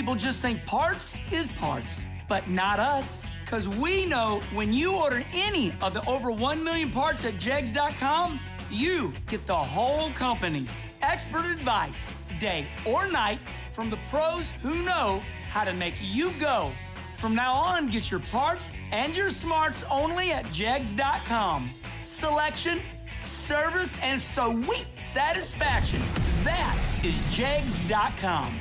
people just think parts is parts, but not us. Because we know when you order any of the over 1 million parts at jegs.com, you get the whole company. Expert advice, day or night, from the pros who know how to make you go. From now on, get your parts and your smarts only at jegs.com. Selection, service, and sweet satisfaction. That is jegs.com.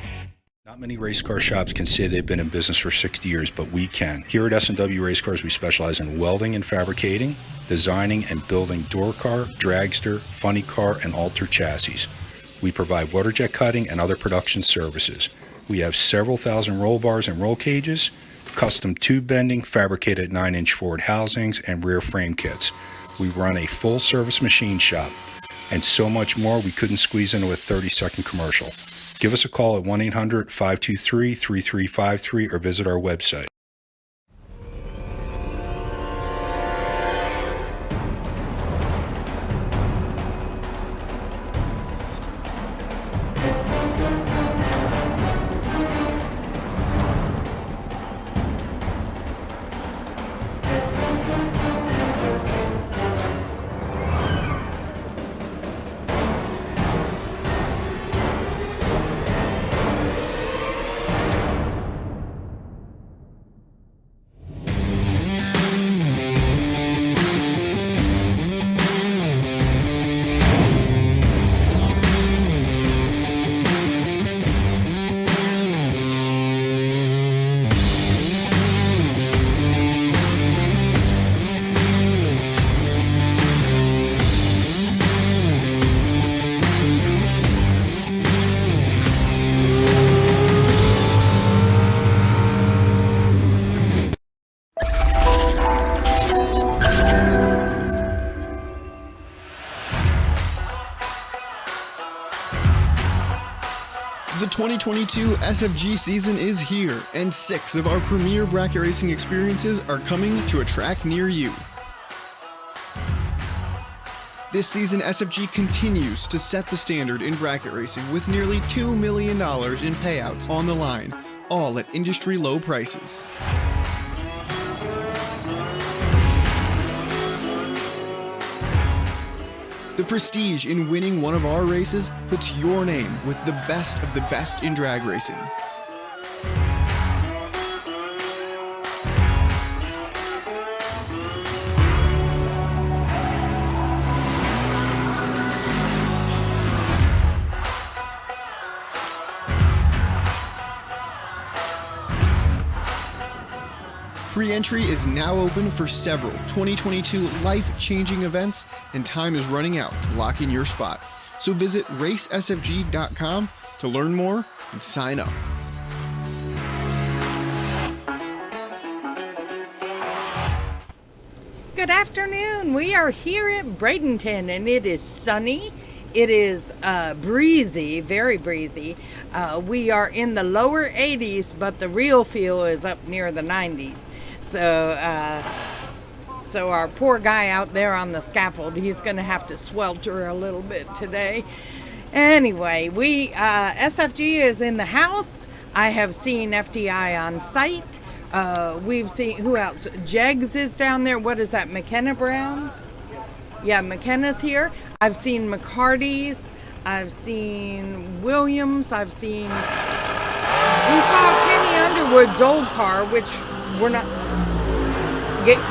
Not many race car shops can say they've been in business for 60 years, but we can. Here at S&W Race Cars, we specialize in welding and fabricating, designing and building door car, dragster, funny car, and alter chassis. We provide water jet cutting and other production services. We have several thousand roll bars and roll cages, custom tube bending, fabricated 9-inch forward housings, and rear frame kits. We run a full-service machine shop, and so much more we couldn't squeeze into a 30-second commercial. Give us a call at 1-800-523-3353 or visit our website. The 2022 SFG season is here, and 6 of our premier bracket racing experiences are coming to a track near you. This season, SFG continues to set the standard in bracket racing with nearly $2 million in payouts on the line, all at industry low prices. The prestige in winning one of our races puts your name with the best of the best in drag racing. Pre-entry is now open for several 2022 life-changing events, and time is running out to lock in your spot. So visit racesfg.com to learn more and sign up. Good afternoon. We are here at Bradenton, and it is sunny. It is breezy, very breezy. We are in the lower 80s, but the real feel is up near the 90s. So our poor guy out there on the scaffold, he's going to have to swelter a little bit today. Anyway, SFG is in the house. I have seen FDI on site. We've seen, who else? Jegs is down there. What is that, McKenna Brown? Yeah, McKenna's here. I've seen McCarty's. I've seen Williams. We saw Kenny Underwood's old car, which we're not.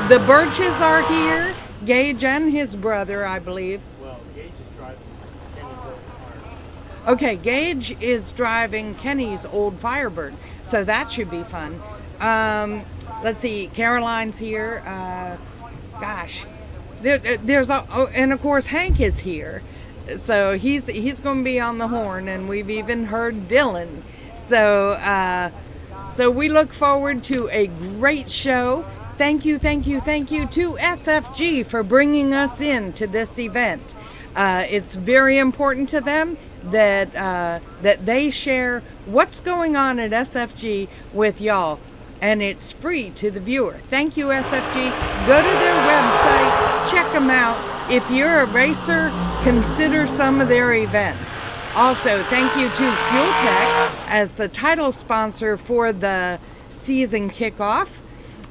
The Birches are here. Gage and his brother, I believe. Well, Gage is driving Kenny's old car. Okay, Gage is driving Kenny's old Firebird, so that should be fun. Let's see, Caroline's here. And of course Hank is here, so he's going to be on the horn, and we've even heard Dylan. So we look forward to a great show. Thank you to SFG for bringing us into this event. It's very important to them that they share what's going on at SFG with y'all, and it's free to the viewer. Thank you, SFG. Go to their website, check them out. If you're a racer, consider some of their events. Also, thank you to Fuel Tech as the title sponsor for the season kickoff.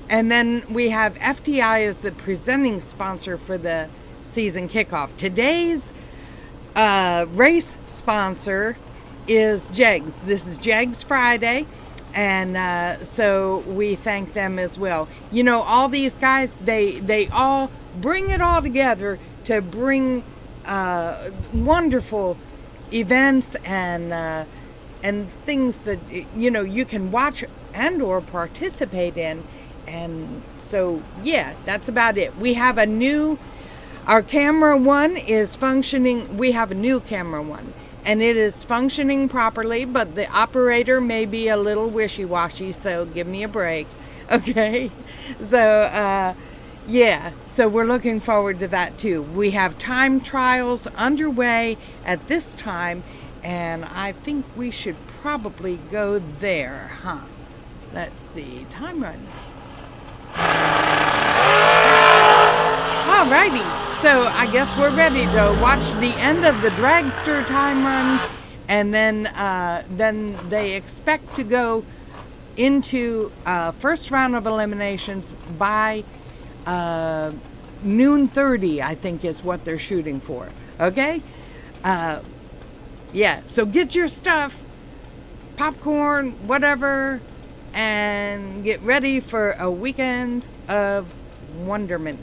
And then we have FTI as the presenting sponsor for the season kickoff. Today's race sponsor is Jegs. This is Jegs Friday. And so we thank them as well. You know, all these guys, they all bring it all together to bring wonderful events and things that, you know, you can watch and or participate in. And so, yeah, that's about it. We have our camera one is functioning. We have a new camera one, and it is functioning properly, but the operator may be a little wishy-washy, so give me a break, okay? So, yeah, so we're looking forward to that too. We have time trials underway at this time, and I think we should probably go there, huh? Let's see, time runs. Alrighty, so I guess we're ready to watch the end of the dragster time runs, and then they expect to go into first round of eliminations by noon 30, I think is what they're shooting for. Okay, yeah. So get your stuff, popcorn, whatever, and get ready for a weekend of wonderment.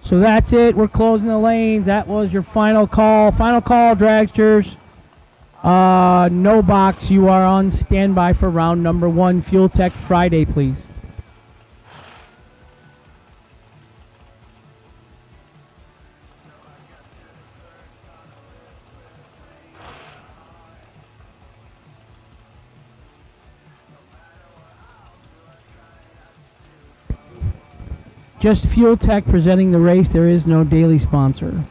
So that's it. We're closing the lanes. That was your final call. Final call, dragsters. No box. You are on standby for round number 1. Fuel Tech Friday, please. Just Fuel Tech presenting the race. There is no daily sponsor.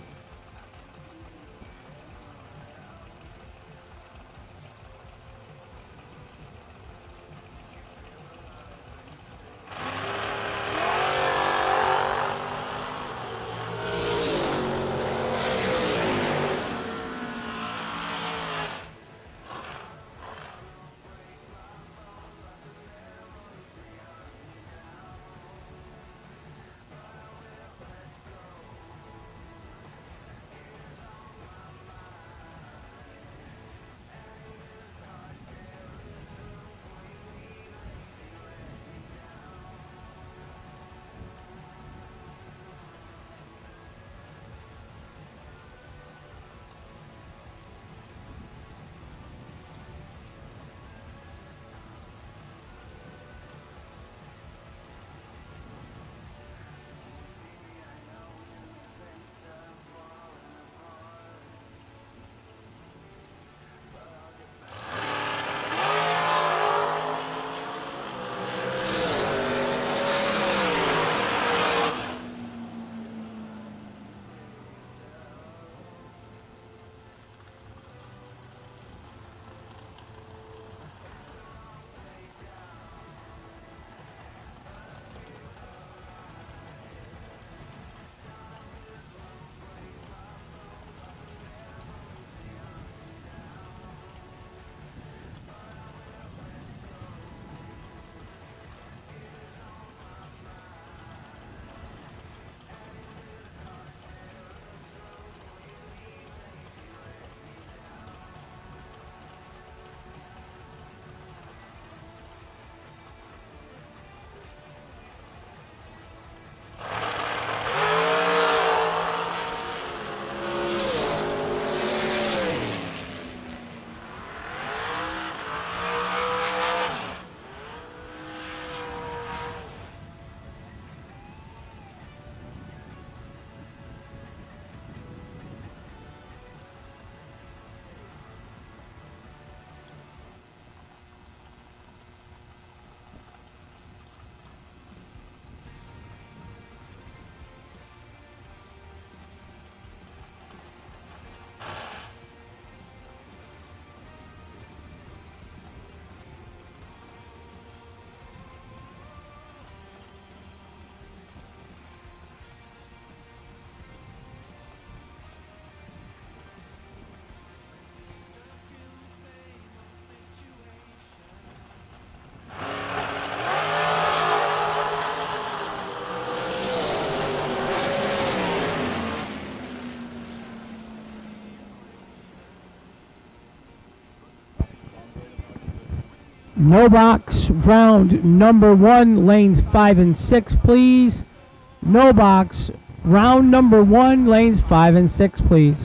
No box, round number 1, lanes 5 and 6, please. No box, round number 1, lanes 5 and 6, please.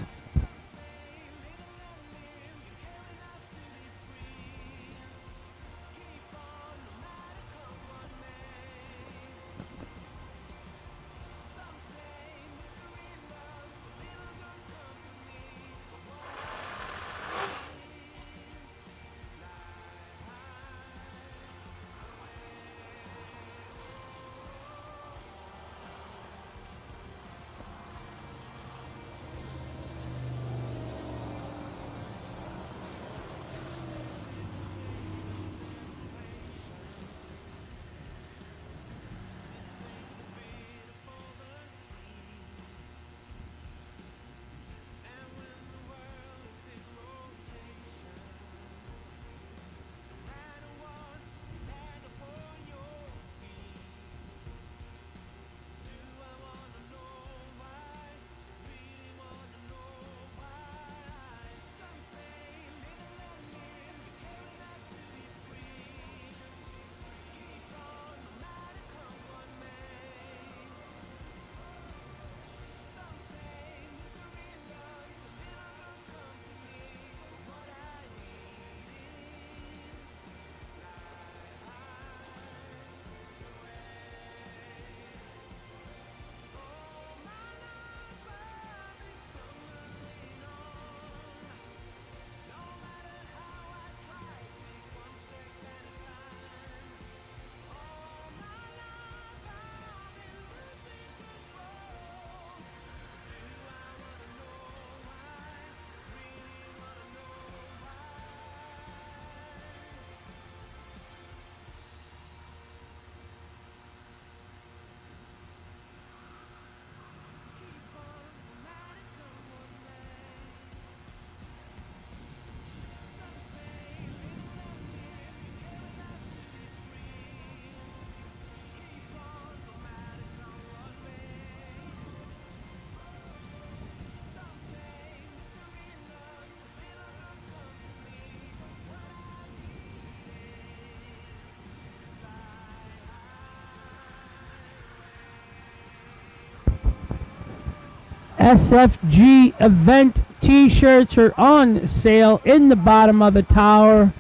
SFG event t-shirts are on sale in the bottom of the tower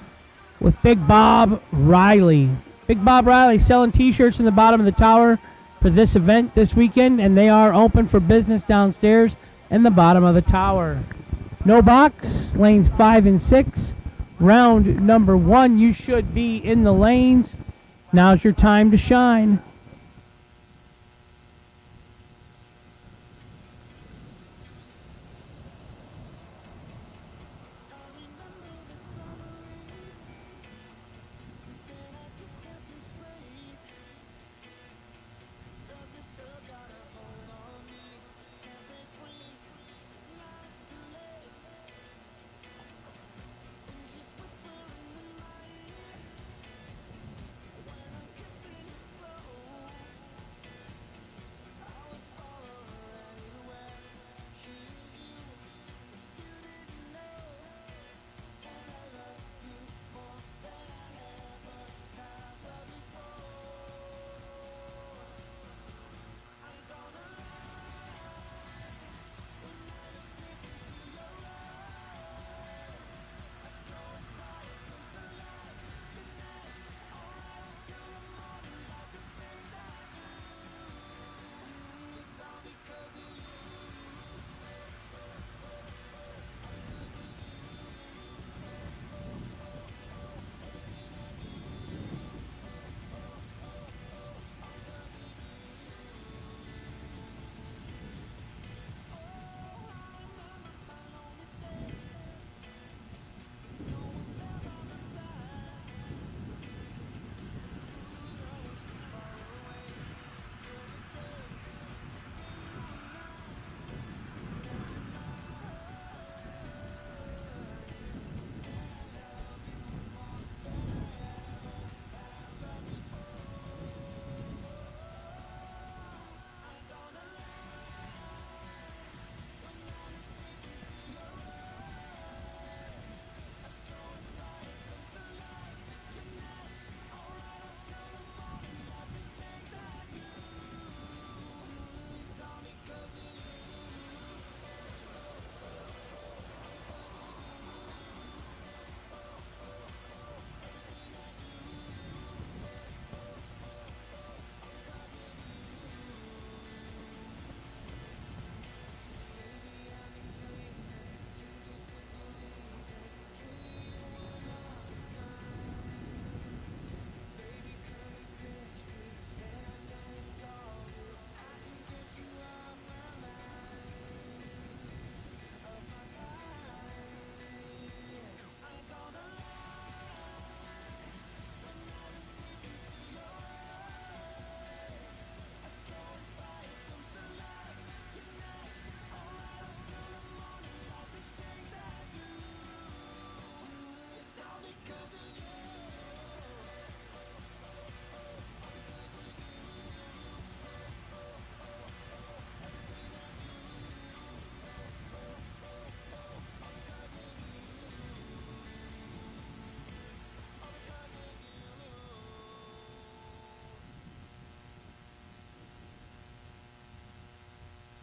with Big Bob Riley. Big Bob Riley selling t-shirts in the bottom of the tower for this event this weekend, and they are open for business downstairs in the bottom of the tower. No box, lanes 5 and 6. Round number 1, you should be in the lanes. Now's your time to shine.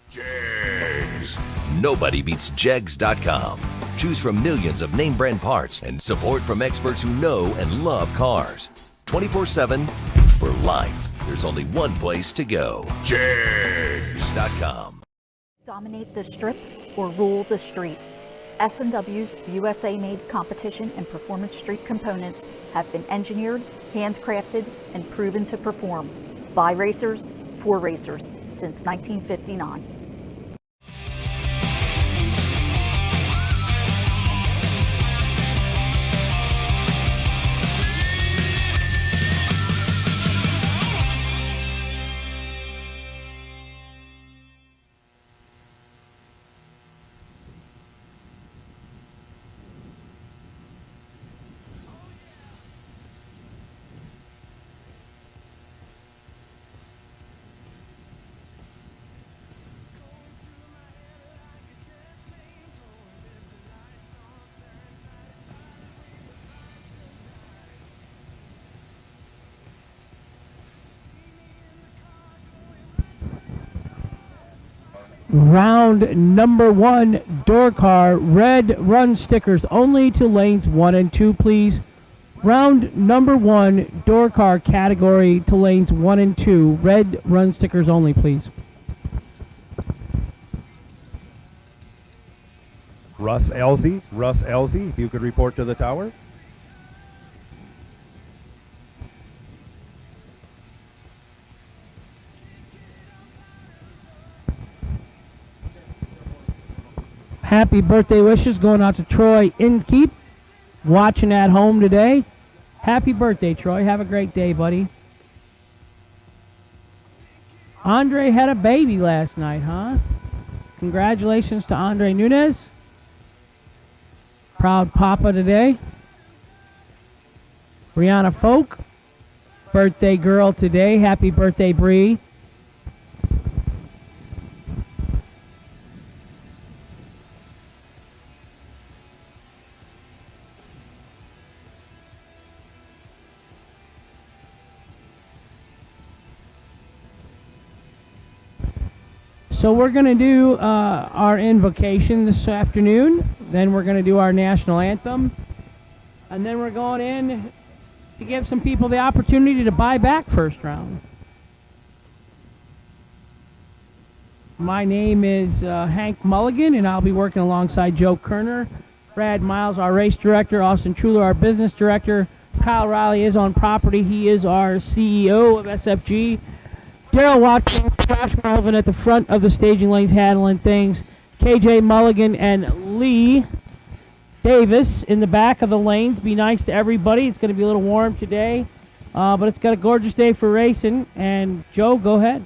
Jegs. Nobody beats Jegs.com. Choose from millions of name brand parts and support from experts who know and love cars. 24/7 for life. There's only one place to go. Jegs.com. Dominate the strip or rule the street. S&W's USA-made competition and performance street components have been engineered, handcrafted, and proven to perform by racers for racers since 1959. Round number 1, door car, red run stickers only to lanes 1 and 2, please. Round number 1, door car category to lanes 1 and 2, red run stickers only, please. Russ Elzy, if you could report to the tower. Happy birthday wishes going out to Troy Inskeep, watching at home today. Happy birthday, Troy. Have a great day, buddy. Andre had a baby last night, huh? Congratulations to Andre Nunez. Proud papa today. Brianna Folk, birthday girl today. Happy birthday, Bree. So we're going to do our invocation this afternoon. Then we're going to do our national anthem. And then we're going in to give some people the opportunity to buy back first round. My name is Hank Mulligan, and I'll be working alongside Joe Kerner, Brad Miles, our race director, Austin Truler, our business director. Kyle Riley is on property. He is our CEO of SFG. Daryl Watkins, Josh Melvin at the front of the staging lanes handling things. KJ Mulligan and Lee Davis in the back of the lanes. Be nice to everybody. It's going to be a little warm today, but it's got a gorgeous day for racing. And Joe, go ahead.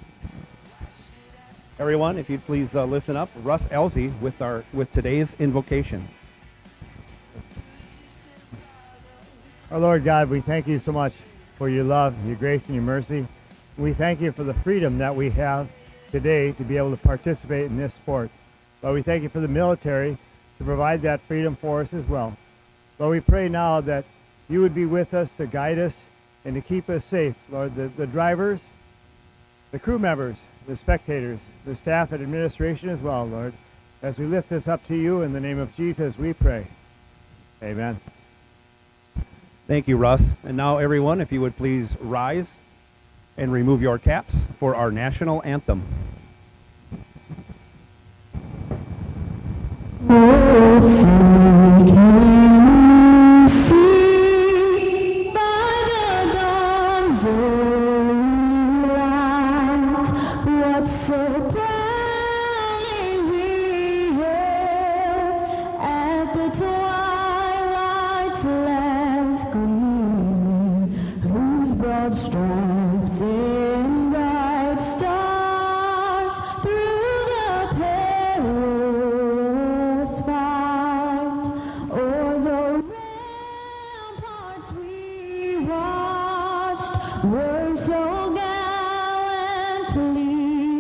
Everyone, if you'd please listen up. Russ Elzy with today's invocation. Our Lord God, we thank you so much for your love, your grace, and your mercy. We thank you for the freedom that we have today to be able to participate in this sport. But we thank you for the military to provide that freedom for us as well. But we pray now that you would be with us to guide us and to keep us safe. Lord, the drivers, the crew members, the spectators, the staff and administration as well, Lord. As we lift this up to you in the name of Jesus, we pray. Amen. Thank you, Russ. And now, everyone, if you would please rise and remove your caps for our national anthem. Oh, see, can you see by the dawn's early light what so proudly we hailed at the twilight's last gleaming, whose broad stripes and bright stars through the perilous fight o'er the ramparts we watched were so gallantly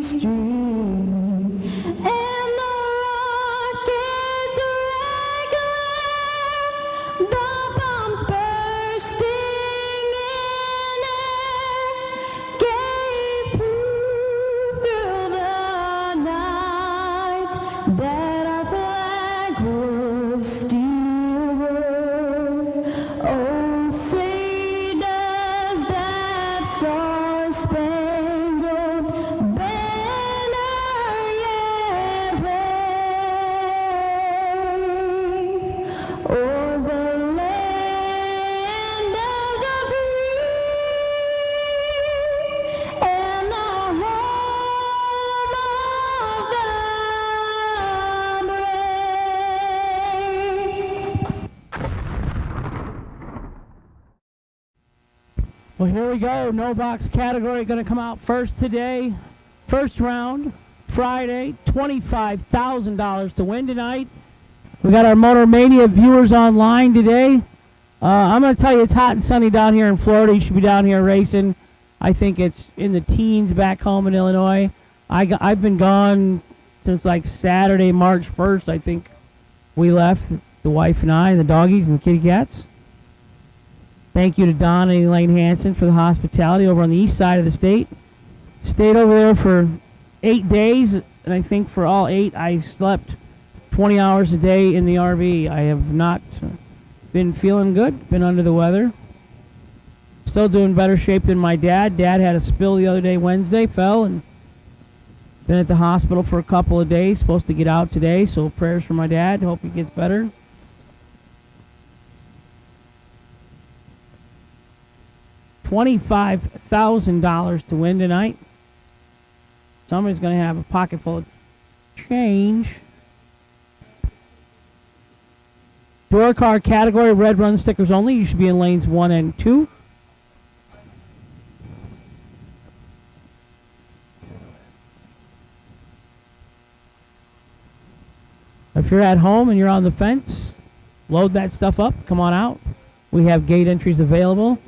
streaming, and the rockets regular, the bombs bursting in air, gave proof through the night that our flag was still there. Oh, say does that star-spangled banner yet wave o'er the land of the free and the home of the brave. Well, here we go. No box category going to come out first today. First round, Friday, $25,000 to win tonight. We got our Motor Mania viewers online today. I'm going to tell you it's hot and sunny down here in Florida. You should be down here racing. I think it's in the teens back home in Illinois. I've been gone since like Saturday, March 1st. I think we left, the wife and I, and the doggies and the kitty cats. Thank you to Don and Elaine Hansen for the hospitality over on the east side of the state. Stayed over there for 8 days and I think for all 8, I slept 20 hours a day in the RV. I have not been feeling good, been under the weather. Still doing better shape than my dad. Dad had a spill the other day, Wednesday, fell, and been at the hospital for a couple of days. Supposed to get out today, so prayers for my dad. Hope he gets better. $25,000 to win tonight. Somebody's going to have a pocket full of change. Door car category, red run stickers only. You should be in lanes 1 and 2. If you're at home and you're on the fence, load that stuff up. Come on out. We have gate entries available.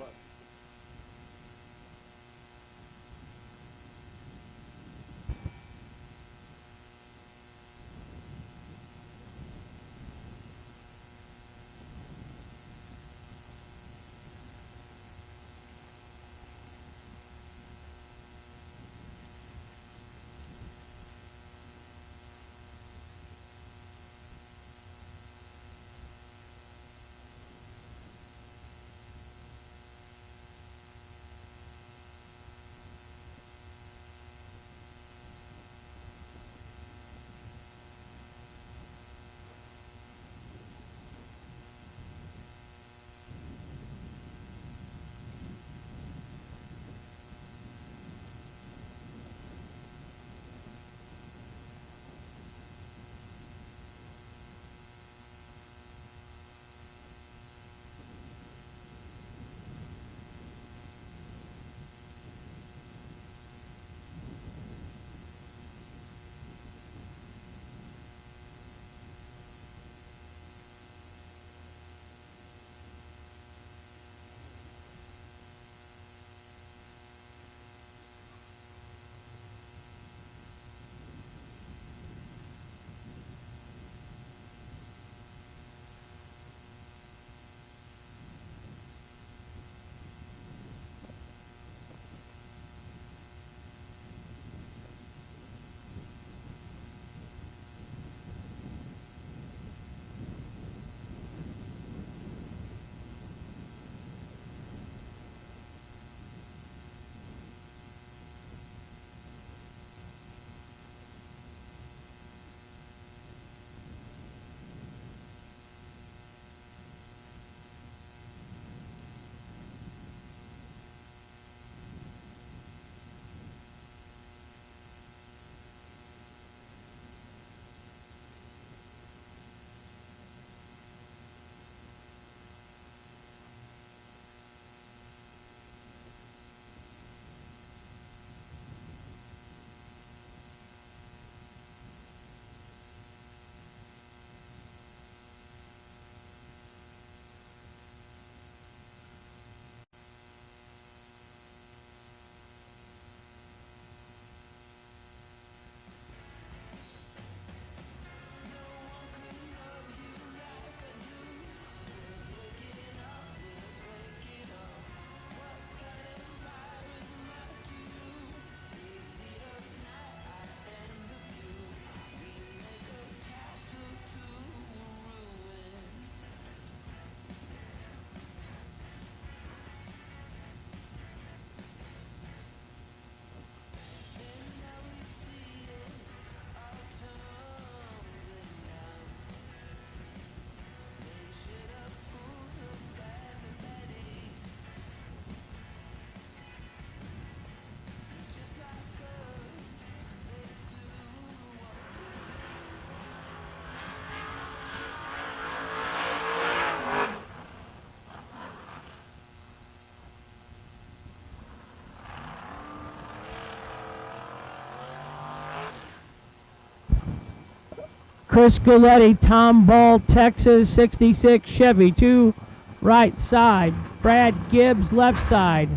Chris Gouletti, Tom Ball, Texas, 66 Chevy, 2 right side. Brad Gibbs, left side.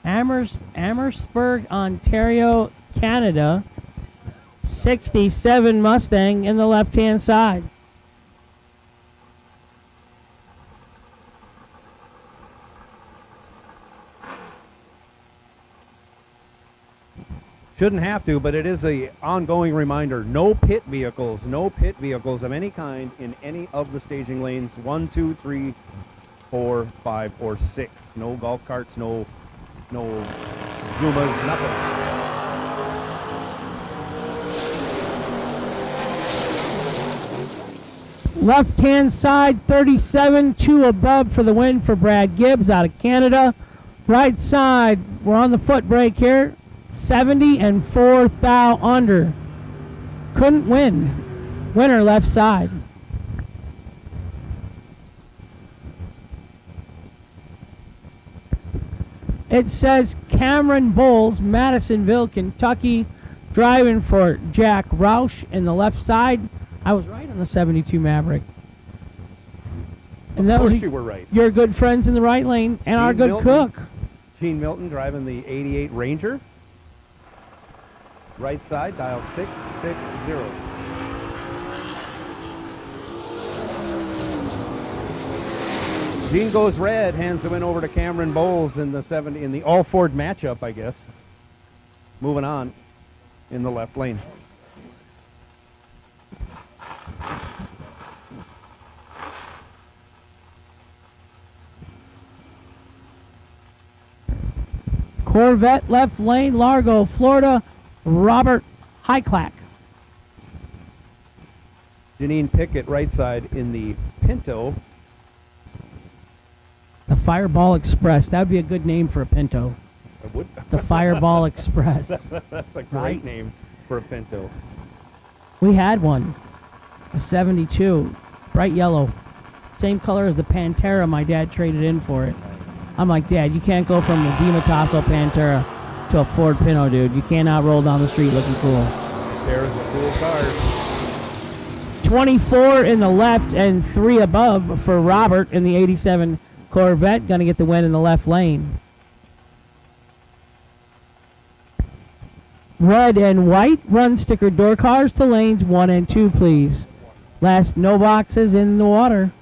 Amherstburg, Ontario, Canada, 67 Mustang in the left-hand side. Shouldn't have to, but it is a ongoing reminder. No pit vehicles of any kind in any of the staging lanes. 1, 2, 3, 4, 5, or 6. No golf carts, no Zumas, nothing. Left-hand side, 37, 2 above for the win for Brad Gibbs out of Canada. Right side, we're on the foot brake here. 70 and 4 thou under. Couldn't win. Winner left side. It says Cameron Bowles, Madisonville, Kentucky, driving for Jack Roush in the left side. I was right on the 72 Maverick. And Of course you were right. Your good friends in the right lane and our good Milton. cook. Gene Milton driving the 88 Ranger. Right side, dial 660. Gene goes red, hands the win over to Cameron Bowles in the 70 in the all-Ford matchup, I guess. Moving on in the left lane. Corvette left lane, Largo, Florida, Robert Hyclack. Janine Pickett right side in the Pinto. The Fireball Express. That would be a good name for a Pinto. I would. The Fireball Express. That's a great Right? name for a Pinto. We had one. A 72. Bright yellow. Same color as the Pantera my dad traded in for it. I'm like, Dad, you can't go from the DiMattaso Pantera to a Ford Pinto, dude. You cannot roll down the street looking cool. There's a cool car. 24 in the left and 3 above for Robert in the 87 Corvette. Going to get the win in the left lane. Red and white run sticker door cars to lanes 1 and 2, please. Last no boxes in the water.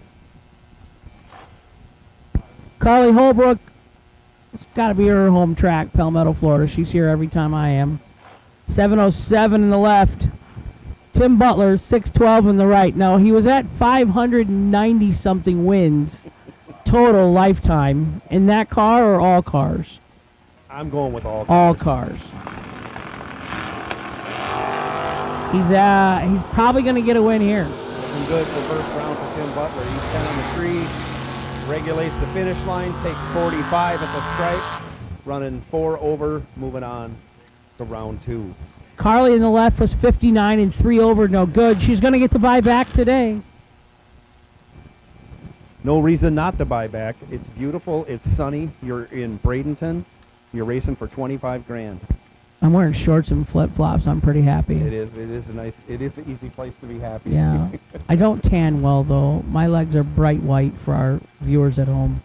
Carly Holbrook, it's got to be her home track, Palmetto, Florida. She's here every time I am. 707 in the left. Tim Butler, 612 in the right. Now, he was at 590-something wins total lifetime. In that car or all cars? I'm going with all cars. All cars. He's probably going to get a win here. Looking good for first round for Tim Butler. He's 10 on the tree. Regulates the finish line, takes 45 at the stripe, running 4 over, moving on to round 2. Carly in the left was 59 and 3 over, no good. She's going to get the buy back today. No reason not to buy back. It's beautiful. It's sunny. You're in Bradenton. You're racing for 25 grand. I'm wearing shorts and flip-flops. I'm pretty happy. It is an easy place to be happy. Yeah. I don't tan well, though. My legs are bright white for our viewers at home.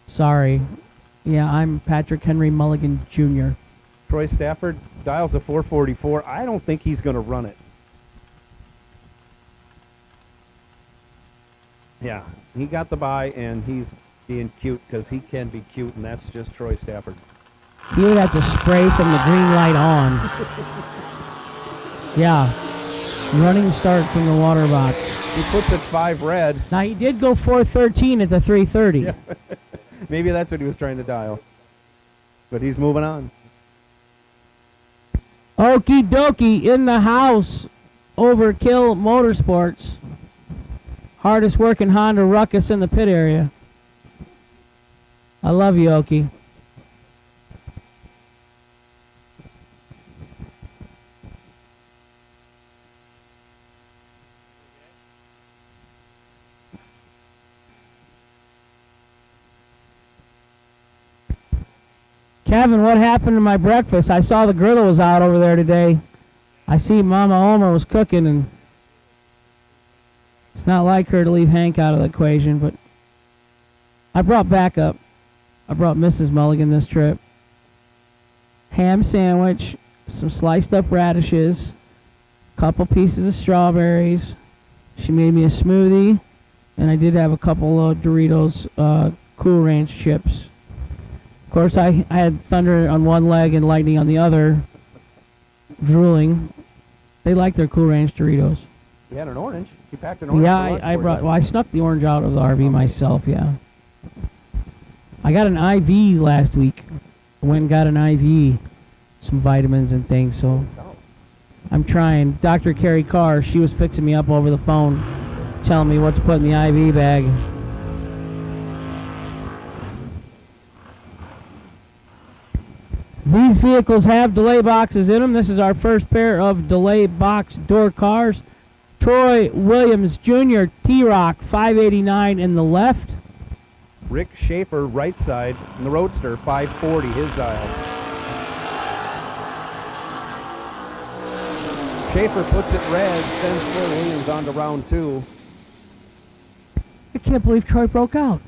Sorry. Yeah, I'm Patrick Henry Mulligan Jr. Troy Stafford dials a 444. I don't think he's going to run it. Yeah, he got the buy, and he's being cute because he can be cute, and that's just Troy Stafford. He would have to spray from the green light on. Yeah. Running start from the water box. He puts it 5 red. Now, he did go 413 at the 330. Yeah. Maybe that's what he was trying to dial. But he's moving on. Okie dokie, in the house. Overkill Motorsports. Hardest working Honda ruckus in the pit area. I love you, Okie. Kevin, what happened to my breakfast? I saw the griddle was out over there today. I see Mama Homer was cooking, and it's not like her to leave Hank out of the equation, but I brought backup. I brought Mrs. Mulligan this trip. Ham sandwich, some sliced up radishes, couple pieces of strawberries. She made me a smoothie, and I did have a couple of Doritos Cool Ranch chips. Of course, I had thunder on one leg and lightning on the other. drooling. They like their Cool Ranch Doritos. You had an orange. You packed an orange. Yeah, for lunch I for brought. you. Well, I snuck the orange out of the RV myself. Yeah. I got an IV last week. Went and got an IV, some vitamins and things. So I'm trying. Dr. Carrie Carr, she was fixing me up over the phone, telling me what to put in the IV bag. These vehicles have delay boxes in them. This is our first pair of delay box door cars. Troy Williams Jr., T-Rock, 589 in the left. Rick Schaefer, right side, in the Roadster, 540, his dial. Schaefer puts it red, sends Troy Williams on to round 2. I can't believe Troy broke out.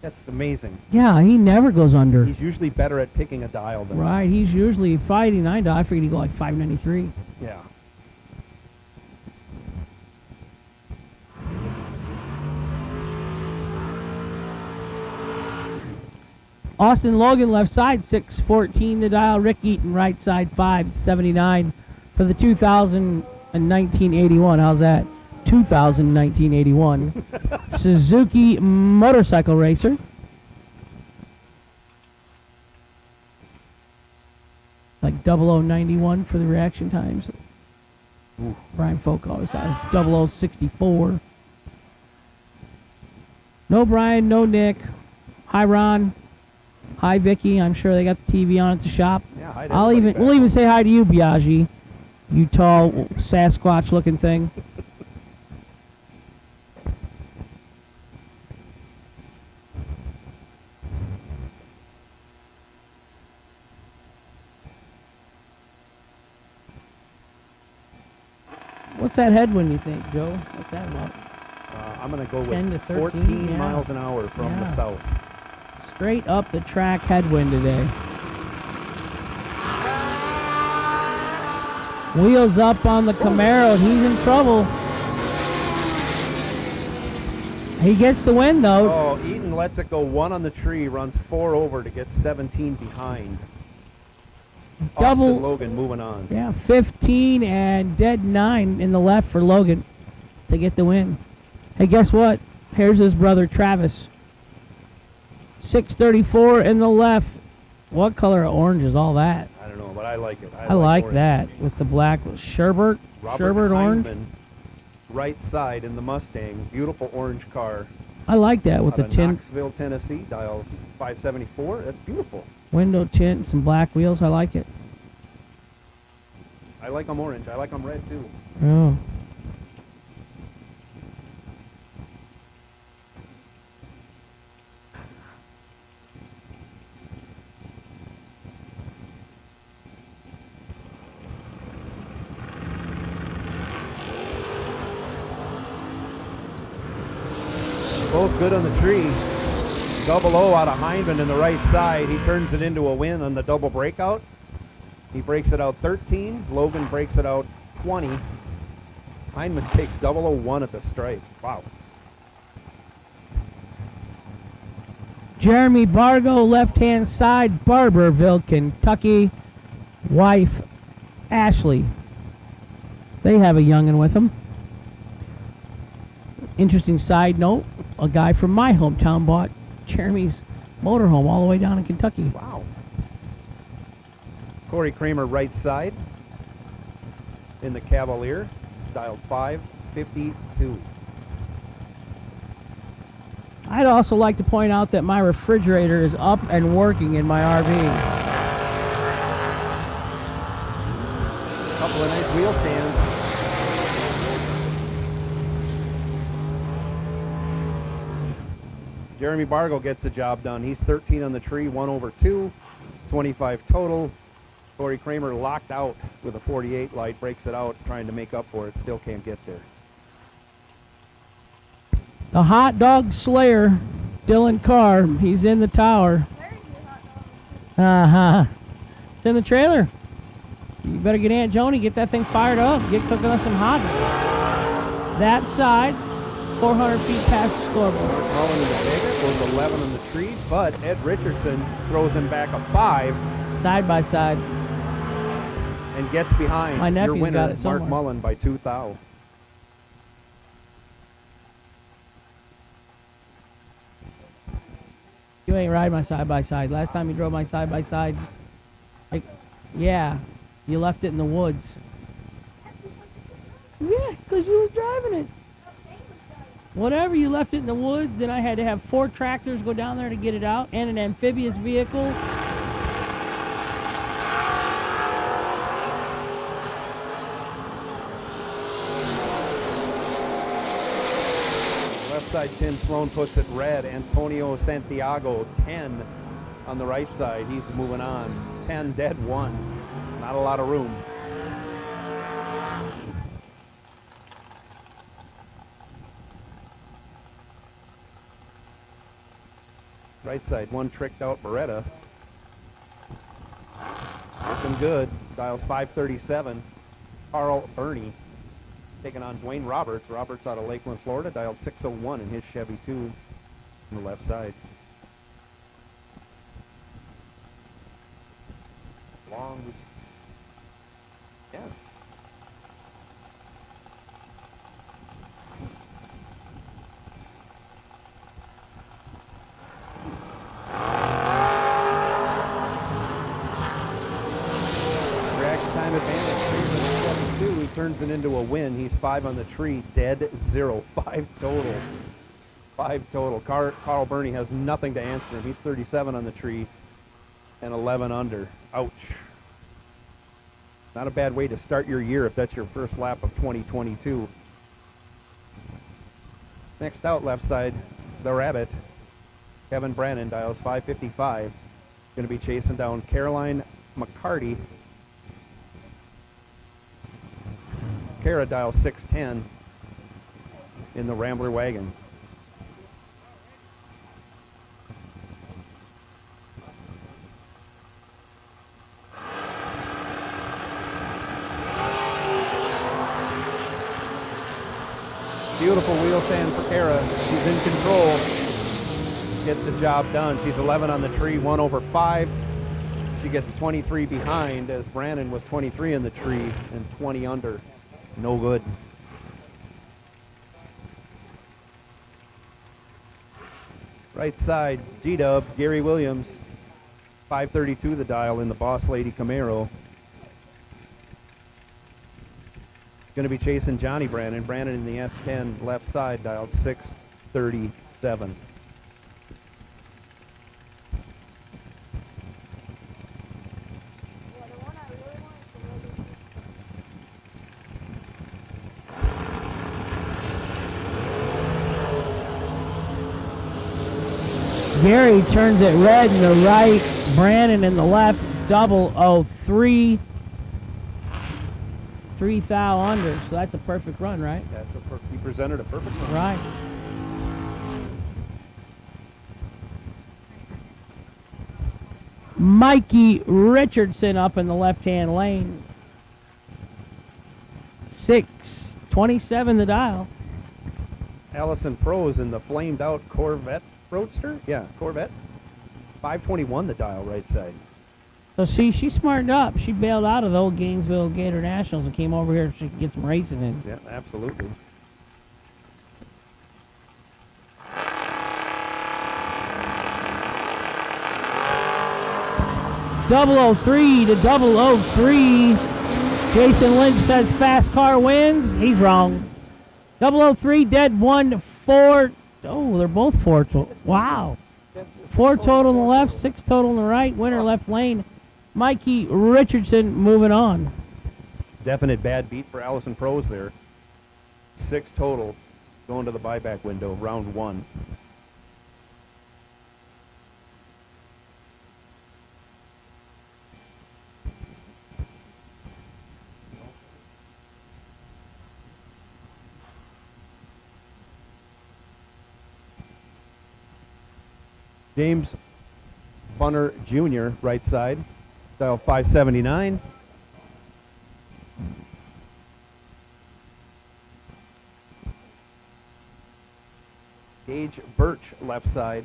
That's amazing. Yeah, he never goes under. He's usually better at picking a dial than Right, he's usually 589 dial. I figured he'd go like 593. Yeah. Austin Logan left side 614 the dial. Rick Eaton right side 579 for the 2019-81. How's that? 2019-81 Suzuki motorcycle racer. Like 0091 for the reaction times. Ooh. Brian Folk always has 0064. No Brian, no Nick. Hi Ron. Hi Vicky. I'm sure they got the TV on at the shop. Yeah, hi to everybody we'll even say hi to you, Biaggi. You tall Sasquatch looking thing. What's that headwind, you think, Joe? What's that about? I'm going to go 10 to with 13, 14 yeah. miles an hour from Yeah. the south. Straight up the track headwind today. Wheels up on the Camaro. He's in trouble. He gets the win, though. Oh, Eaton lets it go 1 on the tree, runs 4 over to get 17 behind. Double. Austin Logan moving on. Yeah, 15 and dead 9 in the left for Logan to get the win. Hey, guess what? Here's his brother Travis. 634 in the left. What color of orange is all that? I don't know, but I like it. I like orange. that with the black Sherbert. Sherbert orange. Heinman, right side in the Mustang. Beautiful orange car. I like that with Out the of tint, Knoxville, Tennessee. Dials 574. That's beautiful. window tint, and some black wheels. I like it. I like them orange. I like them red too. Oh. Both good on the tree. Double O out of Heinman in the right side. He turns it into a win on the double breakout. He breaks it out 13. Logan breaks it out 20. Heinman takes 001 at the stripe. Wow. Jeremy Bargo, left-hand side, Barberville, Kentucky. Wife, Ashley. They have a youngin' with them. Interesting side note, a guy from my hometown bought Jeremy's motorhome all the way down in Kentucky. Wow. Corey Kramer right side in the Cavalier, dialed 552. I'd also like to point out that my refrigerator is up and working in my RV. Couple of nice wheel stands. Jeremy Bargo gets the job done. He's 13 on the tree, 1 over 2, 25 total. Corey Kramer locked out with a 48 light, breaks it out, trying to make up for it, still can't get there. The hot dog slayer, Dylan Carr, he's in the tower. Uh-huh. It's in the trailer. You better get Aunt Joni, get that thing fired up, get cooking us some hot dogs. That side, 400 feet past the scoreboard. Calling in the Vega goes 11 on the tree, but Ed Richardson throws him back a 5. Side by side. and gets behind My your nephew's winner, got it Mark somewhere. Mullen, by 2 thou. You ain't ride my side-by-side. Last time you drove my side-by-side, like, yeah, you left it in the woods. Yeah, because you was driving it. Whatever, you left it in the woods, and I had to have 4 tractors go down there to get it out, and an amphibious vehicle. Left side, Tim Sloan puts it red. Antonio Santiago, 10 on the right side. He's moving on. 10 dead, 1. Not a lot of room. Right side, 1 tricked out Beretta. Looking good. Dials 537. Carl Ernie taking on Dwayne Roberts. Roberts out of Lakeland, Florida. Dialed 601 in his Chevy 2 on the left side. Long. Yeah. Time advantage. 72. He turns it into a win. He's 5 on the tree. Dead 0. 5 total. 5 total. Carl Burney has nothing to answer him. He's 37 on the tree and 11 under. Ouch. Not a bad way to start your year if that's your first lap of 2022. Next out, left side, the Rabbit. Kevin Brannon dials 555. Going to be chasing down Caroline McCarty. Kara dials 610 in the Rambler wagon. Beautiful wheel stand for Kara. She's in control. Gets the job done. She's 11 on the tree, 1 over 5. She gets 23 behind as Brannon was 23 in the tree and 20 under. No good. Right side, G-Dub, Gary Williams. 532 the dial in the Boss Lady Camaro. Going to be chasing Johnny Brannon. Brannon in the S10, left side, dialed 637. Gary turns it red in the right, Brannon in the left, 003. 3 thou under, so that's a perfect run, right? That's he presented a perfect run. Right. Mikey Richardson up in the left-hand lane. 627 the dial. Allison Prose in the flamed out Corvette Roadster? Yeah, Corvette. 521 the dial, right side. So she smartened up. She bailed out of the old Gainesville Gator Nationals and came over here so she could get some racing in. Yeah, absolutely. .003 to 003. Jason Lynch says fast car wins. He's wrong. 003 dead 1 4. Oh, they're both 4 total. Wow. 4 total on the left, 6 total on the right. Winner left lane. Mikey Richardson moving on. Definite bad beat for Allison Prose there. 6 total going to the buyback window, round 1. James Bunner Jr., right side, dial 579. Gage Birch, left side,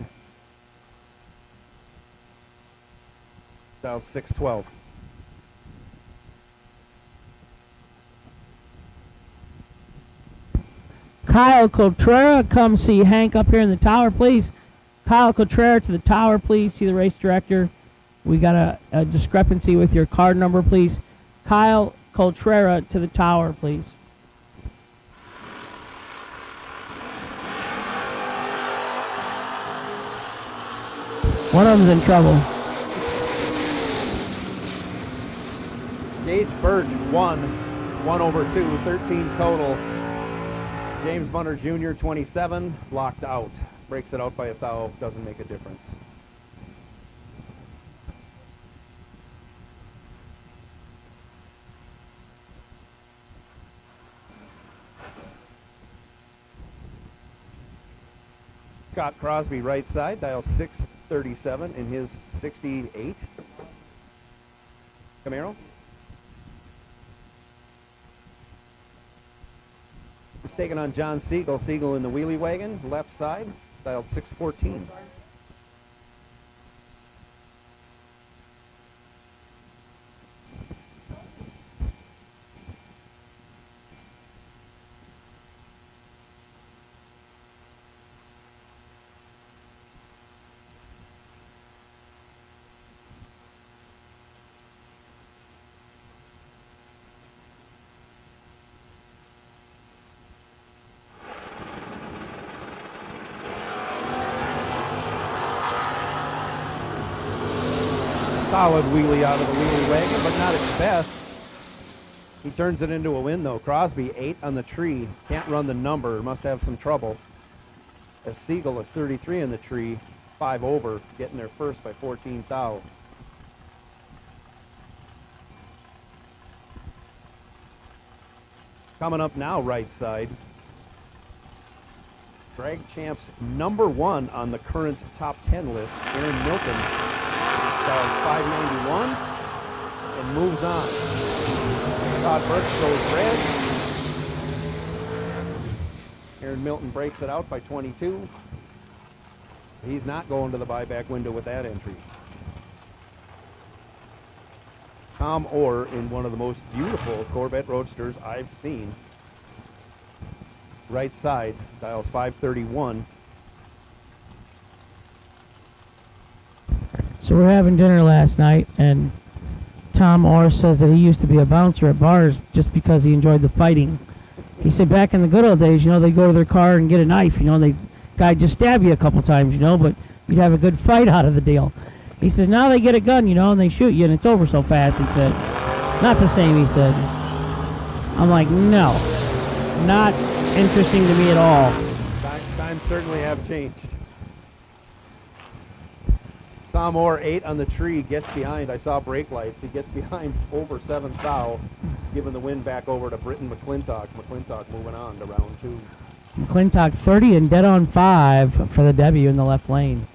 dial 612. Kyle Cotrera, come see Hank up here in the tower, please. Kyle Cotrera to the tower, please. See the race director. We got a discrepancy with your card number, please. Kyle Cotrera to the tower, please. One of them's in trouble. Gage Birch, 1 over 2, 13 total. James Bunner Jr., 27, blocked out. Breaks it out by a thou, doesn't make a difference. Scott Crosby, right side, dial 637 in his 68 Camaro. He's taking on John Siegel. Siegel in the wheelie wagon, left side, dialed 614. Solid wheelie out of the wheelie wagon, but not its best. He turns it into a win, though. Crosby, 8 on the tree. Can't run the number. Must have some trouble. As Siegel is 33 in the tree, 5 over, getting there first by 14 thou. Coming up now, right side. Drag Champs #1 on the current top 10 list, Aaron Milton. 591 and moves on. Todd Burks goes red. Aaron Milton breaks it out by 22. He's not going to the buyback window with that entry. Tom Orr in one of the most beautiful Corvette Roadsters I've seen. Right side, dials 531. So we're having dinner last night, and Tom Orr says that he used to be a bouncer at bars just because he enjoyed the fighting. He said back in the good old days, they'd go to their car and get a knife, the guy just stab you a couple times, but you'd have a good fight out of the deal. He says now they get a gun, and they shoot you, and it's over so fast, he said. Not the same, he said. I'm like, no, not interesting to me at all. Times certainly have changed. Tom Orr, 8 on the tree, gets behind. I saw brake lights. He gets behind over 7 thou, giving the win back over to Britton McClintock. McClintock moving on to round 2. McClintock 30 and dead on 5 for the W in the left lane.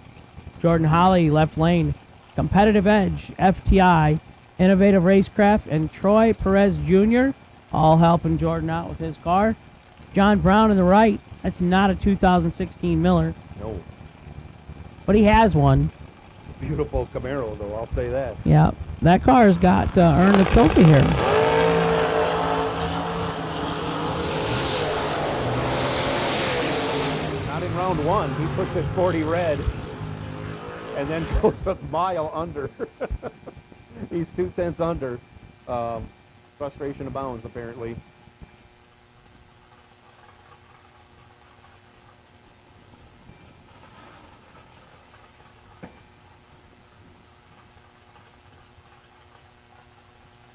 Jordan Holly, left lane. Competitive Edge, FTI, Innovative Racecraft, and Troy Perez Jr. all helping Jordan out with his car. John Brown in the right. That's not a 2016 Miller. No. But he has one. Beautiful Camaro, though, I'll say that. Yeah, that car's got earned a trophy here. Not in round 1. He puts it 40 red and then goes a mile under. He's 2/10 under. Frustration abounds, apparently.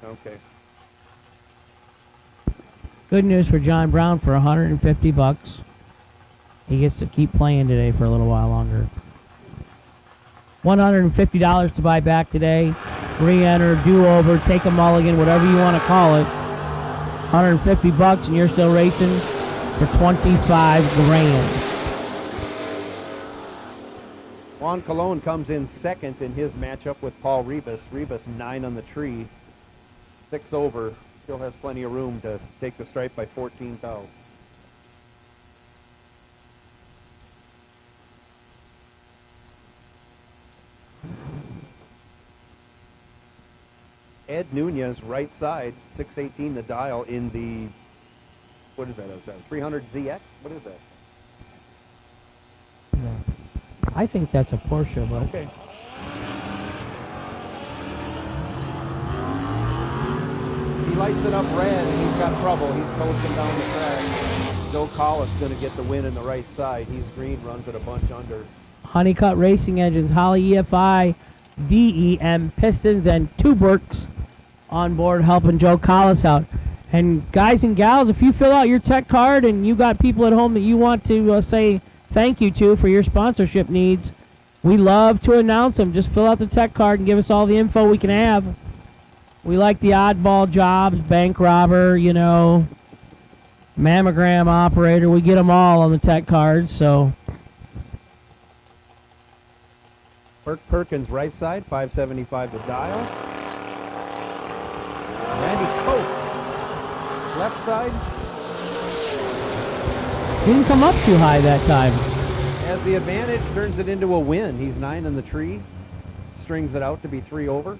Okay. Good news for John Brown for $150. He gets to keep playing today for a little while longer. $150 to buy back today. Re-enter, do-over, take a mulligan, whatever you want to call it. $150 and you're still racing for 25 grand. Juan Colon comes in second in his matchup with Paul Rebus. Rebus 9 on the tree. 6 over, still has plenty of room to take the stripe by 14 thou. Ed Nunez, right side, 618 the dial in the What is that? Is that a 300ZX? What is that? No. I think that's a Porsche, but Okay. He lights it up red and he's got trouble. He's coasting down the track. Joe Collis going to get the win in the right side. He's green, runs it a bunch under. Honeycutt Racing Engines, Holly EFI, DEM Pistons, and Tuberks on board helping Joe Collis out. And guys and gals, if you fill out your tech card and you got people at home that you want to say thank you to for your sponsorship needs, we love to announce them. Just fill out the tech card and give us all the info we can have. We like the oddball jobs, bank robber, mammogram operator. We get them all on the tech cards, so... Burke Perkins right side, 575 the dial. Randy Cope left side. Didn't come up too high that time. Has the advantage, turns it into a win. He's 9 in the tree, strings it out to be 3 over.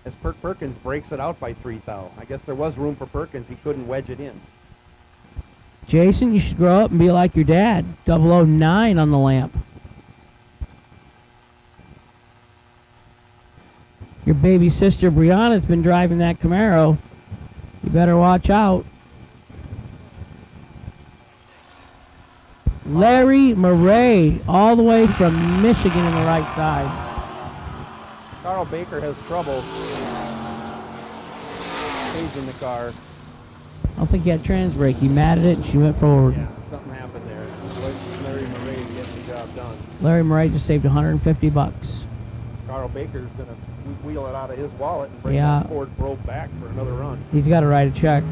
As Burke Perkins breaks it out by 3 thou. I guess there was room for Perkins. He couldn't wedge it in. Jason, you should grow up and be like your dad. 009 on the lamp. Your baby sister Brianna's been driving that Camaro. You better watch out. Larry Murray, all the way from Michigan on the right side. Carl Baker has trouble changing the car. I don't think he had trans brake. He matted it and she went forward. Yeah, something happened there. Larry Murray getting the job done. Larry Murray just saved $150. Carl Baker's going to wheel it out of his wallet and bring Yeah. that Ford Probe back for another run. He's got to write a check.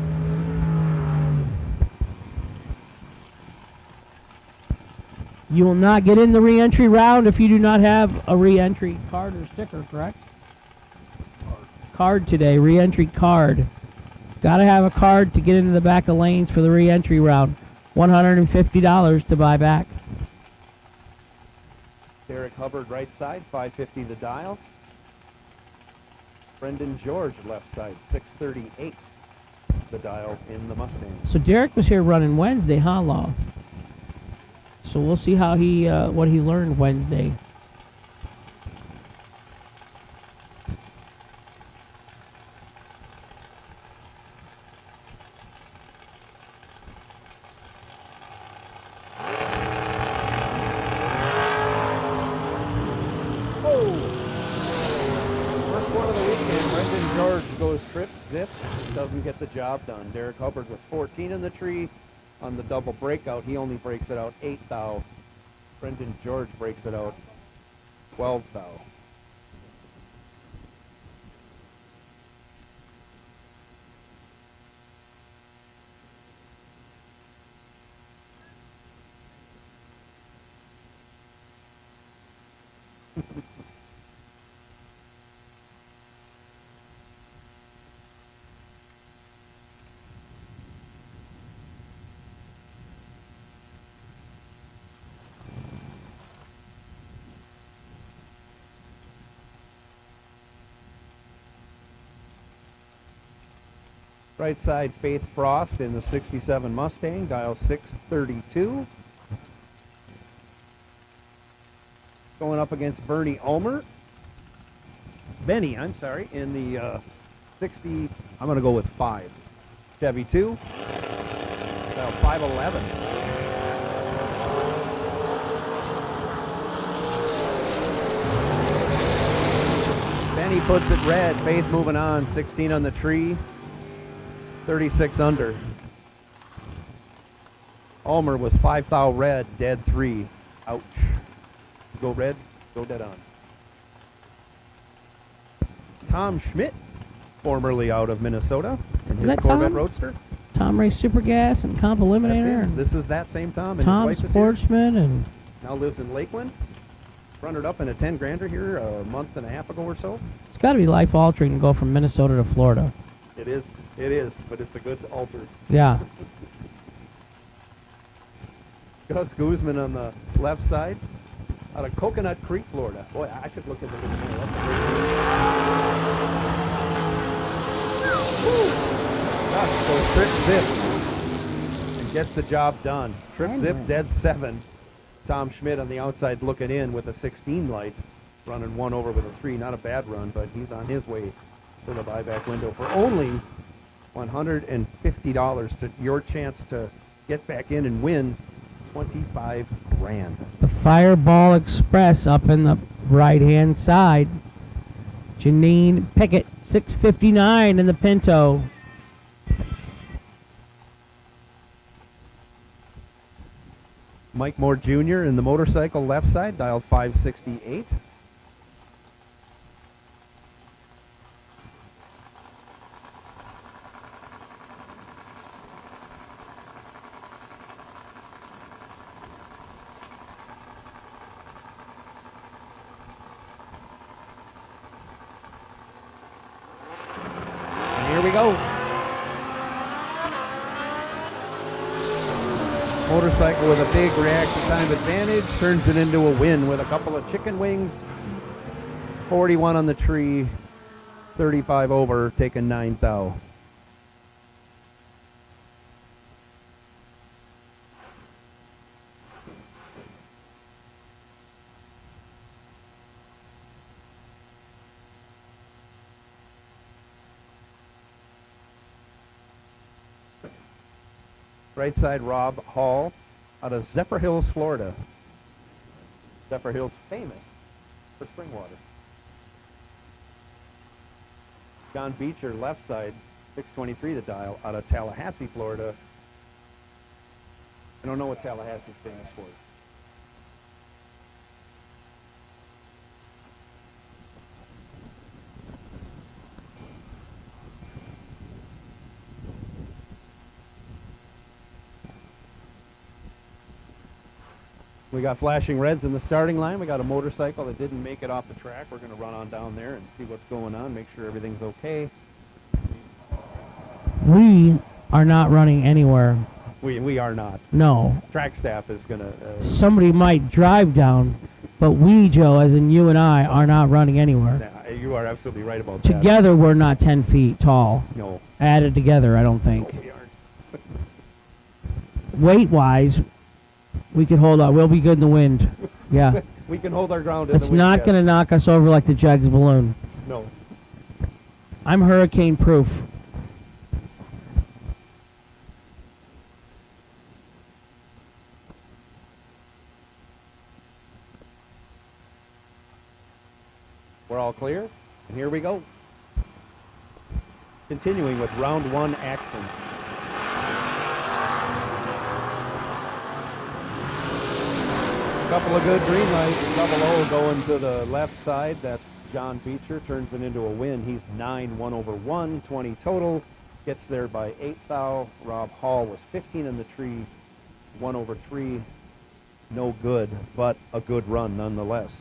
You will not get in the re-entry round if you do not have a re-entry card or sticker, correct? Card today, re-entry card. Got to have a card to get into the back of lanes for the re-entry round. $150 to buy back. Derek Hubbard right side, 550 the dial. Brendan George left side, 638 the dial in the Mustang. So Derek was here running Wednesday, huh, Law? So we'll see how he what he learned Wednesday. Doesn't get the job done. Derek Hubbard was 14 in the tree on the double breakout. He only breaks it out 8 thou. Brendan George breaks it out 12 thou. Right side, Faith Frost in the 67 Mustang, dial 632. Going up against Benny, I'm sorry, in the 60, I'm going to go with 5. Chevy 2, dial 511. Benny puts it red, Faith moving on, 16 on the tree. 36 under. Ulmer was 5 thou red, dead 3. Ouch. Go red, go dead on. Tom Schmidt, formerly out of Minnesota, in his Corvette Tom? Roadster. Tom Ray Supergas and Comp Eliminator. And This is that same Tom. And Tom his wife is here. Sportsman and Now lives in Lakeland. Runnered up in a 10 grander here a month and a half ago or so. it's got to be life altering to go from Minnesota to Florida. It is, but it's a good alter. Yeah. Gus Guzman on the left side, out of Coconut Creek, Florida. Boy, I should look at this in a minute. Gus goes trip zip. gets the job done. Trip zip dead 7. Tom Schmidt on the outside looking in with a 16 light, running 1 over with a 3. Not a bad run, but he's on his way to the buyback window for only $150 to your chance to get back in and win 25 grand. The Fireball Express up in the right-hand side. Janine Pickett, 659 in the Pinto. Mike Moore Jr. in the motorcycle left side, dialed 568. Here we go. Motorcycle with a big reaction time advantage turns it into a win with a couple of chicken wings. 41 on the tree, 35 over, taking 9 thou. Right side, Rob Hall out of Zephyr Hills, Florida. Zephyr Hills famous for spring water. John Beecher, left side, 623 the dial, out of Tallahassee, Florida. I don't know what Tallahassee's famous for. We got flashing reds in the starting line. We got a motorcycle that didn't make it off the track. We're going to run on down there and see what's going on, make sure everything's okay. We are not running anywhere. We are not. No. Track staff is going to... Somebody might drive down, but we, Joe, as in you and I, are not running anywhere. You are absolutely right about that. Together, we're not 10 feet tall. No. Added together, I don't think. No, we aren't. Weight-wise, we can hold on. We'll be good in the wind. Yeah. We can hold our ground in the wind. It's not going to knock us over like the Jegs balloon. No. I'm hurricane-proof. We're all clear, and here we go. Continuing with round 1 action. Couple of good green lights. Double O going to the left side. That's John Beecher. Turns it into a win. He's 9, 1 over 1, 20 total. Gets there by 8 thou. Rob Hall was 15 in the tree, 1 over 3. No good, but a good run nonetheless.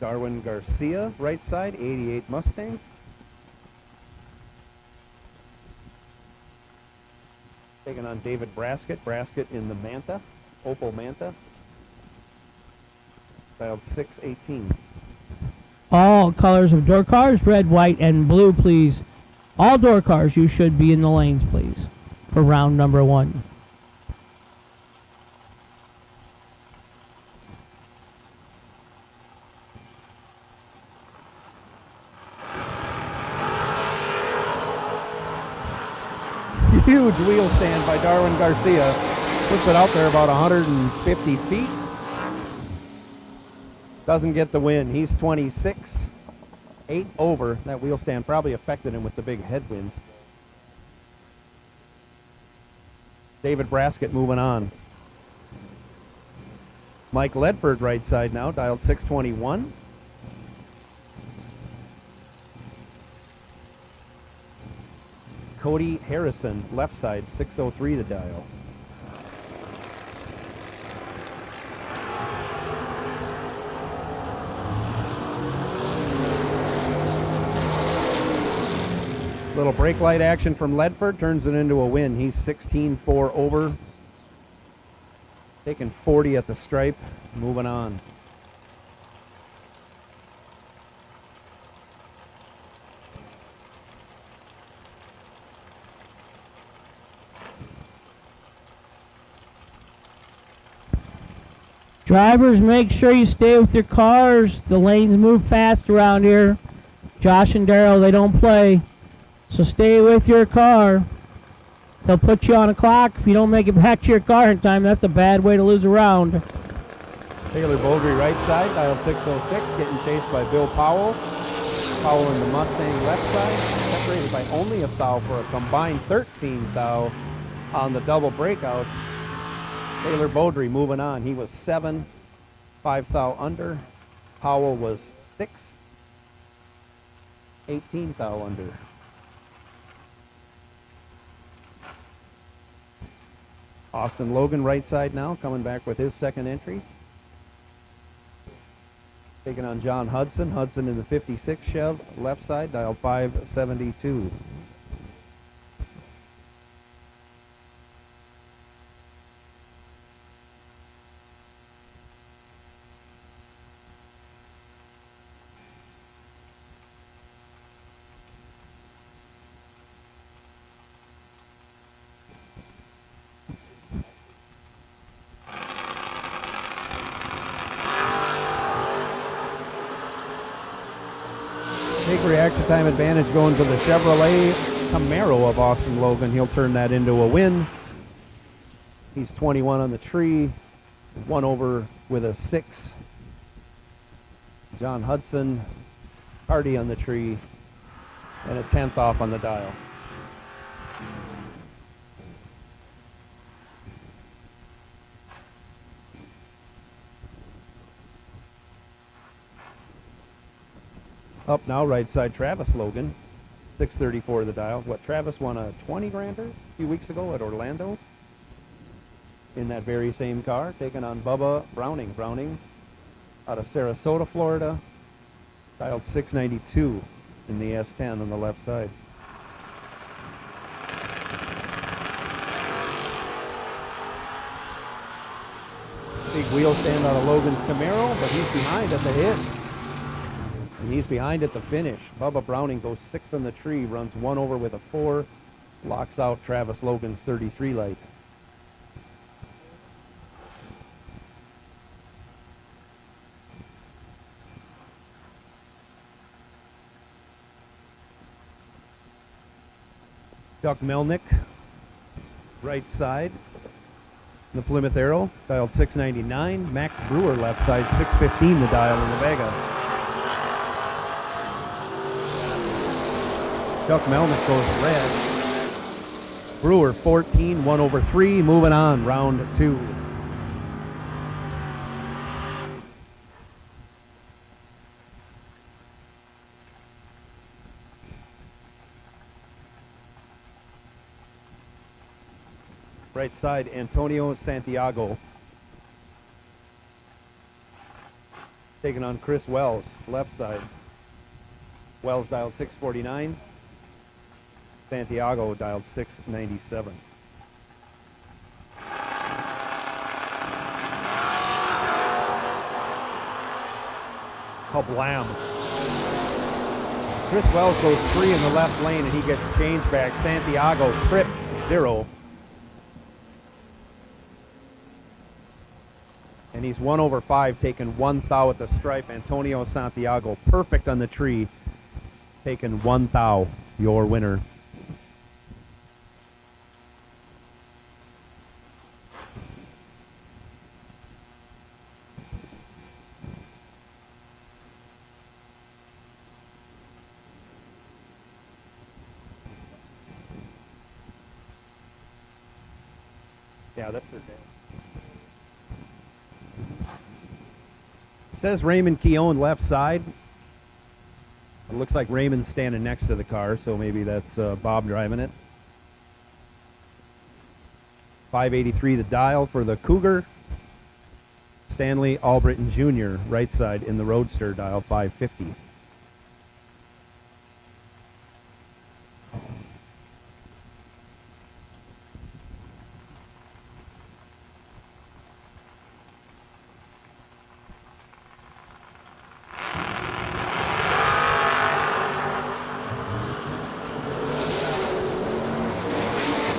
Darwin Garcia, right side, 88 Mustang. Taking on David Braskett. Braskett in the Manta, Opel Manta. Dialed 618. All colors of door cars, red, white, and blue, please. All door cars, you should be in the lanes, please, for round number 1. Huge wheel stand by Darwin Garcia. Puts it out there about 150 feet. Doesn't get the win. He's 26, 8 over. That wheel stand probably affected him with the big headwind. David Braskett moving on. Mike Ledford right side now, dialed 621. Cody Harrison, left side, 603 the dial. Little brake light action from Ledford turns it into a win. He's 16-4 over. Taking 40 at the stripe, moving on. Drivers, make sure you stay with your cars. The lanes move fast around here. Josh and Daryl, they don't play. So stay with your car. They'll put you on a clock. If you don't make it back to your car in time, that's a bad way to lose a round. Taylor Bowdry right side, dial 606, getting chased by Bill Powell. Powell in the Mustang left side, separated by only a thou for a combined 13 thou on the double breakout. Taylor Bowdry moving on. He was 7, 5 thou under. Powell was 6, 18 thou under. Austin Logan right side now, coming back with his second entry. Taking on John Hudson. Hudson in the 56 Chev, left side, dial 572. Big reaction time advantage going to the Chevrolet Camaro of Austin Logan. He'll turn that into a win. He's 21 on the tree, 1 over with a 6. John Hudson, Hardy on the tree, and a 10th off on the dial. Up now, right side, Travis Logan, 634 the dial. What, Travis won a 20-grander a few weeks ago at Orlando in that very same car, taking on Bubba Browning. Browning out of Sarasota, Florida, dialed 692 in the S10 on the left side. Big wheel stand out of Logan's Camaro, but he's behind at the hit. And he's behind at the finish. Bubba Browning goes 6 on the tree, runs 1 over with a 4, locks out Travis Logan's 33 light. Chuck Melnick, right side, the Plymouth Arrow, dialed 699. Max Brewer, left side, 615 the dial in the Vega. Chuck Melnick goes red. Brewer 14, 1 over 3, moving on, round 2. Right side, Antonio Santiago. Taking on Chris Wells, left side. Wells dialed 649. Santiago dialed 697. Kablam. Chris Wells goes 3 in the left lane and he gets change back. Santiago trip 0. And he's 1 over 5, taking 1 thou at the stripe. Antonio Santiago, perfect on the tree, taking 1 thou, your winner. Yeah, that's okay. Says Raymond Keown left side. It looks like Raymond's standing next to the car, so maybe that's Bob driving it. 583 the dial for the Cougar. Stanley Albritton Jr. right side in the Roadster, dial 550.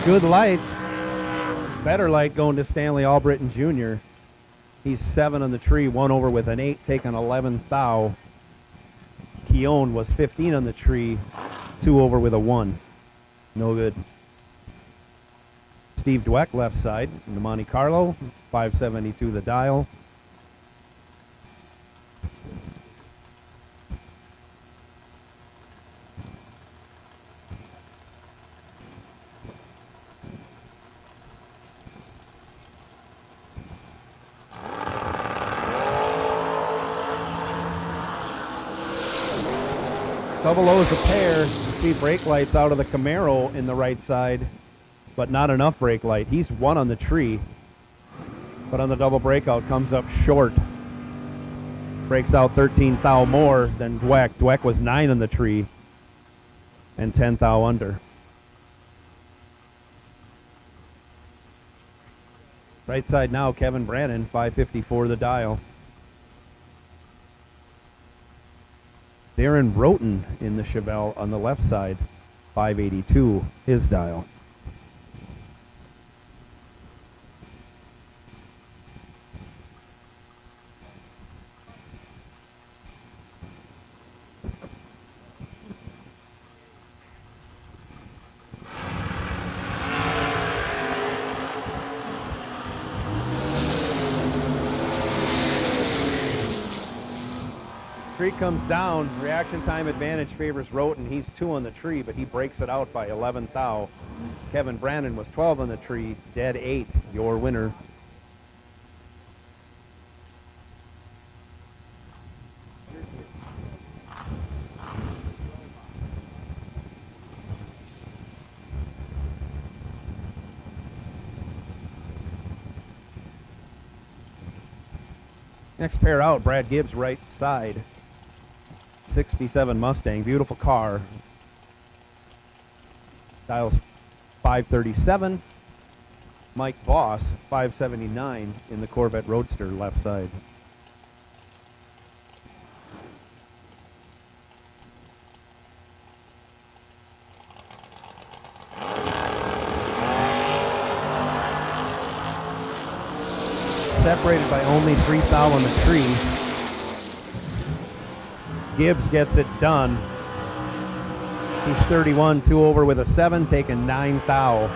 Good lights. Better light going to Stanley Albritton Jr. He's 7 on the tree, 1 over with an 8, taking 11 thou. Keown was 15 on the tree, 2 over with a 1. No good. Steve Dweck, left side, in the Monte Carlo, 572 the dial. Double O's a pair. You see brake lights out of the Camaro in the right side, but not enough brake light. He's 1 on the tree, but on the double breakout comes up short. Breaks out 13 thou more than Dweck. Dweck was 9 on the tree and 10 thou under. Right side now, Kevin Brannon, 554 the dial. Darren Roten in the Chevelle on the left side, 582 his dial. Tree comes down, reaction time advantage favors Roten. He's 2 on the tree, but he breaks it out by 11 thou. Kevin Brannon was 12 on the tree, dead 8, your winner. Next pair out, Brad Gibbs, right side. 67 Mustang, beautiful car. Dials 537. Mike Voss, 579 in the Corvette Roadster, left side. Separated by only 3 thou on the tree. Gibbs gets it done. He's 31, 2 over with a 7, taking 9 thou.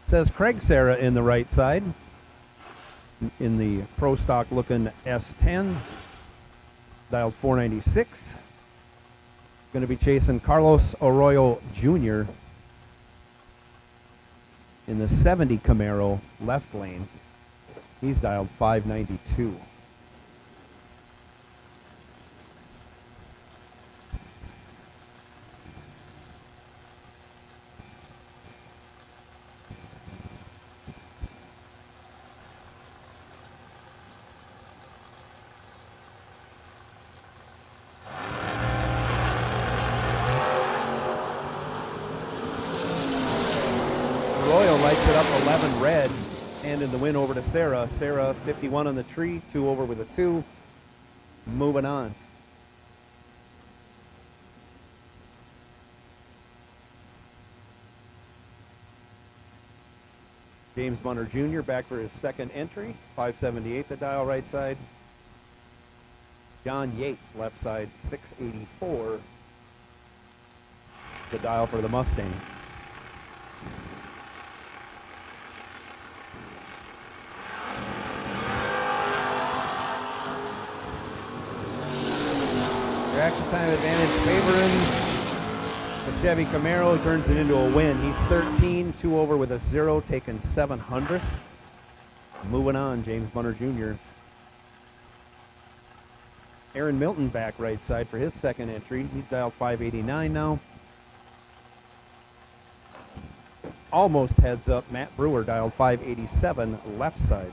Says Craig Serra in the right side, in the Pro Stock looking S10, dialed 496. Going to be chasing Carlos Arroyo Jr. in the 70 Camaro left lane. He's dialed 592. Lights it up 11 red, and in the win over to Sarah. Sarah 51 on the tree, 2 over with a 2. Moving on. James Bunner Jr. back for his second entry, 578 the dial right side. John Yates left side, 684 the dial for the Mustang. Reaction time advantage favoring the Chevy Camaro. Turns it into a win. He's 13, 2 over with a 0, taking 700th. Moving on, James Bunner Jr. Aaron Milton back right side for his second entry. He's dialed 589 now. Almost heads up, Matt Brewer dialed 587 left side.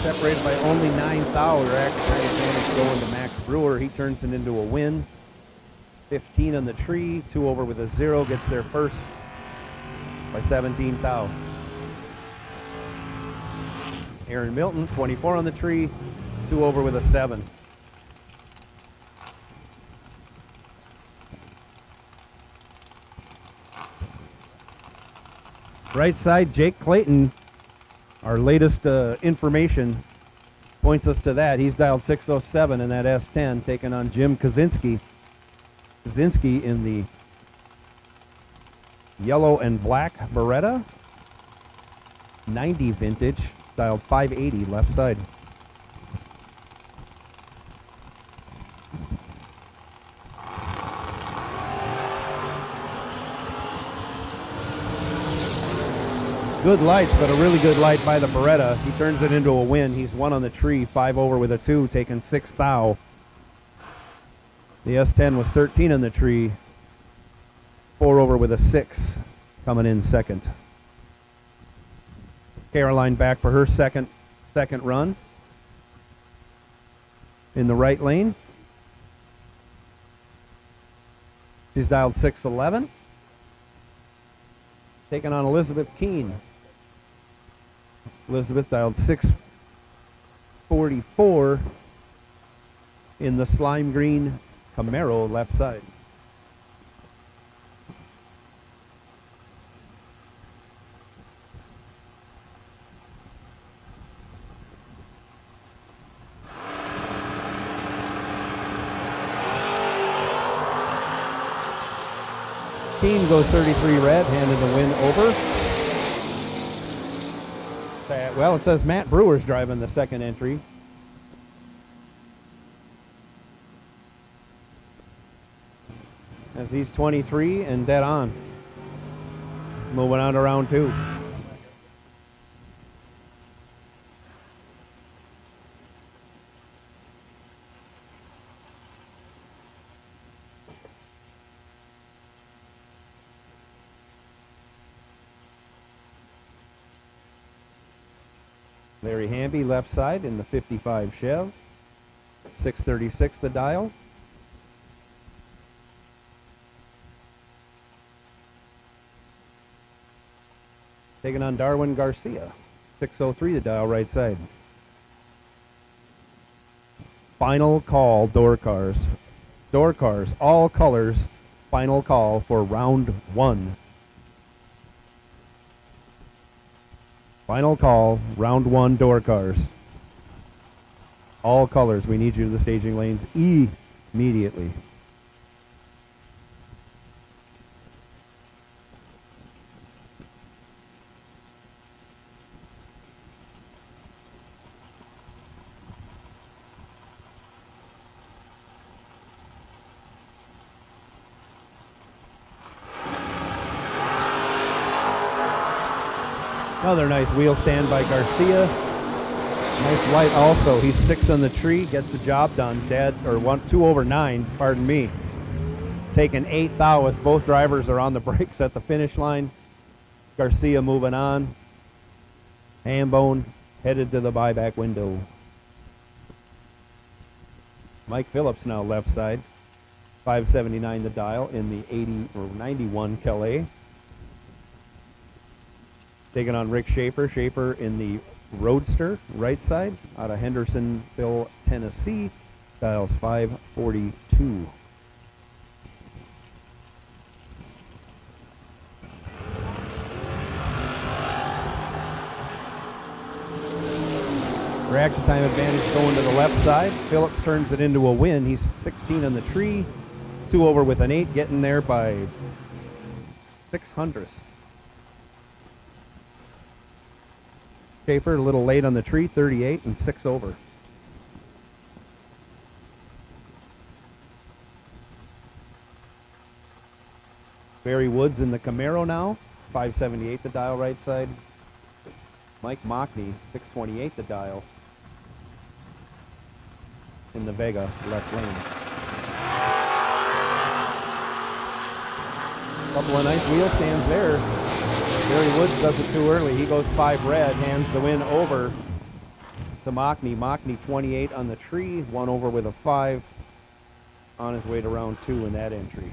separated by only 9 thou. Reaction time advantage going to Max Brewer. He turns it into a win. 15 on the tree, 2 over with a 0, gets there first by 17 thou. Aaron Milton, 24 on the tree, 2 over with a 7. Right side, Jake Clayton, our latest information points us to that. He's dialed 607 in that S10, taking on Jim Kaczynski. Kaczynski in the yellow and black Beretta, 90 vintage, dialed 580 left side. Good lights, but a really good light by the Beretta. He turns it into a win. He's 1 on the tree, 5 over with a 2, taking 6 thou. The S10 was 13 on the tree, 4 over with a 6, coming in second. Caroline back for her second run in the right lane. She's dialed 611. Taking on Elizabeth Keene. Elizabeth dialed 644 in the slime green Camaro left side. Keene goes 33 red, handed the win over. Well, it says Matt Brewer's driving the second entry. As he's 23 and dead on. Moving on to round 2. Larry Hamby left side in the 55 Chev. 636 the dial. Taking on Darwin Garcia. 603 the dial right side. Final call, door cars. Door cars, all colors. Final call for round 1. Final call, round 1, door cars. All colors, we need you to the staging lanes immediately. Another nice wheel stand by Garcia. Nice light also. He's 6 on the tree, gets the job done. 2 over 9, pardon me. Taking 8 thou as both drivers are on the brakes at the finish line. Garcia moving on. Hambone headed to the buyback window. Mike Phillips now left side. 579 the dial in the 80 or 91 Calais. Taking on Rick Schaefer. Schaefer in the Roadster, right side, out of Hendersonville, Tennessee. Dials 542. Reaction time advantage going to the left side. Phillips turns it into a win. He's 16 on the tree. 2 over with an 8, getting there by 600. Schaefer a little late on the tree, 38 and 6 over. Barry Woods in the Camaro now, 578 the dial right side. Mike Mockney, 628 the dial in the Vega left lane. Couple of nice wheel stands there. Barry Woods does it too early. He goes 5 red, hands the win over to Mockney. Mockney 28 on the tree, one over with a 5 on his way to round 2 in that entry.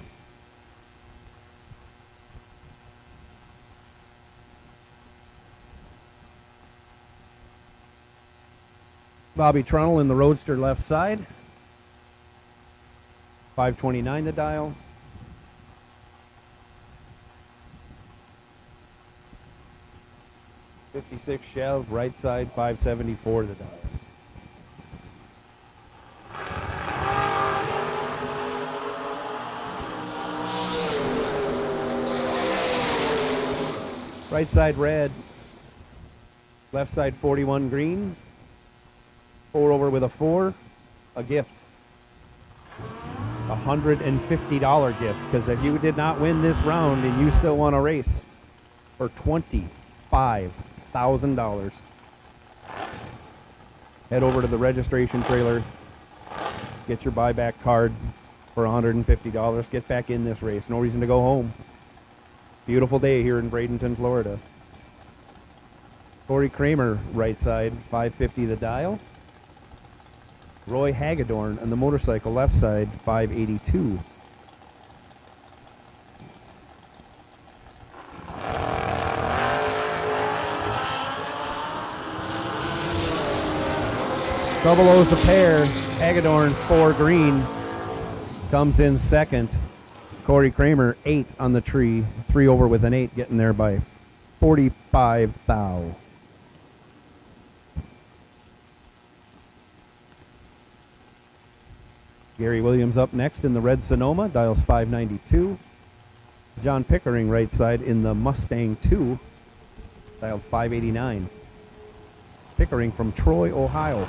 Bobby Trunnell in the Roadster left side. 529 the dial. '56 Chev, right side, 574 the dial. Right side red, left side 41 green, 4 over with a 4, a gift. $150 gift, because if you did not win this round and you still want to race for $25,000, head over to the registration trailer, get your buyback card for $150, get back in this race. No reason to go home. Beautiful day here in Bradenton, Florida. Corey Kramer, right side, 550 the dial. Roy Hagedorn on the motorcycle, left side, 582. Double O's a pair. Hagedorn, 4 green, comes in second. Corey Kramer, 8 on the tree, 3 over with an 8, getting there by 45 thou. Gary Williams up next in the red Sonoma, dials 592. John Pickering right side in the Mustang 2, dials 589. Pickering from Troy, Ohio.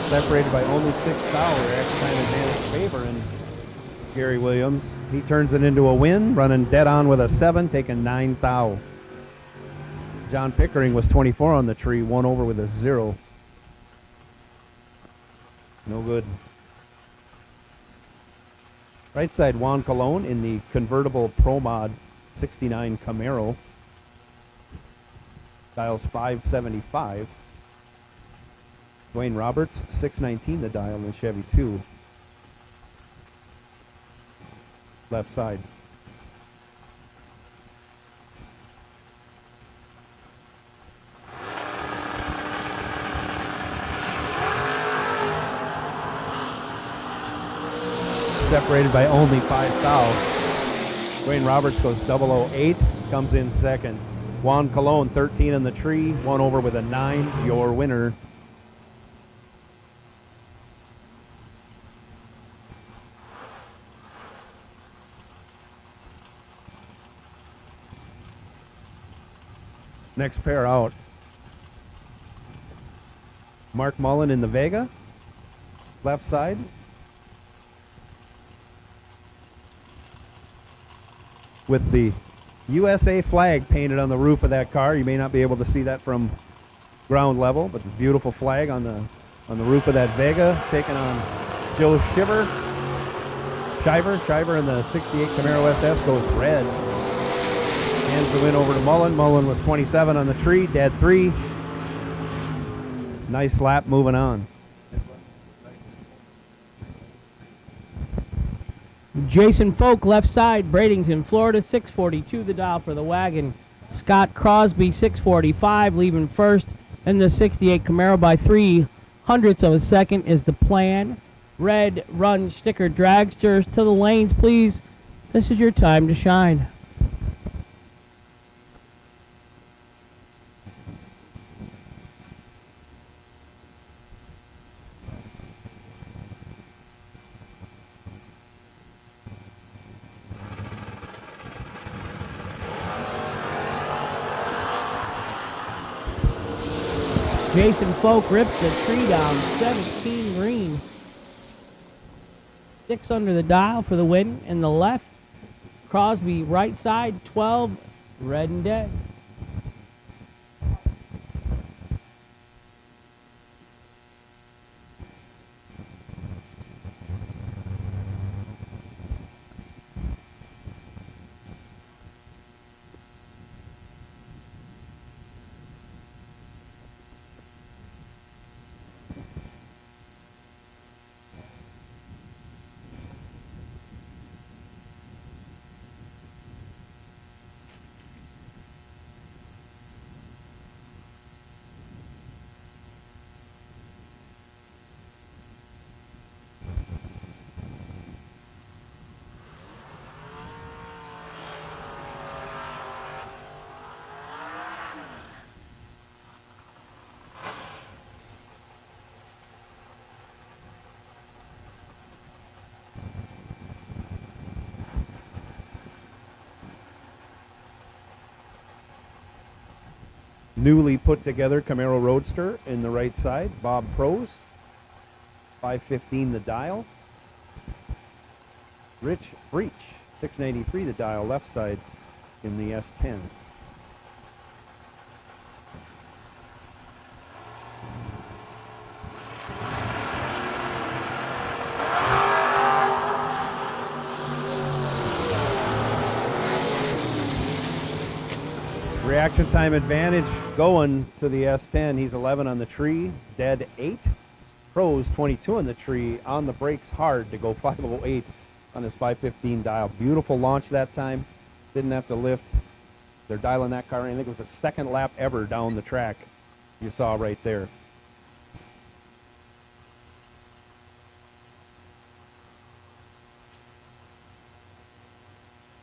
Separated by only 6 thou. They're actually kind of advantage favor in Gary Williams. He turns it into a win, running dead on with a 7, taking 9 thou. John Pickering was 24 on the tree, 1 over with a 0. No good. Right side, Juan Colon in the convertible Pro Mod 69 Camaro. Dials 575. Dwayne Roberts, 619 the dial in Chevy 2. Left side. Separated by only 5 thou. Dwayne Roberts goes 008, comes in second. Juan Colon, 13 on the tree, 1 over with a 9, your winner. Next pair out. Mark Mullen in the Vega, left side. With the USA flag painted on the roof of that car. You may not be able to see that from ground level, but the beautiful flag on the roof of that Vega, taking on Joe Shiver in the 68 Camaro SS goes red. Hands the win over to Mullen. Mullen was 27 on the tree, dead 3. Nice lap, moving on. Jason Folk, left side, Bradenton, Florida, 642 the dial for the wagon. Scott Crosby, 645, leaving first in the 68 Camaro by 0.03 of a second is the plan. Red Run sticker dragsters to the lanes, please. This is your time to shine. Jason Folk rips the tree down, 17 green. 6 under the dial for the win. In the left, Crosby right side, 12, red and dead. newly put together Camaro Roadster in the right side, Bob Pros. 515 the dial. Rich Breach, 693 the dial, left sides in the S10. Reaction time advantage going to the S10. He's 11 on the tree, dead 8. Pros 22 on the tree, on the brakes hard to go 508 on his 515 dial. Beautiful launch that time. Didn't have to lift. They're dialing that car in. I think it was the second lap ever down the track. You saw right there.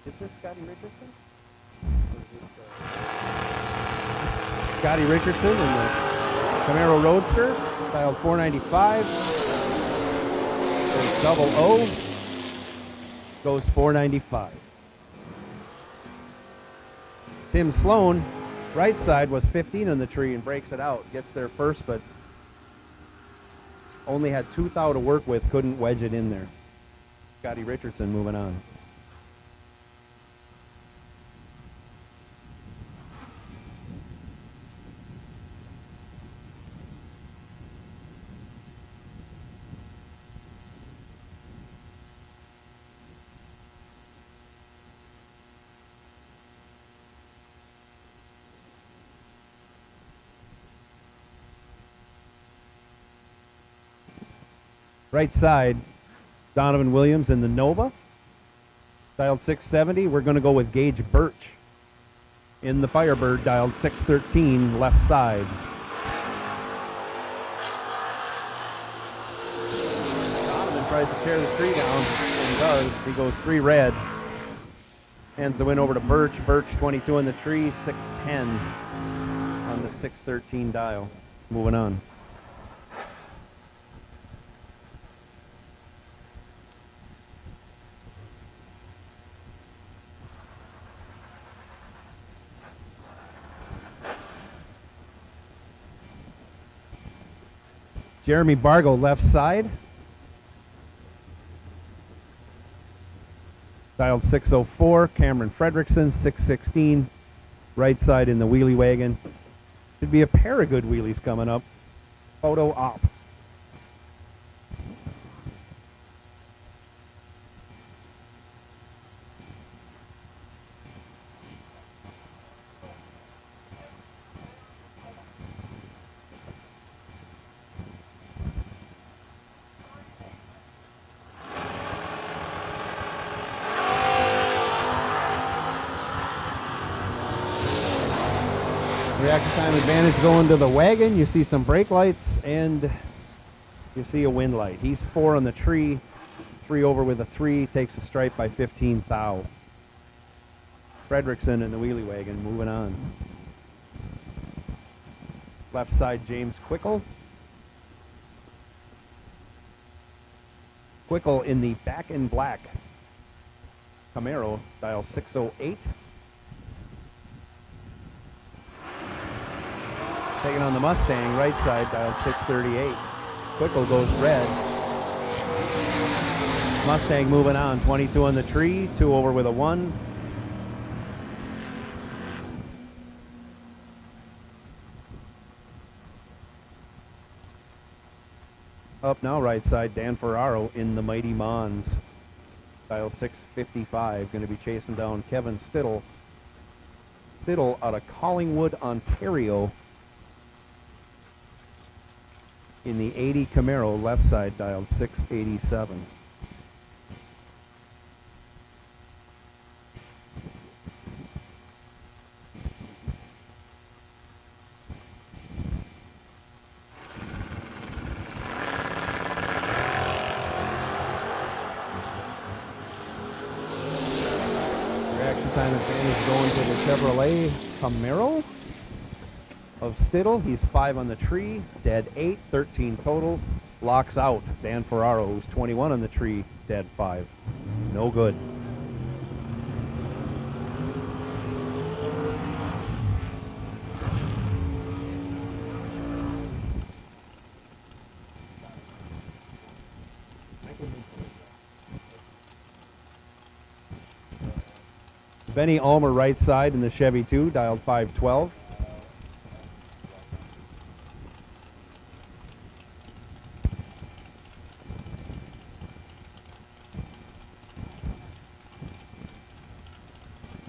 Is this Scotty Richardson? Scotty Richardson in the Camaro Roadster, dialed 495. There's double O. Goes 495. Tim Sloan, right side, was 15 on the tree and breaks it out. Gets there first, but only had 2 thou to work with. Couldn't wedge it in there. Scotty Richardson moving on. Right side, Donovan Williams in the Nova. Dialed 670. We're going to go with Gage Birch in the Firebird, dialed 613, left side. Donovan tries to tear the tree down, and he does. He goes 3 red. Hands the win over to Birch. Birch 22 on the tree, 610 on the 613 dial. Moving on. Jeremy Bargo, left side. Dialed 604. Cameron Fredrickson, 616. Right side in the wheelie wagon. Should be a pair of good wheelies coming up. Photo op. Reaction time advantage going to the wagon. You see some brake lights and you see a wind light. He's 4 on the tree, 3 over with a 3, takes a stripe by 15 thou. Fredrickson in the wheelie wagon, moving on. Left side, James Quickle. Quickle in the back in black Camaro, dial 608. Taking on the Mustang, right side, dial 638. Quickle goes red. Mustang moving on, 22 on the tree, 2 over with a 1. Up now, right side, Dan Ferraro in the Mighty Mons. Dial 655, going to be chasing down Kevin Stittle. Stittle out of Collingwood, Ontario. In the 80 Camaro, left side, dialed 687. Reaction time advantage going to the Chevrolet Camaro of Stittle. He's 5 on the tree, dead 8, 13 total. Locks out Dan Ferraro, who's 21 on the tree, dead 5. No good. Benny Ulmer right side in the Chevy 2, dialed 512.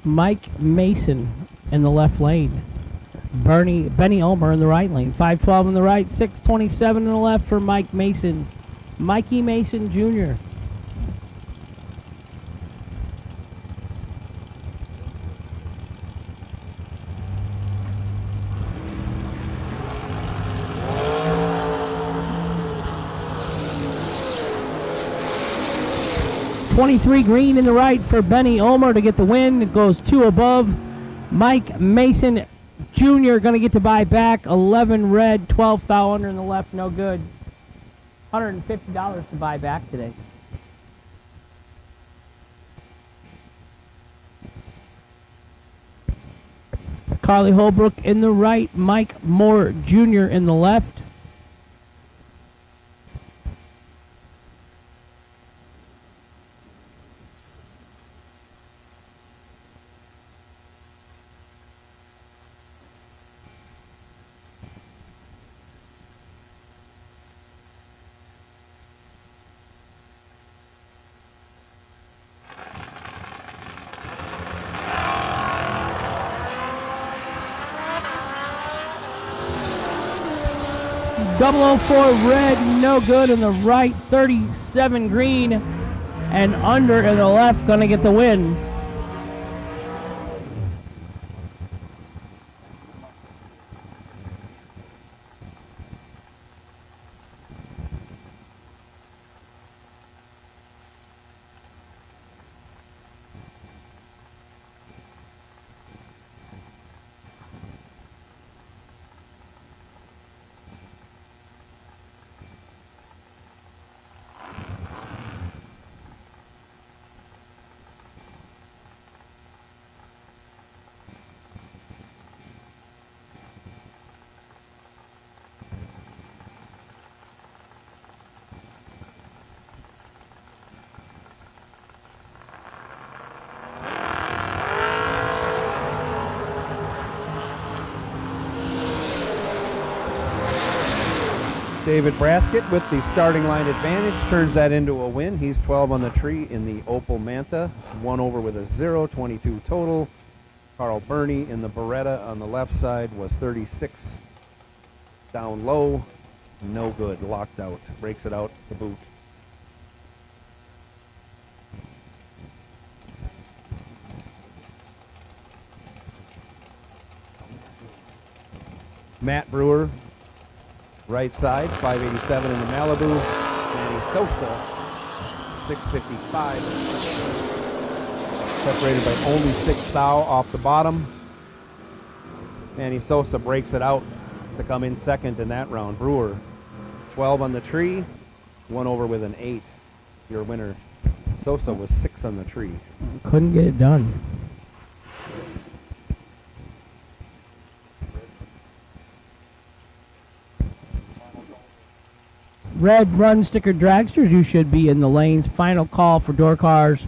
Mike Mason in the left lane. Benny Ulmer in the right lane. 512 in the right, 627 in the left for Mike Mason. Mikey Mason Jr. .23 green in the right for Benny Ulmer to get the win. It goes 2 above. Mike Mason Jr. going to get to buy back. 11 red, 12 thou under in the left, no good. $150 to buy back today. Carly Holbrook in the right, Mike Moore Jr. in the left. .004 red, no good in the right, 37 green, and under in the left, gonna get the win. David Braskett with the starting line advantage turns that into a win. He's 12 on the tree in the Opel Manta, 1 over with a 0, 22 total. Carl Burney in the Beretta on the left side was 36, down low, no good, locked out, breaks it out the boot. Matt Brewer, right side, 587 in the Malibu. Manny Sosa, 655. Separated by only 6 thou off the bottom. Manny Sosa breaks it out to come in second in that round. Brewer, 12 on the tree, 1 over with an 8. Your winner. Sosa was 6 on the tree. Couldn't get it done. Red run sticker dragsters, you should be in the lanes. Final call for door cars.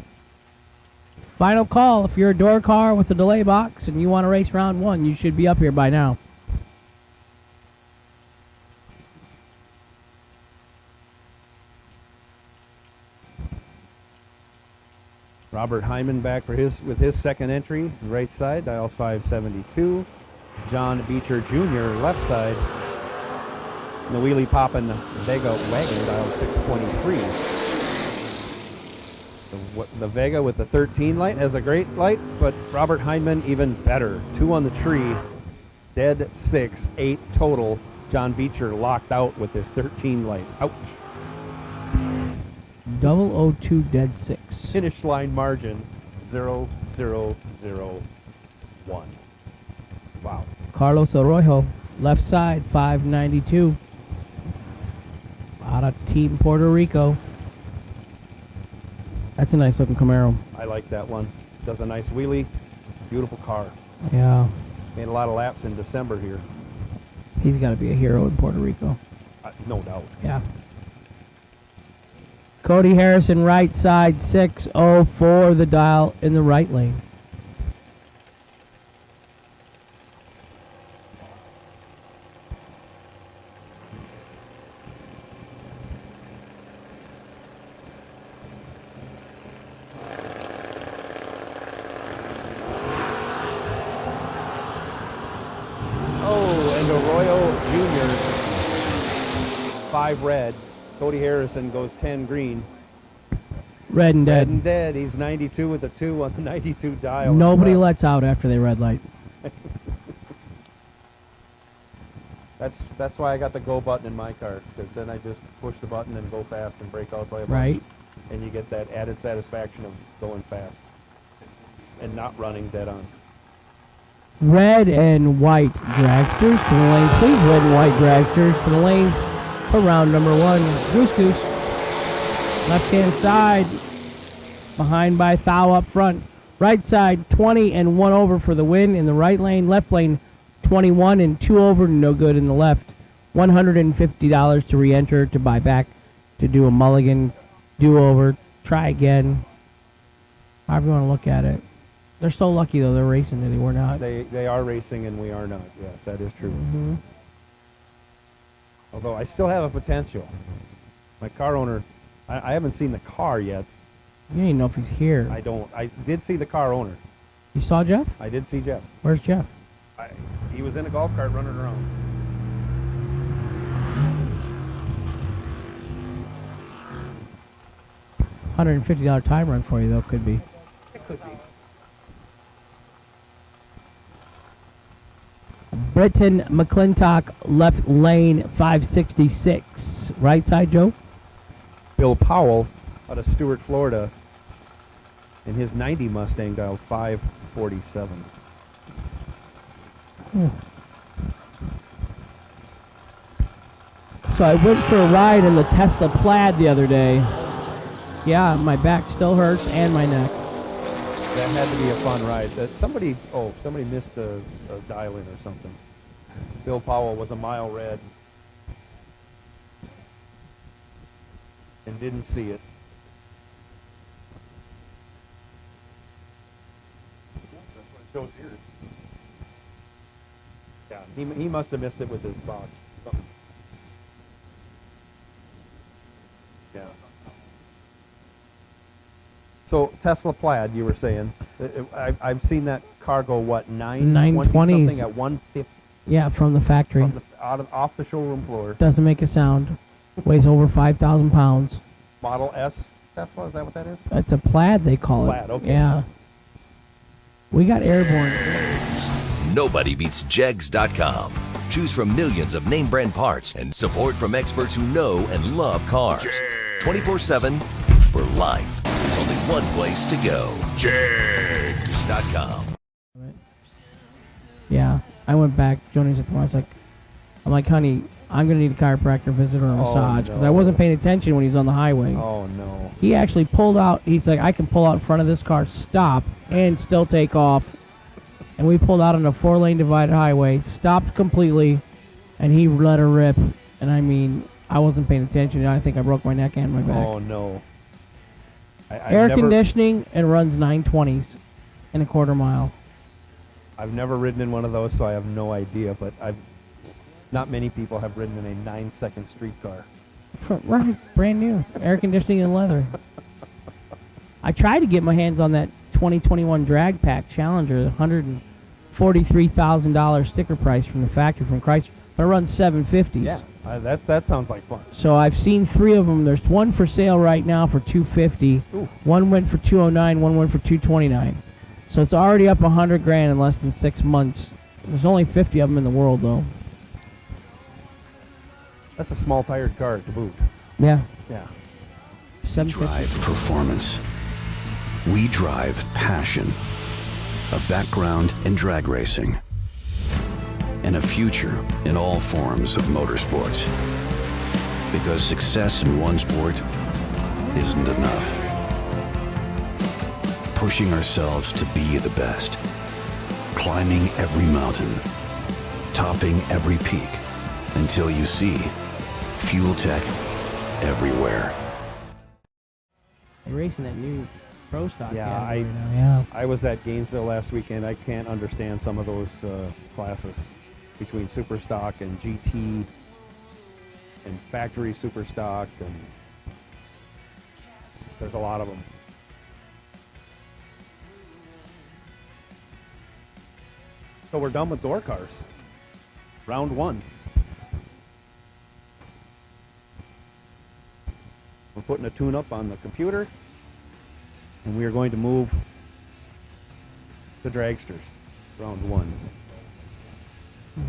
Final call, if you're a door car with a delay box and you want to race round 1, you should be up here by now. Robert Hyman back for with his second entry, right side, dial 572. John Beecher Jr., left side. The wheelie poppin' Vega wagon, dial 623. The Vega with the 13 light has a great light, but Robert Hyman even better. 2 on the tree, dead 6, 8 total. John Beecher locked out with his 13 light. Ouch. 002 dead 6. Finish line margin 0001. Wow. Carlos Arroyo, left side, 592. Out of Team Puerto Rico. That's a nice looking Camaro. I like that one. Does a nice wheelie. Beautiful car. Yeah. Made a lot of laps in December here. He's got to be a hero in Puerto Rico. No doubt. Yeah. Cody Harrison, right side, 604, the dial in the right lane. Oh, and Arroyo Jr. 5 red. Cody Harrison goes 10 green. Red and Red dead. and dead. He's 92 with a 2 on the 92 dial. Nobody lets out after they red light. That's why I got the go button in my car, because then I just push the button and go fast and brake out by a bunch. Right. And you get that added satisfaction of going fast and not running dead on. Red and white dragsters to the lane, please. Red and white dragsters to the lane for round number 1. Goose Goose. Left-hand side, behind by Thau up front. Right side, 20 and 1 over for the win in the right lane. Left lane, 21 and 2 over, no good in the left. $150 to re-enter, to buy back, to do a mulligan, do-over, try again. However you want to look at it. They're so lucky, though. They're racing today. We're not. They are racing and we are not. Yes, that is true. Mm-hmm. Although I still have a potential. My car owner, I haven't seen the car yet. You don't even know if he's here. I don't. I did see the car owner. You saw Jeff? I did see Jeff. Where's Jeff? He was in a golf cart running around. $150 time run for you, though, could be. It could be. Britton McClintock, left lane, 566. Right side, Joe? Bill Powell out of Stuart, Florida, in his 90 Mustang dialed 547. So I went for a ride in the Tesla Plaid the other day. Yeah, my back still hurts and my neck. That had to be a fun ride. Somebody missed a dial-in or something. Bill Powell was a mile red and didn't see it. That's what it shows here. Yeah, he must have missed it with his box. Yeah. So Tesla Plaid, you were saying, I've seen that car go what, 920 something at 150? Yeah, from the factory. Off the showroom floor. Doesn't make a sound. Weighs over 5,000 pounds. Model S Tesla, is that what that is? It's a Plaid, they call Plaid, it. okay. Yeah. We got airborne. Nobody beats Jegs.com. Choose from millions of name brand parts and support from experts who know and love cars. 24/7 for life. There's only one place to go. Jegs.com. Yeah, I went back. Joni's at the one. I'm like, honey, I'm gonna need a chiropractor visit or a massage because I wasn't paying attention when he was on the highway. Oh no. He actually pulled out. He's like, I can pull out in front of this car, stop, and still take off. And we pulled out on a 4-lane divided highway, stopped completely, and he let her rip. And I mean, I wasn't paying attention. I think I broke my neck and my back. Oh no. Air conditioning, and runs 920s in a quarter mile. I've never ridden in one of those, so I have no idea. But not many people have ridden in a 9-second street car. Right, brand new, air conditioning and leather. I tried to get my hands on that 2021 Drag Pack Challenger, $143,000 sticker price from the factory from Chrysler, but it runs 750s. Yeah, that sounds like fun. So I've seen 3 of them. There's one for sale right now for $250. Ooh. One went for $209. One went for $229. So it's already up $100,000 in less than 6 months. There's only 50 of them in the world, though. That's a small tired car to boot. Yeah. Yeah. We drive performance. We drive passion. A background in drag racing. And a future in all forms of motorsports. Because success in one sport isn't enough. Pushing ourselves to be the best. Climbing every mountain. Topping every peak. Until you see Fuel Tech everywhere. They're racing that new Pro Stock. Yeah, I was at Gainesville last weekend. I can't understand some of those classes between Super Stock and GT and Factory Super Stock, and there's a lot of them. So we're done with door cars. Round one. We're putting a tune-up on the computer, and we are going to move the dragsters. Round one.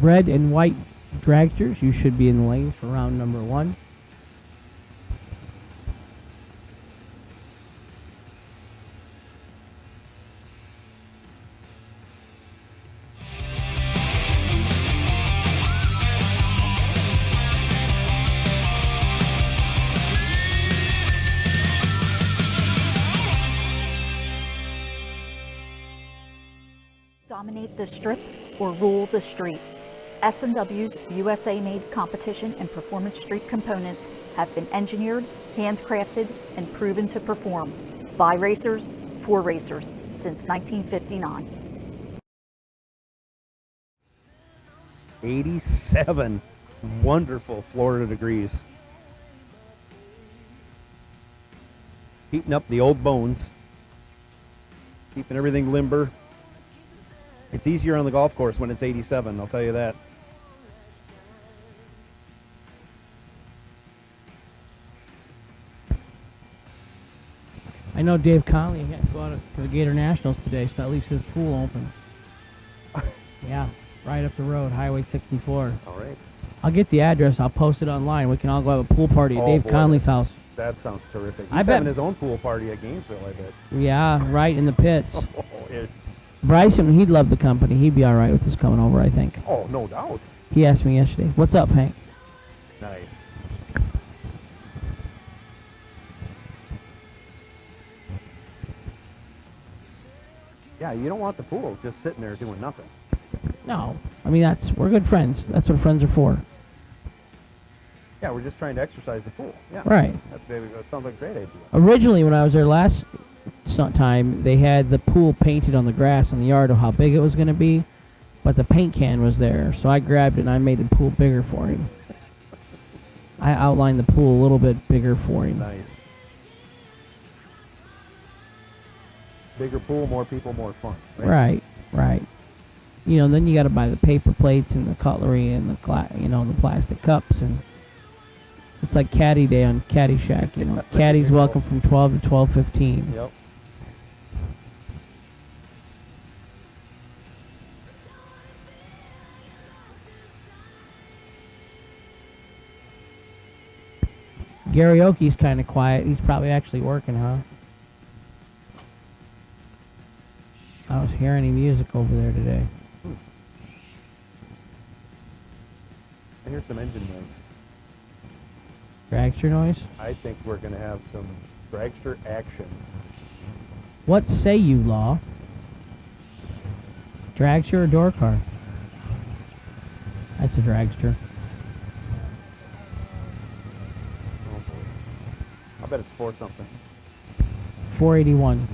Red and white dragsters, you should be in the lanes for round number one. Dominate the strip or rule the street. S&W's USA-made competition and performance street components have been engineered, handcrafted, and proven to perform by racers for racers since 1959. 87 wonderful Florida degrees. Heating up the old bones. Keeping everything limber. It's easier on the golf course when it's 87, I'll tell you that. I know Dave Conley had to go out to the Gator Nationals today, so that leaves his pool open. Yeah, right up the road, Highway 64. All right. I'll get the address. I'll post it online. We can all go have a pool party at Dave Conley's house. That sounds terrific. He's I bet having his own pool party at Gainesville, I bet. Yeah, right in the pits. Yeah. Bryson, he'd love the company. He'd be all right with us coming over, I think. Oh, no doubt. He asked me yesterday, "What's up, Hank?" Nice. Yeah, you don't want the pool just sitting there doing nothing. No, I mean we're good friends. That's what friends are for. Yeah, we're just trying to exercise the pool. Yeah. Right. That sounds like a great idea. Originally, when I was there last time, they had the pool painted on the grass in the yard of how big it was going to be, but the paint can was there, so I grabbed it and I made the pool bigger for him. I outlined the pool a little bit bigger for him. Nice. Bigger pool, more people, more fun. Right, right. You know, then you got to buy the paper plates and the cutlery and the the plastic cups, and it's like Caddy Day on Caddyshack. You know, caddies welcome from 12 to 12:15. Yep. Karaoke's kind of quiet. He's probably actually working, huh? I don't hear any music over there today. I hear some engine noise. Dragster noise? I think we're going to have some dragster action. What say you, Law? Dragster or door car? That's a dragster. Oh boy. I bet it's 4 something. 481.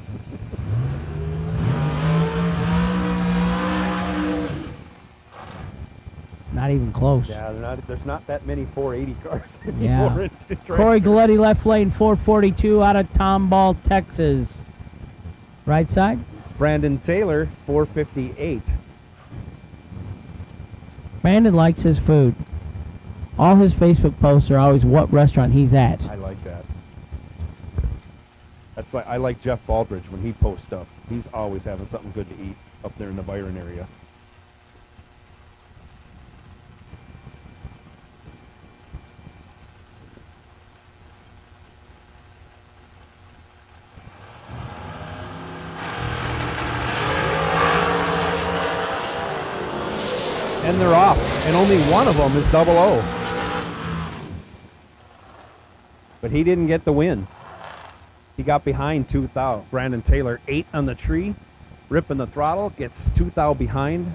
Not even close. Yeah, there's not that many 480 cars anymore. Yeah. in dragster. Corey Galletti, left lane, 442 out of Tomball, Texas. Right side? Brandon Taylor, 458. Brandon likes his food. All his Facebook posts are always what restaurant he's at. I like that. That's like I like Jeff Baldridge when he posts stuff. He's always having something good to eat up there in the Byron area. And they're off, and only one of them is 00. But he didn't get the win. He got behind 2,000. Brandon Taylor 8 on the tree, ripping the throttle, gets 2,000 behind.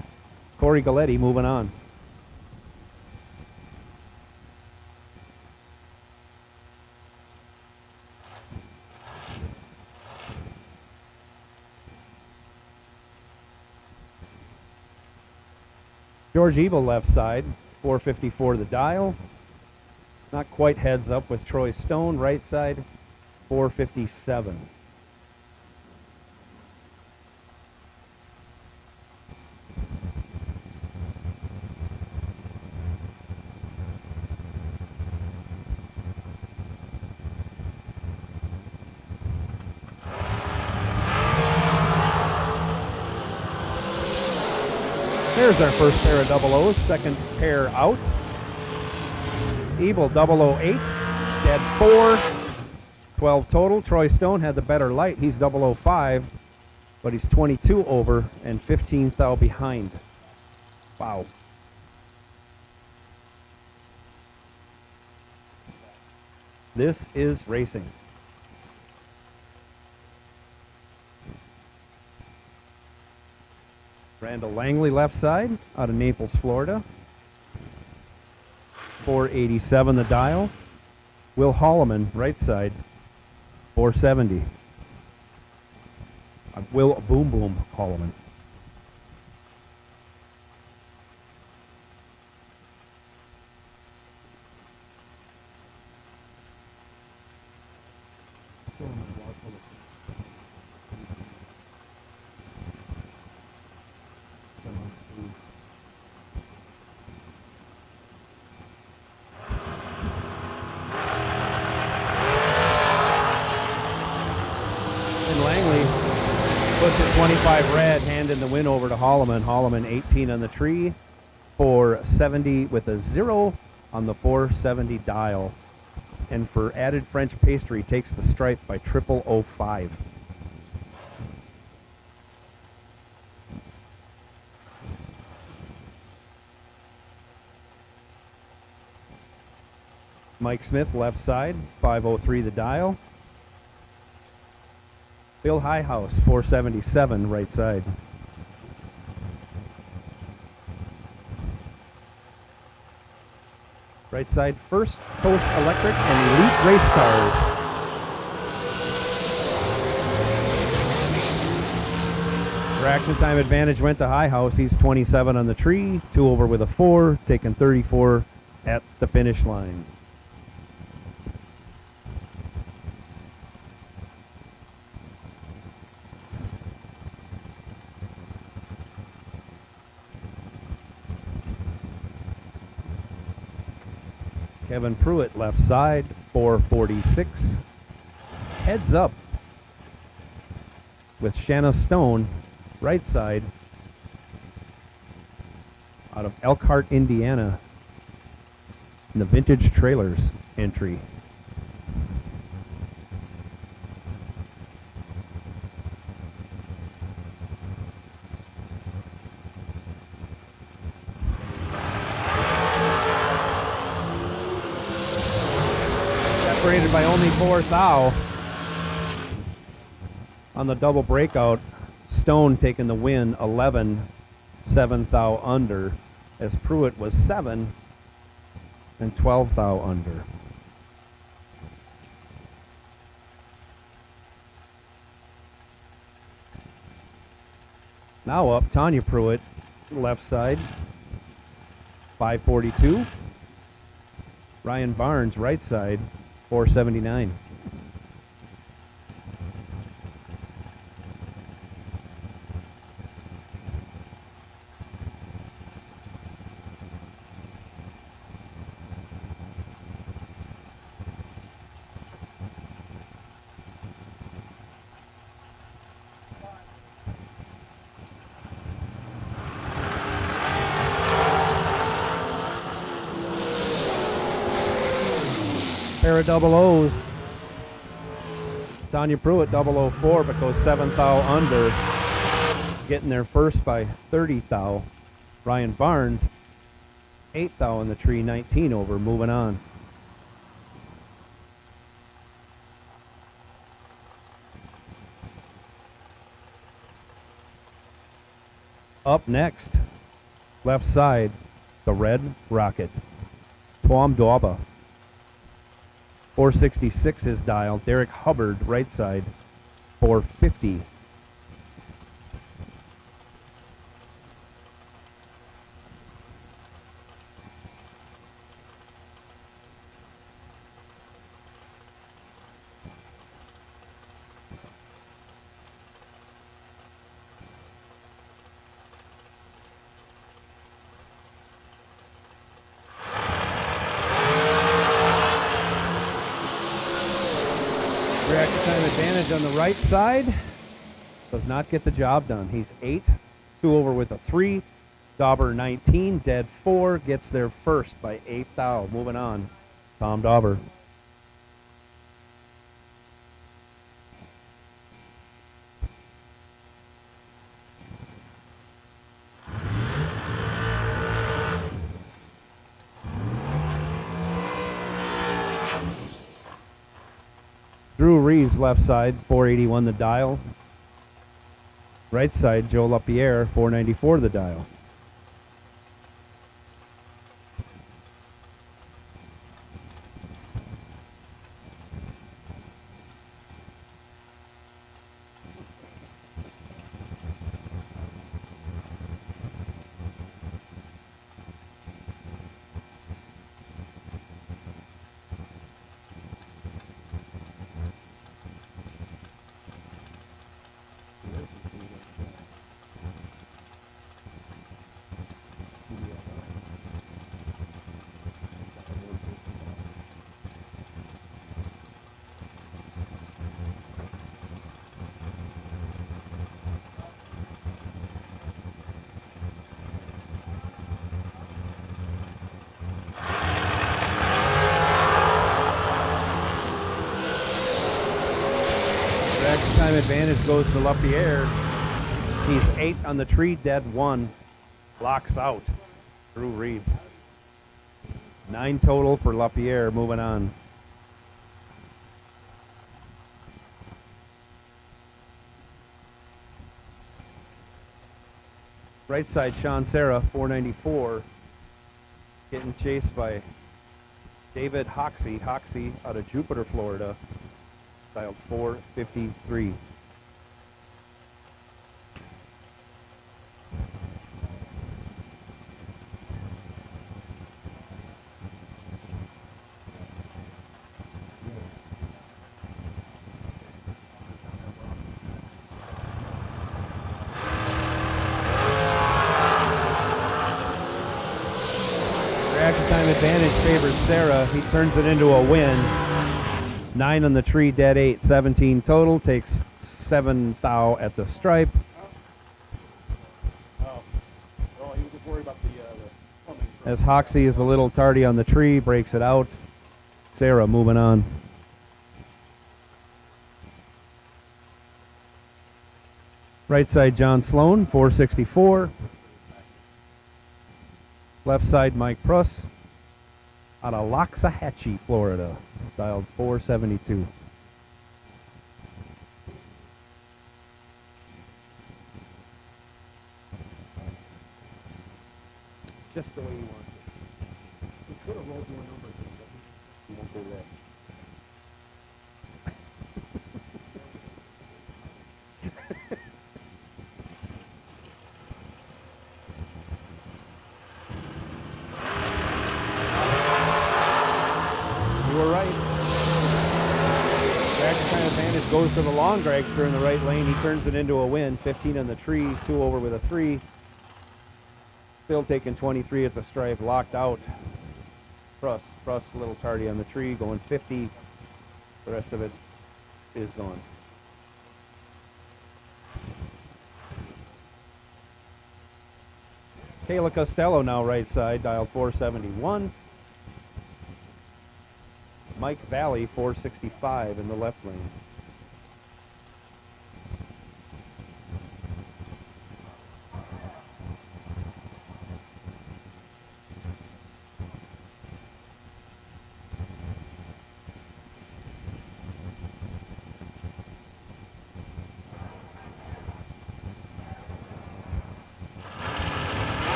Corey Galletti moving on. George Evil left side, 454 the dial. Not quite heads up with Troy Stone, right side, 457. There's our first pair of double O's, second pair out. Evil 008, dead 4, 12 total. Troy Stone had the better light. He's 005, but he's 22 over and 15 thou behind. Wow. This is racing. Randall Langley left side out of Naples, Florida. 487 the dial. Will Holloman right side. 470. Will Boom Boom Holloman. Puts it 25 red, handing the win over to Holloman. Holloman 18 on the tree, 470 with a 0 on the 470 dial. And for added French pastry, takes the stripe by 0005. Mike Smith left side, 503 the dial. Bill Highhouse, 477, right side. Right side, First Coast Electric and Elite Race Cars. Reaction time advantage went to Highhouse. He's 27 on the tree, 2 over with a 4, taking 34 at the finish line. Kevin Pruitt left side, 446. Heads up with Shanna Stone, right side, out of Elkhart, Indiana, in the Vintage Trailers entry. Separated by only 4 thou. On the double breakout, Stone taking the win, 11, 7 thou under, as Pruitt was 7 and 12 thou under. Now up, Tanya Pruitt, left side, 542. Ryan Barnes, right side, 479. Pair of double O's. Tanya Pruitt 004, but goes 7 thou under, getting there first by 30 thou. Ryan Barnes 8 thou in the tree, 19 over, moving on. Up next, left side, the Red Rocket, Tuam Dauba. 466 his dial. Derek Hubbard, right side, 450. Reaction time advantage on the right side. Does not get the job done. He's 8, 2 over with a 3, Dauber 19, dead 4, gets there first by 8 thou. Moving on, Tom Dauber. Drew Reeves, left side, 481 the dial. Right side, Joe LaPierre, 494 the dial. Time advantage goes to LaPierre. He's 8 on the tree, dead 1. Locks out Drew Reeves. 9 total for LaPierre. Moving on. Right side, Sean Serra, 494. Getting chased by David Hoxie. Hoxie out of Jupiter, Florida. Dialed 453. Reaction time advantage favors Sarah. He turns it into a win. 9 on the tree, dead 8, 17 total. Takes 7 thou at the stripe. As Hoxie is a little tardy on the tree, breaks it out. Sarah moving on. Right side, John Sloan, 464. Left side, Mike Pruss out of Loxahatchee, Florida. Dialed 472. Just the way you want it. You could have rolled more numbers, but you won't do that. You were right. Reaction time advantage goes to the long dragster in the right lane. He turns it into a win. 15 on the tree, 2 over with a 3. Phil taking 23 at the stripe, locked out. Pruss a little tardy on the tree, going 50. The rest of it is gone. Kayla Costello now right side, dialed 471. Mike Valley, 465 in the left lane.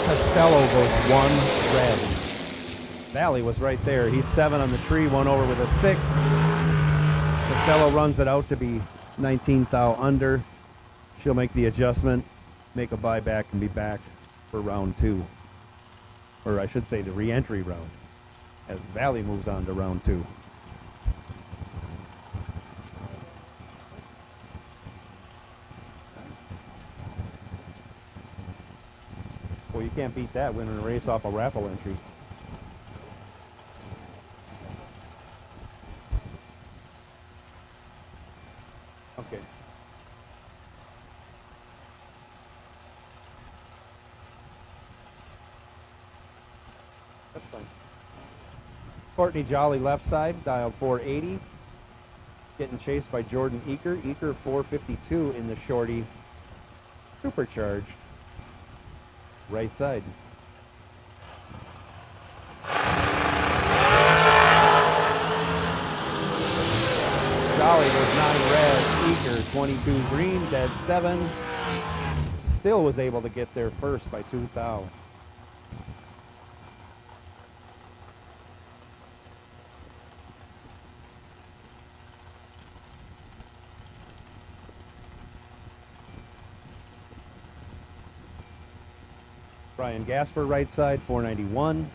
Costello goes 1 red. Valley was right there. He's 7 on the tree, 1 over with a 6. Costello runs it out to be 19 thou under. She'll make the adjustment, make a buyback, and be back for round 2. Or I should say the re-entry round, as Valley moves on to round 2. Well, you can't beat that, winning a race off a raffle entry. Okay. Courtney Jolly left side, dialed 480. Getting chased by Jordan Eaker. Eaker 452 in the shorty. Supercharged. Right side. Jolly was 9 red. Eaker 22 green, dead 7. Still was able to get there first by 2 thou. Brian Gasper, right side, 491.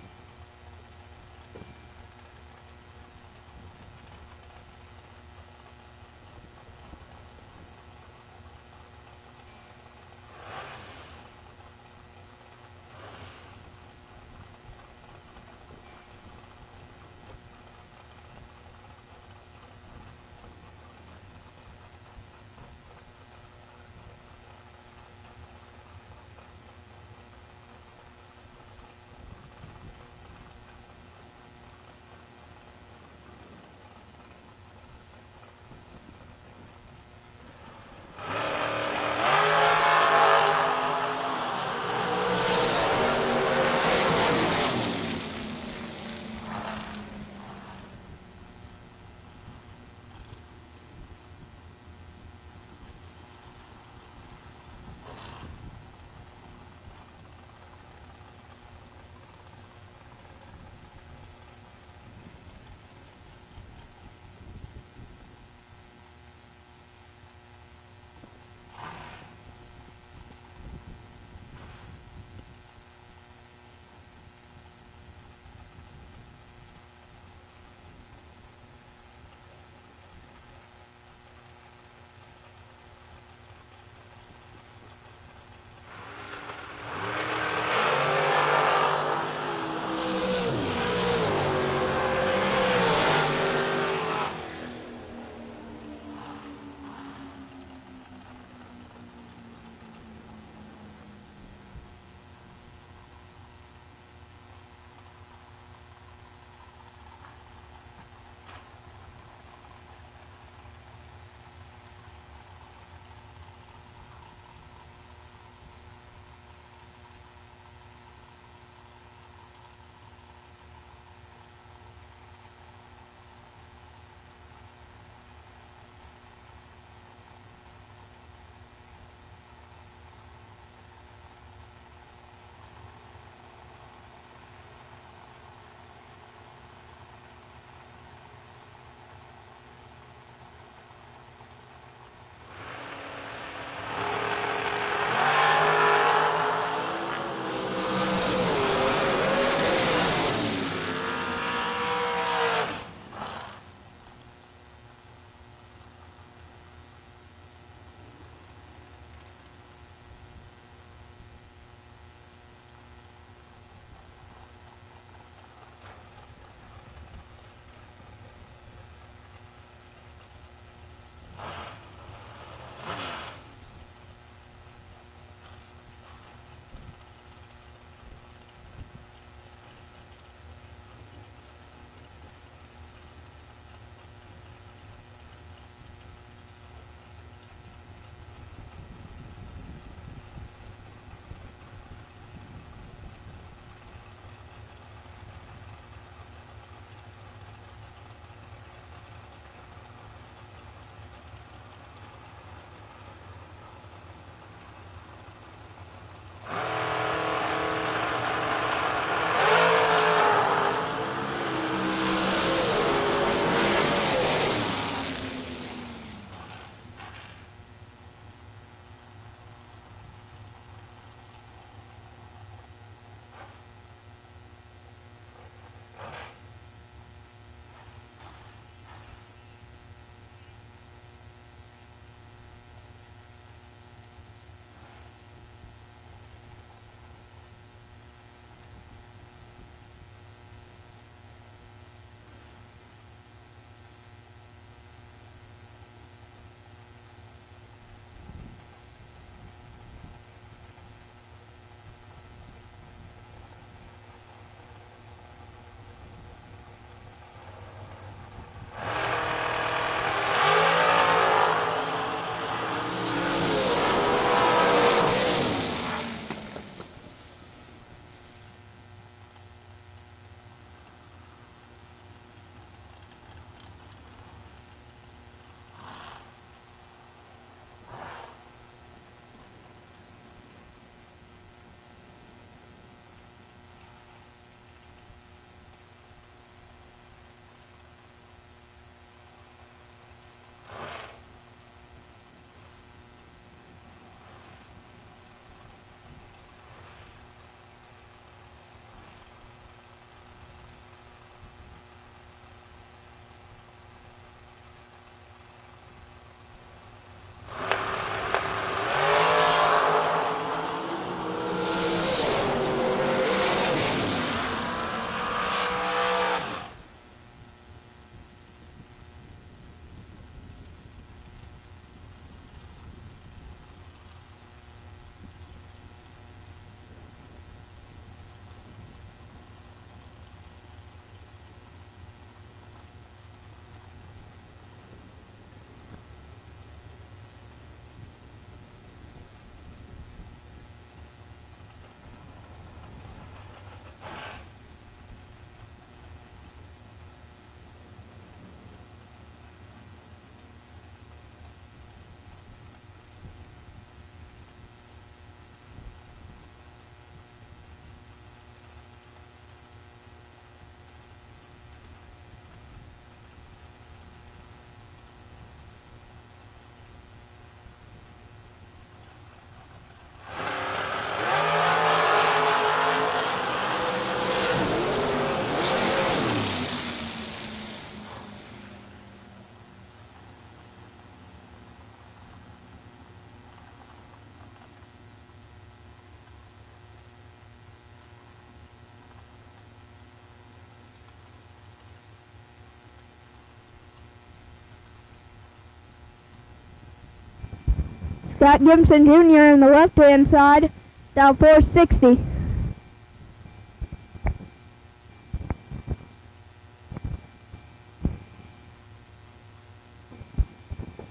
Got Gibson Jr. on the left-hand side, down 460.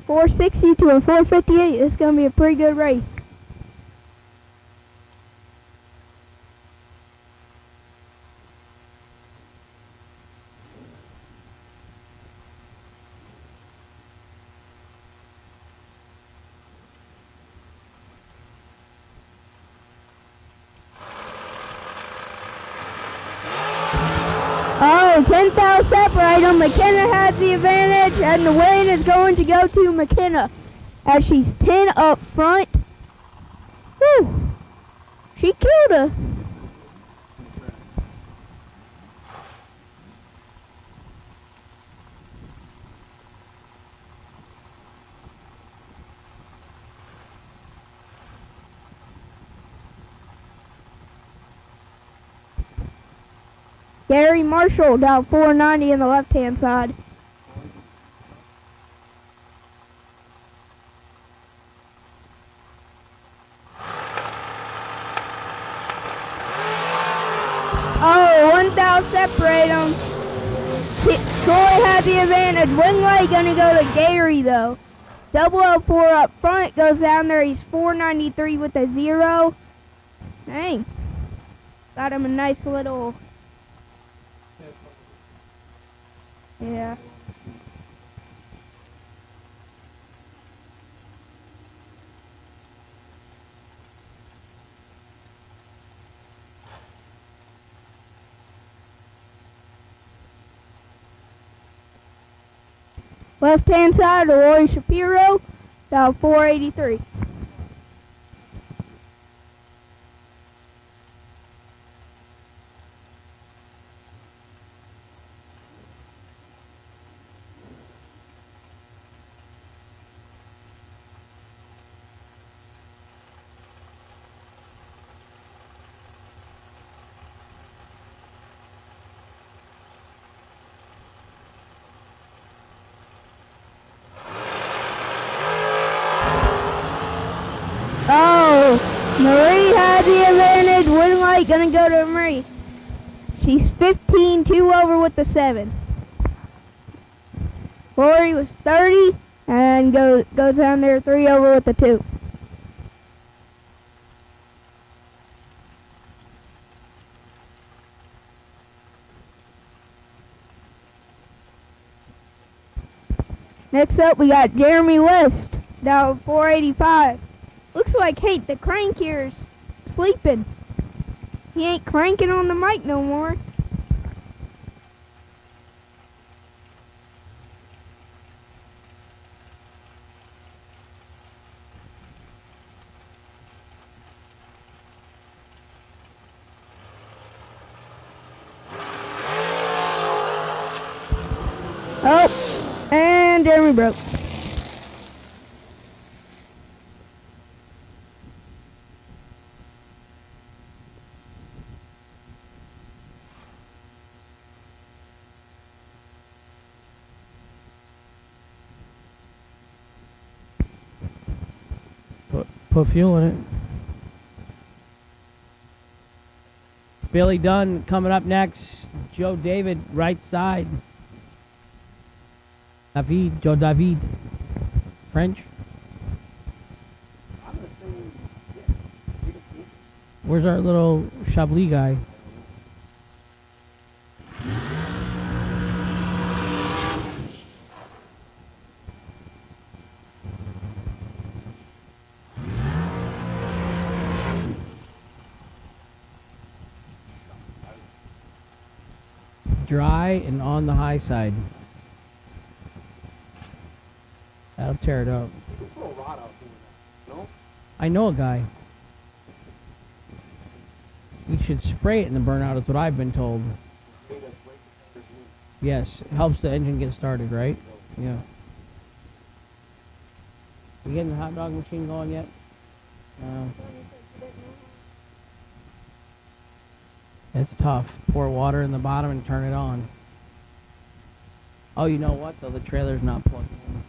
.460 to a 458. It's going to be a pretty good race. Oh, 10,000 separate on McKenna has the advantage, and the win is going to go to McKenna as she's 10 up front. Whew. She killed her. Gary Marshall down 490 on the left-hand side. Oh, 1,000 separate them. Troy had the advantage. Wingley gonna go to Gary though. 004 up front goes down there. He's 493 with a 0. Dang. Got him a nice little. Yeah. Left-hand side, Rory Shapiro, down 483. Oh, Marie had the advantage. Winlight gonna go to Marie. She's 15-2 over with the 7. Rory was 30 and goes down there 3 over with the 2. Next up, we got Jeremy West down 485. Looks like the crank here's sleeping. He ain't cranking on the mic no more. Oh, and Jeremy broke. Put fuel in it. Billy Dunn coming up next. Joe David, right side. Joe David. French. Where's our little Chablis guy? Dry and on the high side. That'll tear it up. I know a guy. We should spray it in the burnout is what I've been told. Yes, it helps the engine get started, right? Yeah. You getting the hot dog machine going yet? No. It's tough. Pour water in the bottom and turn it on. Oh, you know what though? The trailer's not plugged in.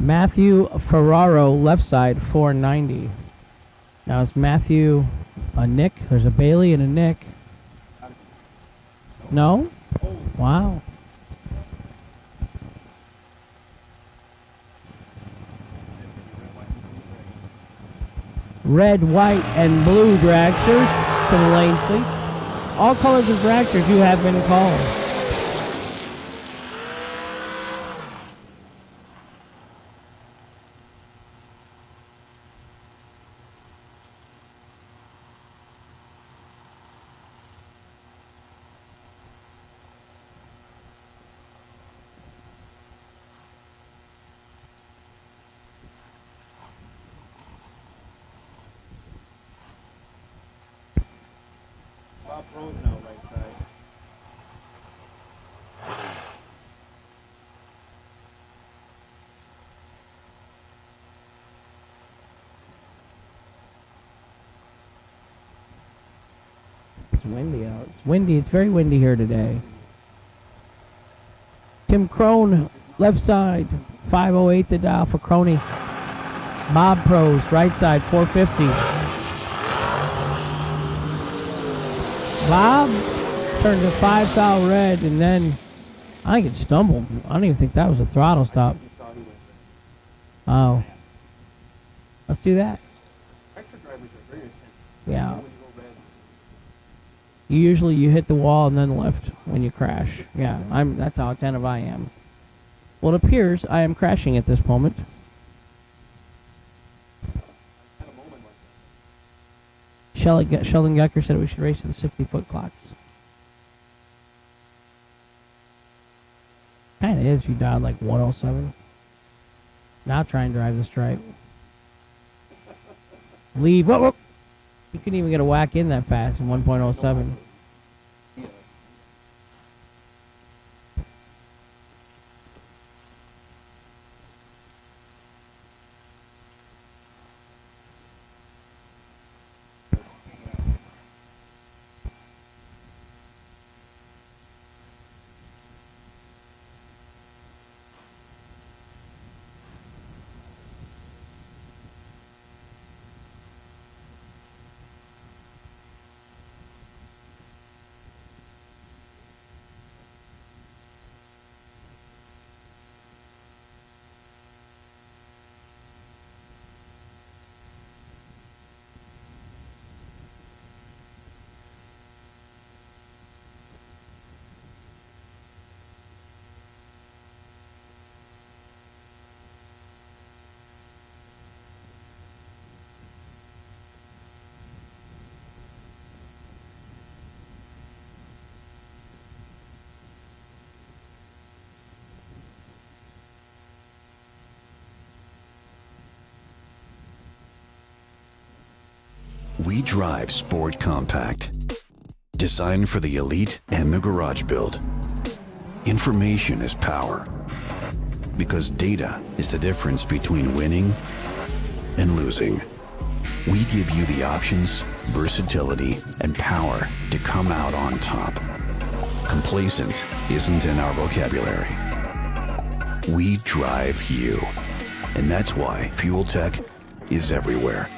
Matthew Ferraro, left side, 490. Now it's Matthew, a Nick. There's a Bailey and a Nick. No? Wow. Red, white, and blue dragsters to the lane, please. All colors of dragsters you have been called. It's windy out. It's windy. It's very windy here today. Tim Crone, left side, 508 the dial for Crony. Bob Pros, right side, 450. Bob turned to 5 thou red, and then I think it stumbled. I don't even think that was a throttle stop. Oh. Let's do that. Yeah. Usually you hit the wall and then lift when you crash. Yeah, that's how attentive I am. Well, it appears I am crashing at this moment. Sheldon Gecker said we should race to the 60-foot clocks. Kind of is if you dialed like 107. Now try and drive the stripe. Leave. Whoa, whoa. You couldn't even get a whack in that fast in 1.07. We drive Sport Compact, designed for the elite and the garage build. Information is power, because data is the difference between winning and losing. We give you the options, versatility, and power to come out on top. Complacent isn't in our vocabulary. We drive you, and that's why Fuel Tech is everywhere.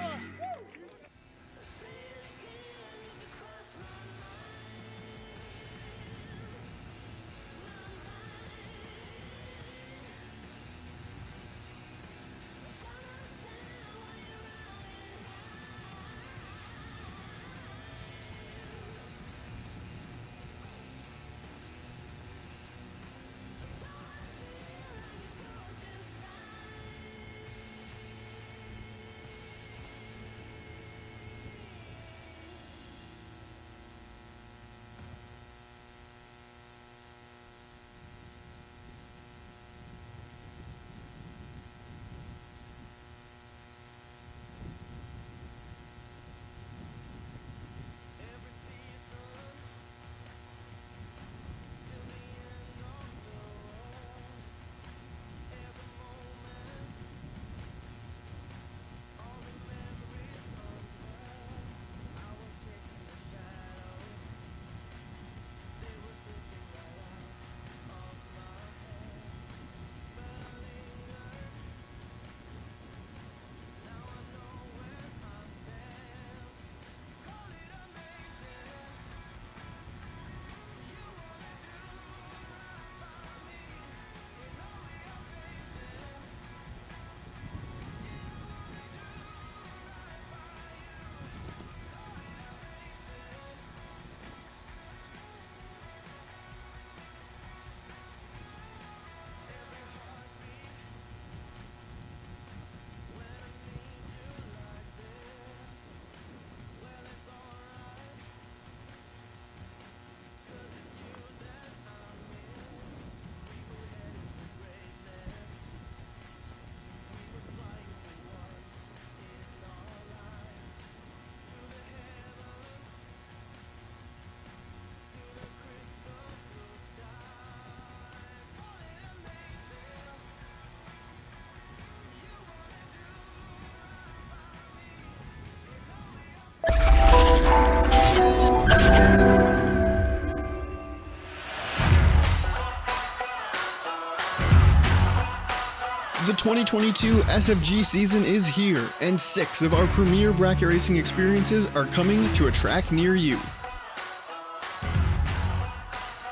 2022 SFG season is here, and 6 of our premier bracket racing experiences are coming to a track near you.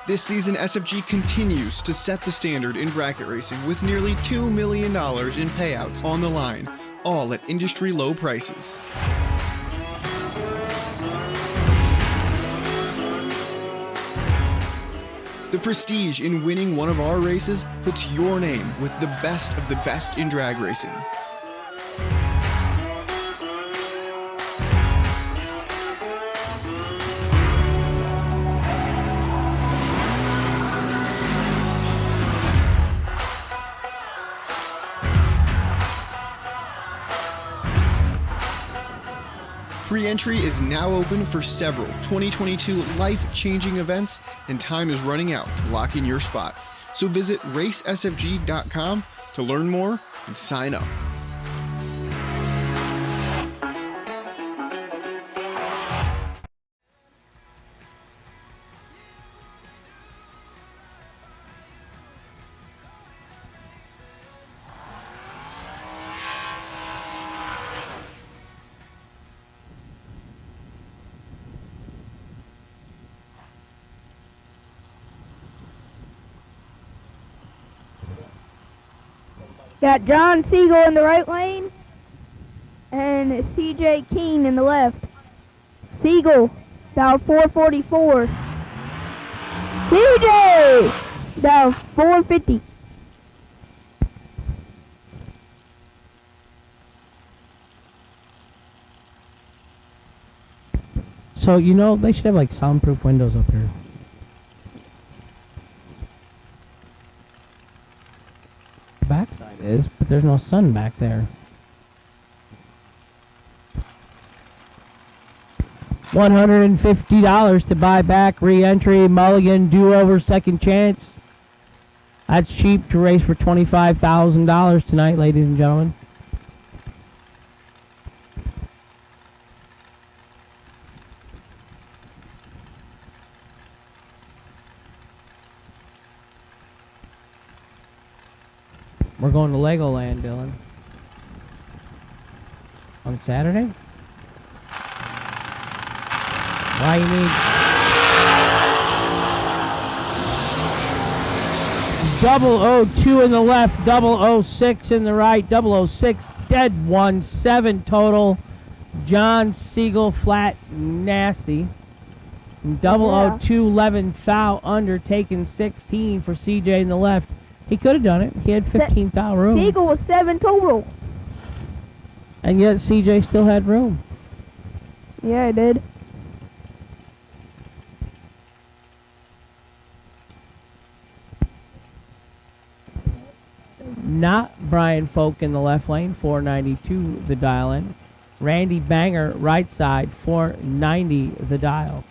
This season, SFG continues to set the standard in bracket racing with nearly $2 million in payouts on the line, all at industry low prices. The prestige in winning one of our races puts your name with the best of the best in drag racing. Pre-entry is now open for several 2022 life-changing events, and time is running out to lock in your spot. So visit racesfg.com to learn more and sign up. Got John Siegel in the right lane and CJ Keene in the left. Siegel, down 444. CJ, down 450. So, you know, they should have like soundproof windows up here. Backside is, but there's no sun back there. $150 to buy back, re-entry, mulligan, do-over, second chance. That's cheap to race for $25,000 tonight, ladies and gentlemen. We're going to Legoland, Dylan. On Saturday? Why you need 002 in the left, 006 in the right, 006 dead 1-7 total. John Siegel flat nasty. 002 11 foul undertaken 16 for CJ in the left. He could have done it. He had 15 foul room. Siegel was 7 total. And yet CJ still had room. Yeah, he did. Not Brian Folk in the left lane, 492 the dial in. Randy Banger, right side, 490 the dial.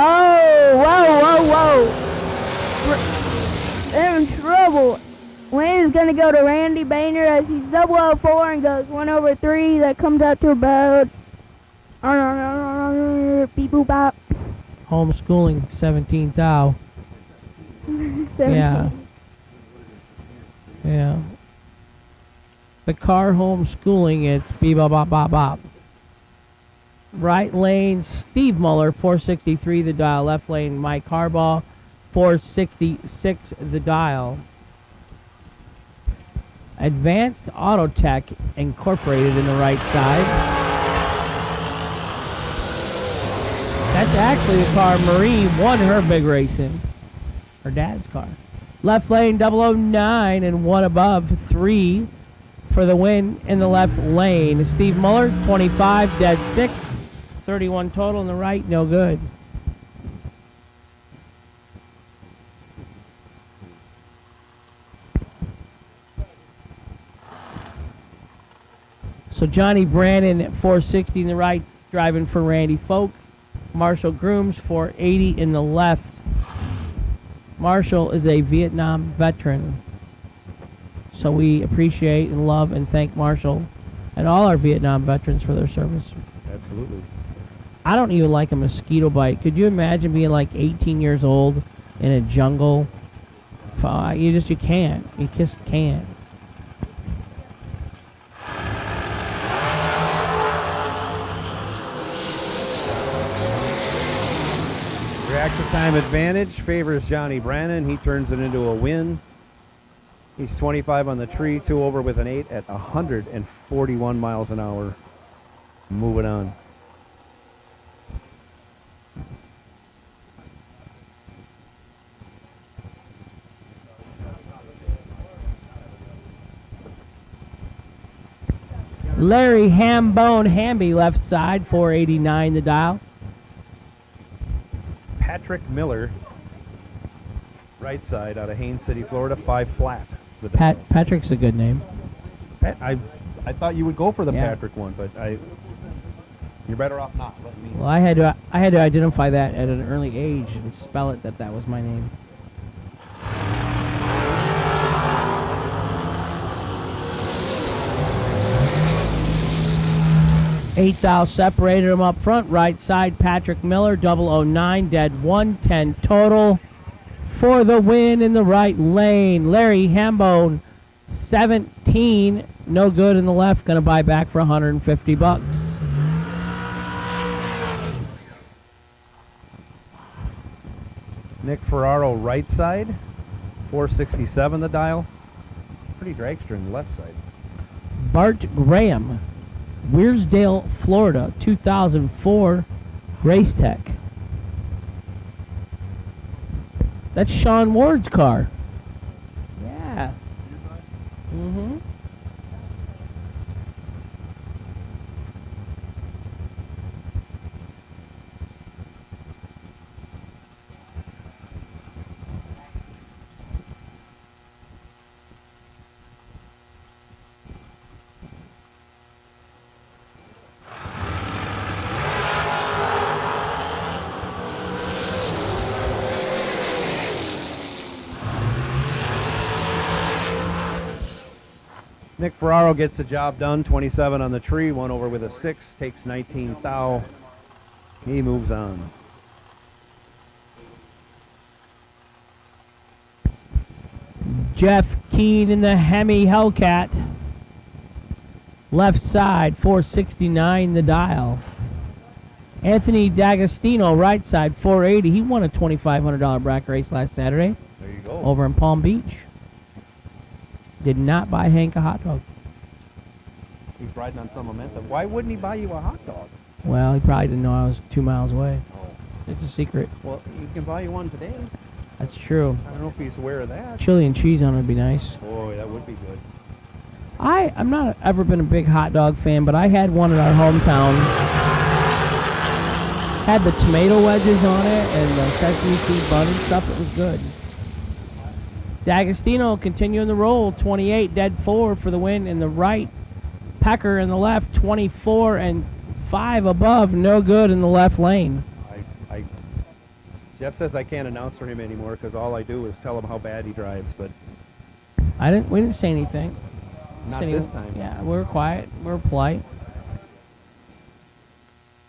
Oh, whoa. They're in trouble. Landon's going to go to Randy Banger as he's 004 and goes 1/3. That comes out to about beep boop bop. Homeschooling, 17 thou. 17. Yeah. The car homeschooling, it's beep bop bop bop bop. Right lane, Steve Muller, 463 the dial. Left lane, Mike Harbaugh, 466 the dial. Advanced Auto Tech Incorporated in the right side. That's actually the car Marie won her big race in. Her dad's car. Left lane, 009 and one above, 3 for the win in the left lane. Steve Muller, 25, dead 6. 31 total in the right, no good. So Johnny Brandon at 460 in the right, driving for Randy Folk. Marshall Grooms, 480 in the left. Marshall is a Vietnam veteran. So we appreciate and love and thank Marshall and all our Vietnam veterans for their service. Absolutely. I don't even like a mosquito bite. Could you imagine being like 18 years old in a jungle You can't. You just can't. Reactor time advantage favors Johnny Brannon. He turns it into a win. He's 25 on the tree, 2 over with an 8 at 141 miles an hour. Moving on. Larry Hambone Hamby left side, 489 the dial. Patrick Miller, right side out of Haines City, Florida, 5 flat. Patrick's a good name. I thought you would go for the Yeah. Patrick one, but you're better off not. Let me. Well, I had to identify that at an early age and spell it that was my name. Eight thou separated him up front, right side. Patrick Miller, 009, dead 110 total for the win in the right lane. Larry Hambone, 17, no good in the left, gonna buy back for $150. Nick Ferraro, right side, 467 the dial. Pretty dragster in the left side. Bart Graham, Weirsdale, Florida, 2004 Race Tech. That's Sean Ward's car. Yeah. Mm-hmm. Nick Ferraro gets the job done, 27 on the tree, 1 over with a 6, takes 19 thou. He moves on. Jeff Keane in the Hemi Hellcat. Left side, 469 the dial. Anthony D'Agostino, right side, 480. He won a $2,500 bracket race last Saturday. There you go. Over in Palm Beach. Did not buy Hank a hot dog. He's riding on some momentum. Why wouldn't he buy you a hot dog? Well, he probably didn't know I was 2 miles away. Oh. It's a secret. Well, he can buy you one today. That's true. I don't know if he's aware of that. Chili and cheese on it would be nice. Boy, that would be good. I'm not ever been a big hot dog fan, but I had one at our hometown. Had the tomato wedges on it and the sesame seed bun and stuff. It was good. D'Agostino continuing the roll, 28, dead 4 for the win in the right. Pecker in the left, 24 and 5 above, no good in the left lane. Jeff says I can't announce for him anymore because all I do is tell him how bad he drives, but We didn't say anything. not this time. Yeah, we were quiet. We were polite.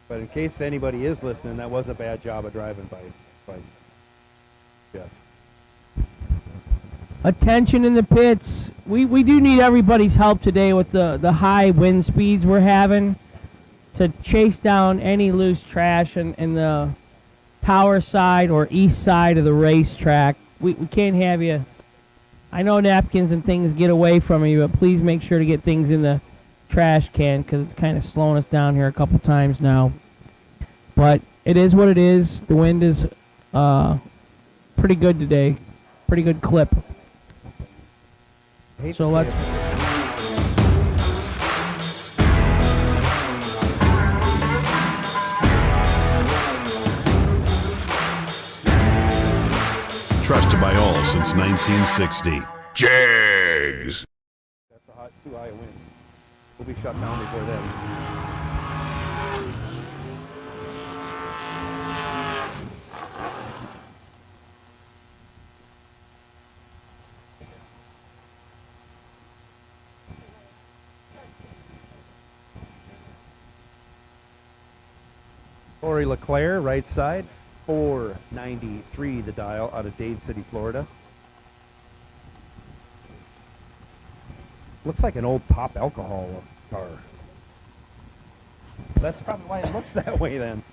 But in case anybody is listening, that was a bad job of driving by Jeff. Attention in the pits. We do need everybody's help today with the high wind speeds we're having to chase down any loose trash in the tower side or east side of the racetrack. We can't have you. I know napkins and things get away from you, but please make sure to get things in the trash can because it's kind of slowing us down here a couple times now. But it is what it is. The wind is pretty good today. Pretty good clip. So let's. Trusted by all since 1960. Jags. That's a hot 2 high winds. We'll be shut down before then. Corey LeClaire, right side, 493 the dial out of Dade City, Florida. Looks like an old Top Alcohol car. That's probably why it looks that way then.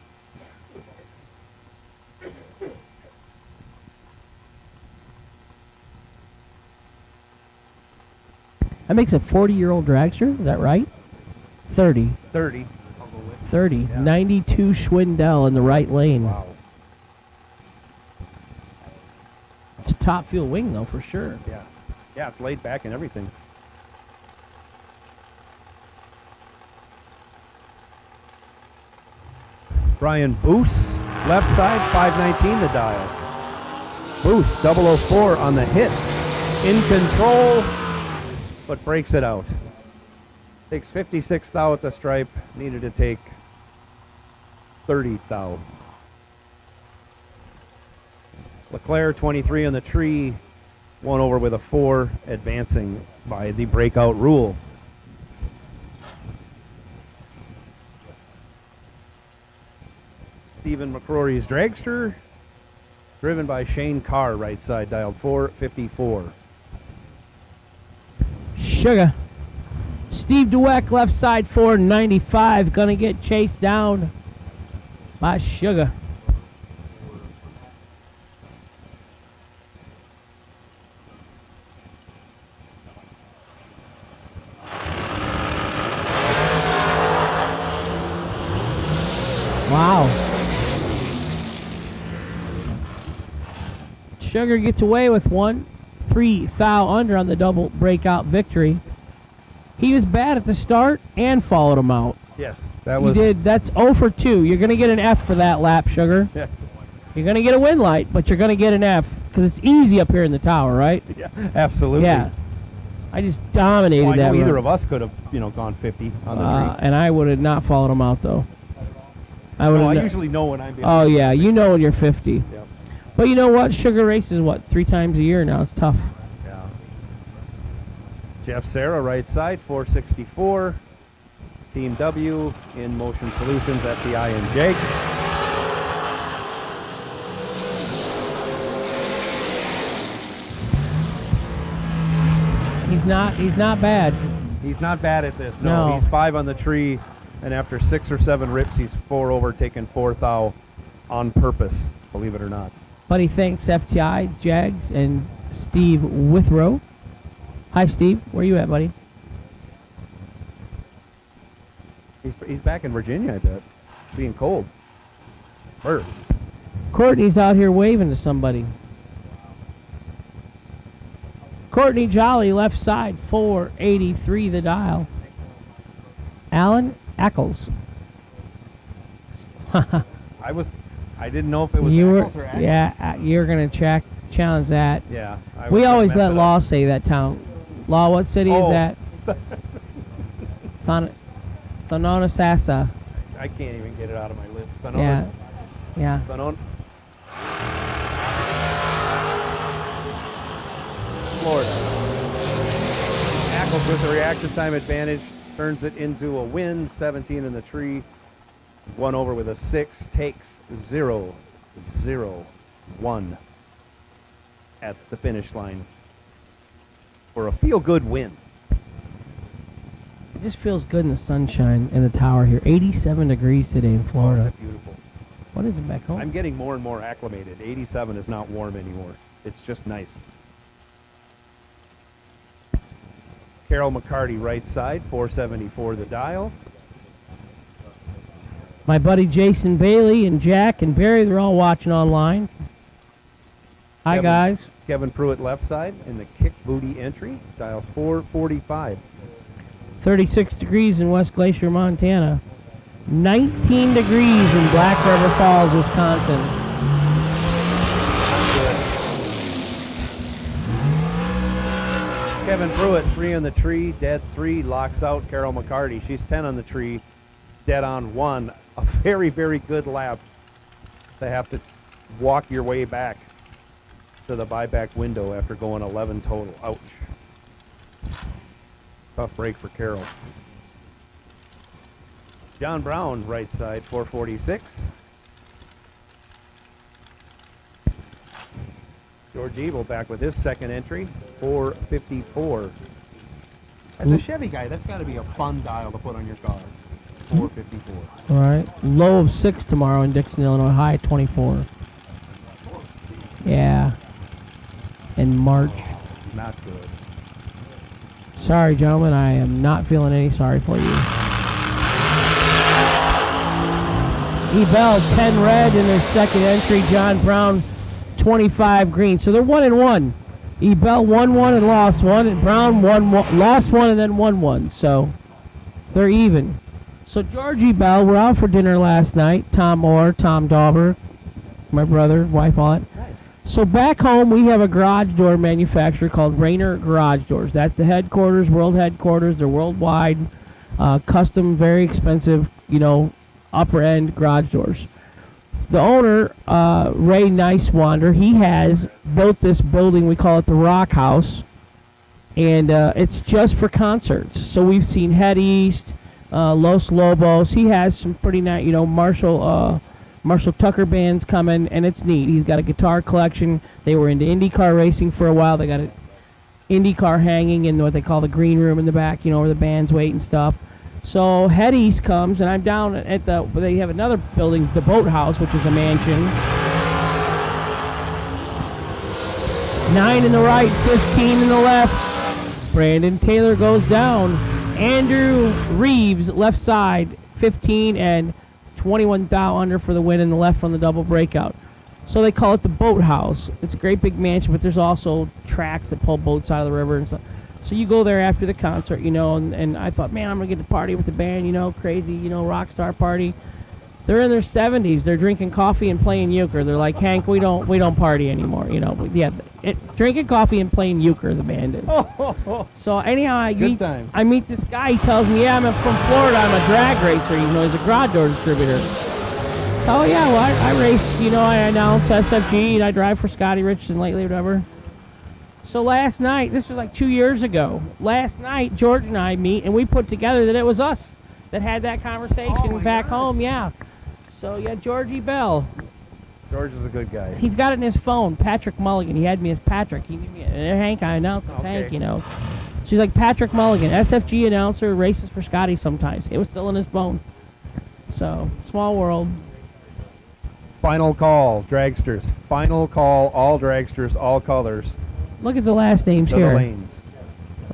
That makes a 40-year-old dragster, is that right? 30. 30. 30. Yeah. 92 Schwindel in the right lane. Wow. It's a top fuel wing, though, for sure. Yeah. Yeah, it's laid back and everything. Brian Boos, left side, 519 the dial. Boos, 004 on the hit. In control, but breaks it out. Takes 56 thou at the stripe. Needed to take 30 thou. Leclerc, 23 on the tree. One over with a 4, advancing by the breakout rule. Stephen McCrory's dragster, driven by Shane Carr, right side, dialed 454. Sugar. Steve Dweck, left side, 495. Gonna get chased down by Sugar. Wow. Sugar gets away with 1-3 thou under on the double breakout victory. He was bad at the start and followed him out. Yes, that was. He did. That's 0 for 2. You're going to get an F for that lap, Sugar. Yeah. You're going to get a win light, but you're going to get an F because it's easy up here in the tower, right? Yeah, absolutely. Yeah. I just dominated well, I know that either run. of us could have, gone 50 on the tree. And I would have not followed him out, though. I usually know when I'm being. Oh, yeah. You know when you're 50. Yep. But you know what? Sugar races, 3 times a year now. It's tough. Yeah. Jeff Serra, right side, 464. Team W in Motion Solutions, FDI and Jag. He's not bad. He's not bad at this. No. He's 5 on the tree, and after 6 or 7 rips, he's 4 over, taking 4 thou on purpose, believe it or not. But he thanks FTI, Jags, and Steve Withrow. Hi, Steve. Where you at, buddy? He's back in Virginia, I bet. Being cold. Where? Courtney's out here waving to somebody. Courtney Jolly, left side, 483 the dial. Alan Eccles. I didn't know if it was Eccles or Eccles. Yeah, you're going to challenge that. Yeah. We always let Law say that town. Law, what city is that? Thonotosassa. I can't even get it out of my lips. Yeah. Florida. Ackles with the reaction time advantage turns it into a win. 17 in the tree. 1 over with a 6. Takes 0-0-1 at the finish line for a feel-good win. It just feels good in the sunshine in the tower here. 87 degrees today in Florida. Oh, is that beautiful? What is it back home? I'm getting more and more acclimated. 87 is not warm anymore. It's just nice. Carol McCarty, right side, 474 the dial. My buddy Jason Bailey and Jack and Barry, they're all watching online. Hi, guys. Kevin Pruitt, left side, in the kick booty entry. Dials 445. 36 degrees in West Glacier, Montana. 19 degrees in Black River Falls, Wisconsin. Kevin Pruitt, 3 on the tree, dead 3, locks out Carol McCarty. She's 10 on the tree, dead on 1. A very, very good lap to have to walk your way back to the buyback window after going 11 total. Ouch. Tough break for Carol. John Brown, right side, 446. George Evil back with his second entry, 454. As a Chevy guy, that's got to be a fun dial to put on your car. 454. All right. Low of 6 tomorrow in Dixon, Illinois. High 24. Yeah. In March. Not good. Sorry, gentlemen. I am not feeling any sorry for you. Ebel 10 red in his second entry. John Brown 25 green. So they're 1-1. Ebel won 1 and lost 1, and Brown lost 1 and then won 1. So they're even. So George Ebel, we're out for dinner last night. Tom Orr, Tom Dauber, my brother, wife, all that. So back home, we have a garage door manufacturer called Rainer Garage Doors. That's the headquarters, world headquarters. They're worldwide, custom, very expensive, upper-end garage doors. The owner, Ray Nicewander, he has built this building. We call it the Rock House, and it's just for concerts. So we've seen Head East, Los Lobos. He has some pretty nice, Marshall Tucker bands coming, and it's neat. He's got a guitar collection. They were into IndyCar racing for a while. They got an IndyCar hanging in what they call the green room in the back, where the bands wait and stuff. So Head East comes, and I'm down at they have another building, the Boathouse, which is a mansion. 9 in the right, 15 in the left. Brandon Taylor goes down. Andrew Reeves, left side, 15 and 21 thou under for the win in the left on the double breakout. So they call it the Boathouse. It's a great big mansion, but there's also tracks that pull boats out of the river and stuff. So you go there after the concert, and I thought, man, I'm going to get to party with the band, crazy, rock star party. They're in their 70s. They're drinking coffee and playing euchre. They're like, Hank, we don't party anymore, drinking coffee and playing euchre, the band is. So anyhow, I meet this guy. He tells me, yeah, I'm from Florida. I'm a drag racer. He's a garage door distributor. Oh, yeah, well, I race, I announce SFG, and I drive for Scotty Richardson lately, whatever. So last night, this was like 2 years ago, last night, George and I meet, and we put together that it was us that had that conversation back home, yeah. So, yeah, Georgie Bell. George is a good guy. He's got it in his phone, Patrick Mulligan. He had me as Patrick. He knew me, Hank, I announced as Hank, So he's like, Patrick Mulligan, SFG announcer, races for Scotty sometimes. It was still in his phone. So, small world. Final call, dragsters. Final call, all dragsters, all colors. Look at the last names to here. The lanes.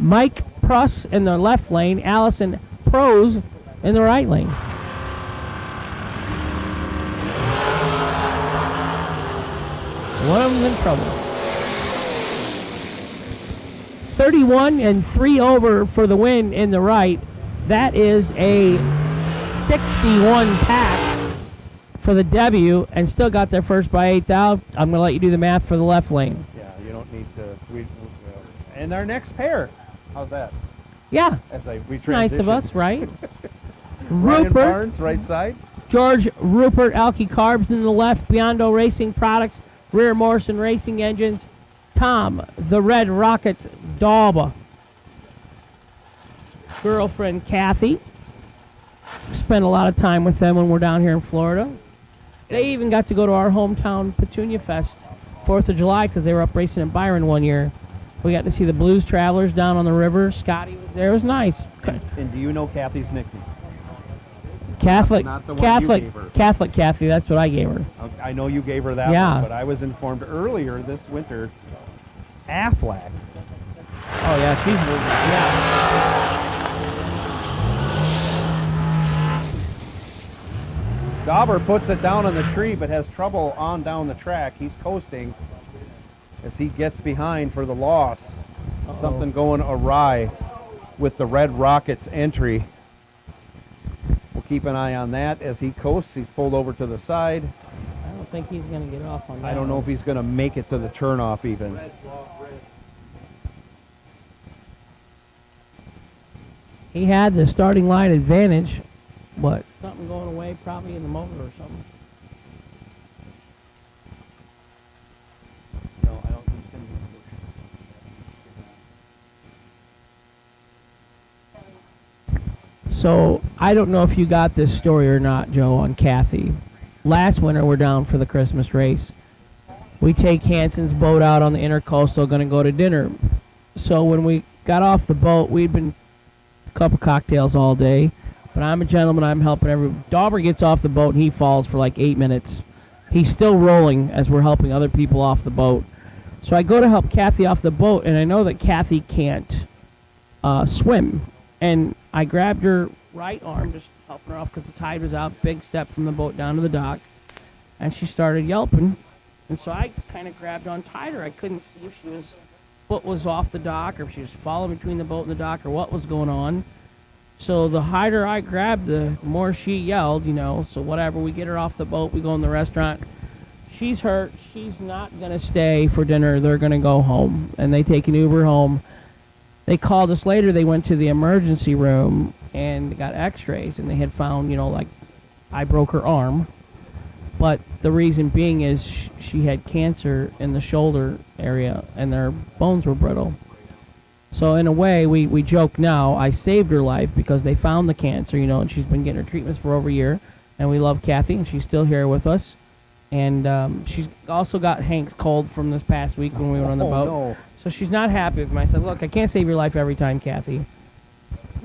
Mike Pruss in the left lane, Allison Prose in the right lane. One of them's in trouble. 31 and 3 over for the win in the right. That is a 61 pack for the debut, and still got there first by 8 thou. I'm going to let you do the math for the left lane. Yeah, you don't need to. And our next pair. How's that? Yeah. We nice of us, right? Ryan Rupert Barnes, right side. George Rupert Alki Carbs in the left. Biondo Racing Products. Rear Morrison Racing Engines. Tom, the Red Rockets Dauber. Girlfriend Kathy. Spend a lot of time with them when we're down here in Florida. They even got to go to our hometown Petunia Fest, 4th of July, because they were up racing in Byron one year. We got to see the Blues Travelers down on the river. Scotty was there. It was nice. And do you know Kathy's nickname? Catholic, Not the one you gave her. Catholic Kathy. That's what I gave her. I know you gave her that one, but I was informed earlier this winter, Affleck. Oh yeah, she's yeah. Dauber puts it down on the tree, but has trouble on down the track. He's coasting as he gets behind for the loss. Something going awry with the Red Rockets entry. We'll keep an eye on that as he coasts. He's pulled over to the side. I don't think he's going to get off on that. I don't know if he's going to make it to the turnoff even. He had the starting line advantage, but something going away probably in the motor or something. No, I don't think he's going to be. So, I don't know if you got this story or not, Joe, on Kathy. Last winter, we're down for the Christmas race. We take Hanson's boat out on the Intercoastal, going to go to dinner. So, when we got off the boat, we'd been a couple cocktails all day. But I'm a gentleman. I'm helping everyone. Dauber gets off the boat, and he falls for like 8 minutes. He's still rolling as we're helping other people off the boat. So I go to help Kathy off the boat, and I know that Kathy can't swim. And I grabbed her right arm, just helping her off because the tide was out. Big step from the boat down to the dock. And she started yelping. And so I kind of grabbed on tied her. I couldn't see if she was foot was off the dock or if she was falling between the boat and the dock or what was going on. So the harder I grabbed, the more she yelled, you know. So whatever, we get her off the boat. We go in the restaurant. She's hurt. She's not going to stay for dinner. They're going to go home. And they take an Uber home. They called us later. They went to the emergency room and got x-rays. And they had found, you know, like I broke her arm. But the reason being is she had cancer in the shoulder area and their bones were brittle. So in a way, we joke now, I saved her life because they found the cancer, you know, and she's been getting her treatments for over a year. And we love Kathy, and she's still here with us. And she's also got Hank's cold from this past week when we were on the boat. No. So she's not happy with me. I said, look, I can't save your life every time, Kathy.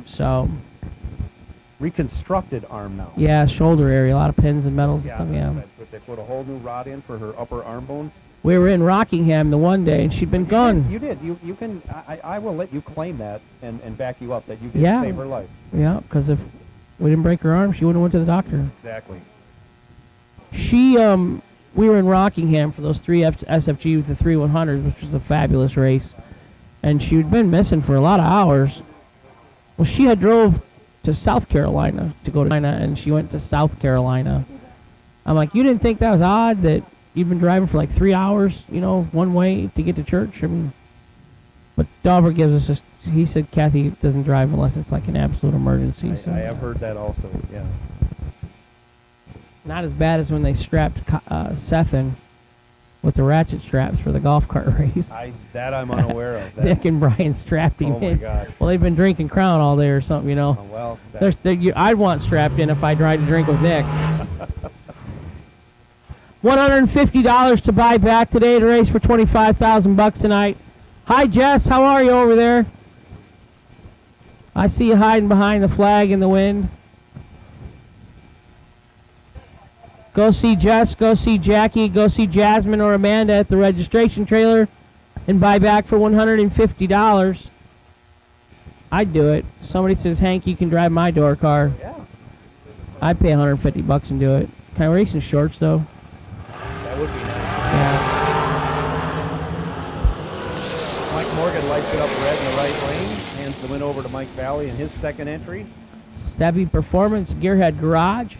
So... reconstructed arm now. Yeah, shoulder area, a lot of pins and metals and stuff, yeah. They put a whole new rod in for her upper arm bone. We were in Rockingham the one day, and she'd been gone. You did. You can. I will let you claim that and back you up that you did save her life. Yeah, because if we didn't break her arm, she wouldn't have went to the doctor. Exactly. She, we were in Rockingham for those 3 SFG with the 3/100s, which was a fabulous race. And she'd been missing for a lot of hours. Well, she had drove to South Carolina to go to China, and she went to South Carolina. I'm like, you didn't think that was odd that you've been driving for like 3 hours, you know, one way to get to church? I mean, but Dauber gives us he said Kathy doesn't drive unless it's like an absolute emergency. I have heard that also, yeah. Not as bad as when they strapped Seth in with the ratchet straps for the golf cart race. That I'm unaware of. Nick and Brian strapped him in. Oh my gosh. Well, they've been drinking Crown all day or something, you know. Oh, well, I'd want strapped in if I tried to drink with Nick. $150 to buy back today to race for $25,000 tonight. Hi, Jess. How are you over there? I see you hiding behind the flag in the wind. Go see Jess, go see Jackie, go see Jasmine or Amanda at the registration trailer and buy back for $150. I'd do it. Somebody says, Hank, you can drive my door car. Yeah. I'd pay $150 and do it. Can I race in shorts, though? That would be nice. Yeah. Mike Morgan lights it up red in the right lane. Hands the win over to Mike Valley in his second entry. Sevy Performance, Gearhead Garage.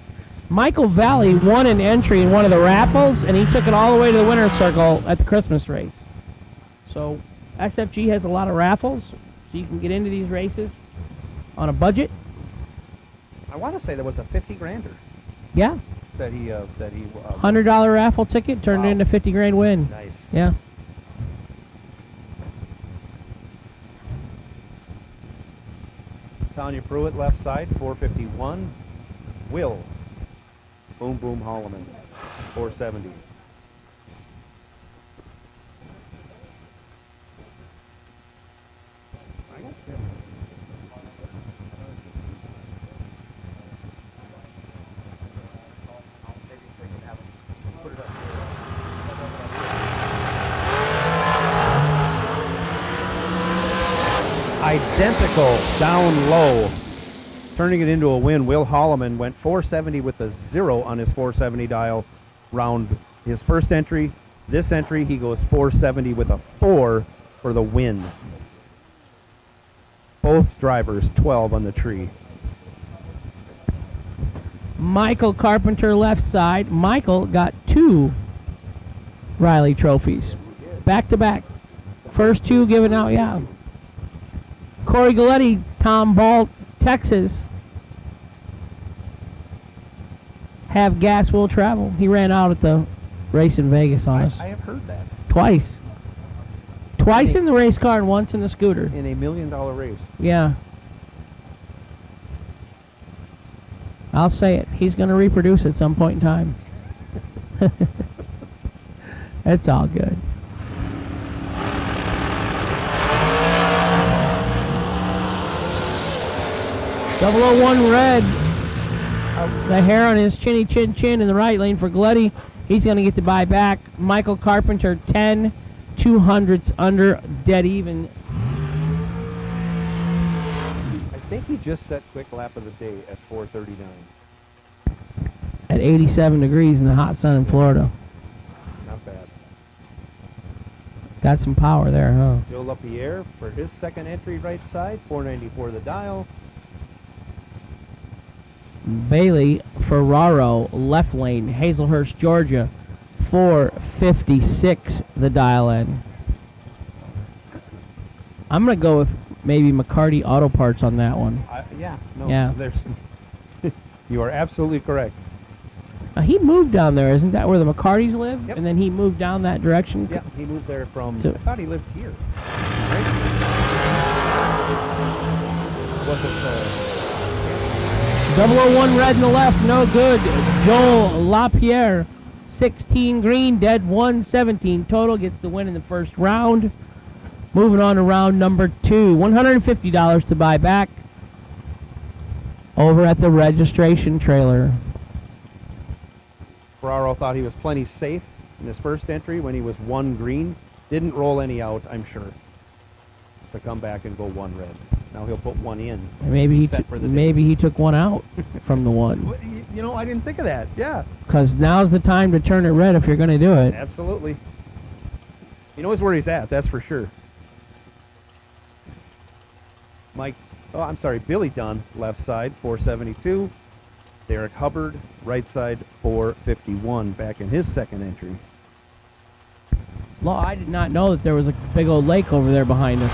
Michael Valley won an entry in one of the raffles, and he took it all the way to the winner's circle at the Christmas race. So SFG has a lot of raffles, so you can get into these races on a budget. I want to say there was a 50 grander. Yeah. That he $100 raffle ticket turned into a 50 grand win. Nice. Yeah. Tanya Pruitt, left side, 451. Will Boom Boom Holloman, 470. Identical down low, turning it into a win. Will Holloman went 470 with a 0 on his 470 dial round his first entry. This entry he goes 470 with a 4 for the win. Both drivers 12 on the tree. Michael Carpenter, left side. Michael got 2 Riley trophies back to back. First 2 given out, yeah. Corey Galletti, Tom Ball, Texas. Have gas will travel. He ran out at the race in Vegas on us. I have heard that. Twice. Twice in the race car and once in the scooter. In a $1 million race. Yeah. I'll say it. He's going to reproduce at some point in time. It's all good. 001 red. The hair on his chinny chin chin in the right lane for Gleddy. He's going to get to buy back. Michael Carpenter, 10 200ths under, dead even. I think he just set quick lap of the day at 4:39. At 87 degrees in the hot sun in Florida. Not bad. Got some power there, huh? Joe LaPierre for his second entry right side, 494 the dial. Bailey Ferraro, left lane, Hazelhurst, Georgia, 456 the dial in. I'm going to go with maybe McCarty Auto Parts on that one. Yeah. There's you are absolutely correct. He moved down there, isn't that where the McCartys live? Yep. And then he moved down that direction? Yeah, he moved there from, So- I thought he lived here. Right? Was it 001 red in the left, no good. Joel LaPierre, 16 green, dead 117 total, gets the win in the first round. Moving on to round number 2, $150 to buy back over at the registration trailer. Ferraro thought he was plenty safe in his first entry when he was 1 green. Didn't roll any out, I'm sure, to come back and go 1 red. Now he'll put 1 in. Maybe he set for the maybe he took one out from the one. You know, I didn't think of that. Yeah. Because now's the time to turn it red if you're going to do it. Absolutely. He knows where he's at, that's for sure. Billy Dunn, left side, 472. Derek Hubbard, right side, 451, back in his second entry. Law, I did not know that there was a big old lake over there behind us.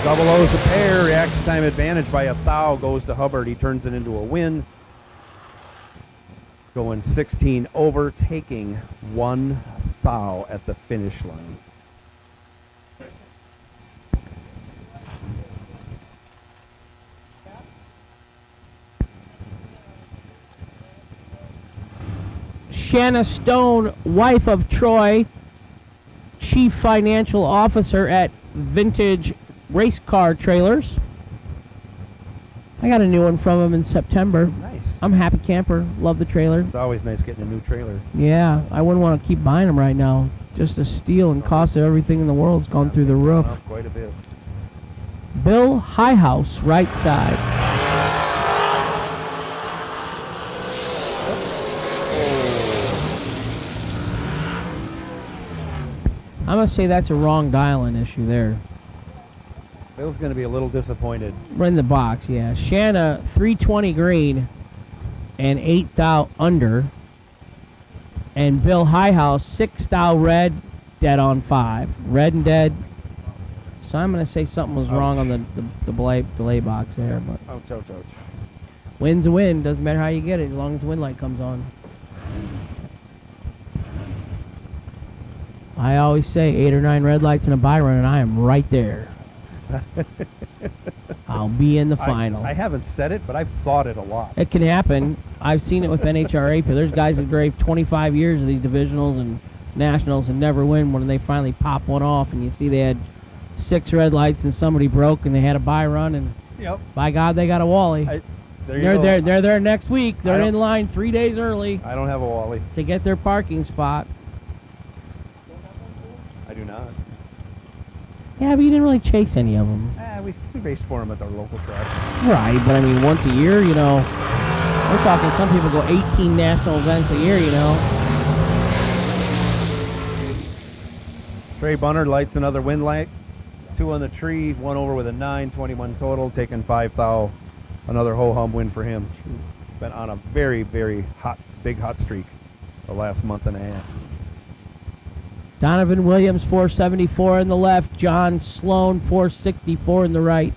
Double O's a pair, reaction time advantage by a thou goes to Hubbard. He turns it into a win. Going 16 over, taking 1 thou at the finish line. Shanna Stone, wife of Troy, chief financial officer at Vintage Race Car Trailers. I got a new one from him in September. Nice. I'm a happy camper. Love the trailer. It's always nice getting a new trailer. Yeah, I wouldn't want to keep buying them right now. Just the steel and cost of everything in the world's gone through the roof. Up quite a bit. Bill Highhouse, right side. I'm going to say that's a wrong dial-in issue there. Bill's going to be a little disappointed. Right in the box, yeah. Shanna, 320 green and 8 thou under. And Bill Highhouse, 6 thou red, dead on 5. Red and dead. So I'm going to say something was wrong on the delay box there. But Ouch, ouch, ouch. win's a win. Doesn't matter how you get it as long as the win light comes on. I always say 8 or 9 red lights in a buy run, and I am right there. I'll be in the final. I haven't said it, but I've thought it a lot. It can happen. I've seen it with NHRA. There's guys that drove 25 years of these divisionals and nationals and never win when they finally pop one off, and you see they had 6 red lights and somebody broke and they had a buy run, and by God, they got a Wally. They're there next week. They're in line 3 days early. I don't have a Wally to get their parking spot. I do not. Yeah, but you didn't really chase any of them. We raced for them at our local track. Right, but I mean, once a year, you know, we're talking some people go 18 national events a year, you know. Trey Bunner lights another win light. 2 on the tree, 1 over with a 9, 21 total, taking 5 thou. Another ho-hum win for him. Been on a very, very big hot streak the last month and a half. Donovan Williams, 474 in the left. John Sloan, 464 in the right.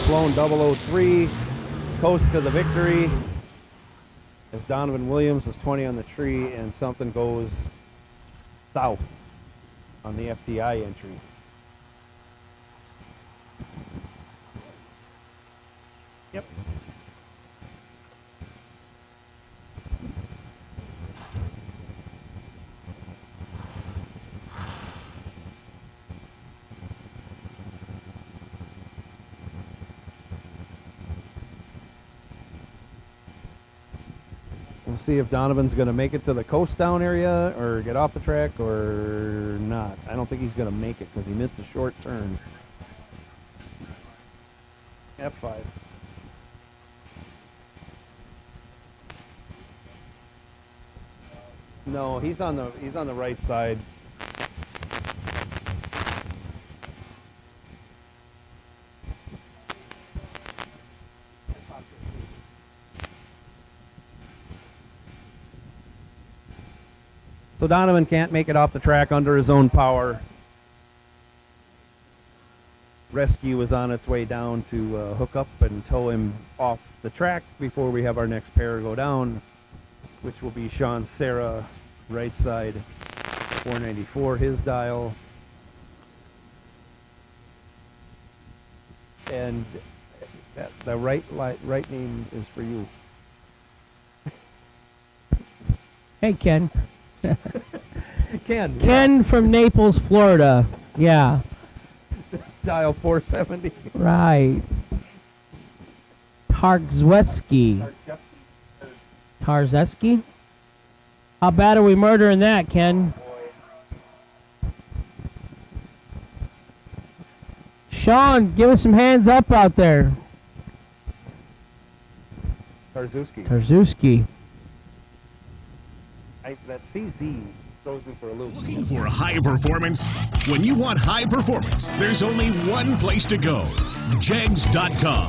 flown 003 coast to the victory as Donovan Williams was 20 on the tree and something goes south on the FDI entry. Yep. We'll see if Donovan's going to make it to the coast down area or get off the track or not. I don't think he's going to make it because he missed a short turn. F5. No, he's on the right side. So Donovan can't make it off the track under his own power. Rescue is on its way down to hook up and tow him off the track before we have our next pair go down, which will be Sean Serra, right side, 494, his dial. And the right name is for you. Hey, Ken. Ken from Naples, Florida. Yeah. Dial 470. Right. Tarzeski? How bad are we murdering that, Ken? Sean, give us some hands up out there. Tarzuski. That CZ throws me for a loop. Looking for high performance? When you want high performance, there's only one place to go. Jegs.com.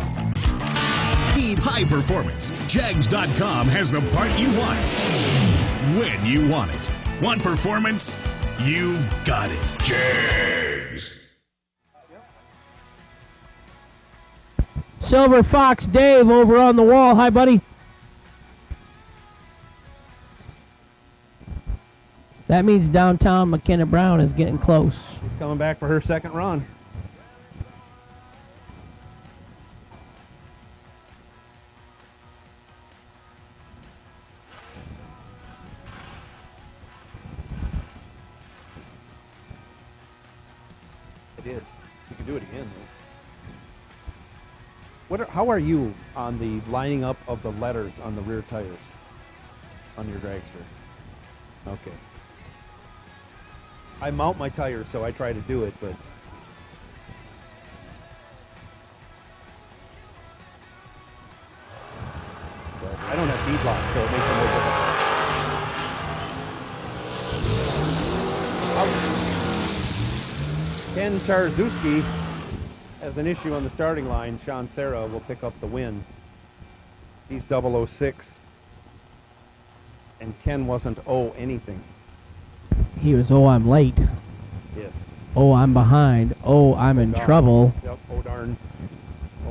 Need high performance? Jegs.com has the part you want. When you want it. Want performance? You've got it. Jegs. Silver Fox Dave over on the wall. Hi, buddy. That means downtown McKenna Brown is getting close. She's coming back for her second run. I did. You can do it again, though. How are you on the lining up of the letters on the rear tires on your dragster? Okay. I mount my tires, so I try to do it, but I don't have bead lock, so it makes it more difficult. Ken Tarzuski has an issue on the starting line. Sean Serra will pick up the win. He's 006, and Ken wasn't anything. He was, I'm late. Yes. I'm behind. I'm in trouble. Yep, darn.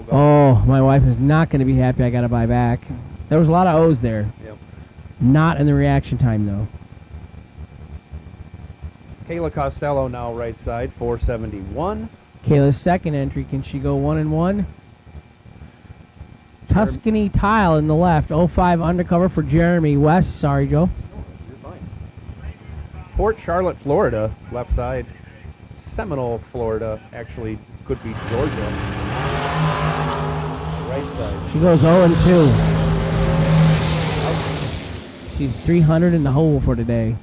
My wife is not going to be happy I got to buy back. There was a lot of O's there. Yep. Not in the reaction time, though. Kayla Costello now right side, 471. Kayla's second entry. Can she go 1-1? Tuscany Tile in the left. 05 undercover for Jeremy West. Sorry, Joe. Port Charlotte, Florida, left side. Seminole, Florida, actually could be Georgia. Right side. She goes 0-2. She's 300 in the hole for today.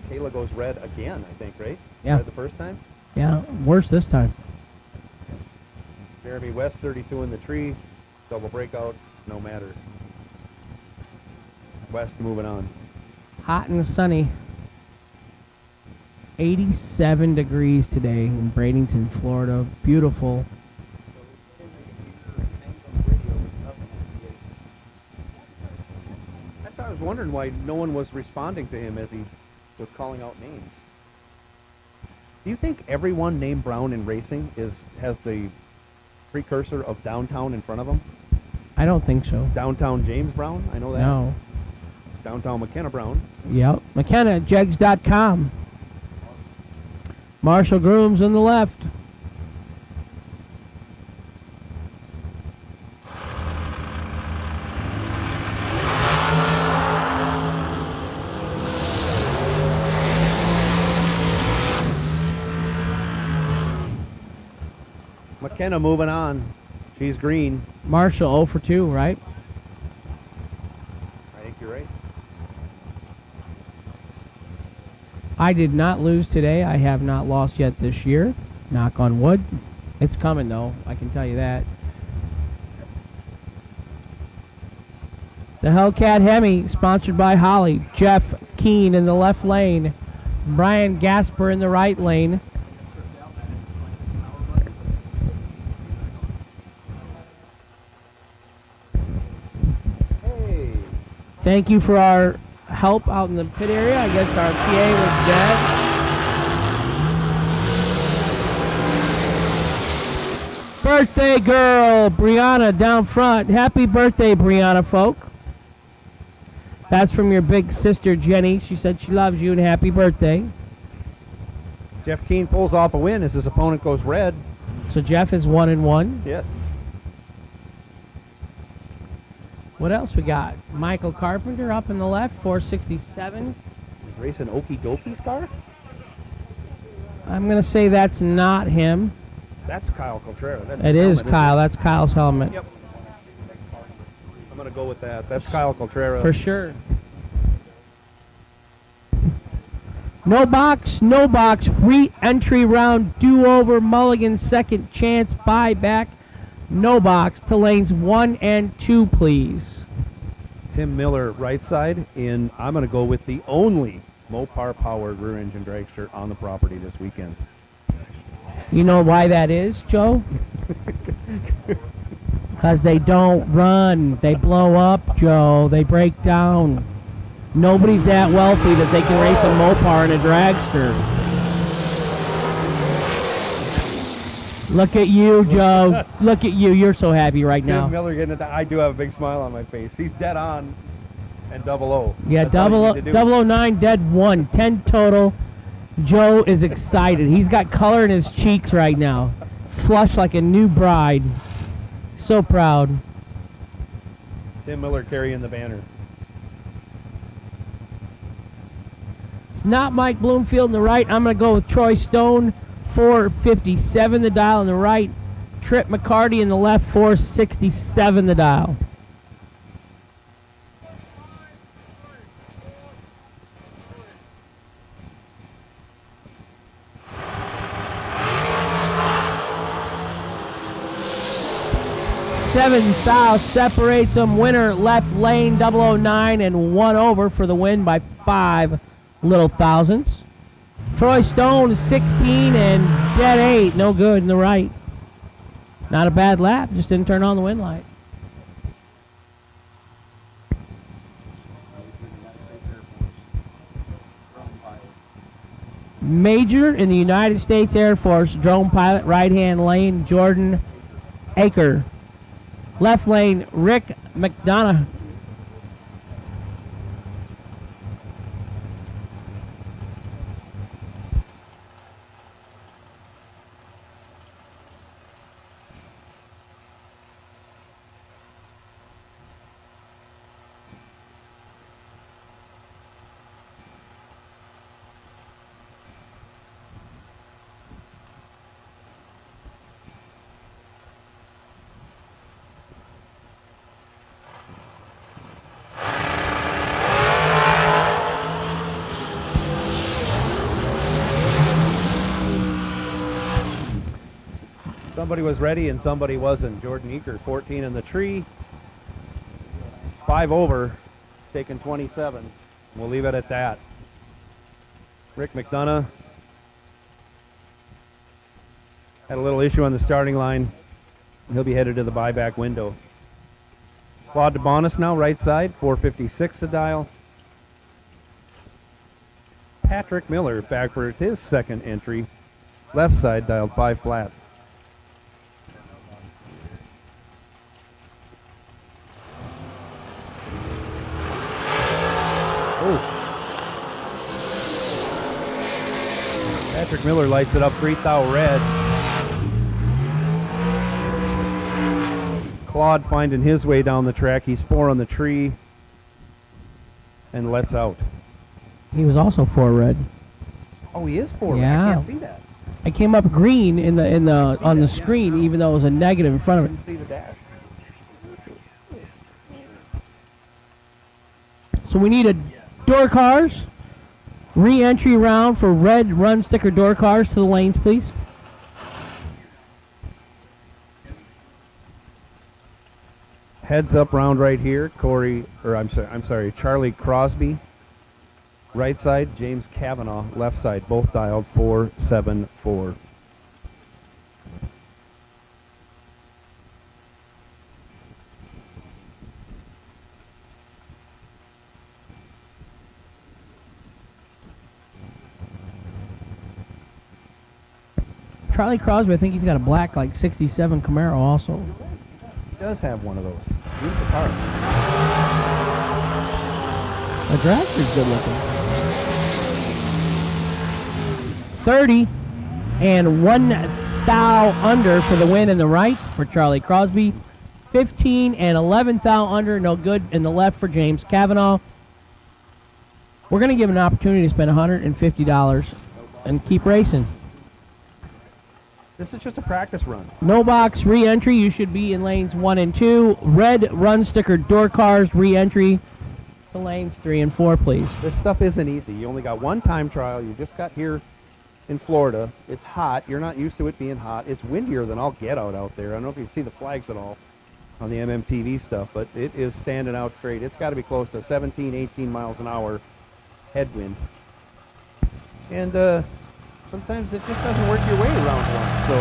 Kayla goes red again, I think, right? Yeah. Red the first time? Yeah, worse this time. Jeremy West, 32 in the tree. Double breakout, no matter. West moving on. Hot and sunny. 87 degrees today in Bradenton, Florida. Beautiful. That's why I was wondering why no one was responding to him as he was calling out names. Do you think everyone named Brown in racing has the precursor of downtown in front of them? I don't think so. Downtown James Brown? I know that. No. Downtown McKenna Brown. Yep. McKenna, Jegs.com. Marshall Grooms on the left. McKenna moving on. She's green. Marshall 0 for 2, right? I think you're right. I did not lose today. I have not lost yet this year. Knock on wood. It's coming, though. I can tell you that. The Hellcat Hemi, sponsored by Holly. Jeff Keene in the left lane. Brian Gasper in the right lane. Thank you for our help out in the pit area. I guess our PA was dead. Birthday girl, Brianna down front. Happy birthday, Brianna, folk. That's from your big sister, Jenny. She said she loves you and happy birthday. Jeff Keene pulls off a win as his opponent goes red. So Jeff is 1-1. Yes. What else we got? Michael Carpenter up in the left, 467. He's racing Okie Doki's car? I'm going to say that's not him. That's Kyle Contreras. It is Kyle. That's Kyle's helmet. Yep. I'm going to go with that. That's Kyle Contreras. For sure. No box, no box. Re-entry round, do-over, mulligan, second chance, buyback. No box to lanes 1 and 2, please. Tim Miller, right side, in I'm going to go with the only Mopar powered rear engine dragster on the property this weekend. You know why that is, Joe? Because they don't run. They blow up, Joe. They break down. Nobody's that wealthy that they can race a Mopar and a dragster. Look at you, Joe. Look at you. You're so happy right now. Tim Miller getting it. I do have a big smile on my face. He's dead on and 00. Yeah, That's all you need to do. 009, dead 1. 10 total. Joe is excited. He's got color in his cheeks right now. Flush like a new bride. So proud. Tim Miller carrying the banner. It's not Mike Bloomfield in the right. I'm going to go with Troy Stone. 457 the dial on the right. Trip McCarty in the left, 467 the dial. Seven south separates them. Winner left lane 009 and 1 over for the win by 5 little thousandths. Troy Stone 16 and dead 8. No good in the right. Not a bad lap. Just didn't turn on the wind light. Major in the United States Air Force, drone pilot, right-hand lane, Jordan Aker. Left lane, Rick McDonough. Somebody was ready and somebody wasn't. Jordan Eaker, 14 in the tree. 5 over, taking 27. We'll leave it at that. Rick McDonough had a little issue on the starting line. He'll be headed to the buyback window. Claude DeBonis now, right side, 456 the dial. Patrick Miller back for his second entry. Left side dialed 5 flat. Patrick Miller lights it up 3,000 red. Claude finding his way down the track. He's 4 on the tree and lets out. He was also 4 red. Oh, he is 4 Yeah. red. I can't see that. I came up green on the screen, even though it was a negative in front of it. Didn't see the dash. So we need a door cars re-entry round for red run sticker door cars to the lanes, please. Heads up round right here. Charlie Crosby. Right side, James Kavanaugh. Left side, both dialed 474. Charlie Crosby, I think he's got a black, like, 67 Camaro also. He does have one of those. Beautiful car. The dragster's good looking. 30 and 1 thou under for the win in the right for Charlie Crosby. 15 and 11 thou under, no good in the left for James Kavanaugh. We're going to give him an opportunity to spend $150 and keep racing. This is just a practice run. No box re-entry. You should be in lanes 1 and 2. Red run sticker door cars re-entry to lanes 3 and 4, please. This stuff isn't easy. You only got one time trial. You just got here in Florida. It's hot. You're not used to it being hot. It's windier than all get out there. I don't know if you see the flags at all on the MMTV stuff, but it is standing out straight. It's got to be close to 17, 18 miles an hour headwind. And sometimes it just doesn't work your way around one. So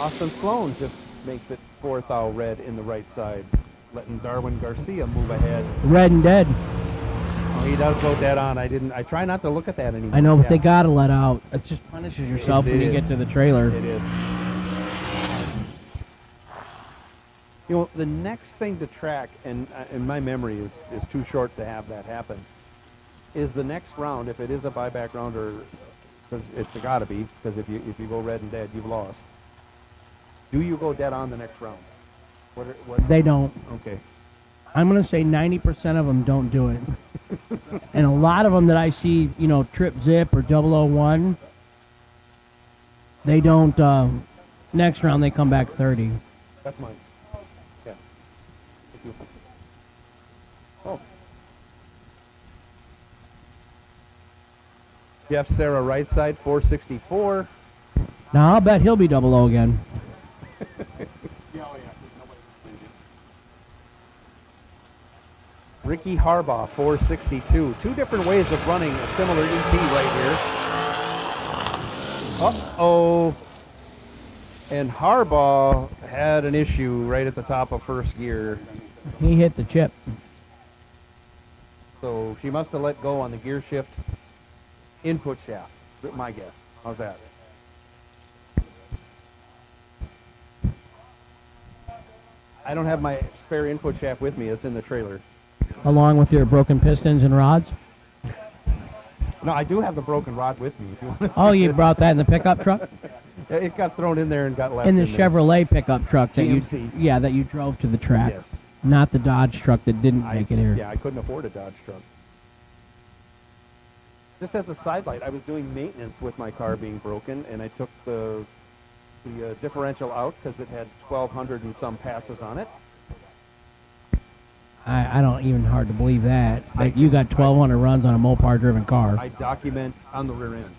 Austin Sloan just makes it 4th thou red in the right side, letting Darwin Garcia move ahead. Red and dead. Oh, he does go dead on. I try not to look at that anymore. I know, but they gotta let out. It just punishes yourself when you get to the trailer. It is. You know, the next thing to track, and my memory is too short to have that happen, is the next round, if it is a buyback round, or because it's got to be, because if you go red and dead, you've lost. Do you go dead on the next round? What? They don't. Okay. I'm going to say 90% of them don't do it. And a lot of them that I see, you know, Trip Zip or 001, they don't, next round they come back 30. That's mine. Yeah. Thank you. Oh. Jeff Serra right side, 464. Now I'll bet he'll be 00 again. Ricky Harbaugh, 462. Two different ways of running a similar EP right here. Uh-oh. And Harbaugh had an issue right at the top of first gear. He hit the chip. So she must have let go on the gear shift input shaft. My guess. How's that? I don't have my spare input shaft with me. It's in the trailer. Along with your broken pistons and rods? No, I do have the broken rod with me. If you want to Oh, see you it. brought that in the pickup truck? It got thrown in there and got left In the there. Chevrolet pickup truck that GMC. that you drove to the track. Yes. Not the Dodge truck that didn't make it here. Yeah, I couldn't afford a Dodge truck. Just as a sidelight, I was doing maintenance with my car being broken, and I took the differential out because it had 1,200 and some passes on it. I don't even hard to believe that. You got 1,200 runs on a Mopar-driven car. I document on the rear end.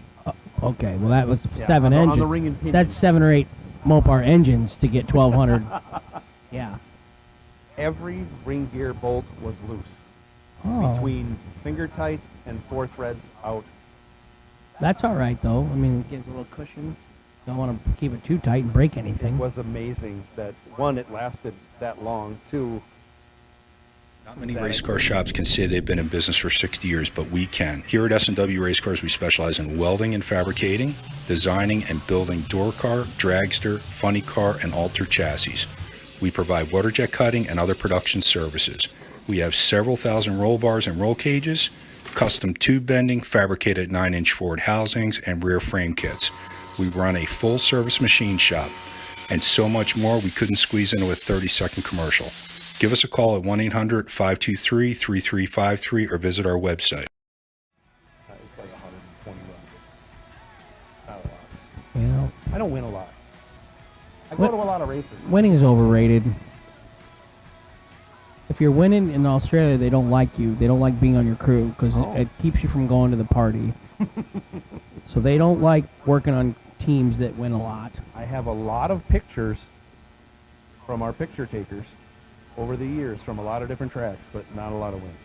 Okay, well that was Yeah, 7 on the engines. ring and pinion. That's 7 or 8 Mopar engines to get 1,200. Yeah. Every ring gear bolt was loose. Oh. Between finger tight and 4 threads out. That's all right, though. I mean, it gives a little cushion. Don't want to keep it too tight and break anything. It was amazing that, one, it lasted that long. Two, Not many race car shops can say they've been in business for 60 years, but we can. Here at S&W Race Cars, we specialize in welding and fabricating, designing and building door car, dragster, funny car, and alter chassis. We provide water jet cutting and other production services. We have several thousand roll bars and roll cages, custom tube bending, fabricated 9-inch forward housings, and rear frame kits. We run a full-service machine shop, and so much more we couldn't squeeze into a 30-second commercial. Give us a call at 1-800-523-3353 or visit our website. It's like 120 runs. Not a lot. You know, I don't win a lot. I go to a lot of races. winning is overrated. If you're winning in Australia, they don't like you. They don't like being on your crew because it keeps you from going to the party. So they don't like working on teams that win a lot. I have a lot of pictures from our picture takers over the years from a lot of different tracks, but not a lot of wins.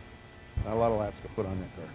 Not a lot of laps to put on that car.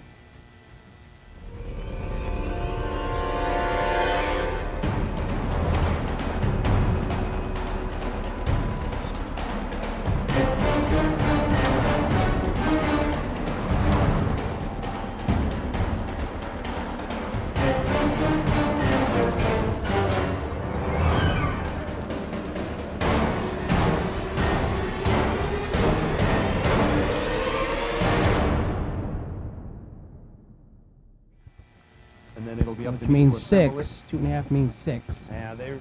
And then it'll be up Which to me to means assemble 6. 2.5 means 6. Yeah, they're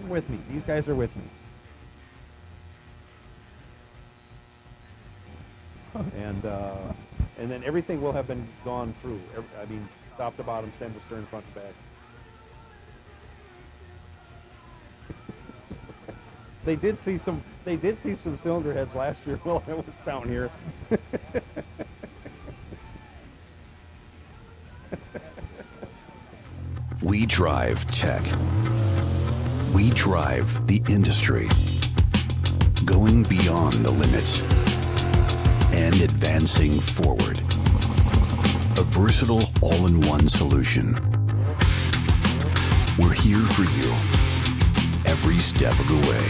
with me. These guys are with me. And then everything will have been gone through. I mean, top to bottom, stem to stern, front to back. They did see some cylinder heads last year while I was down here. We drive tech. We drive the industry. Going beyond the limits and advancing forward. A versatile all-in-one solution. We're here for you every step of the way.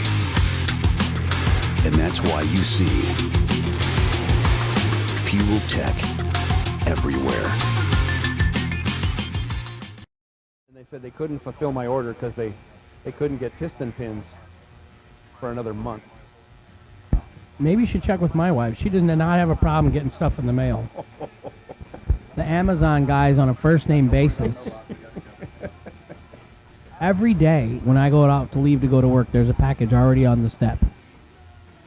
And that's why you see Fuel Tech everywhere. And they said they couldn't fulfill my order because they couldn't get piston pins for another month. Maybe you should check with my wife. She does not have a problem getting stuff in the mail. The Amazon guy's on a first-name basis. Every day when I go out to leave to go to work, there's a package already on the step.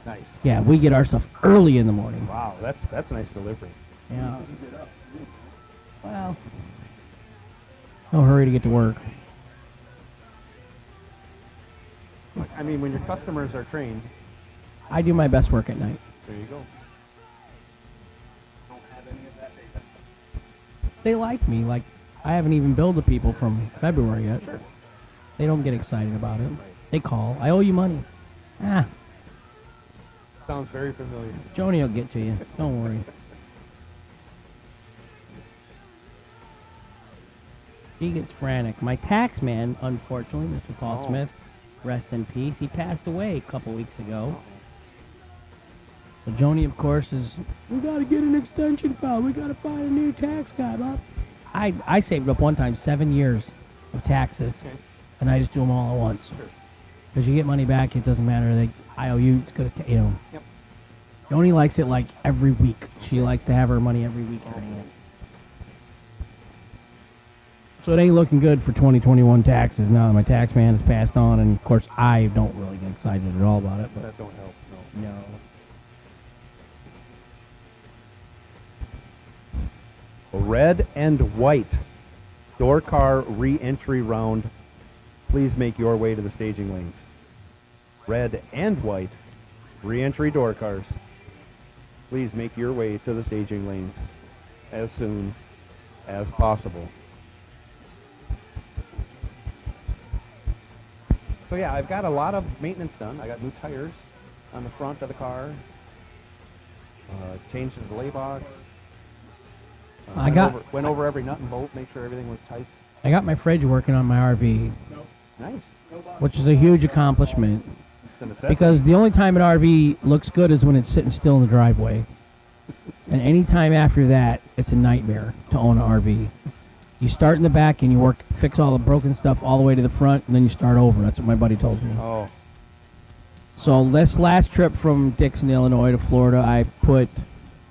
Nice. Yeah, we get our stuff early in the morning. Wow, that's nice delivery. Yeah. Well, no hurry to get to work. I mean, when your customers are trained. I do my best work at night. There you go. They like me. Like, I haven't even billed the people from February yet. They don't get excited about it. They call. I owe you money. Ah, Sounds very familiar. Joni will get to you. Don't worry. He gets frantic. My tax man, unfortunately, Mr. Paul Smith, rest in peace, he passed away a couple weeks ago. So Joni, of course, is, we got to get an extension file. We got to find a new tax guy. Blah. I saved up one time 7 years of taxes, and I just do them all at once. Because you get money back, it doesn't matter. I owe you. It's good, you know. Yep. Joni likes it like every week. She likes to have her money every week. So it ain't looking good for 2021 taxes now that my tax man has passed on, and of course I don't really get excited at all about it. But That don't help. No. Red and white door car re-entry round. Please make your way to the staging lanes. Red and white re-entry door cars. Please make your way to the staging lanes as soon as possible. So yeah, I've got a lot of maintenance done. I got new tires on the front of the car. Changed the delay box. Went over every nut and bolt, make sure everything was tight. I got my fridge working on my RV. Nice. Which is a huge accomplishment. It's a necessity. Because the only time an RV looks good is when it's sitting still in the driveway. And any time after that, it's a nightmare to own an RV. You start in the back and you fix all the broken stuff all the way to the front, and then you start over. That's what my buddy told me. Oh. So this last trip from Dixon, Illinois to Florida, I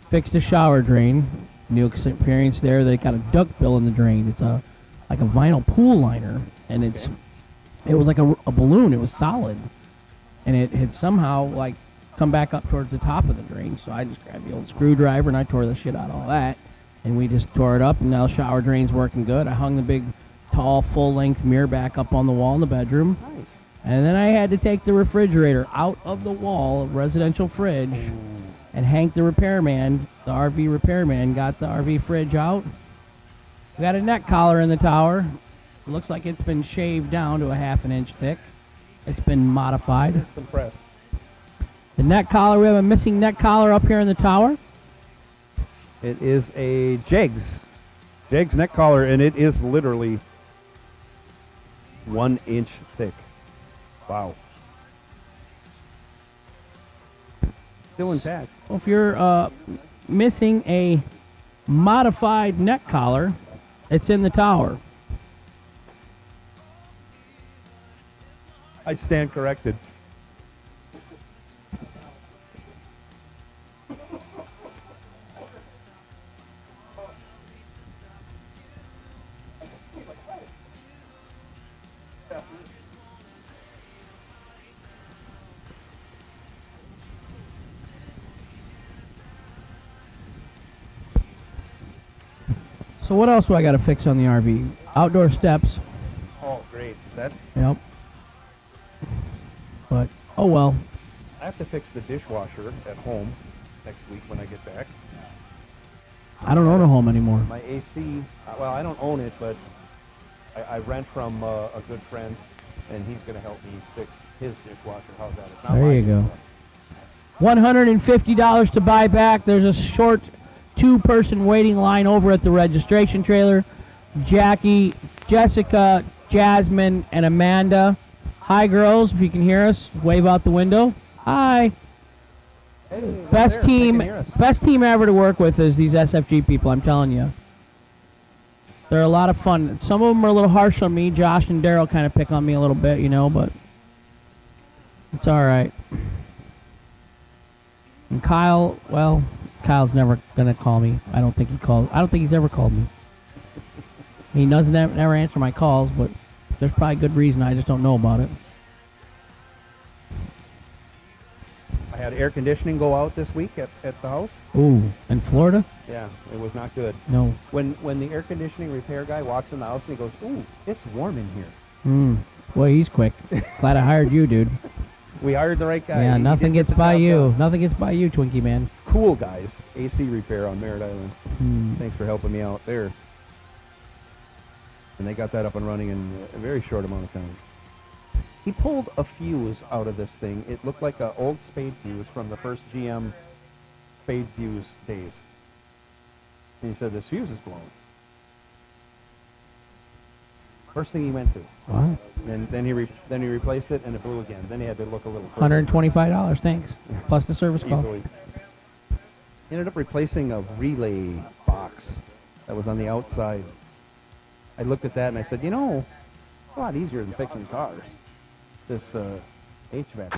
fixed a shower drain. New experience there. They got a duckbill in the drain. It's like a vinyl pool liner, and it was like a balloon. It was solid, and it had somehow like come back up towards the top of the drain. So I just grabbed the old screwdriver and I tore the shit out of all that, and we just tore it up. And now the shower drain's working good. I hung the big, tall, full-length mirror back up on the wall in the bedroom. Nice. And then I had to take the refrigerator out of the wall, residential fridge, and Hank the repairman, the RV repairman, got the RV fridge out. We got a neck collar in the tower. It looks like it's been shaved down to a 1/2 inch thick. It's been modified. Compressed. The neck collar, we have a missing neck collar up here in the tower. It is a Jegs neck collar, and it is literally 1 inch thick. Wow. Still intact. Well, if you're missing a modified neck collar, it's in the tower. I stand corrected. So what else do I got to fix on the RV? Outdoor steps. Oh, great. That. Yep. But, oh well. I have to fix the dishwasher at home next week when I get back. I don't own a home anymore. My AC, well, I don't own it, but I rent from a good friend, and he's going to help me fix his dishwasher. How's that? It's not There you go. $150 to buy back. There's a short 2-person waiting line over at the registration trailer. Jackie, Jessica, Jasmine, and Amanda. Hi, girls. If you can hear us, wave out the window. Hi. Hey, Best team ever to work with is these SFG people, I'm telling you. They're a lot of fun. Some of them are a little harsh on me. Josh and Daryl kind of pick on me a little bit, you know, but it's all right. And Kyle, well, Kyle's never gonna call me. I don't think he's ever called me. He doesn't never answer my calls, but there's probably good reason. I just don't know about it. I had air conditioning go out this week at the house. Ooh, in Florida? Yeah, it was not good. No. When the air conditioning repair guy walks in the house and he goes, "Ooh, it's warm in here." Boy, he's quick. Glad I hired you, dude. We hired the right guy. Yeah, nothing gets by you. Nothing gets by you, Twinkie man. Cool guys. AC repair on Merritt Island. Thanks for helping me out there. And they got that up and running in a very short amount of time. He pulled a fuse out of this thing. It looked like an old spade fuse from the first GM spade fuse days. And he said, "This fuse is blown." First thing he went to. What? And then he replaced it, and it blew again. Then he had to look a little further. $125, thanks. Plus the service call. Easily. He ended up replacing a relay box that was on the outside. I looked at that and I said, you know, it's a lot easier than fixing cars. This HVAC.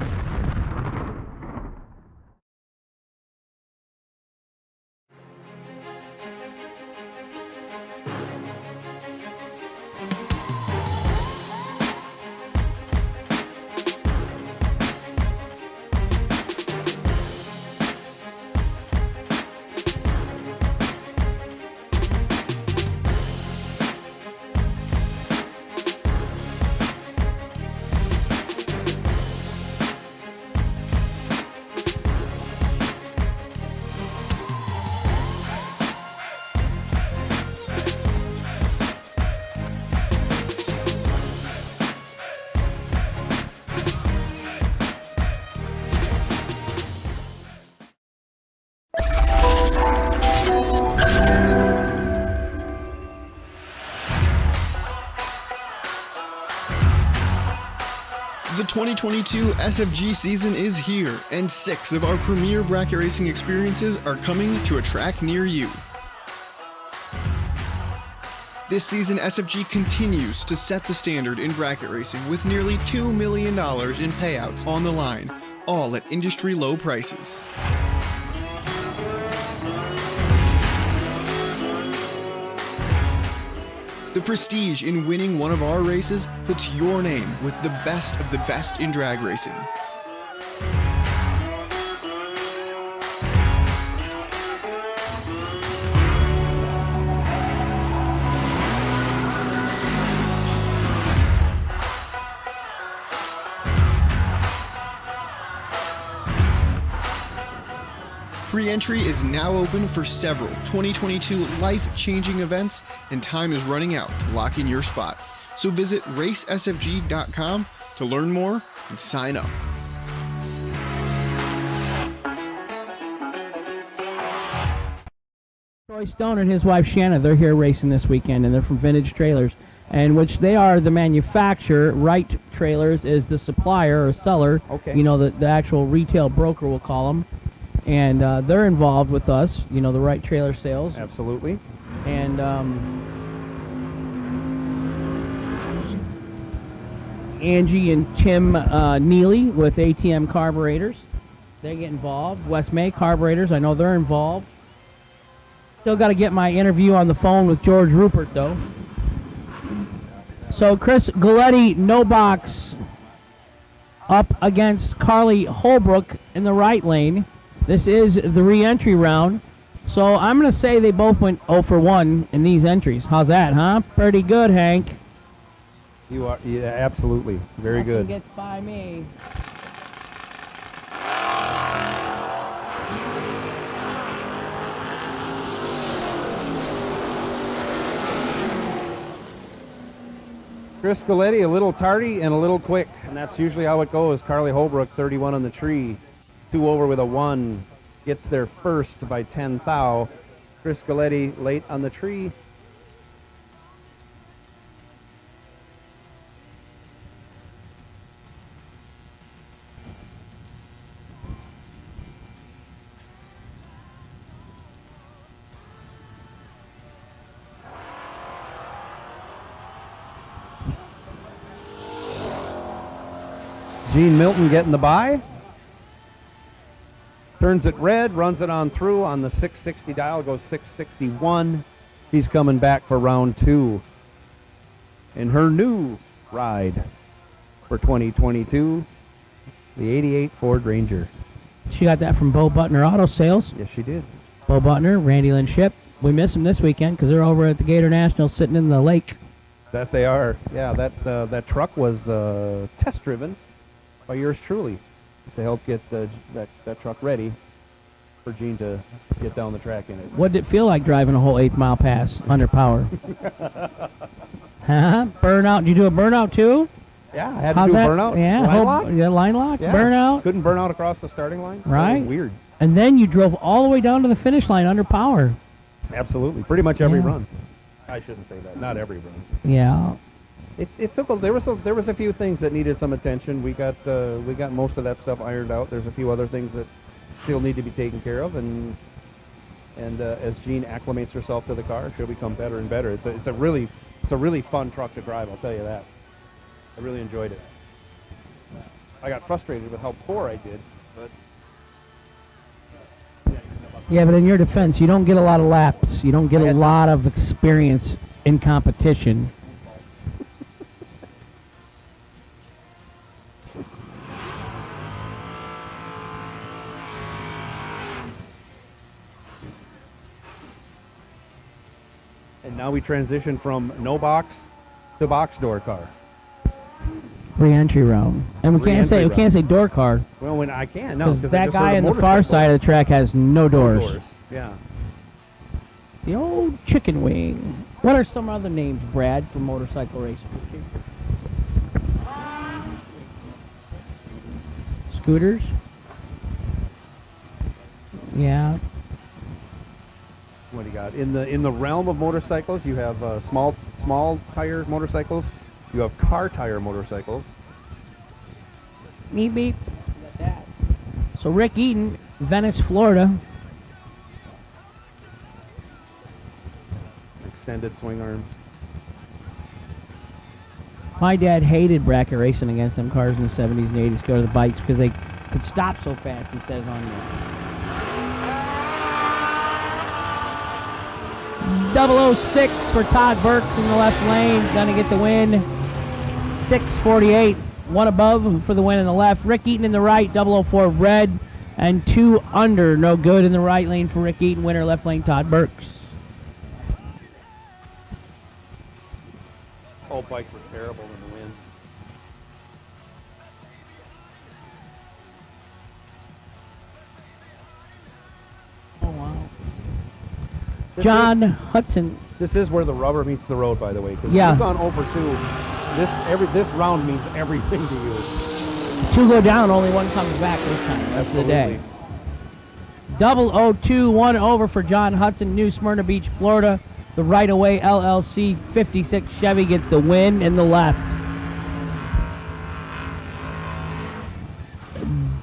The 2022 SFG season is here, and 6 of our premier bracket racing experiences are coming to a track near you. This season, SFG continues to set the standard in bracket racing with nearly $2 million in payouts on the line, all at industry low prices. The prestige in winning one of our races puts your name with the best of the best in drag racing. Pre-entry is now open for several 2022 life-changing events, and time is running out to lock in your spot. So visit racesfg.com to learn more and sign up. Troy Stone and his wife Shanna, they're here racing this weekend, and they're from Vintage Trailers, and which they are the manufacturer. Wright Trailers is the supplier or seller. Okay. You know, the actual retail broker, we'll call them. And they're involved with us, you know, the Wright Trailer Sales. Absolutely. And Angie and Tim Neely with ATM Carburetors, they get involved. West May Carburetors, I know they're involved. Still got to get my interview on the phone with George Rupert, though. So Chris Galletti, no box, up against Carly Holbrook in the right lane. This is the re-entry round. So I'm going to say they both went 0 for 1 in these entries. How's that, huh? Pretty good, Hank. You are, yeah, absolutely. Very good. Gets by me. Chris Galletti, a little tardy and a little quick, and that's usually how it goes. Carly Holbrook, 31 on the tree. 2 over with a 1, gets there first by 10 thou. Chris Galletti late on the tree. Gene Milton getting the bye. Turns it red, runs it on through on the 660 dial, goes 661. He's coming back for round 2 in her new ride for 2022, the 88 Ford Ranger. She got that from Bo Butner Auto Sales. Yes, she did. Bo Butner, Randy Lynn Ship. We miss them this weekend because they're over at the Gator National sitting in the lake. That they are. Yeah, that truck was test driven by yours truly to help get that truck ready for Gene to get down the track in it. What did it feel like driving a whole 8th mile pass under power? Huh? Burnout? Did you do a burnout too? Yeah, I had to do a burnout. Yeah, line lock? Yeah, line lock, Yeah. burnout. Couldn't burn out across the starting line. Right. Weird. And then you drove all the way down to the finish line under power. Absolutely. Pretty much every Yeah. run. I shouldn't say that. Not every run. Yeah. It took there was a few things that needed some attention. We got most of that stuff ironed out. There's a few other things that still need to be taken care of, and as Jean acclimates herself to the car, she'll become better and better. It's a really fun truck to drive. I'll tell you that. I really enjoyed it. I got frustrated with how poor I did, but Yeah, but in your defense, you don't get a lot of laps. You don't get a lot of experience in competition. And now we transition from no box to box door car. Re-entry round, and we can't say door car. Well, when I can, no, because that guy on the far side of the track has no doors. Yeah. The old chicken wing. What are some other names, Brad, for motorcycle racing? Scooters. Yeah. What do you got in the realm of motorcycles? You have small tire motorcycles. You have car tire motorcycles. Beep beep. So Rick Eden, Venice, Florida. Extended swing arms. My dad hated bracket racing against them cars in the 70s and 80s. Go to the bikes because could stop so fast, he says on there. 006 for Todd Burks in the left lane. Gonna get the win. 6:48. One above for the win in the left. Rick Eaton in the right. 004 red. And 2 under. No good in the right lane for Rick Eaton. Winner left lane Todd Burks. All bikes were terrible in the wind. Oh, wow. John Hudson. This is where the rubber meets the road, by the way. 'Cause Yeah. You've gone over 2. This round means everything to you. 2 go down, only 1 comes back this time. That's the day. 002, 1 over for John Hudson, New Smyrna Beach, Florida. The Right Away LLC 56 Chevy gets the win in the left.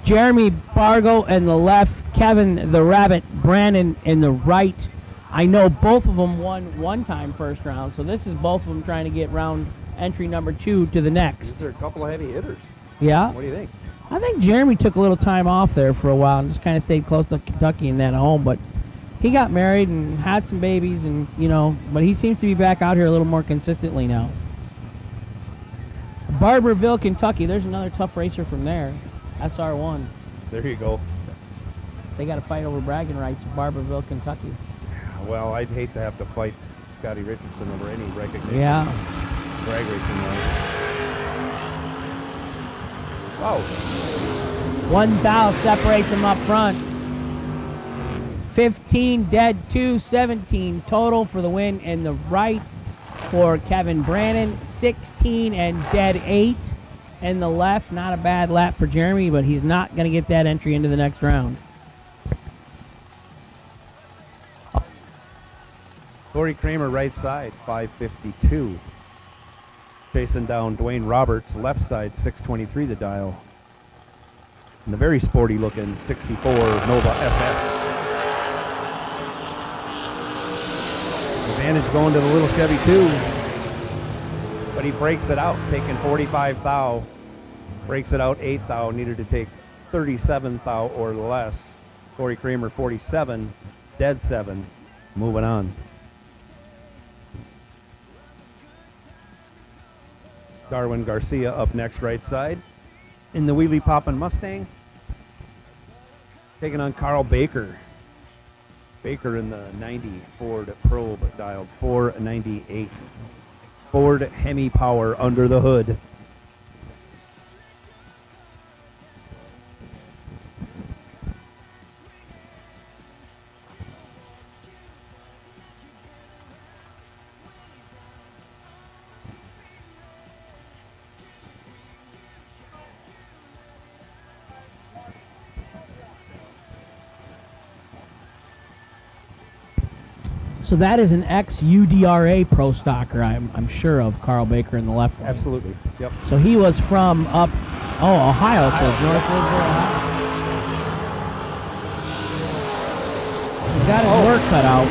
Jeremy Bargo in the left, Kevin the Rabbit Brannon in the right. I know both of them won one time first round, so this is both of them trying to get round entry number 2 to the next. These are a couple of heavy hitters. Yeah. What do you think? I think Jeremy took a little time off there for a while and just kind of stayed close to Kentucky and then home, but he got married and had some babies and, but he seems to be back out here a little more consistently now. Barberville, Kentucky. There's another tough racer from there. SR1. There you go. They got to fight over bragging rights in Barberville, Kentucky. Well, I'd hate to have to fight Scotty Richardson over any recognition. Yeah. Drag racing rights. Wow. 1 thou separates them up front. 15 dead, 2, 17 total for the win in the right for Kevin Brannon. 16 and dead 8 in the left. Not a bad lap for Jeremy, but he's not going to get that entry into the next round. Corey Kramer right side, 552. Chasing down Dwayne Roberts, left side, 623 the dial. And the very sporty looking 64 Nova FF. Advantage going to the little Chevy too. But he breaks it out, taking 45 thou. Breaks it out 8 thou, needed to take 37 thou or less. Corey Kramer 47, dead 7. Moving on. Darwin Garcia up next, right side. In the wheelie poppin' Mustang. Taking on Carl Baker. Baker in the 90 Ford Probe, dialed 498. Ford Hemi Power under the hood. So that is an ex-UDRA pro stocker, I'm sure of, Carl Baker in the left lane. Absolutely, yep. So he was from Ohio, so Northwood, Ohio. He got his work cut out.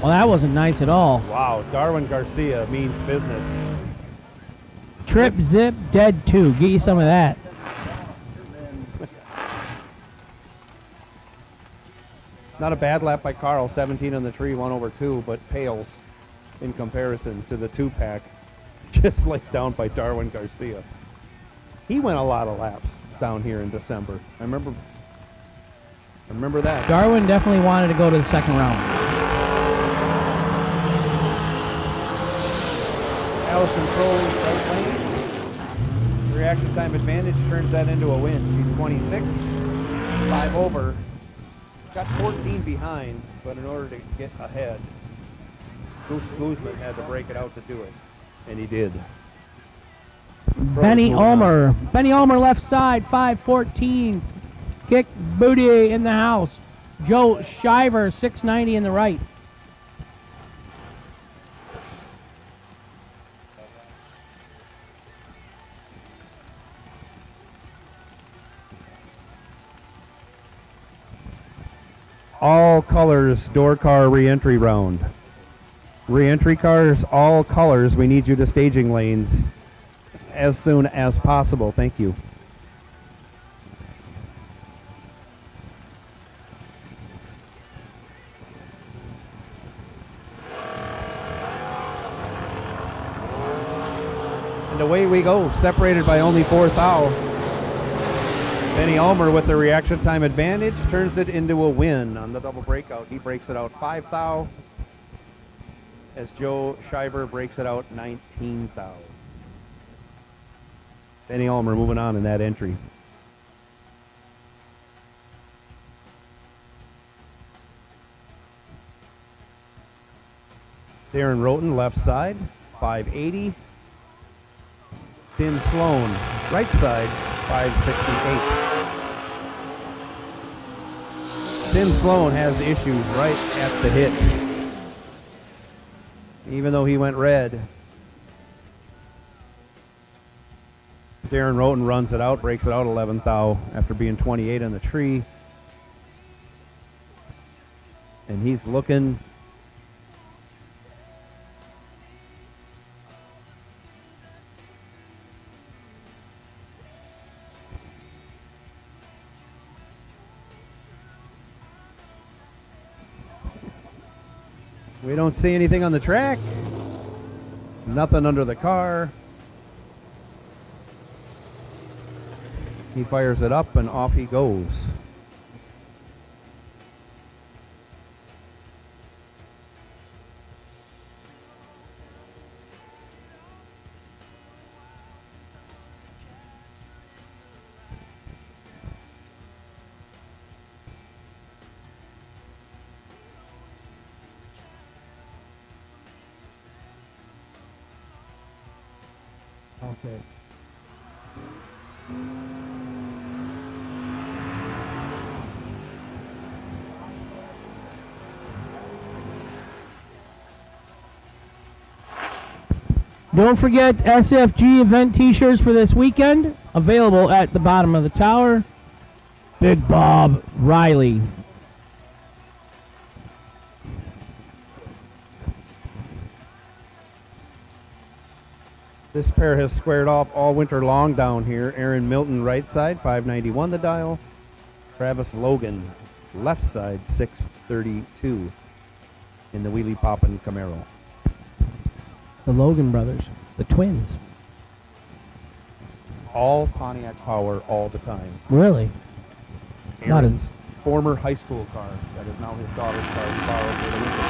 Well, that wasn't nice at all. Wow, Darwin Garcia means business. Trip, zip, dead 2. Get you some of that. Not a bad lap by Carl, 17 on the tree, 1 over 2, but pales in comparison to the 2-pack just laid down by Darwin Garcia. He went a lot of laps down here in December. I remember that. Darwin definitely wanted to go to the second round. Allison Crowley, right lane. Reaction time advantage turns that into a win. She's 26, 5 over. Got 14 behind, but in order to get ahead, Goose Guzman had to break it out to do it, and he did. Benny Ulmer. Benny Ulmer left side, 514. Kick booty in the house. Joe Shiver, 690 in the right. All colors door car re-entry round. Re-entry cars, all colors. We need you to staging lanes as soon as possible. Thank you. And away we go, separated by only 4 thou. Benny Ulmer with the reaction time advantage turns it into a win on the double breakout. He breaks it out 5 thou as Joe Shiver breaks it out 19 thou. Benny Ulmer moving on in that entry. Darren Roten left side, 580. Tim Sloan right side, 568. Tim Sloan has issues right at the hit. Even though he went red. Darren Roten runs it out, breaks it out 11 thou after being 28 on the tree. And he's looking We don't see anything on the track. Nothing under the car. He fires it up and off he goes. Okay. Don't forget SFG event t-shirts for this weekend, available at the bottom of the tower. Big Bob Riley. This pair has squared off all winter long down here. Aaron Milton right side, 591 the dial. Travis Logan left side, 632 in the wheelie poppin' Camaro. The Logan brothers, the twins. All Pontiac power all the time. Really? Aaron's former high school car that is now his daughter's car he borrowed for the winter.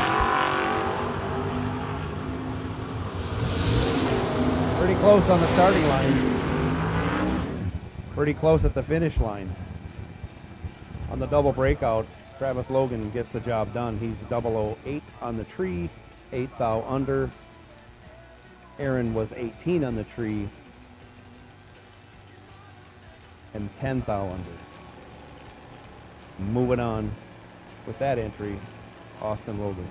Pretty close on the starting line. Pretty close at the finish line. On the double breakout, Travis Logan gets the job done. He's 008 on the tree, 8 thou under. Aaron was 18 on the tree and 10 thou under. Moving on with that entry, Austin Logan.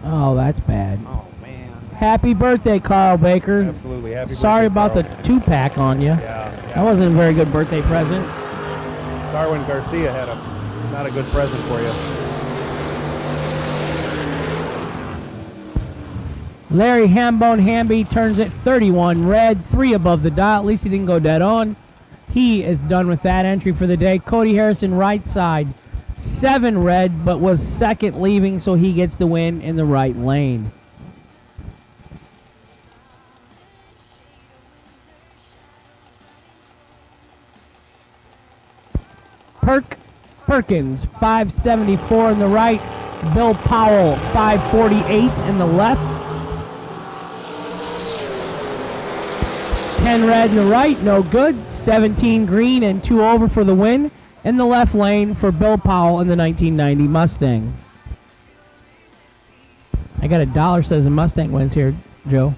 Oh, that's bad. Oh, man. Happy birthday, Carl Baker. Absolutely. Happy Sorry birthday, about Carl. the 2-pack on you. Yeah. That wasn't a very good birthday present. Darwin Garcia had not a good present for you. Larry Hambone Hamby turns it 31 red, 3 above the dial. At least he didn't go dead on. He is done with that entry for the day. Cody Harrison right side, 7 red, but was second leaving, so he gets the win in the right lane. Perkins, 574 in the right. Bill Powell, 548 in the left. 10 red in the right, no good. 17 green and 2 over for the win. In the left lane for Bill Powell in the 1990 Mustang. I got $1 says the Mustang wins here, Joe.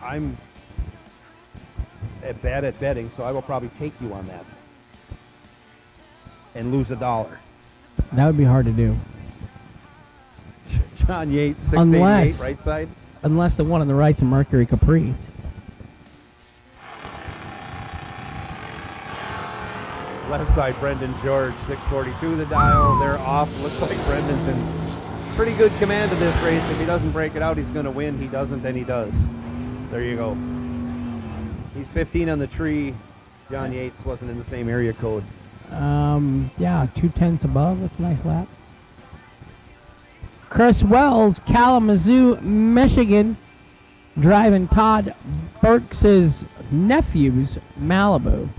I'm bad at betting, so I will probably take you on that and lose $1. That would be hard to do. John Yates, 688 right side. Unless the one on the right's a Mercury Capri. Left side, Brendan George, 642 the dial. They're off. Looks like Brendan's in pretty good command of this race. If he doesn't break it out, he's going to win. He doesn't, then he does. There you go. He's 15 on the tree. John Yates wasn't in the same area code. Yeah, 2/10 above. That's a nice lap. Chris Wells, Kalamazoo, Michigan, driving Todd Burks' nephew's Malibu.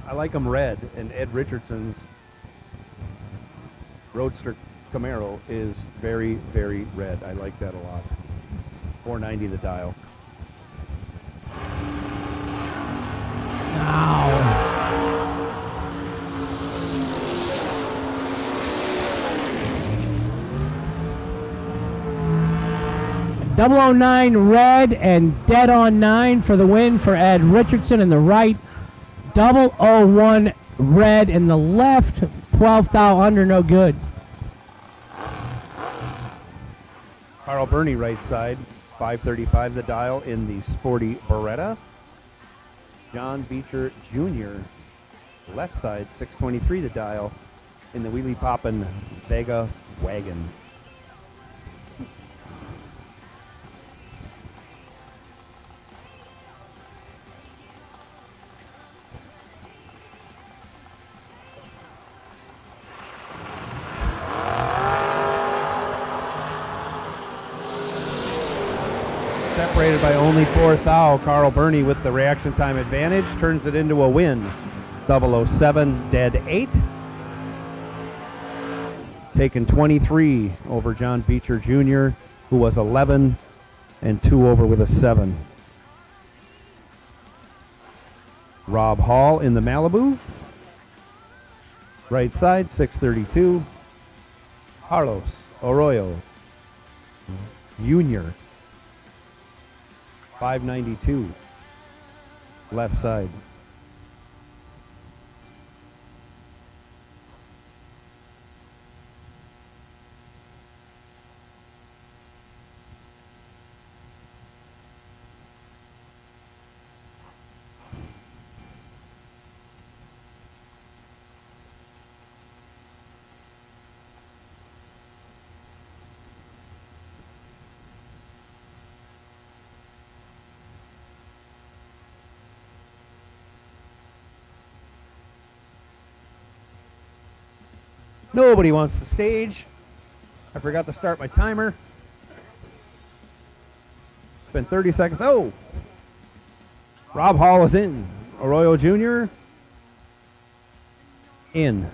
I like them red, and Ed Richardson's Roadster Camaro is very, very red. I like that a lot. 490 the dial. Ow. 009 red and dead on 9 for the win for Ed Richardson in the right. 001 red in the left. 12th thou under, no good. Carl Burney right side, 535 the dial in the sporty Beretta. John Beecher Jr. left side, 623 the dial in the wheelie poppin' Vega wagon. Separated by only 4th thou. Carl Burney with the reaction time advantage turns it into a win. 007 dead 8. Taken 23 over John Beecher Jr., who was 11 and 2 over with a 7. Rob Hall in the Malibu. Right side, 632. Carlos Arroyo Jr., 592, left side. Nobody wants to stage. I forgot to start my timer. It's been 30 seconds. Oh! Rob Hall is in. Arroyo Jr. in.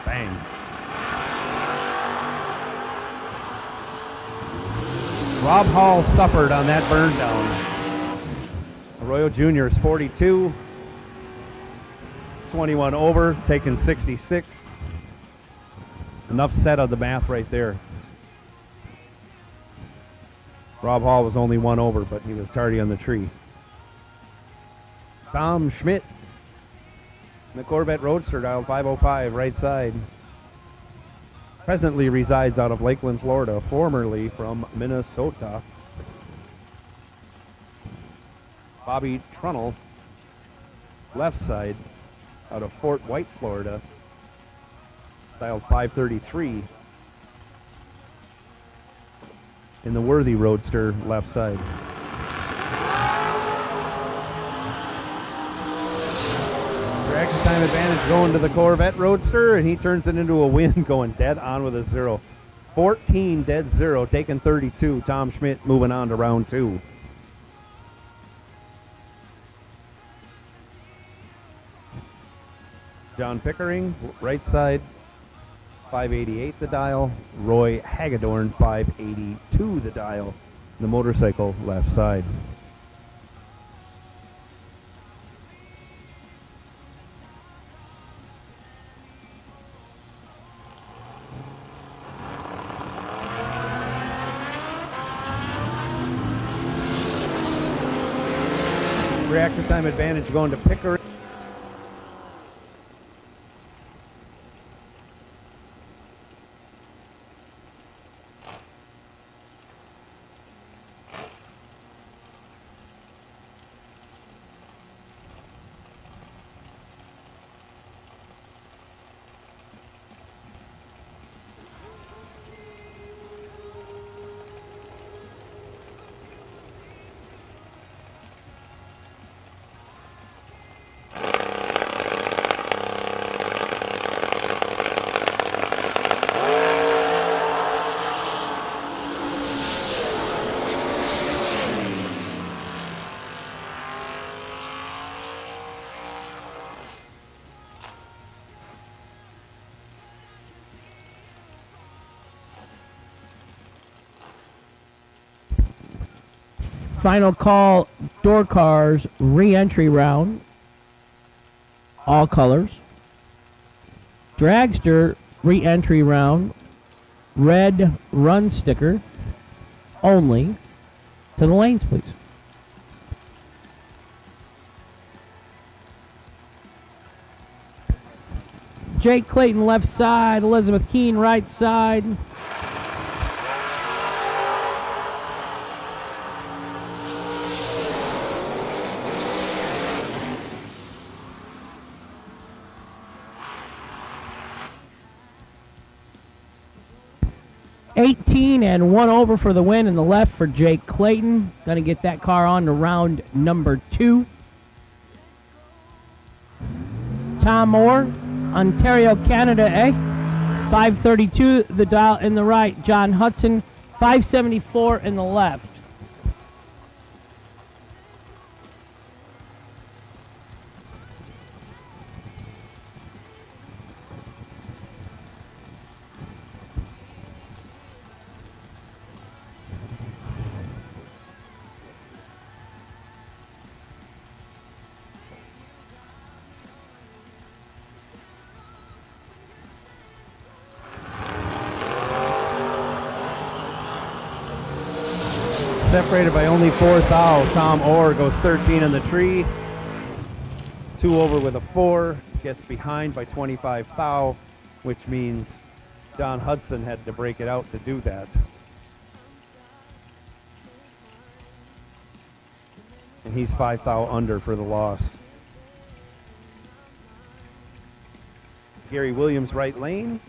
Bang. Rob Hall suffered on that burn down. Arroyo Jr. is 42. 21 over, taking 66. Enough said of the math right there. Rob Hall was only 1 over, but he was tardy on the tree. Tom Schmidt in the Corvette Roadster, dial 505, right side. Presently resides out of Lakeland, Florida, formerly from Minnesota. Bobby Trunnell, left side, out of Fort White, Florida. Dial 533 in the Worthy Roadster, left side. Reaction time advantage going to the Corvette Roadster, and he turns it into a win, going dead on with a 0. 14 dead 0, taking 32. Tom Schmidt moving on to round 2. John Pickering, right side, 588 the dial. Roy Hagedorn, 582 the dial. The motorcycle, left side. Reactor time advantage going to Pickering. Final call, door cars, re-entry round. All colors. Dragster, re-entry round. Red run sticker. Only. To the lanes, please. Jake Clayton, left side. Elizabeth Keene, right side. And 1 over for the win in the left for Jake Clayton. Going to get that car on to round number 2. Tom Moore, Ontario, Canada, 532 the dial in the right. John Hudson, 574 in the left. Separated by only 4 thou. Tom Orr goes 13 in the tree. 2 over with a 4. Gets behind by 25 thou, which means John Hudson had to break it out to do that. And he's 5 thou under for the loss. Gary Williams, right lane.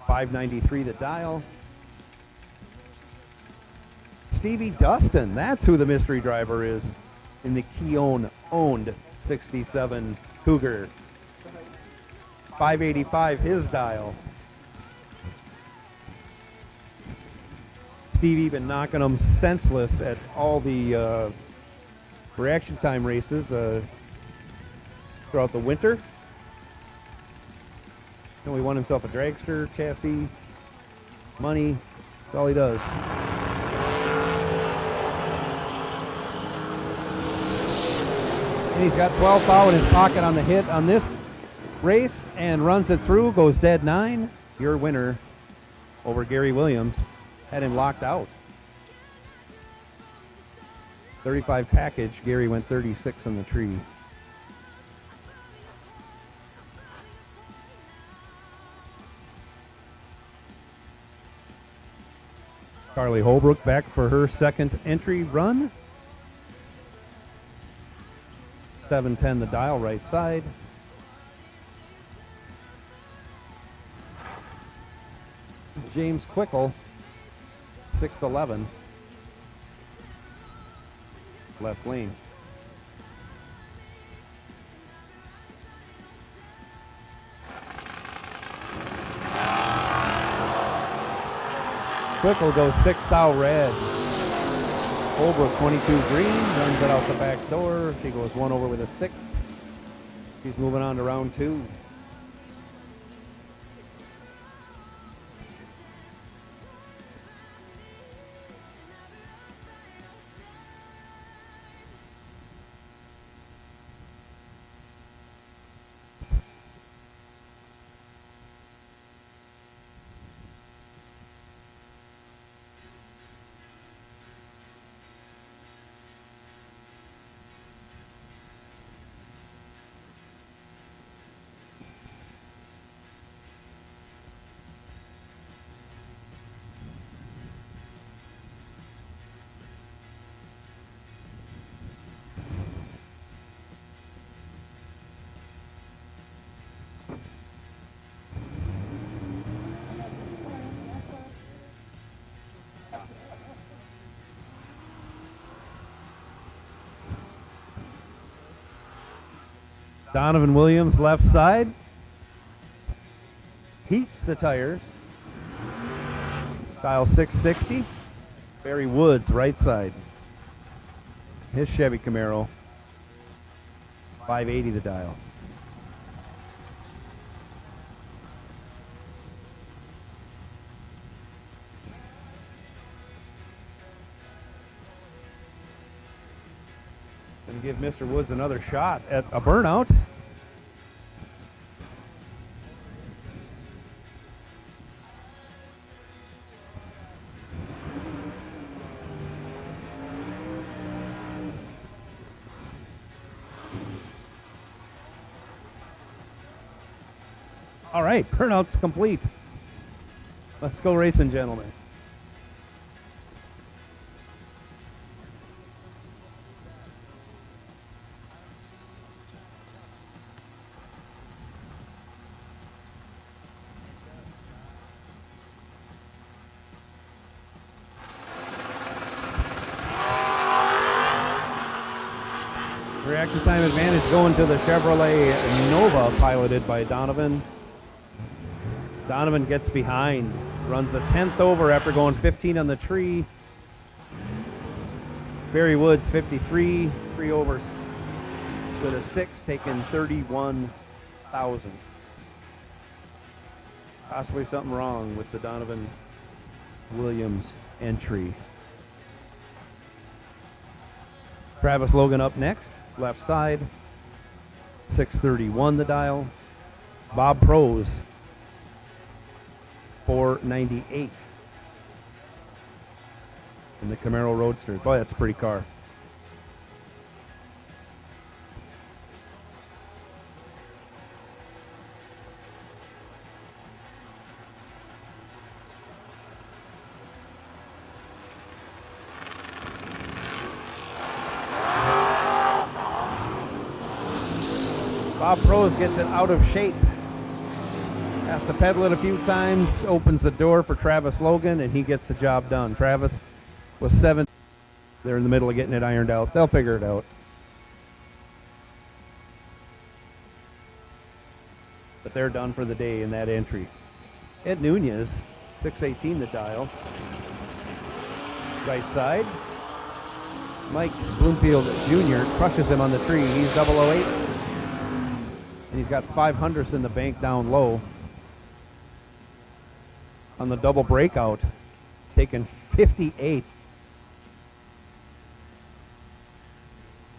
593 the dial. Stevie Dustin, that's who the mystery driver is in the Keown-owned 67 Cougar. 585 his dial. Stevie been knocking them senseless at all the reaction time races throughout the winter. And he won himself a dragster, chassis, money. That's all he does. And he's got 12 thou in his pocket on the hit on this race and runs it through, goes dead 9. Your winner over Gary Williams. Had him locked out. 35 package, Gary went 36 in the tree. Carly Holbrook back for her second entry run. 710 the dial, right side. James Quickle, 611, left lane. Quickle goes 6 thou red. Holbrook 22 green, runs it out the back door. She goes 1 over with a 6. She's moving on to round 2. Donovan Williams, left side. Heats the tires. Dial 660. Barry Woods, right side. His Chevy Camaro. 580 the dial. give Mr. Woods another shot at a burnout. All right, burnout's complete. Let's go racing, gentlemen. Reaction time advantage going to the Chevrolet Nova, piloted by Donovan. Donovan gets behind, runs a 10th over after going 15 on the tree. Barry Woods 53, 3 overs with a 6, taking 31 thousandths. Possibly something wrong with the Donovan Williams entry. Travis Logan up next, left side. 631 the dial. Bob Prose 498 in the Camaro Roadster. Boy, that's a pretty car. Bob Prose gets it out of shape. Has to pedal it a few times, opens the door for Travis Logan, and he gets the job done. Travis was 7th. They're in the middle of getting it ironed out. They'll figure it out. But they're done for the day in that entry. Ed Nunez, 618 the dial. Right side. Mike Bloomfield Jr. crushes him on the tree. He's 008. And he's got 500ths in the bank down low. On the double breakout, taking 58.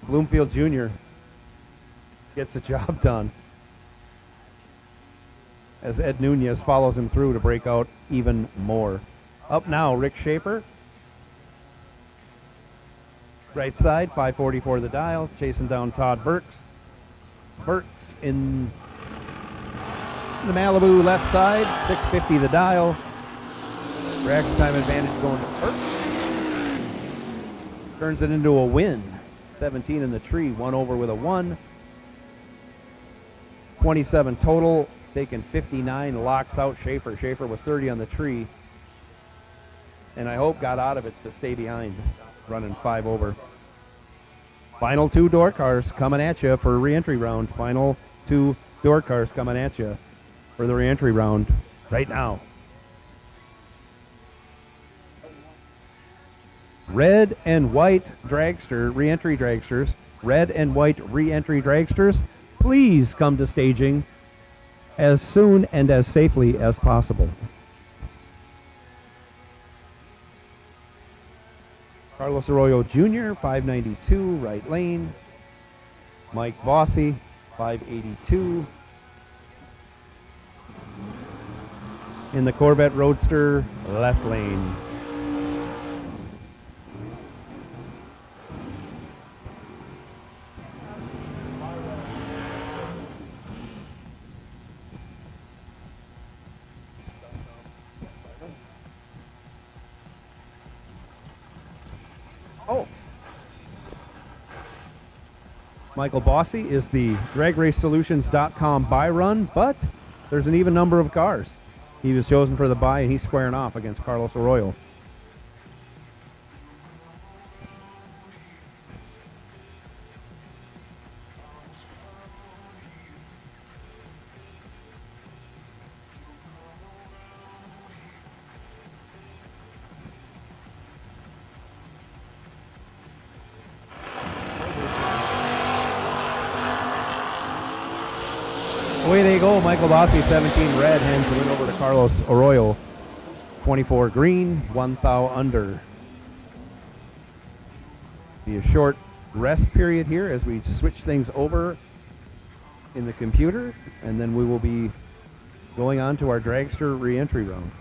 Bloomfield Jr. gets the job done as Ed Nunez follows him through to break out even more. Up now, Rick Schaefer. Right side, 544 the dial, chasing down Todd Burks. Burks in the Malibu left side, 650 the dial. Reaction time advantage going to Burks. Turns it into a win. 17 in the tree, 1 over with a 1. 27 total, taking 59, locks out Schaefer. Schaefer was 30 on the tree. And I hope got out of it to stay behind, running 5 over. Final 2 door cars coming at you for a re-entry round. Final 2 door cars coming at you for the re-entry round right now. Red and white dragster, re-entry dragsters, red and white re-entry dragsters, please come to staging as soon and as safely as possible. Carlos Arroyo Jr., 592, right lane. Mike Bossy, 582. In the Corvette Roadster, left lane. Michael Bossy is the DragRaceSolutions.com buy run, but there's an even number of cars. He was chosen for the buy, and he's squaring off against Carlos Arroyo. Away they go. Michael Bossy, 17 red, hands the win over to Carlos Arroyo. 24 green, 1 thou under. Be a short rest period here as we switch things over in the computer, and then we will be going on to our dragster re-entry round.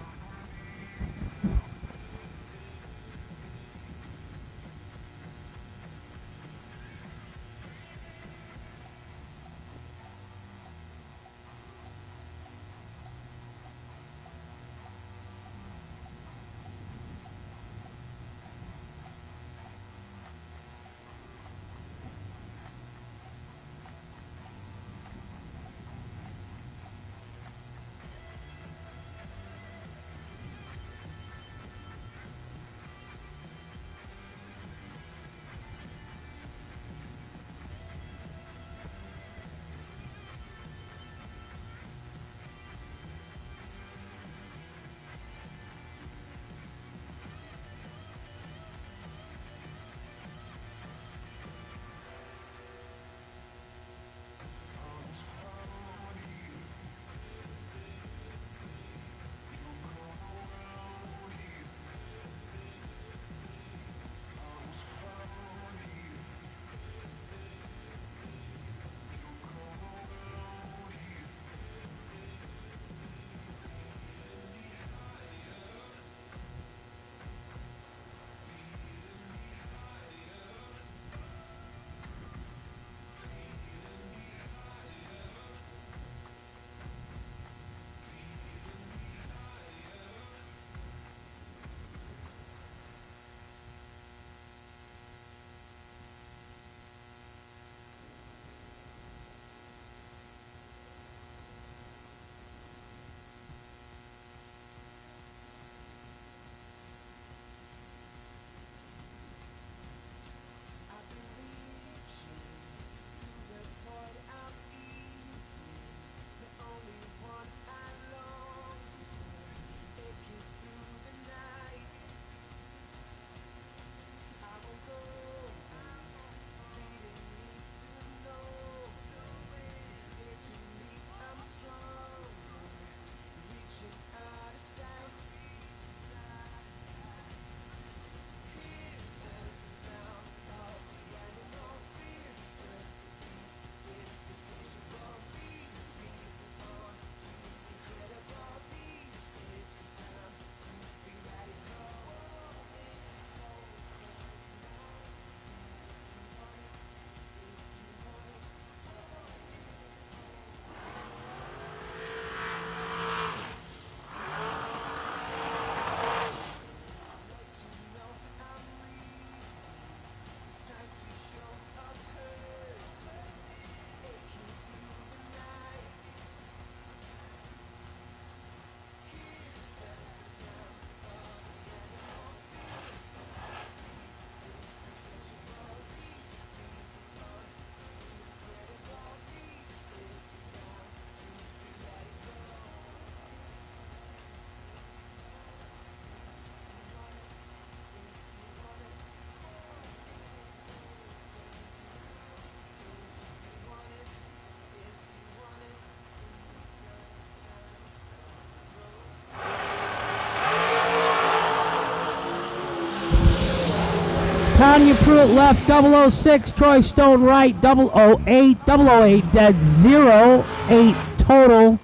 Tanya Pruitt left, 006. Troy Stone right, 008. 008 dead, 08 total.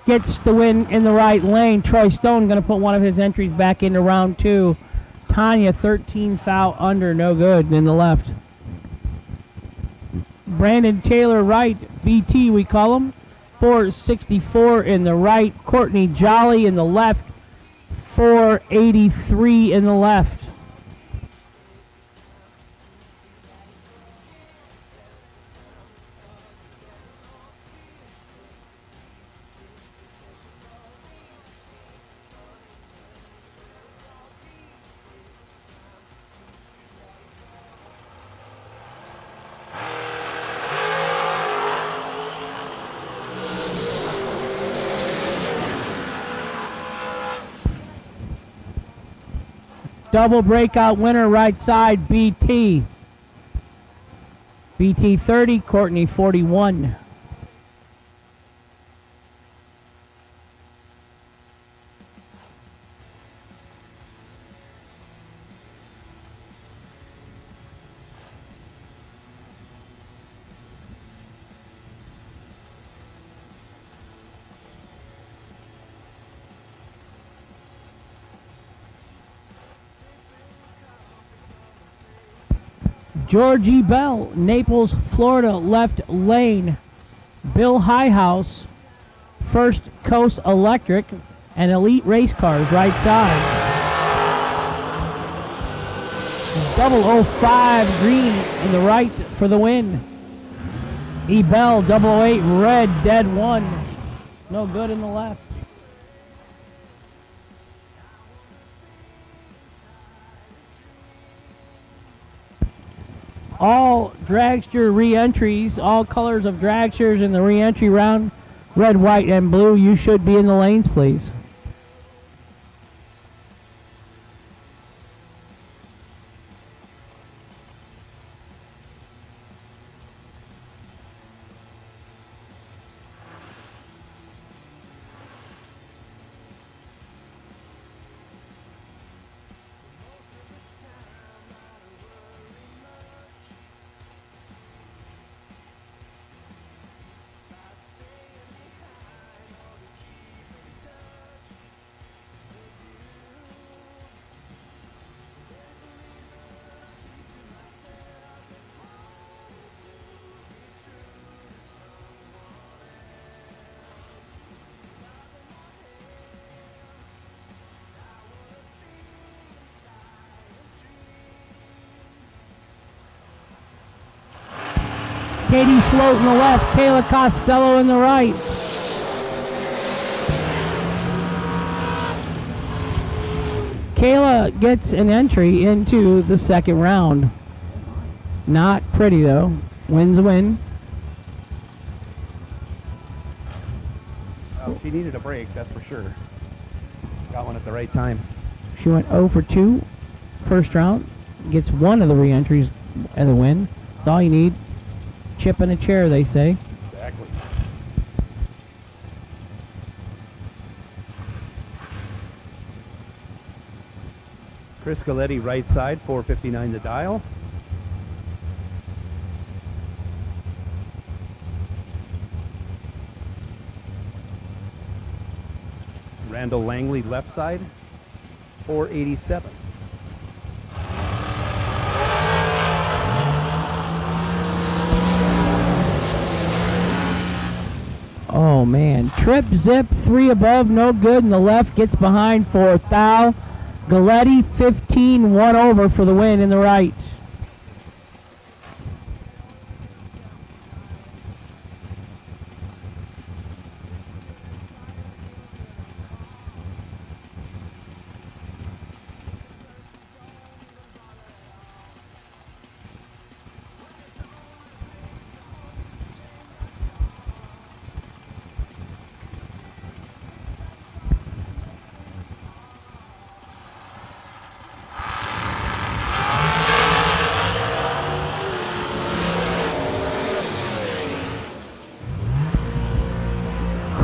Gets the win in the right lane. Troy Stone going to put one of his entries back into round two. Tanya, 13 foul under, no good in the left. Brandon Taylor right, BT we call him, 464 in the right. Courtney Jolly in the left, 483 in the left. Double breakout winner, right side, BT. BT 30, Courtney 41. Georgie Bell, Naples, Florida, left lane. Bill Highhouse, First Coast Electric, and Elite Race Cars, right side. 005 green in the right for the win. E. Bell, 008 red, dead one. No good in the left. All dragster re-entries, all colors of dragsters in the re-entry round, red, white, and blue. You should be in the lanes, please. Katie Sloat in the left, Kayla Costello in the right. Kayla gets an entry into the second round. Not pretty though. Wins a win. She needed a break, that's for sure. Got one at the right time. She went 0 for 2 first round. Gets one of the re-entries as a win. That's all you need. Chip in a chair, they say. Exactly. Chris Galetti, right side, 459 the dial. Randall Langley, left side, 487. Oh man, trip, zip, 3 above, no good, and the left gets behind for Thal. Galetti, 15, 1 over for the win in the right.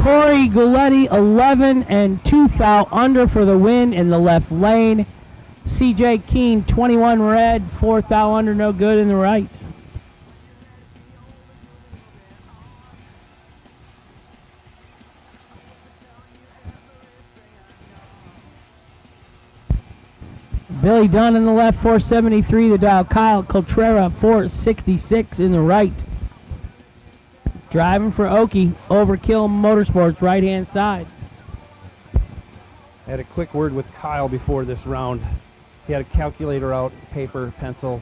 Corey Galetti, 11 and 2 foul under for the win in the left lane. CJ Keene, 21 red, 4 foul under, no good in the right. Billy Dunn in the left, 473 the dial. Kyle Coltrera, 466 in the right. Driving for Okie, Overkill Motorsports, right-hand side. I had a quick word with Kyle before this round. He had a calculator out, paper, pencil.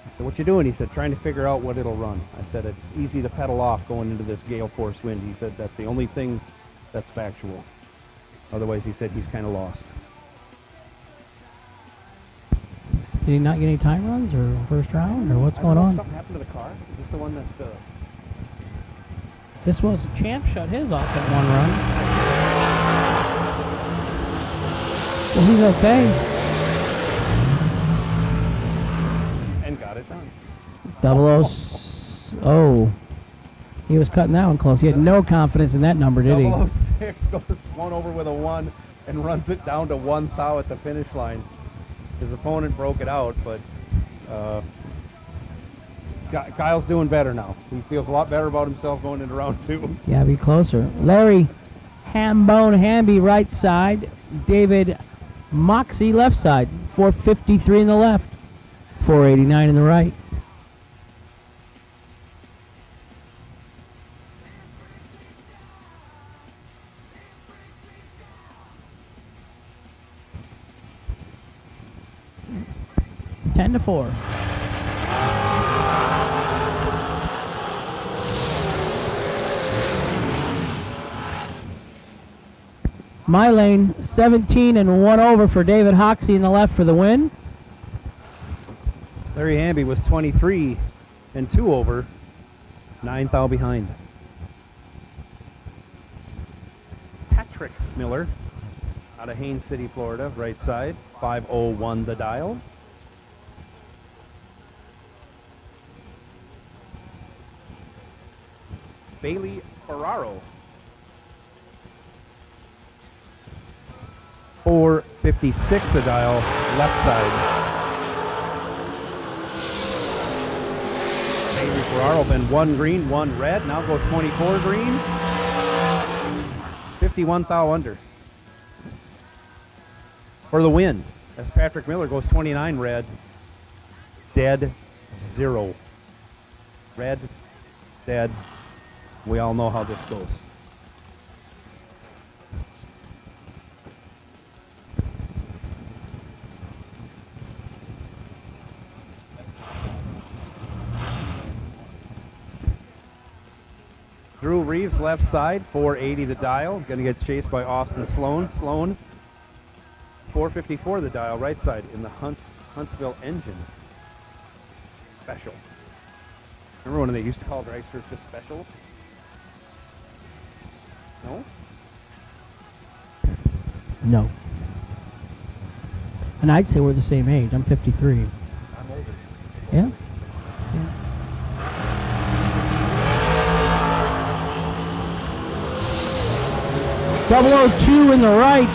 I said, what you doing? He said, trying to figure out what it'll run. I said, it's easy to pedal off going into this gale force wind. He said, that's the only thing that's factual. Otherwise, he said, he's kind of lost. Did he not get any time runs or first round, or what's going on? Something happened to the car? Is this the one that's This was Champ shut his off at one run. Well, he's okay. And got it done. 006. He was cutting that one close. He had no confidence in that number, did he? 006 goes 1 over with a 1 and runs it down to 1 thou at the finish line. His opponent broke it out, but Kyle's doing better now. He feels a lot better about himself going into round 2. Yeah, be closer. Larry Hambone Hamby, right side. David Moxie, left side. 453 in the left. 489 in the right. 10-4. My lane, 17 and 1 over for David Hoxie in the left for the win. Larry Hamby was 23 and 2 over, 9 thou behind. Patrick Miller out of Haines City, Florida, right side, 501 the dial. Bailey Ferraro, 456 the dial, left side. Bailey Ferraro been 1 green, 1 red, now goes 24 green, 51 thou under. For the win, as Patrick Miller goes 29 red, dead 0. Red, dead. We all know how this goes. Drew Reeves, left side, 480 the dial. Going to get chased by Austin Sloan. Sloan, 454 the dial, right side in the Huntsville engine. Special. Remember when they used to call dragsters just specials? No? No. And I'd say we're the same age. I'm 53. I'm older. Yeah? 002 in the right,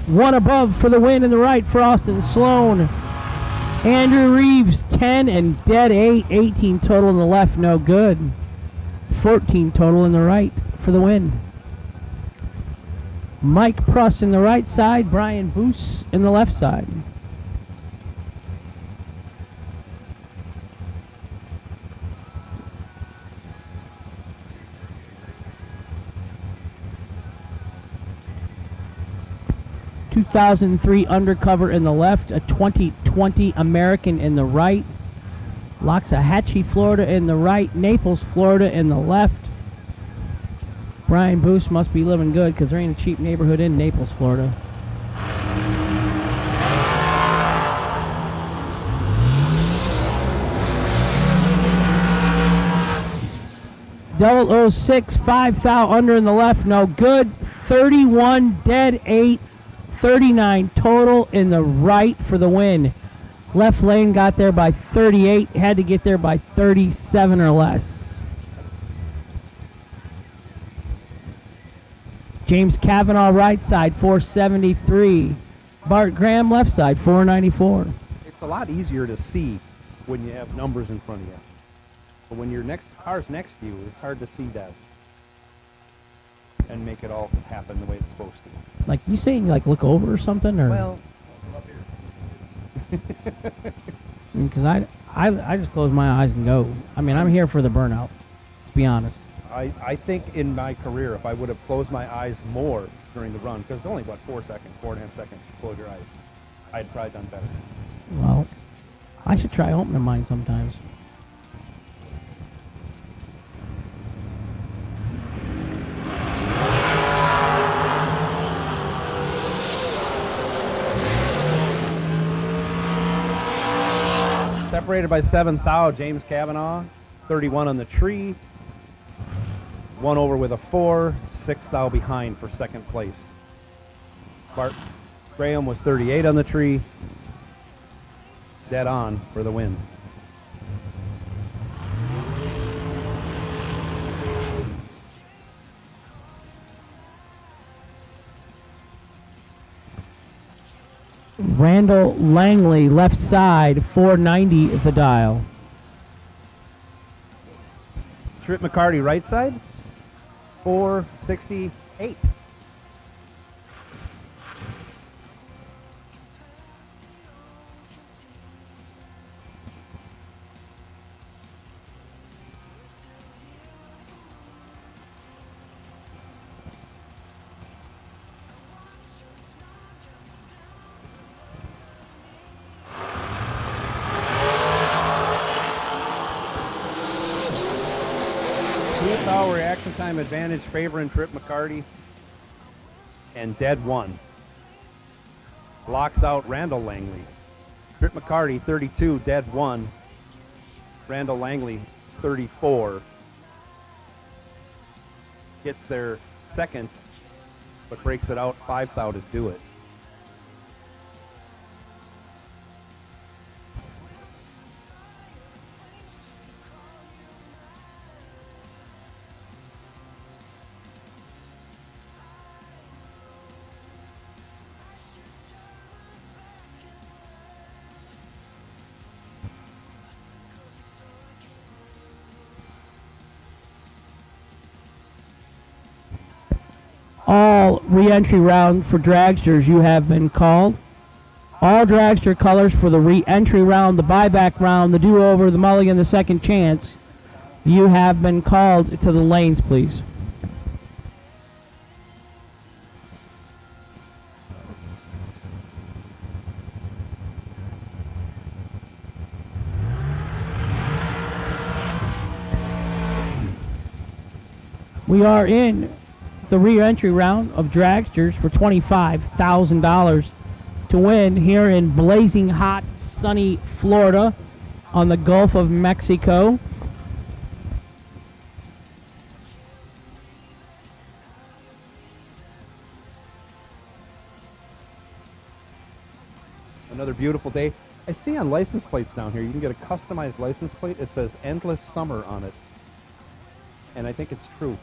1 above for the win in the right for Austin Sloan. Andrew Reeves, 10 and dead 8, 18 total in the left, no good. 14 total in the right for the win. Mike Pruss in the right side, Brian Boos in the left side. ...2003 Undercover in the left, a 2020 American in the right, Loxahatchee, Florida in the right, Naples, Florida in the left. Brian Boos must be living good because there ain't a cheap neighborhood in Naples, Florida. Double 06, 5 thou under in the left, no good. 31 dead 8. 39 total in the right for the win. Left lane got there by 38, had to get there by 37 or less. James Cavanaugh right side, 473. Bart Graham left side, 494. It's a lot easier to see when you have numbers in front of you. But when your car's next to you, it's hard to see that and make it all happen the way it's supposed to. Like, you saying, like, look over or something? Or? Well, because I just close my eyes and go. I mean, I'm here for the burnout, to be honest. I think in my career, if I would have closed my eyes more during the run, because it's only, 4.5 seconds to close your eyes, I'd probably done better. Well, I should try opening mine sometimes. Separated by 7 thou, James Cavanaugh, 31 on the tree. 1 over with a 4, 6 thou behind for second place. Bart Graham was 38 on the tree. Dead on for the win. Randall Langley, left side, 490 at the dial. Trip McCarty, right side, 468. time advantage favoring Trip McCarty. And dead 1. Blocks out Randall Langley. Trip McCarty, 32, dead 1. Randall Langley, 34. Gets their second, but breaks it out 5th out to do it. All re-entry round for dragsters, you have been called. All dragster colors for the re-entry round, the buyback round, the do-over, the mulligan, the second chance, you have been called to the lanes, please. We are in the re-entry round of dragsters for $25,000 to win here in blazing hot, sunny Florida on the Gulf of Mexico. Another beautiful day. I see on license plates down here, you can get a customized license plate. It says Endless Summer on it. And I think it's true.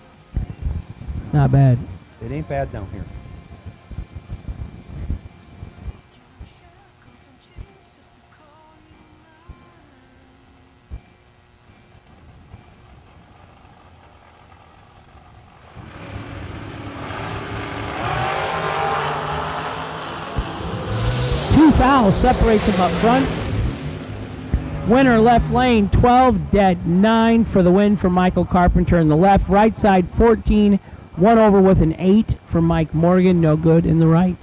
Not bad. It ain't bad down here. Two fouls separates them up front. Winner left lane, 12, dead 9 for the win for Michael Carpenter in the left. Right side, 14. 1 over with an 8 for Mike Morgan. No good in the right.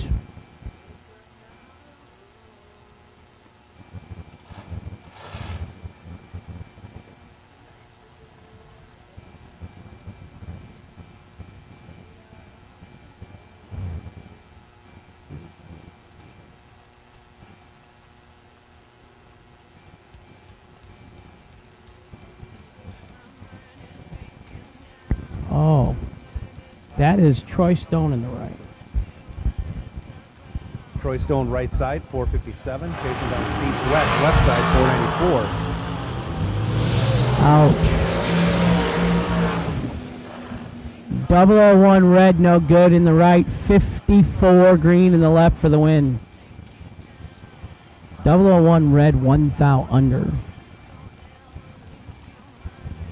Oh. That is Troy Stone in the right. Troy Stone right side, 457. Chasing down Steve West, left side, 494. Ouch. 001 red, no good in the right. 54 green in the left for the win. 001 red, 1 thou under.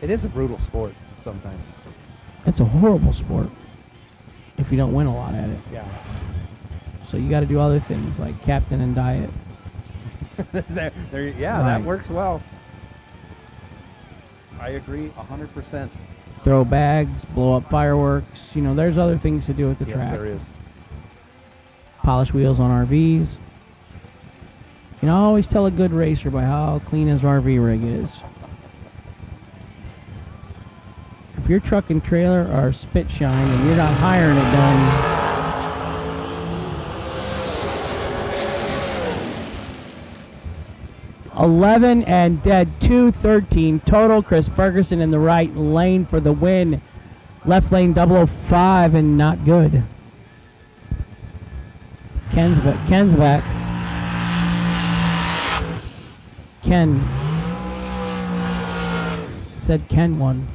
It is a brutal sport sometimes. It's a horrible sport if you don't win a lot at it. Yeah. So you got to do other things like captain and diet. Yeah, that works well. I agree 100%. Throw bags, blow up fireworks. You know, there's other things to do at the track. Yes, there is. Polish wheels on RVs. You know, always tell a good racer by how clean his RV rig is. If your truck and trailer are spit shine and you're not hiring it done, 11 and dead 2, 13 total. Chris Ferguson in the right lane for the win. Left lane 005 and not good. Ken's back. Ken said Ken won.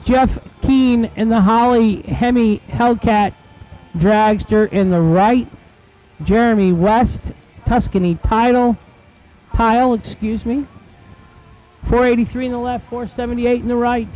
Jeff Keane in the Holly Hemi Hellcat dragster in the right. Jeremy West, Tuscany tile, 483 in the left, 478 in the right.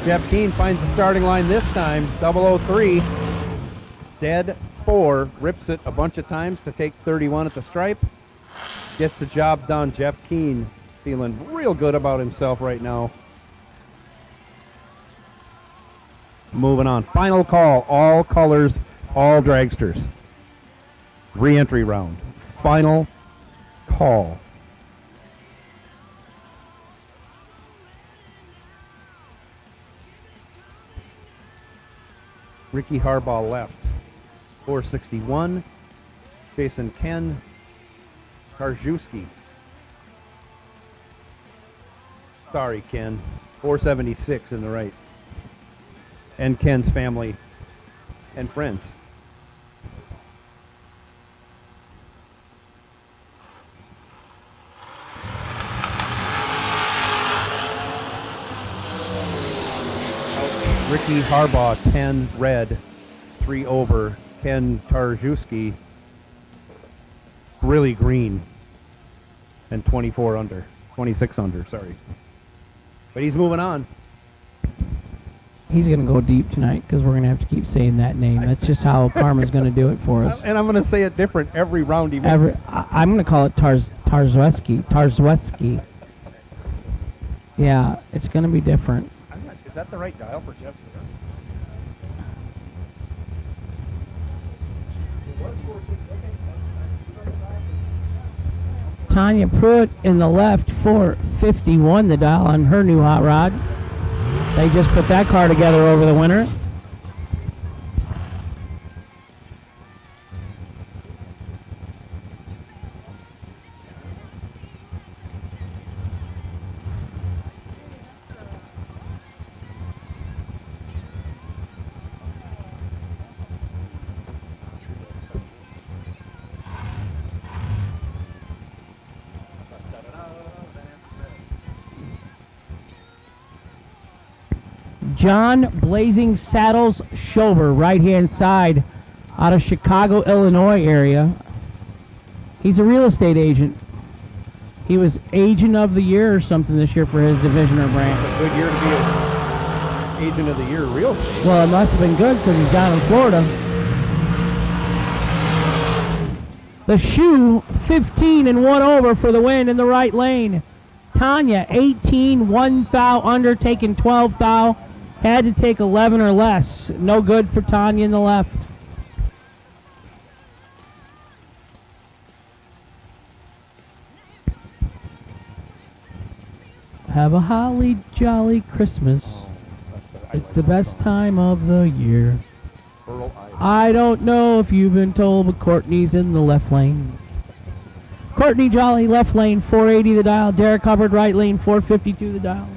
Jeff Keane finds the starting line this time. 003. Dead 4. Rips it a bunch of times to take 31 at the stripe. Gets the job done. Jeff Keane feeling real good about himself right now. Moving on. Final call. All colors, all dragsters. Re-entry round. Final call. Ricky Harbaugh left. 461. Jason Ken Karjewski. Sorry, Ken. 476 in the right. And Ken's family and friends. Ricky Harbaugh, 10 red, 3 over. Ken Tarjewski, really green, and 24 under. 26 under, sorry. But he's moving on. He's going to go deep tonight because we're going to have to keep saying that name. That's just how Parma's going to do it for us. And I'm going to say it different every round he wins. I'm going to call it Tarzweski. Yeah, it's going to be different. Is that the right dial for Jeff? Tanya Pruitt in the left, 451 the dial on her new hot rod. They just put that car together over the winter. John Blazing Saddles Shover, right-hand side, out of Chicago, Illinois area. He's a real estate agent. He was Agent of the Year or something this year for his division or brand. It's a good year to be an Agent of the Year real estate. Well, it must have been good because he's down in Florida. The Shoe, 15 and 1 over for the win in the right lane. Tanya, 18, 1 thou under, taking 12 thou. Had to take 11 or less. No good for Tanya in the left. Have a holly jolly Christmas. It's the best time of the year. I don't know if you've been told, but Courtney's in the left lane. Courtney Jolly, left lane, 480 the dial. Derek Hubbard, right lane, 452 the dial.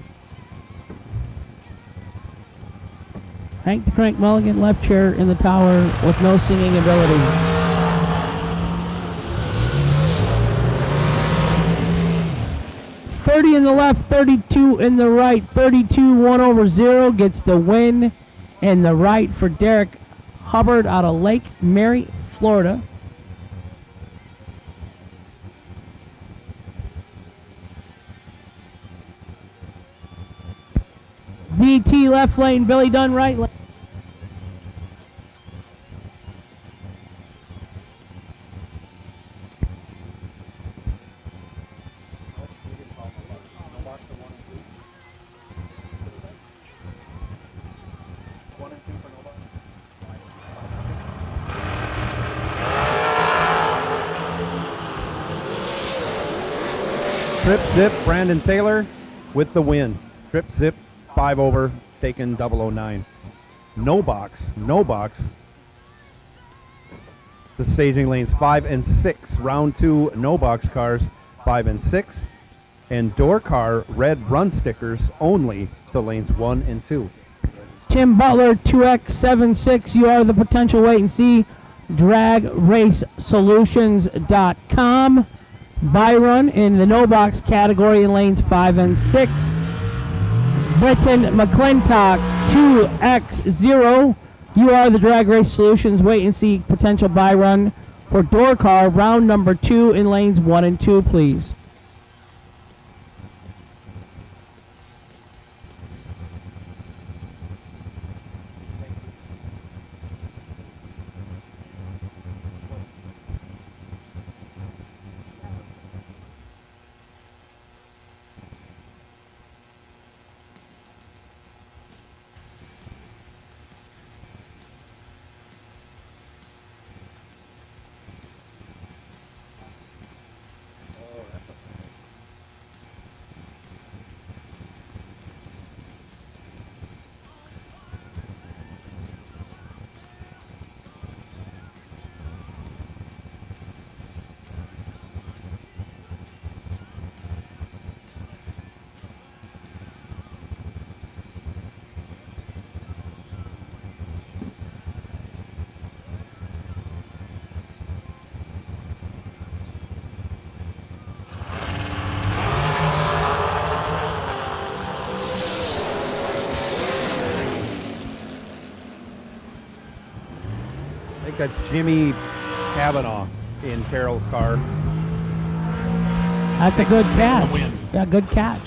Hank the Crank Mulligan, left chair in the tower with no singing ability. .30 in the left, 32 in the right, 32 1 over 0 gets the win in the right for Derek Hubbard out of Lake Mary, Florida. BT left lane, Billy Dunn right lane. Trip Zip, Brandon Taylor with the win. Trip Zip, 5 over, taken 009. No box. The staging lanes 5 and 6. Round 2, no box cars, 5 and 6. And door car red run stickers only to lanes 1 and 2. Tim Butler, 2X76. You are the potential wait and see. DragRaceSolutions.com. Byron in the no box category in lanes 5 and 6. Britton McClintock, 2X0. You are the Drag Race Solutions wait and see potential buy run for door car, round number 2 in lanes 1 and 2, please. think that's Jimmy Kavanaugh in Carol's car. That's a good catch. Win. Yeah, good catch.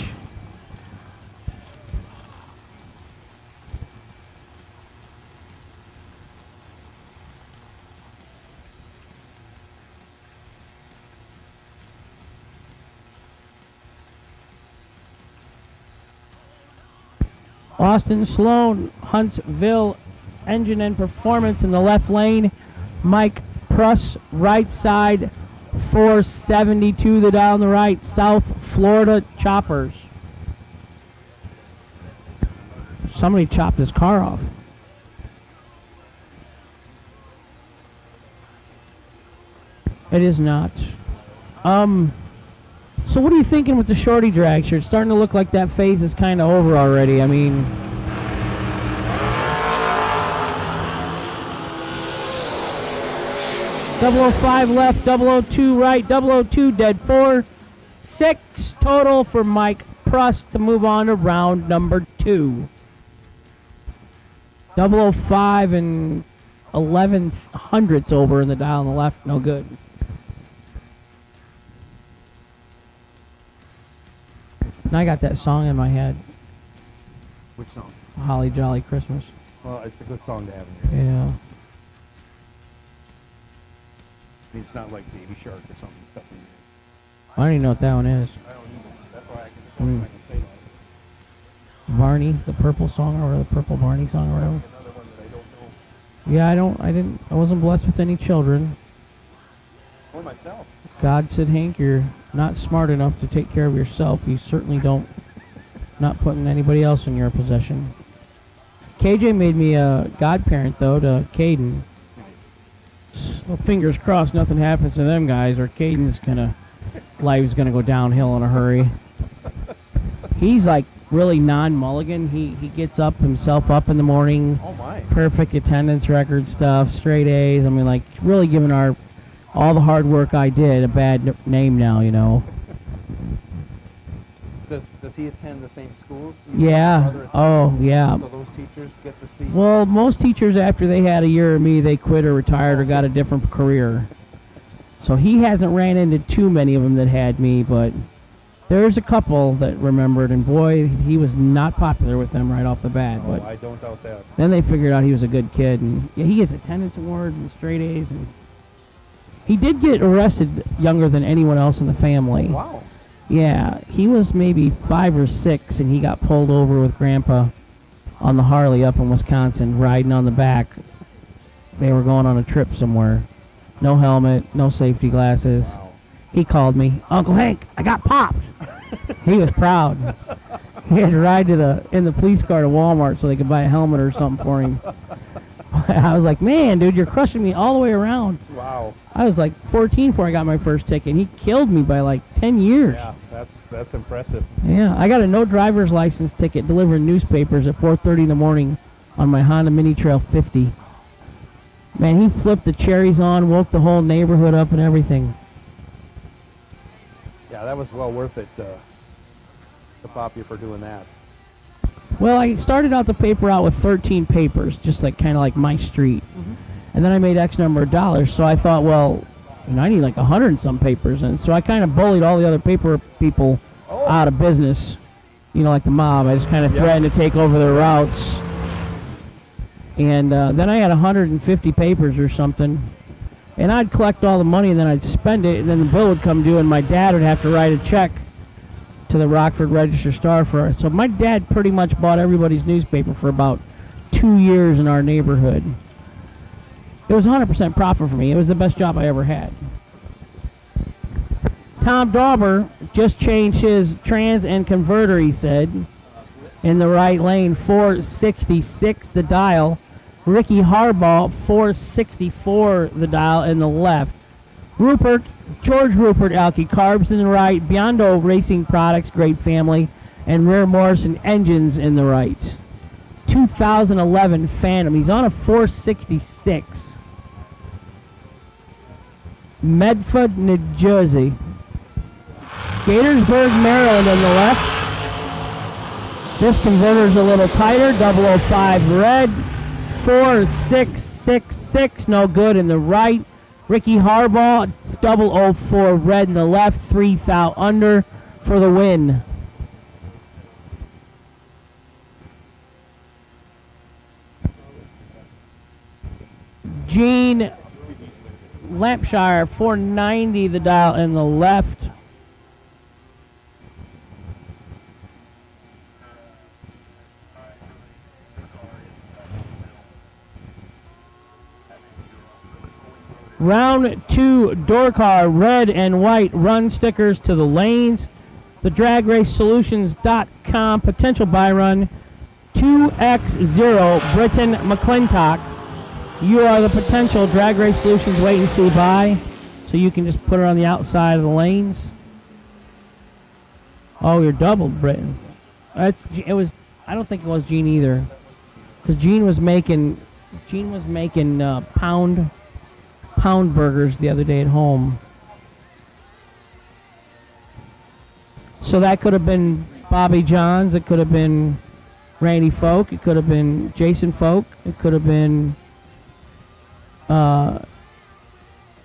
Austin Sloan, Huntsville Engine and Performance in the left lane. Mike Pruss, right side, 472 the dial on the right. South Florida Choppers. Somebody chopped his car off. It is not. So what are you thinking with the shorty dragster? It's starting to look like that phase is kind of over already. I mean, .005 left, 002 right, 002 dead. 4-6 total for Mike Pruss to move on to round number 2. 005 and 11 hundredths over in the dial on the left, no good. And I got that song in my head. Which song? Holly Jolly Christmas. Well, it's a good song to have in here. Yeah. I mean, it's not like Baby Shark or something stuff in there. I don't even know what that one is. I don't either. That's why I can say that. Barney, the purple song, or the purple Barney song, or whatever. Another one that I don't know. Yeah, I wasn't blessed with any children. Or myself. God said, Hank, you're not smart enough to take care of yourself. You certainly don't, not putting anybody else in your possession. KJ made me a godparent, though, to Caden. So fingers crossed nothing happens to them guys, or Caden's life's gonna go downhill in a hurry. He's like really non-mulligan. He gets himself up in the morning. Oh my. Perfect attendance record stuff, straight A's. I mean, like, really giving all the hard work I did a bad name now, you know. Does he attend the same schools? Yeah. Oh, yeah. So those teachers get to see. Well, most teachers, after they had a year of me, they quit or retired or got a different career. So he hasn't ran into too many of them that had me, but there's a couple that remembered, and boy, he was not popular with them right off the bat. Oh, but I don't doubt that. then they figured out he was a good kid, and yeah, he gets attendance awards and straight A's, and he did get arrested younger than anyone else in the family. Wow. Yeah, he was maybe 5 or 6, and he got pulled over with Grandpa on the Harley up in Wisconsin, riding on the back. They were going on a trip somewhere. No helmet, no safety glasses. Wow. He called me, Uncle Hank, I got popped. He was proud. He had to ride in the police car to Walmart so they could buy a helmet or something for him. I was like, man, dude, you're crushing me all the way around. Wow. I was like 14 before I got my first ticket, and he killed me by like 10 years. Yeah, that's impressive. Yeah, I got a no driver's license ticket delivering newspapers at 4:30 in the morning on my Honda Mini Trail 50. Man, he flipped the cherries on, woke the whole neighborhood up and everything. Yeah, that was well worth it to pop you for doing that. Well, I started out the paper out with 13 papers, just like kind of like my street. Mm-hmm. And then I made X number of dollars, so I thought, well, I need like 100 and some papers. And so I kind of bullied all the other paper people out of business, like the mob. I just kind of threatened to take over their routes. And then I had 150 papers or something. And I'd collect all the money, and then I'd spend it, and then the bill would come due, and my dad would have to write a check to the Rockford Register-Star for it. So my dad pretty much bought everybody's newspaper for about 2 years in our neighborhood. It was 100% profit for me. It was the best job I ever had. Tom Dauber just changed his trans and converter, he said, in the right lane, 466 the dial. Ricky Harbaugh, 464 the dial in the left. George Rupert Alki, carbs in the right. Biondo Racing Products, great family. And Rear Morrison Engines in the right. 2011 Phantom. He's on a 466. Medford, New Jersey. Gaithersburg, Maryland on the left. This converter's a little tighter. 005 red. 466 6-6, no good in the right. Ricky Harbaugh, 004 red in the left, 3 foul under for the win. Gene Lampshire, 490 the dial in the left. Round 2 door car, red and white, run stickers to the lanes. The DragRaceSolutions.com potential buy run 2X0 Britton McClintock. You are the potential Drag Race Solutions wait and see buy, so you can just put it on the outside of the lanes. Oh, you're doubled, Britton. I don't think it was Gene either, because Gene was making pound burgers the other day at home. So that could have been Bobby Johns. It could have been Randy Folk. It could have been Jason Folk. It could have been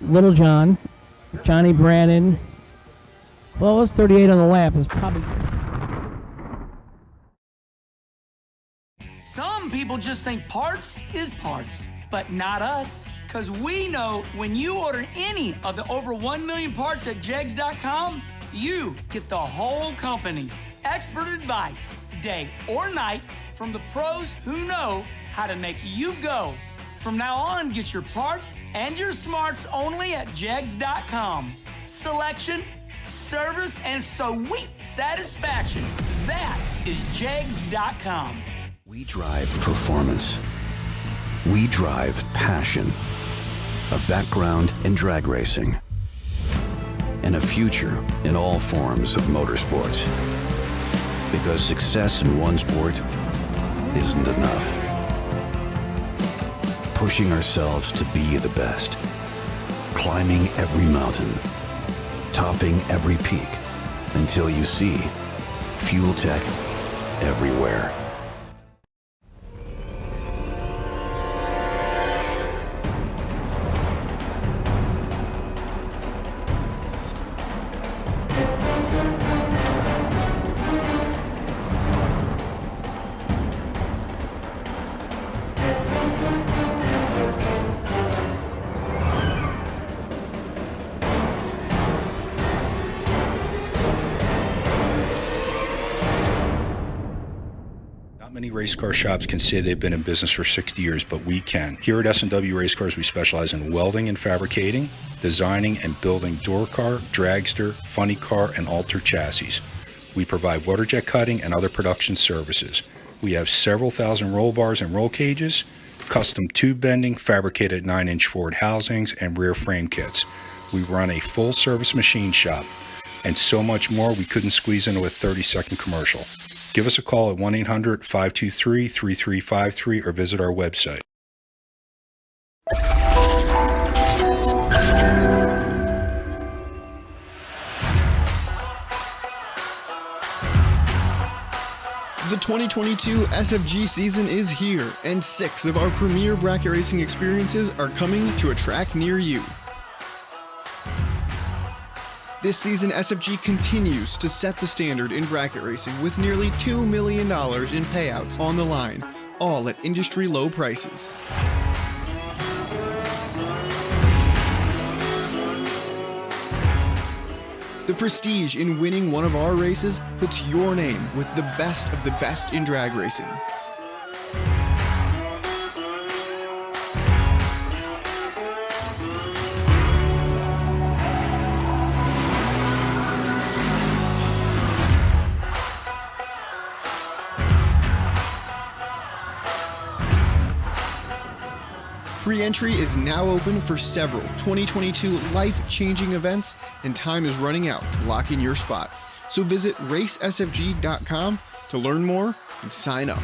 Little John, Johnny Brannon. Well, it was 38 on the lap. It's probably. Some people just think parts is parts, but not us. Because we know when you order any of the over 1 million parts at Jegs.com, you get the whole company. Expert advice, day or night, from the pros who know how to make you go. From now on, get your parts and your smarts only at Jegs.com. Selection, service, and sweet satisfaction. That is Jegs.com. We drive performance. We drive passion. A background in drag racing. And a future in all forms of motorsports. Because success in one sport isn't enough. Pushing ourselves to be the best. Climbing every mountain. Topping every peak. Until you see Fuel Tech everywhere. Many race car shops can say they've been in business for 60 years, but we can. Here at S&W Race Cars, we specialize in welding and fabricating, designing and building door car, dragster, funny car, and alter chassis. We provide water jet cutting and other production services. We have several thousand roll bars and roll cages, custom tube bending, fabricated 9-inch Ford housings, and rear frame kits. We run a full-service machine shop, and so much more we couldn't squeeze into a 30-second commercial. Give us a call at 1-800-523-3353 or visit our website. The 2022 SFG season is here, and 6 of our premier bracket racing experiences are coming to a track near you. This season, SFG continues to set the standard in bracket racing with nearly $2 million in payouts on the line, all at industry low prices. The prestige in winning one of our races puts your name with the best of the best in drag racing. Pre-entry is now open for several 2022 life-changing events, and time is running out to lock in your spot. So visit racesfg.com to learn more and sign up.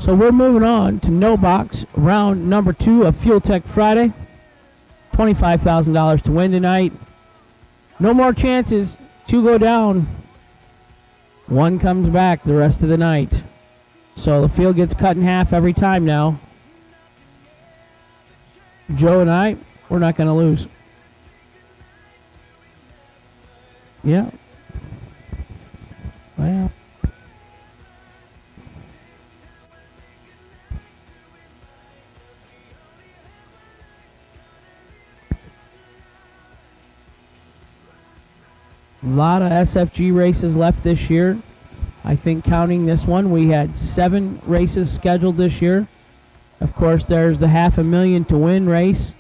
So we're moving on to no box, round number 2 of Fuel Tech Friday. $25,000 to win tonight. No more chances. 2 go down. 1 comes back the rest of the night. So the field gets cut in half every time now. Joe and I, we're not going to lose. Yeah. Well. A lot of SFG races left this year. I think counting this one, we had 7 races scheduled this year. Of course, there's the $500,000 to win race,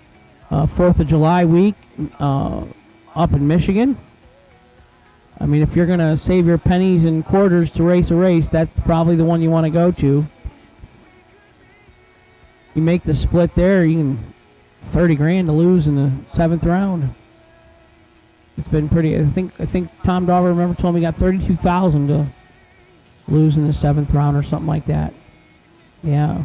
4th of July week up in Michigan. I mean, if you're going to save your pennies and quarters to race a race, that's probably the one you want to go to. You make the split there, you can $30,000 to lose in the 7th round. It's been pretty. I think Tom Dauber, remember, told me he got $32,000 to lose in the 7th round or something like that. Yeah.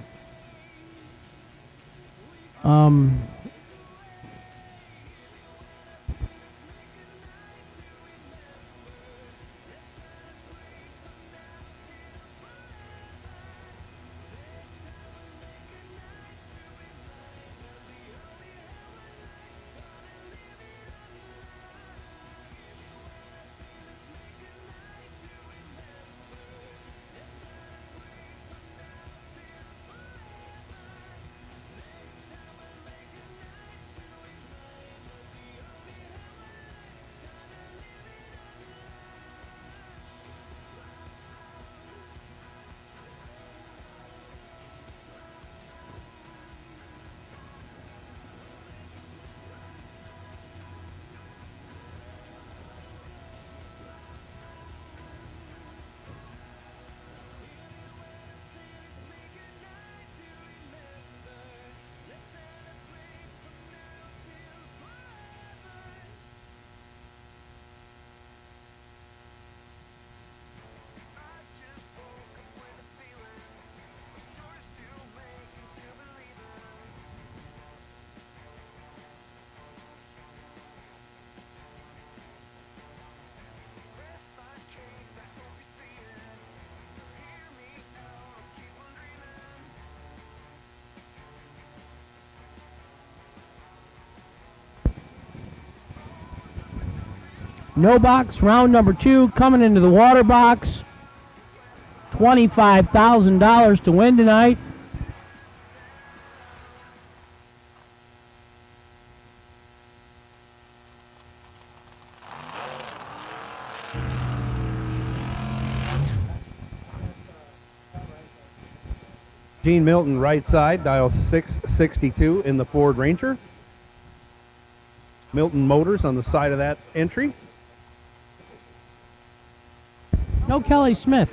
No box, round number 2, coming into the water box. $25,000 to win tonight. Gene Milton, right side, dial 662 in the Ford Ranger. Milton Motors on the side of that entry. No Kelly Smith.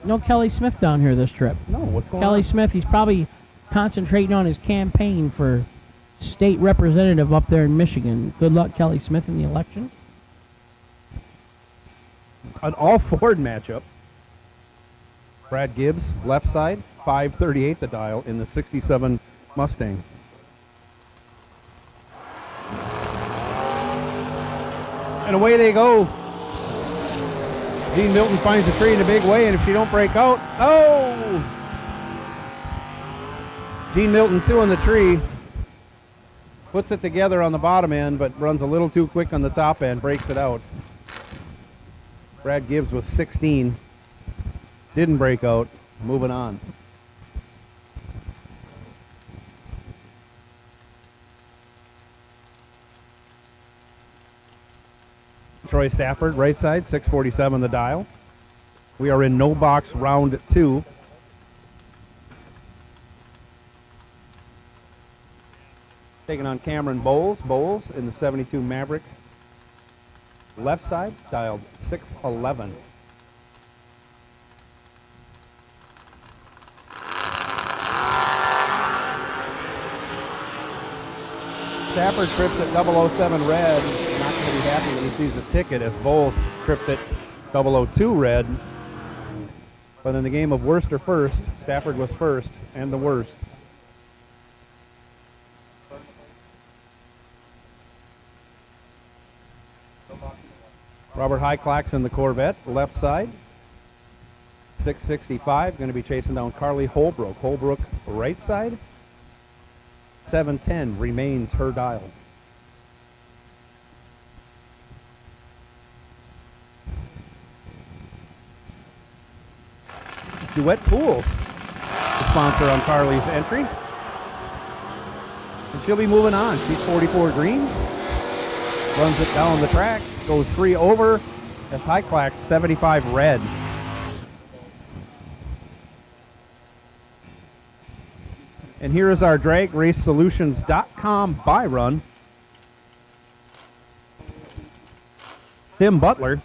No Kelly Smith down here this trip. No, what's going Kelly on? Smith, he's probably concentrating on his campaign for state representative up there in Michigan. Good luck, Kelly Smith, in the election. An all-Ford matchup. Brad Gibbs, left side, 538 the dial in the 67 Mustang. And away they go. Gene Milton finds the tree in a big way, and if she don't break out, oh! Gene Milton 2 on the tree. Puts it together on the bottom end, but runs a little too quick on the top end, breaks it out. Brad Gibbs was 16. Didn't break out. Moving on. Troy Stafford, right side, 647 the dial. We are in no box round 2. Taking on Cameron Bowles. Bowles in the 72 Maverick. Left side, dialed 611. Stafford trips at 007 red. Not going to be happy when he sees the ticket as Bowles tripped at 002 red. But in the game of worst or first, Stafford was first and the worst. Robert Highclacks in the Corvette, left side. 665, going to be chasing down Carly Holbrook. Holbrook, right side. 710 remains her dial. Duet Pools, the sponsor on Carly's entry. And she'll be moving on. She's 44 green. Runs it down the track. Goes 3 over. That's Highclacks, 75 red. And here is our DragRaceSolutions.com buy run. Tim Butler.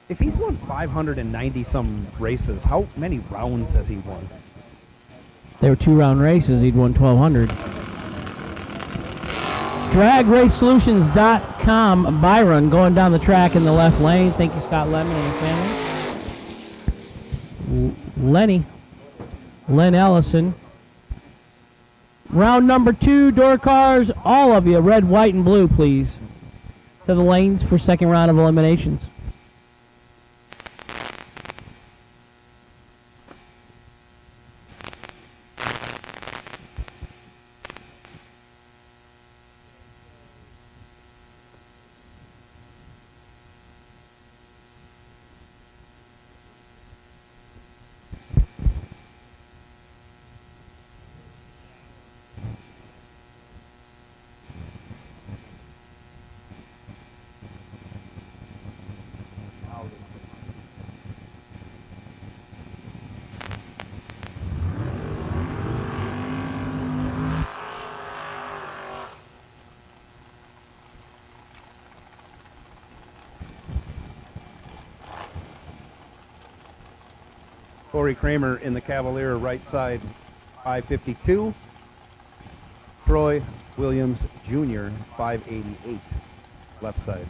If he's won 590 some races, how many rounds has he won? They were 2-round races. He'd won 1,200. DragRaceSolutions.com Byron going down the track in the left lane. Thank you, Scott Lemon and his family. Len Ellison. Round number 2, door cars, all of you, red, white, and blue, please. To the lanes for second round of eliminations. Corey Kramer in the Cavalier right side, 552. Troy Williams Jr., 588, left side.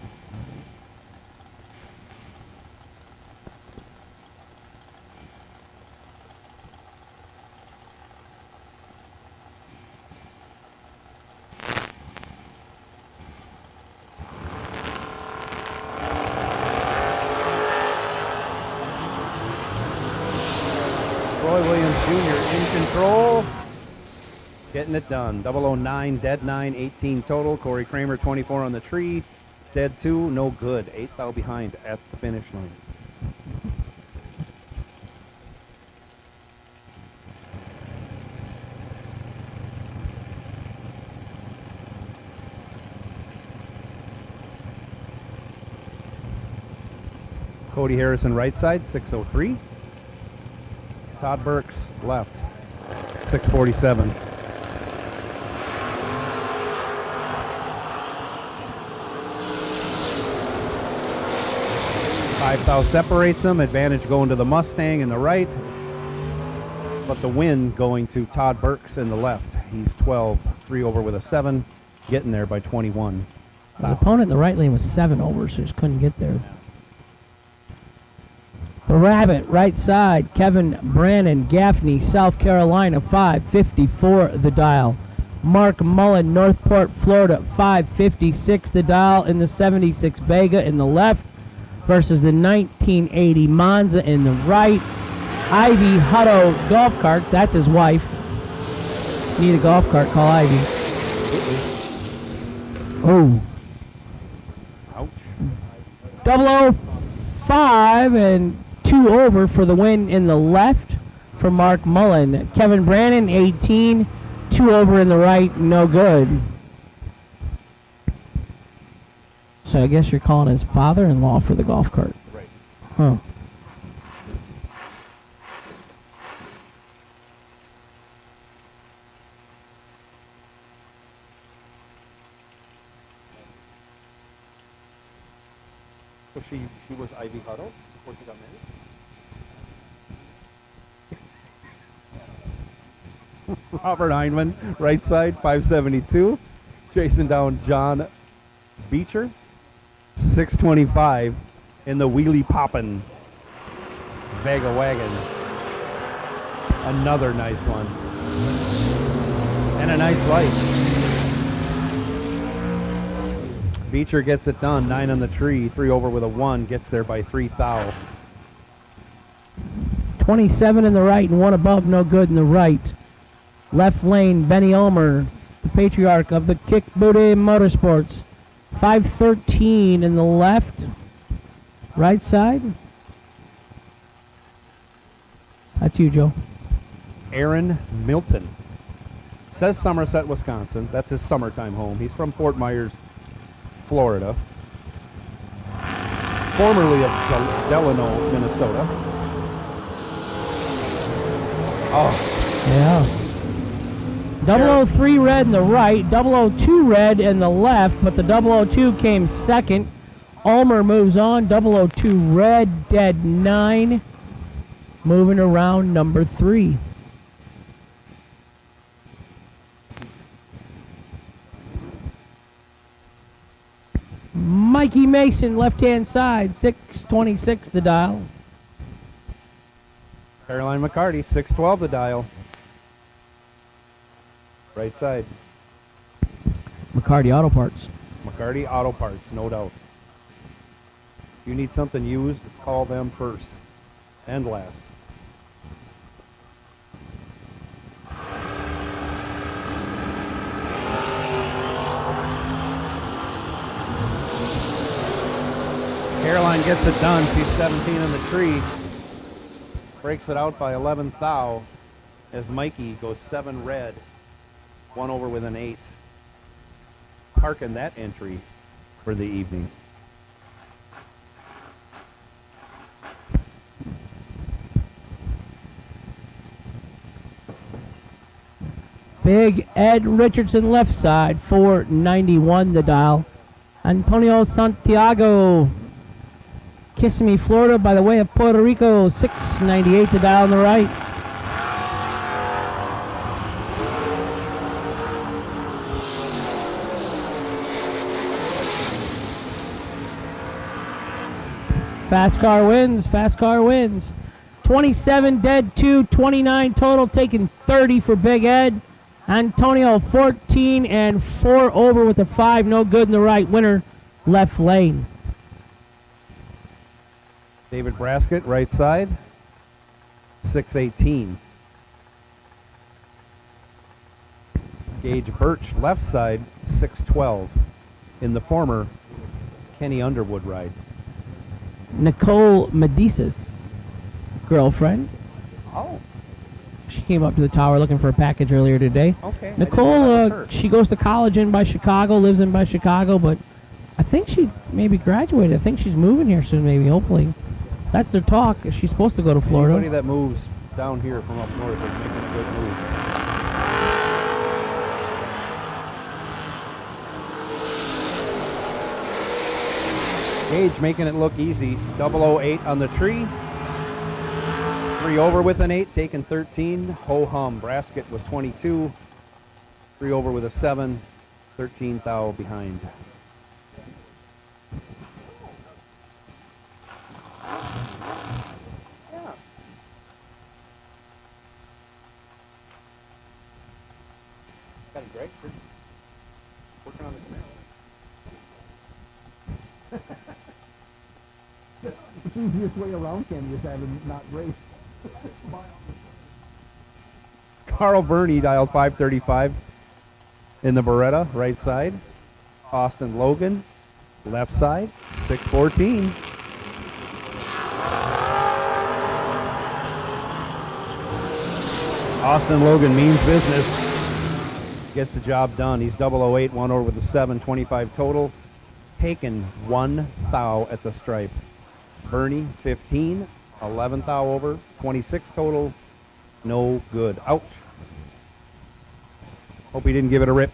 Troy Williams Jr. in control. Getting it done. 009, dead 9, 18 total. Corey Kramer, 24 on the tree. Dead 2, no good. 8th out behind at the finish line. Cody Harrison right side, 603. Todd Burks left, 647. Thou separates them. Advantage going to the Mustang in the right, but the win going to Todd Burks in the left. He's 12, 3 over with a 7, getting there by 21. The opponent in the right lane was 7 over, so just couldn't get there. The Rabbit, right side, Kevin Brannon, Gaffney, South Carolina, 554 the dial. Mark Mullen, Northport, Florida, 556 the dial in the 76 Vega in the left versus the 1980 Monza in the right. Ivy Hutto golf cart, that's his wife. Need a golf cart, call Ivy. Oh. Ouch. 005 and 2 over for the win in the left for Mark Mullen. Kevin Brannon, 18, 2 over in the right, no good. So I guess you're calling his father-in-law for the golf cart. Right. Huh. So she was Ivy Hutto before she got married? Robert Heinman, right side, 572. Chasing down John Beecher, 625. in the wheelie poppin' Vega wagon. Another nice one. And a nice light. Beecher gets it done. 9 on the tree. 3 over with a 1. Gets there by 3 thou. 27 in the right and 1 above, no good in the right. Left lane, Benny Ulmer, the patriarch of the Kick Booty Motorsports. 513 in the left. Right side. That's you, Joe. Aaron Milton. Says Somerset, Wisconsin. That's his summertime home. He's from Fort Myers, Florida. Formerly of Delano, Minnesota. Oh. Yeah. 003 red in the right, 002 red in the left, but the 002 came second. Ulmer moves on, 002 red, dead 9. Moving around number 3. Mikey Mason, left-hand side, 626 the dial. Caroline McCarty, 612 the dial. Right side. McCarty Auto Parts. McCarty Auto Parts, no doubt. If you need something used, call them first and last. Caroline gets it done. She's 17 in the tree. Breaks it out by 11 thou as Mikey goes 7 red. 1 over with an 8. Parking that entry for the evening. Big Ed Richardson left side, 491 the dial. Antonio Santiago, Kissimmee, Florida, by the way of Puerto Rico, 698 the dial on the right. Fast car wins, fast car wins. 27 dead, 2, 29 total, taking 30 for Big Ed. Antonio 14 and 4 over with a 5, no good in the right. Winner, left lane. David Braskett, right side, 618. Gage Birch, left side, 612. In the former Kenny Underwood ride. Nicole Medicis, girlfriend. Oh. She came up to the tower looking for a package earlier today. Okay. Nicole, she goes to college in by Chicago, lives in by Chicago, but I think she maybe graduated. I think she's moving here soon, maybe, hopefully. That's their talk. She's supposed to go to Florida. Anybody that moves down here from up north is making a good move. Gage making it look easy. 008 on the tree. 3 over with an 8, taking 13. Ho hum. Braskett was 22. 3 over with a 7. 13 thou behind. Got it, Greg. Working on the canal. Easiest way around can just have him not race. Carl Burney dialed 535 in the Beretta, right side. Austin Logan, left side, 614. Austin Logan means business. Gets the job done. He's 008, 1 over with a 7, 25 total. Taken 1 thou at the stripe. Burney, 15, 11 thou over, 26 total. No good. Ouch. Hope he didn't give it a rip.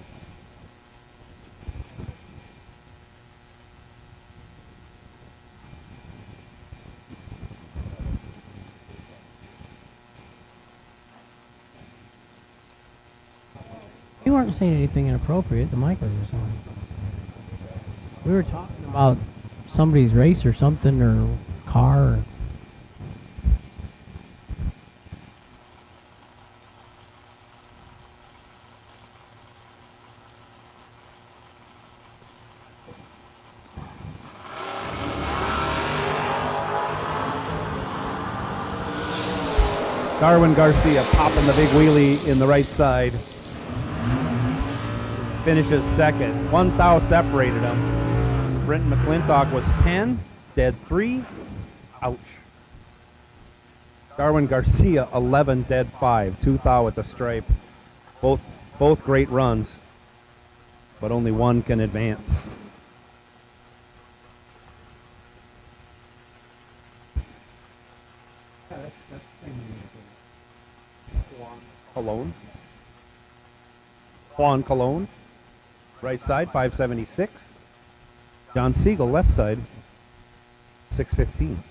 You weren't saying anything inappropriate. The mic was on. We were talking about somebody's race or something, or car. Or Darwin Garcia popping the big wheelie in the right side. Finishes second. 1 thou separated him. Brenton McClintock was 10, dead 3. Ouch. Darwin Garcia 11, dead 5. 2 thou at the stripe. Both great runs, but only one can advance. Cologne. Juan Cologne. Right side, 576. John Siegel, left side, 615.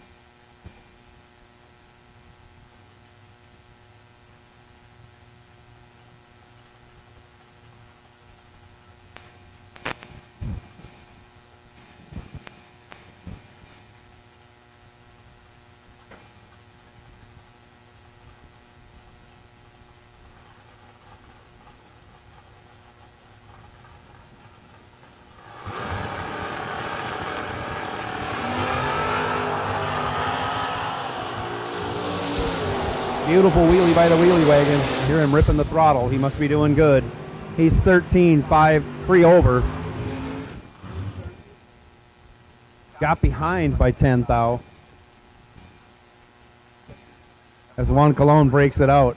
Beautiful wheelie by the wheelie wagon. Hear him ripping the throttle. He must be doing good. He's 13, 5, 3 over. Got behind by 10 thou. As Juan Cologne breaks it out.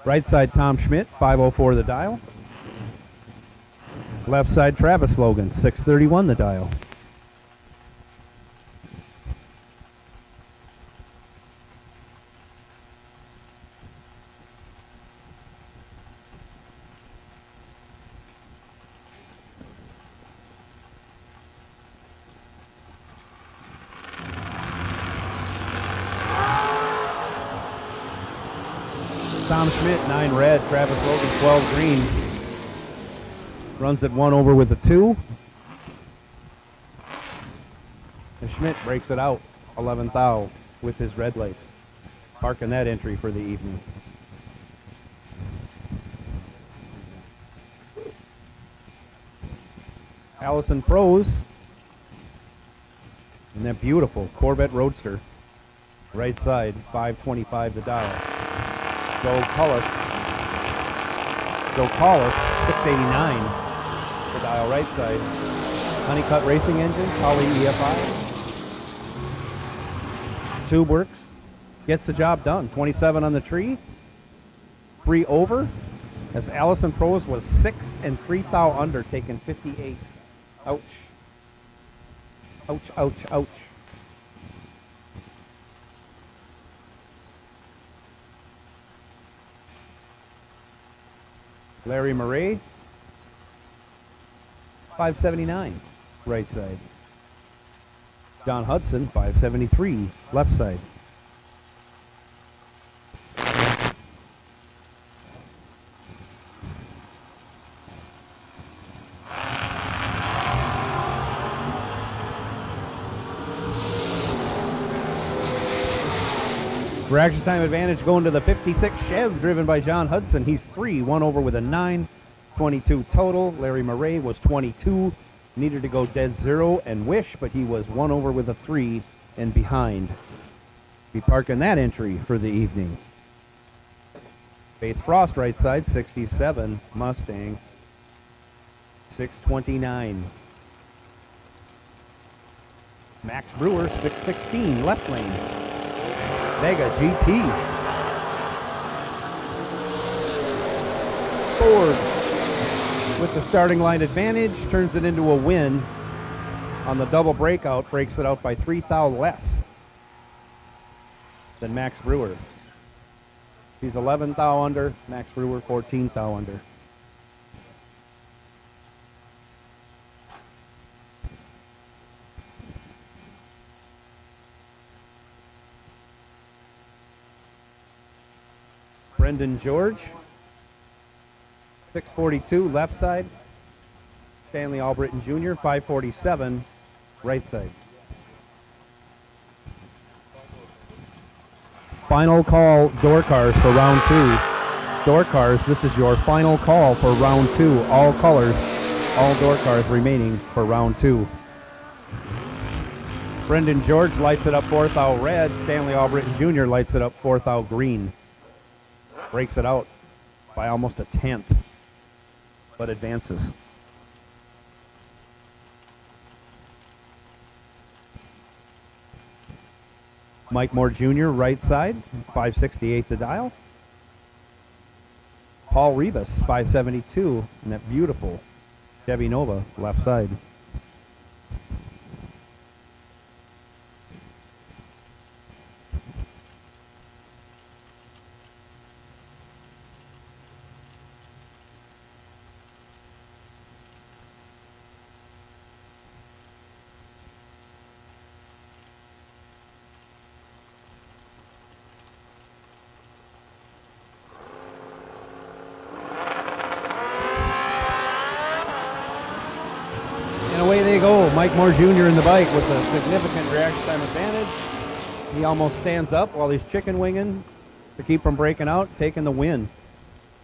Right side, Tom Schmidt, 504 the dial. Left side, Travis Logan, 631 the dial. Tom Schmidt, 9 red. Travis Logan, 12 green. Runs it 1 over with a 2. And Schmidt breaks it out, 11 thou with his red light. Parking that entry for the evening. Allison Pros. And that beautiful Corvette Roadster. Right side, 525 the dial. Joe Cullis, 689, the dial right side. Honeycut Racing Engine, Poly EFI. Tube works, gets the job done. 27 on the tree, 3 over, as Allison Pros was 6 and 3 thou under, taking 58. Ouch. Ouch, ouch, ouch. Larry Murray, 579, right side. John Hudson, 573, left side. For action time advantage, going to the 56 Chev, driven by John Hudson. He's 3, 1 over with a 9, 22 total. Larry Murray was 22, needed to go dead 0 and wish, but he was 1 over with a 3 and behind. Be parking that entry for the evening. Faith Frost, right side, 67, Mustang, 629. Max Brewer, 616, left lane. Vega GT. Ford with the starting line advantage, turns it into a win on the double breakout, breaks it out by 3 thou less than Max Brewer. He's 11 thou under, Max Brewer 14 thou under. Brendan George. 642, left side. Stanley Albritton Jr., 547, right side. Final call, door cars for round 2. Door cars, this is your final call for round 2. All colors, all door cars remaining for round 2. Brendan George lights it up 4th thou red. Stanley Albritton Jr. lights it up 4th thou green. Breaks it out by almost a 10th, but advances. Mike Moore Jr., right side, 568 the dial. Paul Rivas, 572, and that beautiful Chevy Nova, left side. Away they go. Mike Moore Jr. in the bike with a significant reaction time advantage. He almost stands up while he's chicken winging to keep from breaking out, taking the win.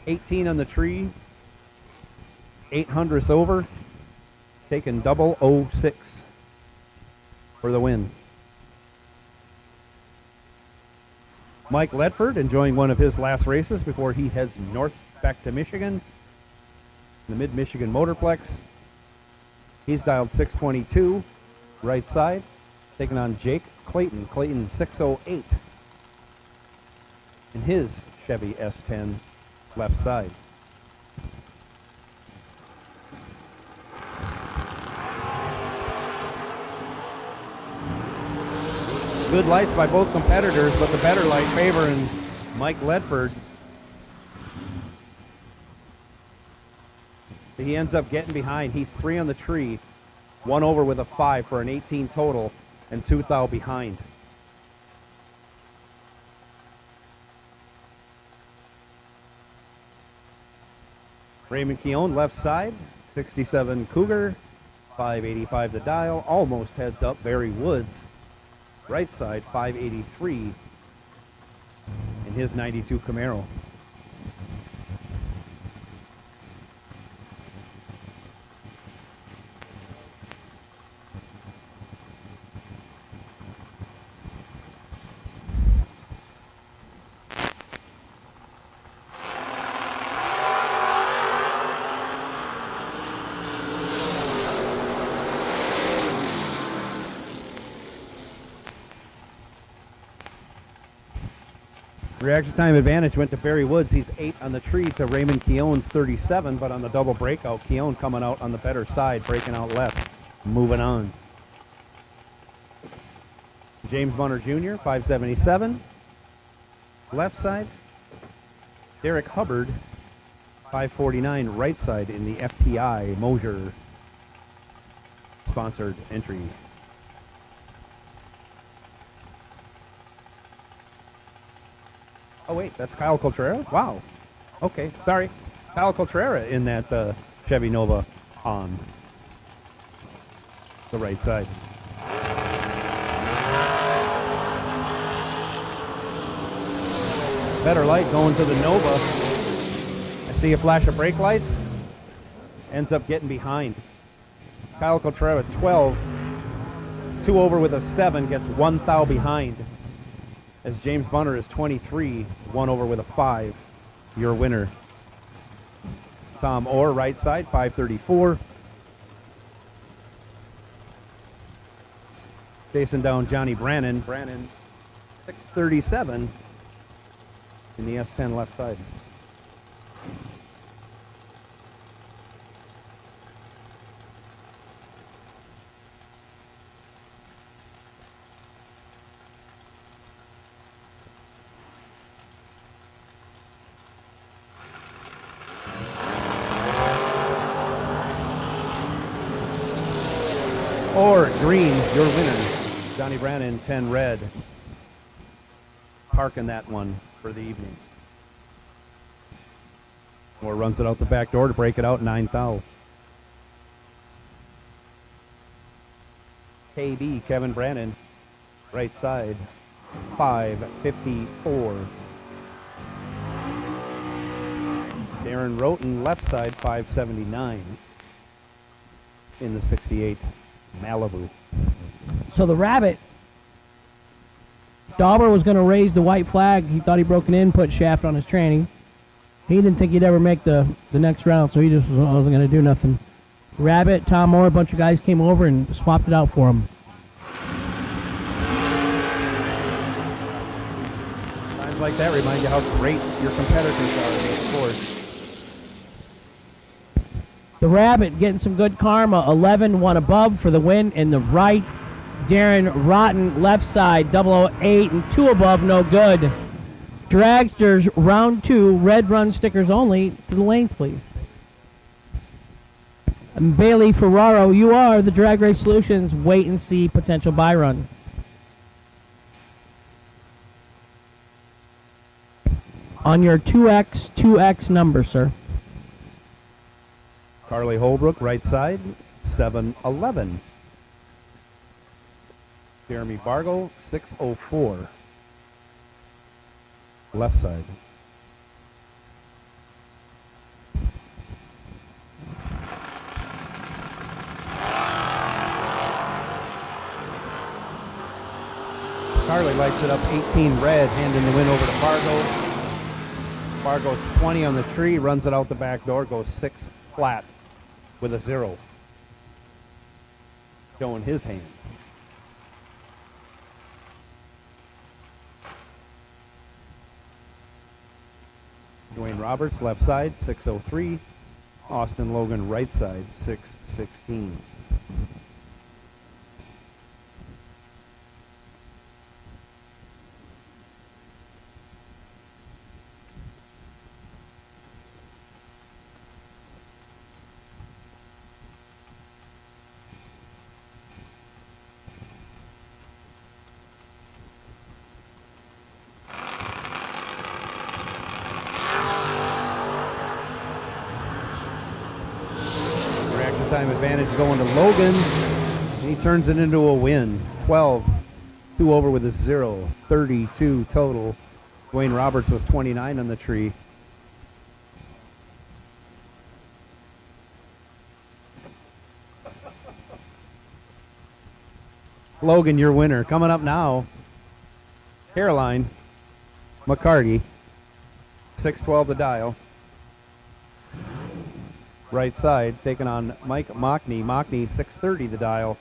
18 on the tree, 800ths over, taking 006 for the win. Mike Ledford enjoying one of his last races before he heads north back to Michigan, the Mid-Michigan Motorplex. He's dialed 622, right side, taking on Jake Clayton. Clayton 608 in his Chevy S10, left side. Good lights by both competitors, but the better light favoring Mike Ledford. He ends up getting behind. He's 3 on the tree, 1 over with a 5 for an 18 total, and 2 thou behind. Raymond Keown, left side, 67 Cougar, 585 the dial, almost heads up. Barry Woods, right side, 583 in his 92 Camaro. Reaction time advantage went to Barry Woods. He's 8 on the tree to Raymond Keown's 37, but on the double breakout, Keown coming out on the better side, breaking out left, moving on. James Bunner Jr., 577, left side. Derek Hubbard, 549, right side in the FTI Mosier sponsored entry. Oh wait, that's Kyle Contreras? Wow. Okay, sorry. Kyle Contreras in that Chevy Nova on the right side. Better light going to the Nova. I see a flash of brake lights. Ends up getting behind. Kyle Contreras 12. 2 over with a 7, gets 1 thou behind. As James Bunner is 23, 1 over with a 5. Your winner. Tom Orr, right side, 534. Chasing down Johnny Brannon. Brannon, 637 in the S10 left side. Or green, your winner. Johnny Brannon, 10 red. Parking that one for the evening. Or runs it out the back door to break it out, 9th out. KB, Kevin Brannon, right side, 554. Darren Roten, left side, 579 in the 68 Malibu. So the Rabbit, Dauber was going to raise the white flag. He thought he broke an input shaft on his tranny. He didn't think he'd ever make the next round, so he just wasn't going to do nothing. Rabbit, Tom Moore, a bunch of guys came over and swapped it out for him. Times like that remind you how great your competitors are in these sports. The Rabbit getting some good karma. 11, one above for the win in the right. Darren Rotten, left side, 008, and 2 above, no good. Dragsters, round 2, red run stickers only. To the lanes, please. And Bailey Ferraro, you are the Drag Race Solutions wait and see potential buy run. On your 2X number, sir. Carly Holbrook, right side, 711. Jeremy Bargo, 604. Left side. Carly lights it up, 18 red, handing the win over to Fargo. Fargo's 20 on the tree, runs it out the back door, goes 6 flat with a 0. Showing his hand. Dwayne Roberts, left side, 603. Austin Logan, right side, 616. Time advantage going to Logan. He turns it into a win. 12, 2 over with a 0, 32 total. Dwayne Roberts was 29 on the tree. Logan, your winner. Coming up now, Caroline McCarty, 612 the dial. Right side, taking on Mike Mockney. Mockney, 630 the dial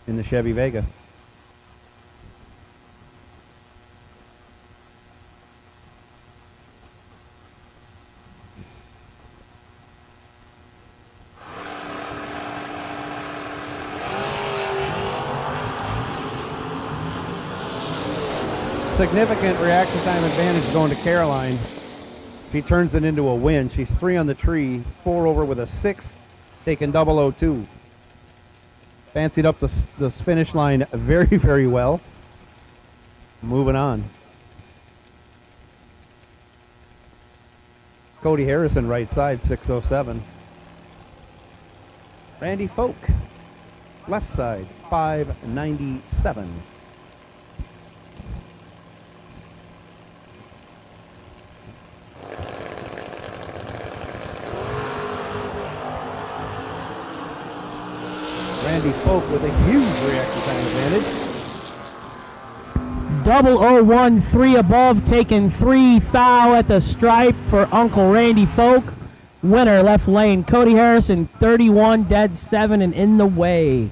in the Chevy Vega. Significant reaction time advantage going to Caroline. She turns it into a win. She's 3 on the tree, 4 over with a 6, taking 002. Fancied up the finish line very, very well. Moving on. Cody Harrison, right side, 607. Randy Folk, left side, 597. Randy Folk with a huge reaction time advantage. 001, 3 above, taking 3 foul at the stripe for Uncle Randy Folk. Winner, left lane, Cody Harrison, 31, dead 7, and in the way.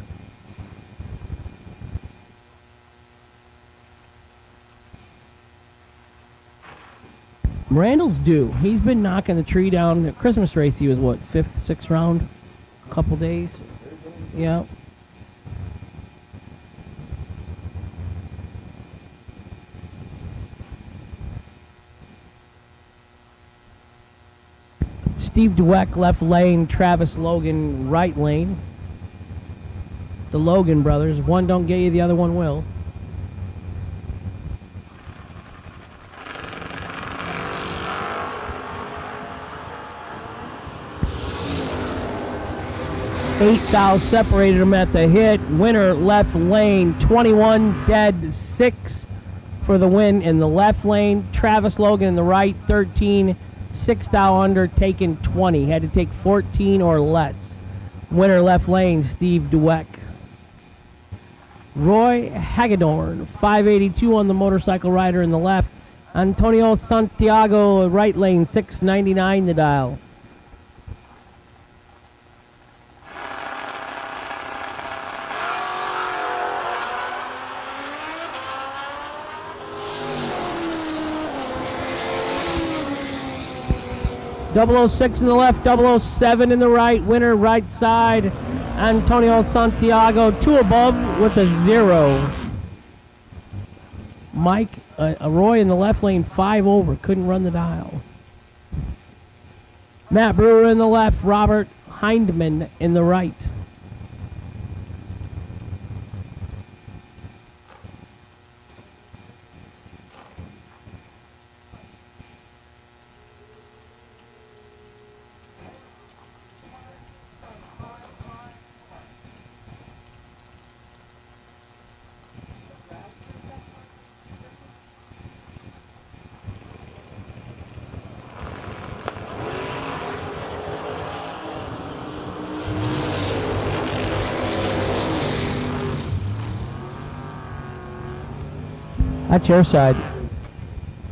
Randall's due. He's been knocking the tree down. At Christmas race, he was, what, 5th, 6th round? A couple days. Yeah. Steve Dweck, left lane. Travis Logan, right lane. The Logan brothers. One don't get you, the other one will. 8 thou separated them at the hit. Winner left lane, 21 dead 6 for the win in the left lane. Travis Logan in the right, 13 6 thou under, taken 20. Had to take 14 or less. Winner left lane, Steve Dweck. Roy Hagedorn, 582 on the motorcycle rider in the left. Antonio Santiago, right lane, 699 the dial. .006 in the left, 007 in the right. Winner right side, Antonio Santiago. 2 above with a 0. Mike Roy in the left lane, 5 over. Couldn't run the dial. Matt Brewer in the left, Robert Hindman in the right. That's your side.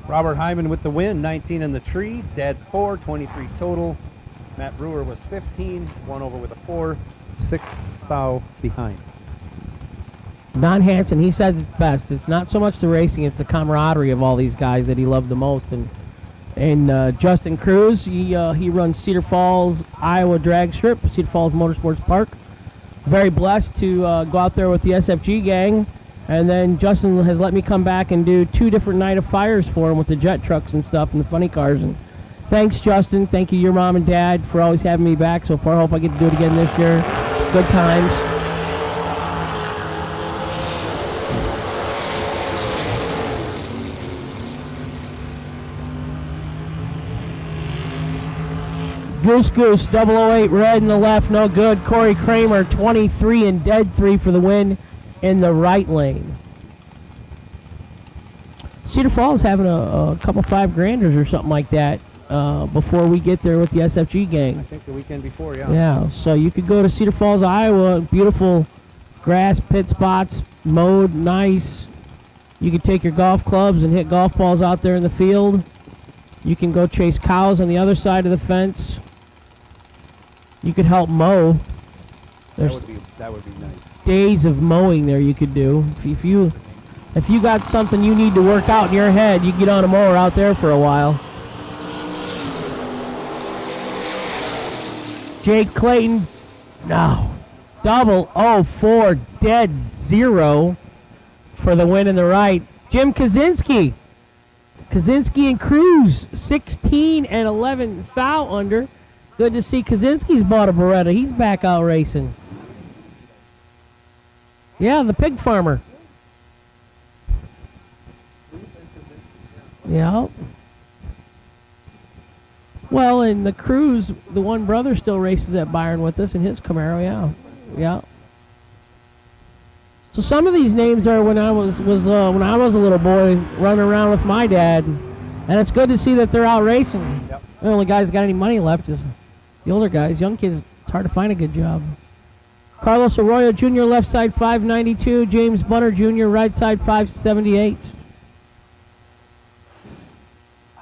Robert Hyman with the win, 19 in the tree, dead 4, 23 total. Matt Brewer was 15, 1 over with a 4, 6 thou behind. Don Hansen, he says it's best. It's not so much the racing, it's the camaraderie of all these guys that he loved the most. And Justin Cruz, he runs Cedar Falls, Iowa drag strip, Cedar Falls Motorsports Park. Very blessed to go out there with the SFG gang. And then Justin has let me come back and do 2 different night of fires for him with the jet trucks and stuff and the funny cars. And thanks, Justin. Thank you, your mom and dad, for always having me back so far. I hope I get to do it again this year. Good times. Goose 008 red in the left, no good. Corey Kramer, 23 and dead 3 for the win in the right lane. Cedar Falls having a couple $5,000ers or something like that before we get there with the SFG gang. I think the weekend before, yeah. Yeah, so you could go to Cedar Falls, Iowa. Beautiful grass, pit spots, mowed, nice. You could take your golf clubs and hit golf balls out there in the field. You can go chase cows on the other side of the fence. You could help mow. That would be nice. Days of mowing there you could do. If you got something you need to work out in your head, you can get on a mower out there for a while. Jake Clayton, no. 004, dead 0 for the win in the right. Jim Kaczynski and Cruz, 16 and 11 thou under. Good to see Kaczynski's bought a Beretta. He's back out racing. Yeah, the pig farmer. Yeah. Well, and the Cruz, the one brother still races at Byron with us in his Camaro, yeah. So some of these names are when I was a little boy running around with my dad, and it's good to see that they're out racing. Yep. The only guys got any money left is the older guys. Young kids, it's hard to find a good job. Carlos Arroyo Jr., left side 592. James Bunner Jr., right side 578.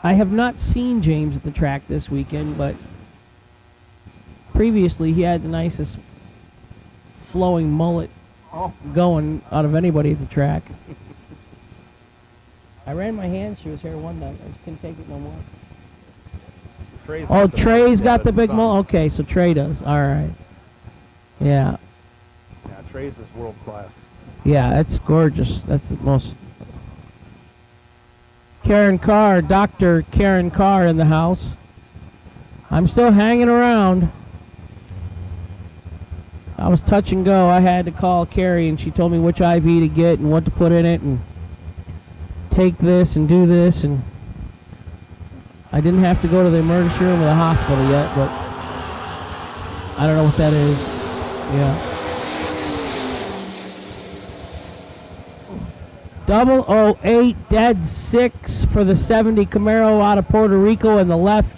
I have not seen James at the track this weekend, but previously he had the nicest flowing mullet going out of anybody at the track. I ran my hands through his hair one night. I just couldn't take it no more. Trey's got the big mullet. Okay, so Trey does. All right. Yeah. Yeah, Trey's is world class. Yeah, that's gorgeous. That's the most. Karen Carr, Dr. Karen Carr in the house. I'm still hanging around. I was touch and go. I had to call Carrie, and she told me which IV to get and what to put in it, and take this and do this, and I didn't have to go to the emergency room of the hospital yet, but I don't know what that is. Yeah. 008, dead 6 for the 70 Camaro out of Puerto Rico in the left.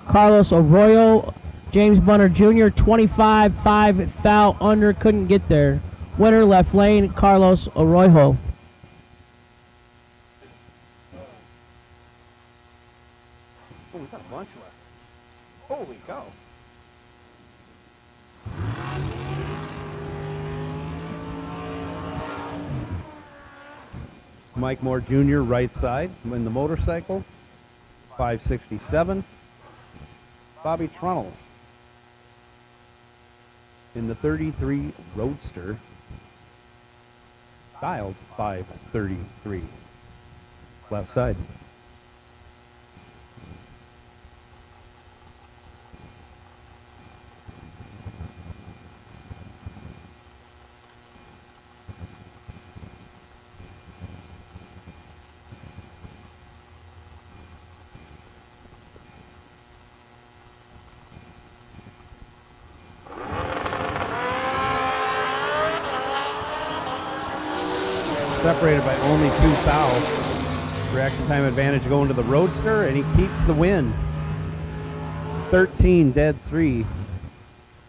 Carlos Arroyo, James Bunner Jr., 25, 5 foul under, couldn't get there. Winner left lane, Carlos Arroyo. Oh, we got a bunch left. Holy cow. Mike Moore Jr., right side, in the motorcycle, 567. Bobby Trunnell in the 33 Roadster, dialed 533. Left side. Separated by only 2 fouls. Reaction time advantage going to the Roadster, and he keeps the win. 13, dead 3.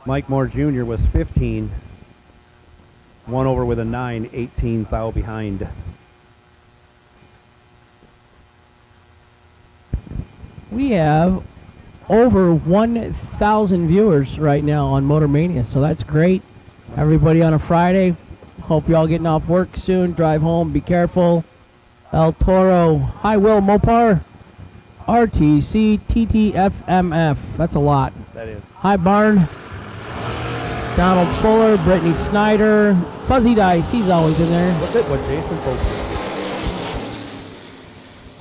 Mike Moore Jr. was 15. One over with a 9, 18 foul behind. We have over 1,000 viewers right now on Motor Mania, so that's great. Everybody on a Friday. Hope you all getting off work soon. Drive home. Be careful. El Toro. Hi, Will Mopar. RTC TTFMF. That's a lot. That is. Hi, Barn. Donald Fuller. Brittany Snyder. Fuzzy Dice. He's always in there. Look at what Jason posted.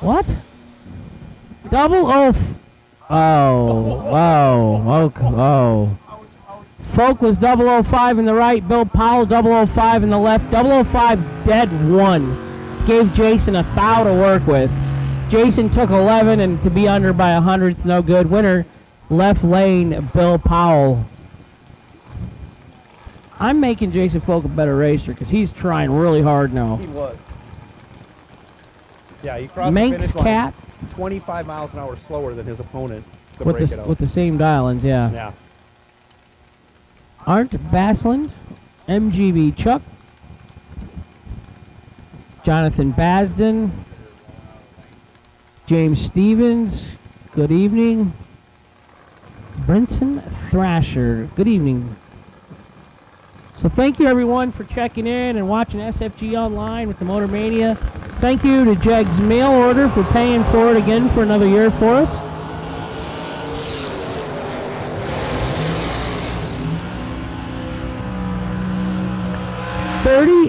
What? Double O. Oh. Folk was 005 in the right. Bill Powell 005 in the left. 005 dead 1. Gave Jason a foul to work with. Jason took 11, and to be under by 100th, no good. Winner, left lane, Bill Powell. I'm making Jason Folk a better racer because he's trying really hard now. He was. Yeah, he crossed Manx the finish line Cat 25 miles an hour slower than his opponent to with break it out. the same dial-ins, yeah. Yeah. Art Basland, MGB Chuck, Jonathan Basden, James Stevens, good evening. Brinson Thrasher, good evening. So thank you everyone for checking in and watching SFG Online with the Motor Mania. Thank you to Jeg's Mail Order for paying for it again for another year for us.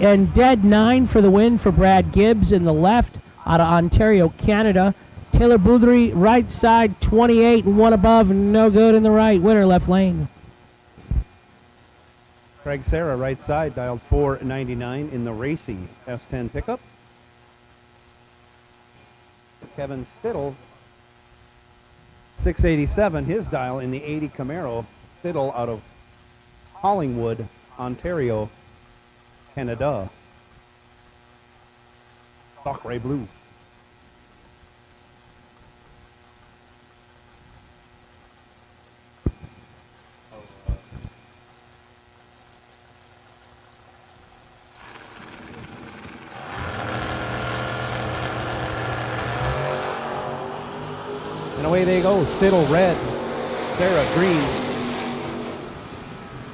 And dead 9 for the win for Brad Gibbs in the left out of Ontario, Canada. Taylor Boothery, right side, 28 and 1 above, and no good in the right. Winner, left lane. Craig Serra, right side, dialed 499 in the racy S10 pickup. Kevin Stittle, 687, his dial in the 80 Camaro. Stittle out of Hollingwood, Ontario, Canada. Dark Ray Blue. And away they go. Stittle red, Sarah green.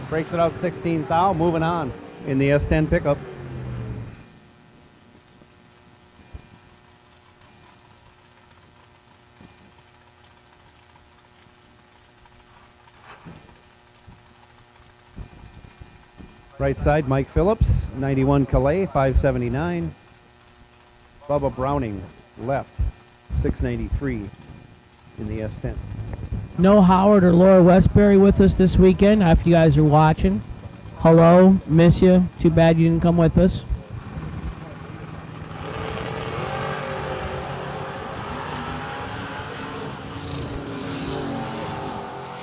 Breaks it out 16 thou, moving on in the S10 pickup. Right side, Mike Phillips, 91 Calais, 579. Bubba Browning, left, 693 in the S10. No Howard or Laura Westbury with us this weekend. If you guys are watching, hello, miss you. Too bad you didn't come with us.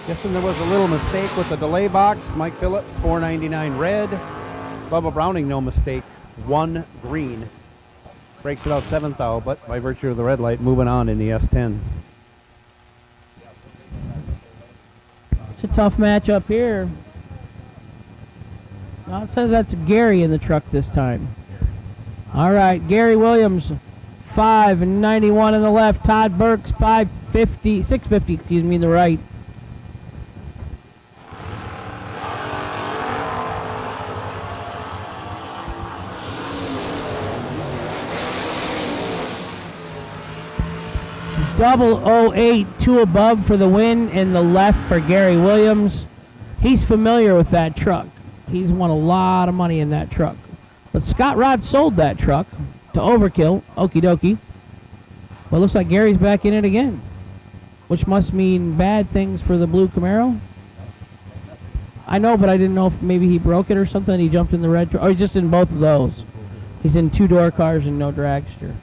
Guessing there was a little mistake with the delay box. Mike Phillips, 499 red. Bubba Browning, no mistake, 1 green. Breaks it out 7th thou, but by virtue of the red light, moving on in the S10. It's a tough match up here. Now it says that's Gary in the truck this time. All right, Gary Williams, 591 in the left. Todd Burks, 650, in the right. Double 08, 2 above for the win in the left for Gary Williams. He's familiar with that truck. He's won a lot of money in that truck. But Scott Rod sold that truck to Overkill. Okie dokie. Well, it looks like Gary's back in it again, which must mean bad things for the blue Camaro. I know, but I didn't know if maybe he broke it or something. He jumped in the red truck. Or he's just in both of those. He's in 2-door cars and no dragster.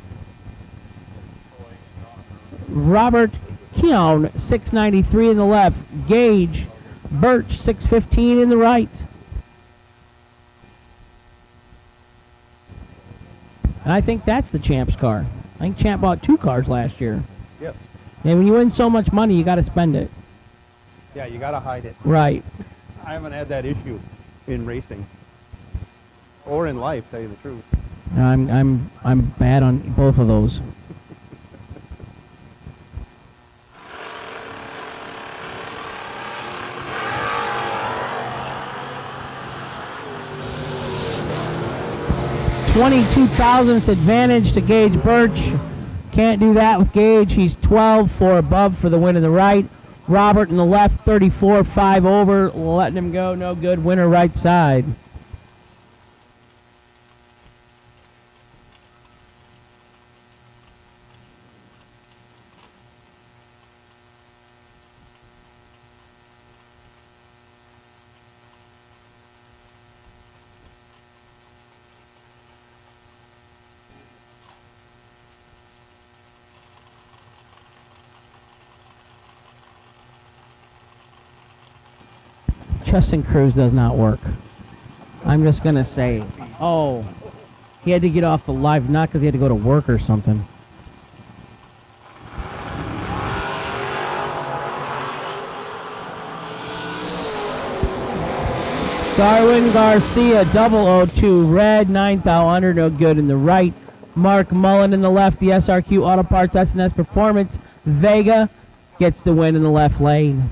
Robert Keown, 693 in the left. Gage Birch, 615 in the right. And I think that's the Champ's car. I think Champ bought 2 cars last year. Yes. And when you win so much money, you got to spend it. Yeah, you got to hide it. Right. I haven't had that issue in racing or in life, tell you the truth. I'm bad on both of those. $22,000 advantage to Gage Birch. Can't do that with Gage. He's 12, 4 above for the win in the right. Robert in the left, 34, 5 over. Letting him go, no good. Winner right side. Justin Cruz does not work. I'm just going to say, oh, he had to get off the live, not because he had to go to work or something. Darwin Garcia, 002 red, 9th thou under, no good in the right. Mark Mullen in the left, the SRQ Auto Parts S&S Performance. Vega gets the win in the left lane.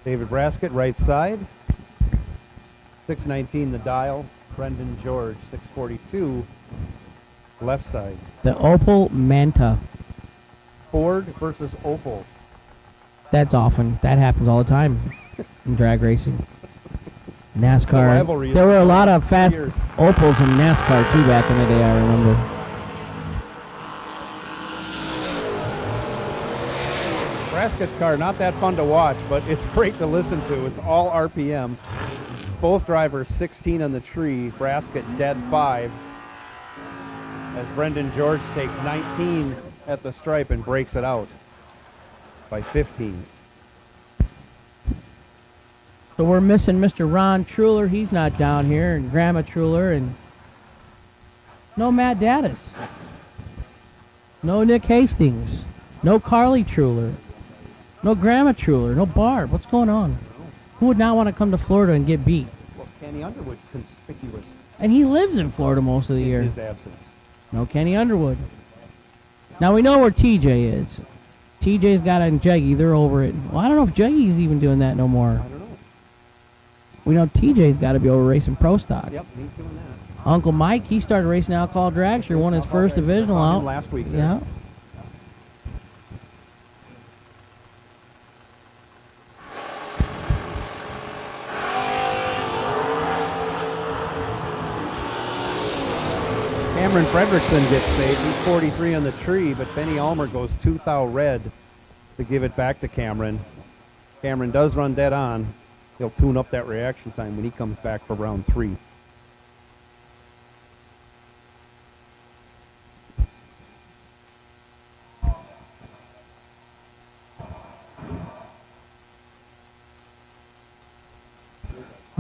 David Braskett, right side. 619 the dial. Brendan George, 642, left side. The Opel Manta. Ford versus Opel. That happens all the time in drag racing. NASCAR. There were a lot of fast Opels in NASCAR too back in the day, I remember. Braskett's car, not that fun to watch, but it's great to listen to. It's all RPM. Both drivers 16 on the tree. Braskett dead 5. As Brendan George takes 19 at the stripe and breaks it out by 15. So we're missing Mr. Ron Truler. He's not down here, and Grandma Truler, and no Matt Daddis. No Nick Hastings. No Carly Truler. No Grandma Truler. No Barb. What's going on? Who would not want to come to Florida and get beat? Well, Kenny Underwood, conspicuous. And he lives in Florida most of the year. In his absence. No Kenny Underwood. Now we know where TJ is. TJ's got on Jeggy. They're over it. Well, I don't know if Jeggy's even doing that no more. I don't know. We know TJ's got to be over racing pro stock. Yep, he's doing that. Uncle Mike, he started racing Alcohol Dragster, won his first divisional out last week. Yeah. Cameron Fredrickson gets saved. He's 43 on the tree, but Benny Ulmer goes 2 thou red to give it back to Cameron. Cameron does run dead on. He'll tune up that reaction time when he comes back for round 3.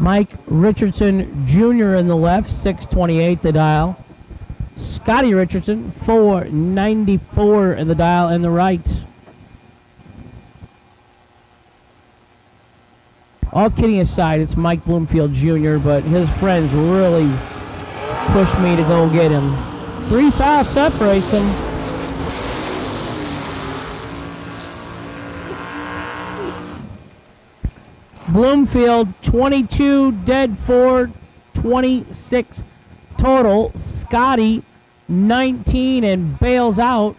Mike Richardson Jr. in the left, 628 the dial. Scotty Richardson, 494 in the dial in the right. All kidding aside, it's Mike Bloomfield Jr., but his friends really pushed me to go get him. 3 fouls separates them. Bloomfield, 22, dead 4, 26 total. Scotty, 19 and bails out.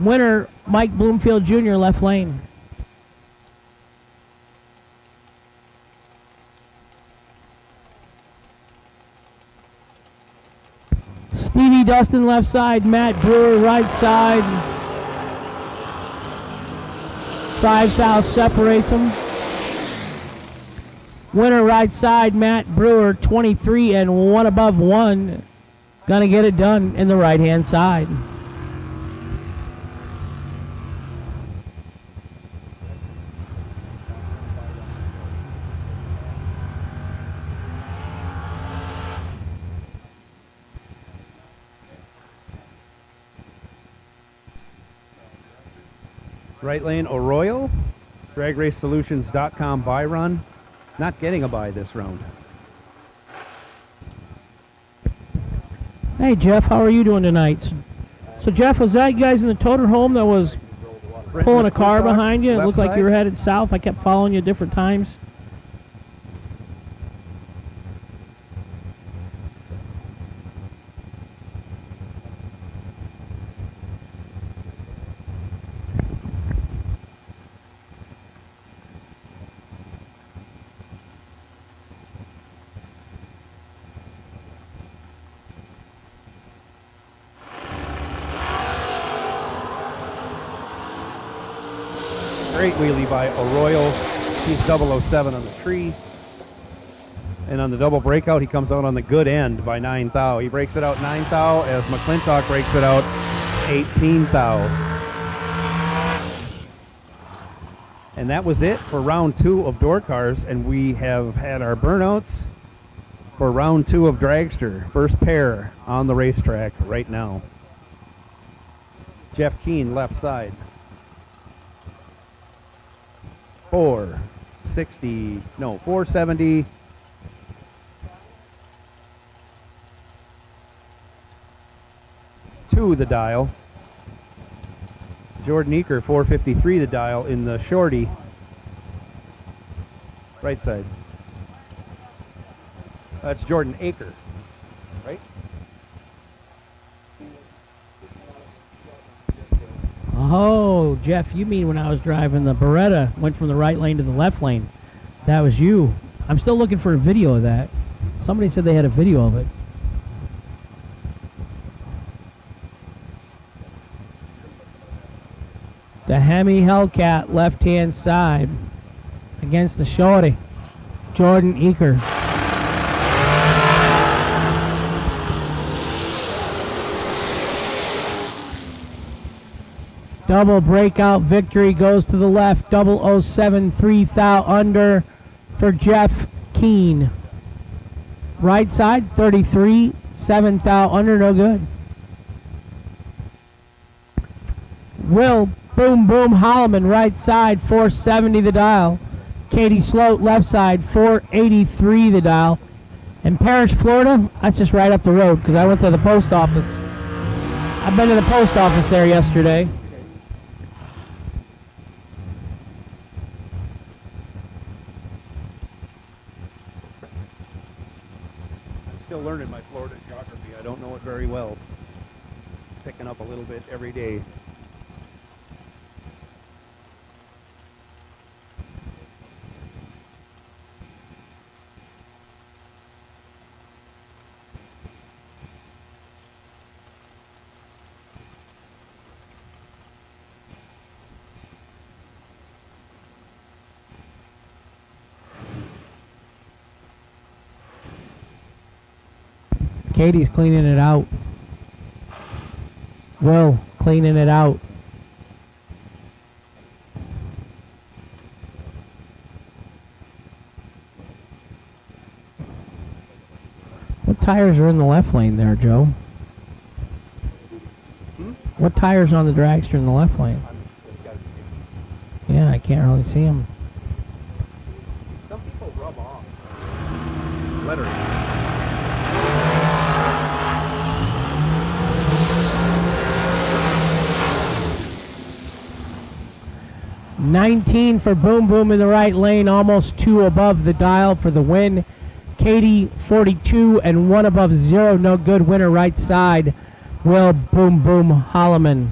Winner, Mike Bloomfield Jr., left lane. Stevie Dustin left side, Matt Brewer right side. 5 fouls separates them. Winner right side, Matt Brewer, 23 and 1 above 1. Gonna get it done in the right hand side. Right lane, Arroyo. DragRaceSolutions.com buy run. Not getting a buy this round. Hey Jeff, how are you doing tonight? So Jeff, was that you guys in the toter home that was pulling a car behind you? It looked like you were headed south. I kept following you different times. Great wheelie by Arroyo. He's 007 on the tree. And on the double breakout, he comes out on the good end by 9 thou. He breaks it out 9 thou as McClintock breaks it out 18 thou. And that was it for round 2 of door cars. And we have had our burnouts for round 2 of dragster. First pair on the racetrack right now. Jeff Keane, left side. 470. To the dial. Jordan Eaker, 453 the dial in the shorty. Right side. That's Jordan Aker, right? Oh, Jeff, you mean when I was driving the Beretta, went from the right lane to the left lane. That was you. I'm still looking for a video of that. Somebody said they had a video of it. The Hemi Hellcat left-hand side against the shorty, Jordan Eaker. Double breakout victory goes to the left. 007 3 thou under for Jeff Keane. Right side 33 7 thou under, no good. Will Boom Boom Holloman right side 470 the dial. Katie Sloat left side 483 the dial. And Parrish, Florida, that's just right up the road because I went to the post office. I've been to the post office there yesterday. Still learning my Florida geography. I don't know it very well. Picking up a little bit every day. Katie's cleaning it out. Will cleaning it out. What tires are in the left lane there, Joe? What tires on the dragster in the left lane? Yeah, I can't really see them. Some people rub off. Lettering. $19 for Boom Boom in the right lane, almost 2 above the dial for the win. Katie 42 and 1 above 0, no good. Winner right side, Will Boom Boom Holloman.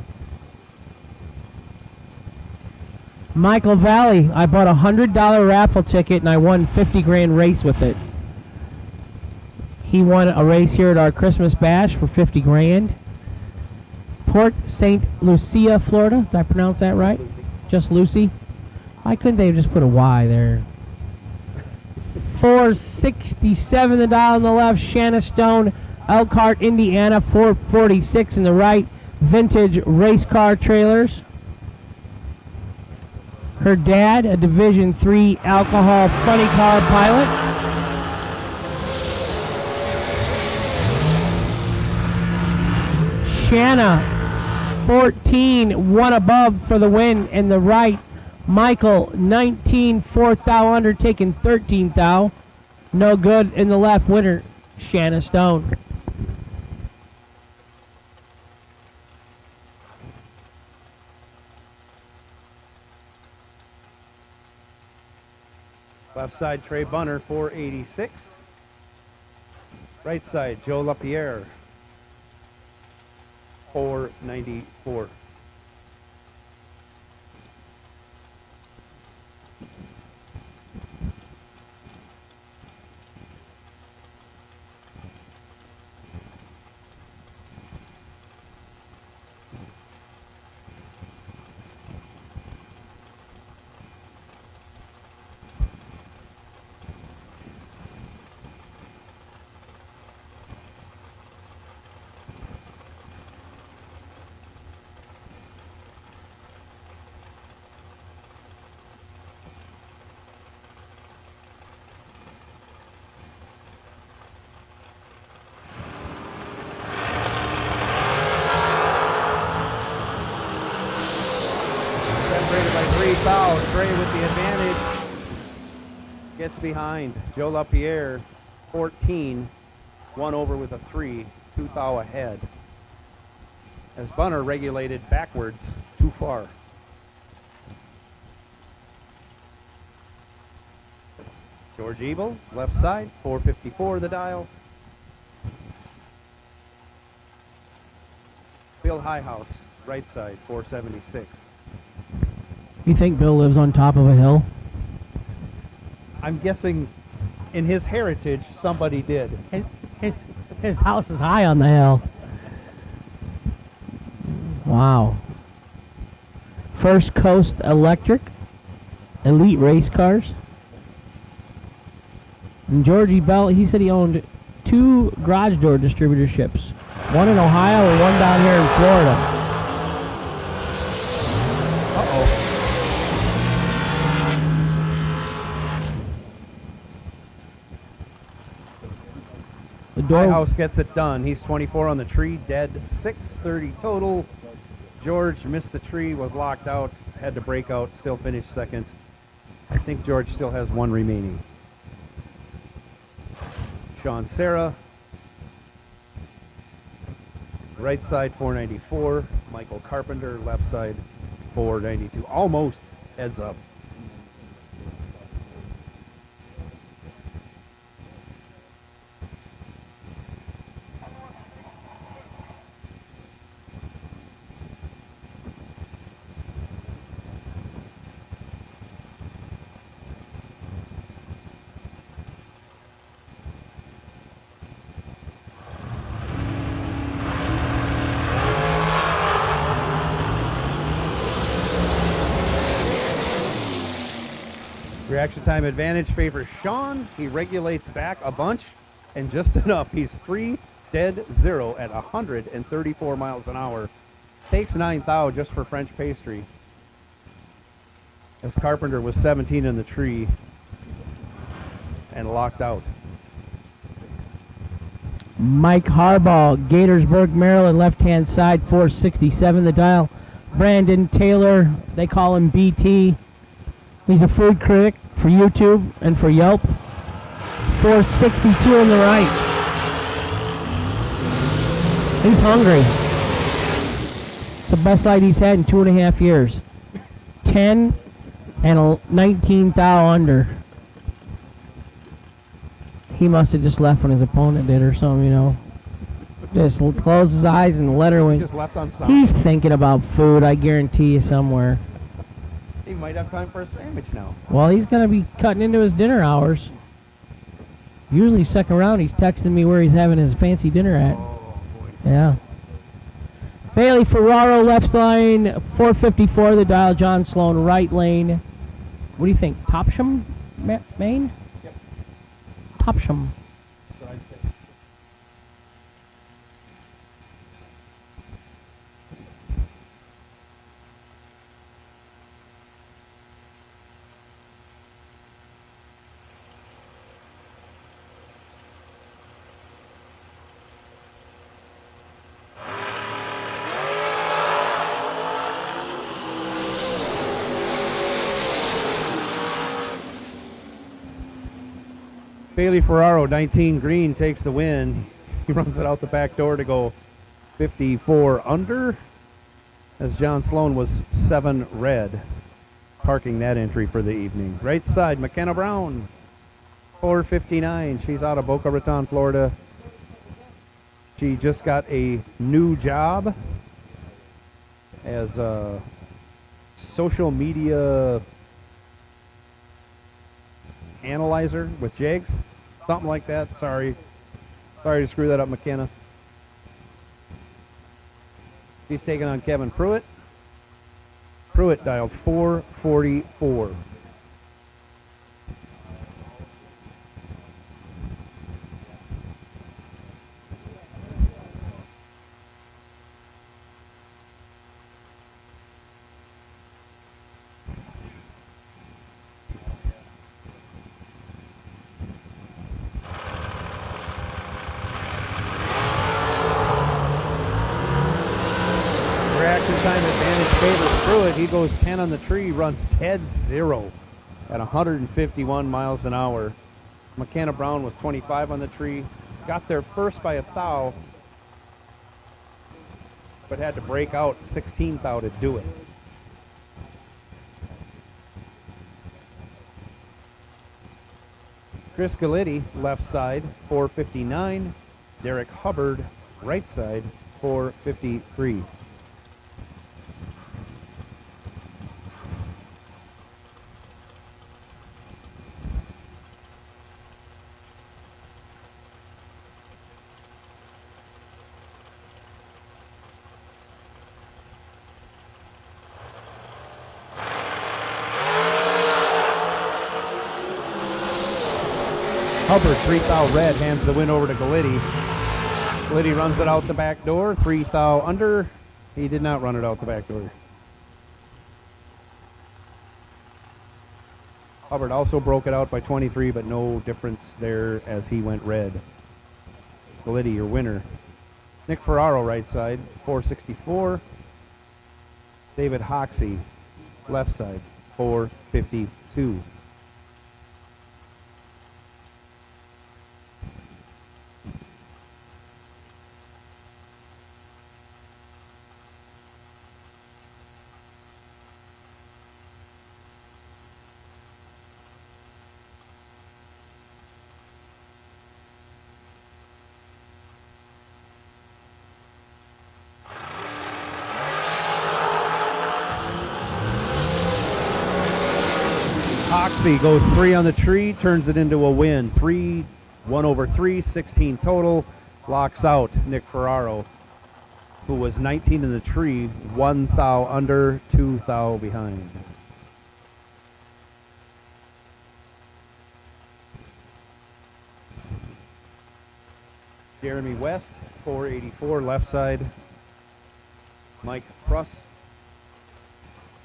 Michael Valley, I bought a $100 raffle ticket and I won 50 grand race with it. He won a race here at our Christmas bash for 50 grand. Port St. Lucia, Florida. Did I pronounce that right? Just Lucy? Why couldn't they have just put a Y there? $467 the dial on the left. Shanna Stone, Elkhart, Indiana. $446 in the right. Vintage race car trailers. Her dad, a Division III alcohol funny car pilot. Shanna, 14, 1 above for the win in the right. Michael, 19, 4th thou under, taking 13th thou. No good in the left. Winner, Shanna Stone. Left side, Trey Bunner, 486. Right side, Joe LaPierre, 494. Trey with the advantage gets behind. Joe LaPierre, 14, 1 over with a 3, 2 thou ahead. As Bunner regulated backwards too far. George Ebel, left side, 454 the dial. Bill Highhouse, right side, 476. You think Bill lives on top of a hill? I'm guessing in his heritage, somebody did. His house is high on the hill. Wow. First Coast Electric, Elite Race Cars. And Georgie Bell, he said he owned 2 garage door distributorships. One in Ohio and one down here in Florida. House gets it done. He's 24 on the tree, dead 630 total. George missed the tree, was locked out, had to break out, still finished second. I think George still has 1 remaining. Sean Serra, right side 494. Michael Carpenter, left side 492. Almost heads up. Reaction time advantage favors Sean. He regulates back a bunch and just enough. He's 3 dead 0 at 134 miles an hour. Takes 9 thou just for French pastry. As Carpenter was 17 in the tree and locked out. Mike Harbaugh, Gaithersburg, Maryland, left-hand side, 467 the dial. Brandon Taylor, they call him BT. He's a food critic for YouTube and for Yelp. 462 on the right. He's hungry. It's the best light he's had in 2.5 years. 10 and 19 thou under. He must have just left when his opponent did or something, you know. Just close his eyes and let her win. Just left on sound. He's thinking about food, I guarantee you, somewhere. He might have time for a sandwich now. Well, he's going to be cutting into his dinner hours. Usually second round, he's texting me where he's having his fancy dinner at. Oh, boy. Yeah. Bailey Ferraro, left line, 454 the dial. John Sloan, right lane. What do you think? Topsham, Maine? Yep. Topsham. That's what I'd say. Bailey Ferraro, 19 green, takes the win. He runs it out the back door to go 54 under, as John Sloan was 7 red, parking that entry for the evening. Right side, McKenna Brown, 459. She's out of Boca Raton, Florida. She just got a new job as a social media analyzer with Jags, something like that. Sorry to screw that up, McKenna. He's taking on Kevin Pruitt. Pruitt dialed 444. Time advantage favors Pruitt. He goes 10 on the tree, runs 10-0 at 151 miles an hour. McKenna Brown was 25 on the tree. Got there first by a thou, but had to break out 16 thou to do it. Chris Galitti, left side, 459. Derek Hubbard, right side, 453. Hubbard, 3 thou red, hands the win over to Galitti. Galitti runs it out the back door, 3 thou under. He did not run it out the back door. Hubbard also broke it out by 23, but no difference there as he went red. Galitti, your winner. Nick Ferraro, right side, 464. David Hoxie, left side, 452. Hoxie goes 3 on the tree, turns it into a win. 1 over 3, 16 total. Locks out Nick Ferraro, who was 19 in the tree, 1 thou under, 2 thou behind. Jeremy West, 484, left side. Mike Pruss,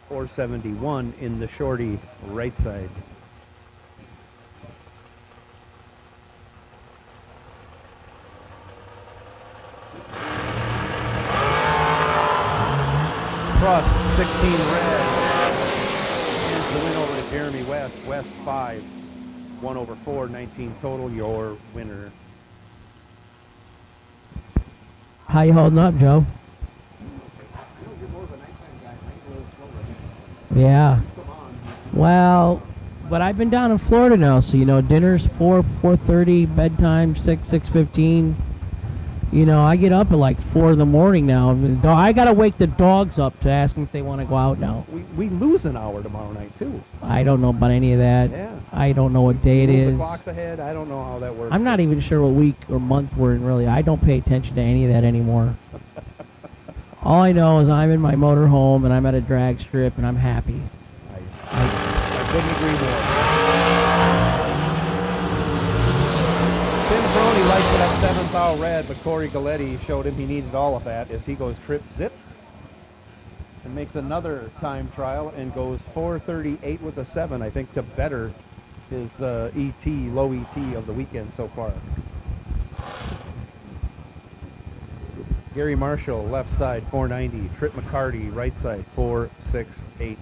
471 in the shorty, right side. Russ, 16 red. Hands the win over to Jeremy West. West 5, 1 over 4, 19 total. Your winner. How you holding up, Joe? Yeah. Well, but I've been down in Florida now, so dinner's 4:30, bedtime 6:15. I get up at like 4 in the morning now. I gotta wake the dogs up to ask them if they want to go out now. We lose an hour tomorrow night too. I don't know about any of that. Yeah. I don't know what day it Move is. the clocks ahead. I don't know how that works. I'm not even sure what week or month we're in, really. I don't pay attention to any of that anymore. All I know is I'm in my motorhome and I'm at a drag strip and I'm happy. I couldn't agree more. Tim Brony likes that 7th hour red, but Corey Galletti showed him he needed all of that as he goes trip zip and makes another time trial and goes 4:38 with a 7, I think, to better his low ET of the weekend so far. Gary Marshall, left side, 490. Trip McCarty, right side, 468.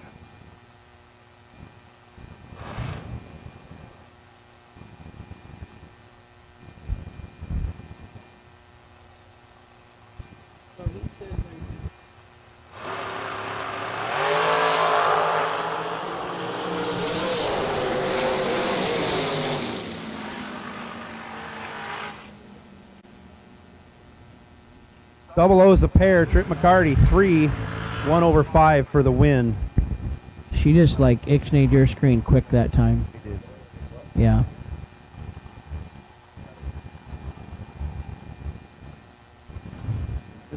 Double O's a pair. Trip McCarty, 3, 1 over 5 for the win. She just like ixnayed your screen quick that time. She did. Yeah.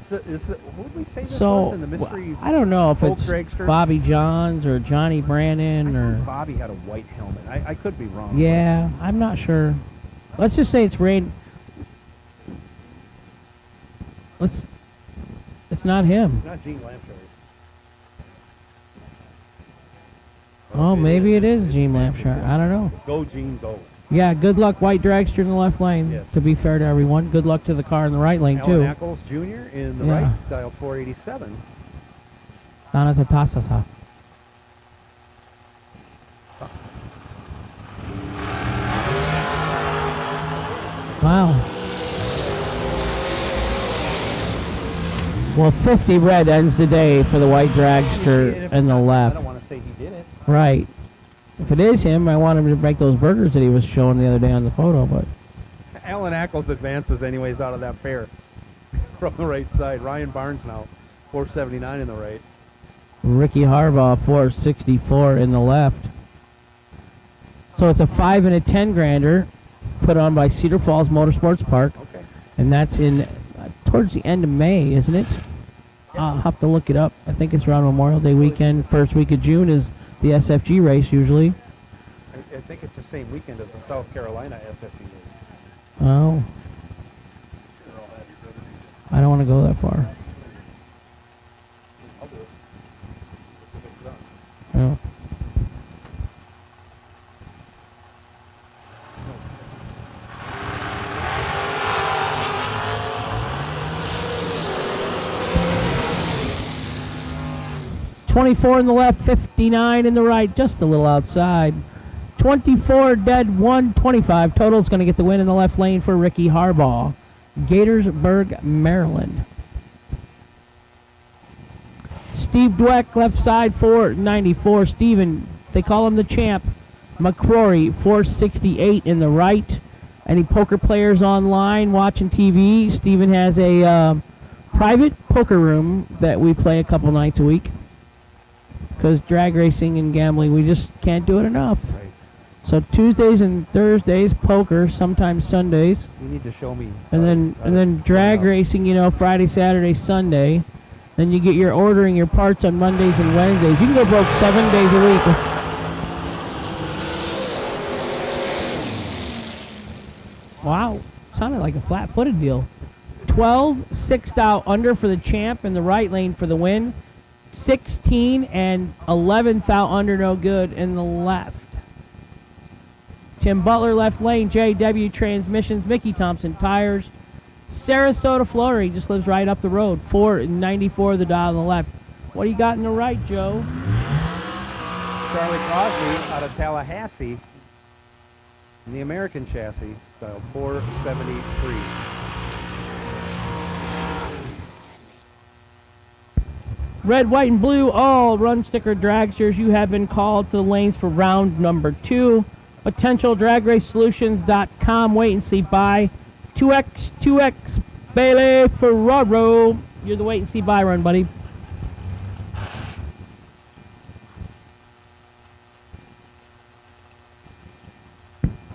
What did we say this So was in the mystery? I don't know if it's dragster? Bobby Johns or Johnny Brandon I or think Bobby had a white helmet. I could be wrong. yeah, I'm not sure. Let's just say it's rain. It's not him. Not Gene Lampshire. Oh, maybe it is Gene Lampshire. I don't know. Go, Gene, go. Yeah, good luck, white dragster in the left lane. Yes. To be fair to everyone, good luck to the car in the right lane too. Alan Ackles Jr. in the Yeah. right, dial 487. Donna Tatasasa. Wow. Well, 50 red ends the day for the white dragster in the I left. don't want to say he did it. Right. If it is him, I want him to make those burgers that he was showing the other day on the photo, but Alan Ackles advances anyways out of that pair from the right side. Ryan Barnes now, 479 in the right. Ricky Harbaugh, 464 in the left. So it's a 5 and a 10 grander put on by Cedar Falls Motorsports Park. Okay. And that's in towards the end of May, isn't it? I'll have to look it up. I think it's around Memorial Day weekend. First week of June is the SFG race usually. I think it's the same weekend as the South Carolina SFG race. Oh. I don't want to go that far. I'll do it. Oh. .24 in the left, 59 in the right, just a little outside. 24 dead, 125 total is going to get the win in the left lane for Ricky Harbaugh. Gatorsburg, Maryland. Steve Dweck, left side, 494. Steven, they call him the champ. McCrory, 468 in the right. Any poker players online watching TV? Steven has a private poker room that we play a couple nights a week. Because drag racing and gambling, we just can't do it enough. Right. So Tuesdays and Thursdays, poker, sometimes Sundays. You need to show me. And then drag racing, Friday, Saturday, Sunday. Then you get your ordering your parts on Mondays and Wednesdays. You can go broke 7 days a week. Wow, sounded like a flat-footed deal. 12, 6th out under for the champ in the right lane for the win. 16 and 11th out under, no good in the left. Tim Butler, left lane. JW Transmissions. Mickey Thompson Tires. Sarasota, Florida. He just lives right up the road. 494 the dial on the left. What do you got in the right, Joe? Charlie Crosby out of Tallahassee in the American chassis, style 473. Red, white, and blue, all run sticker dragsters. You have been called to the lanes for round number 2. PotentialDragRaceSolutions.com. Wait and see buy. 2X Bailey Ferraro. You're the wait and see buy run, buddy.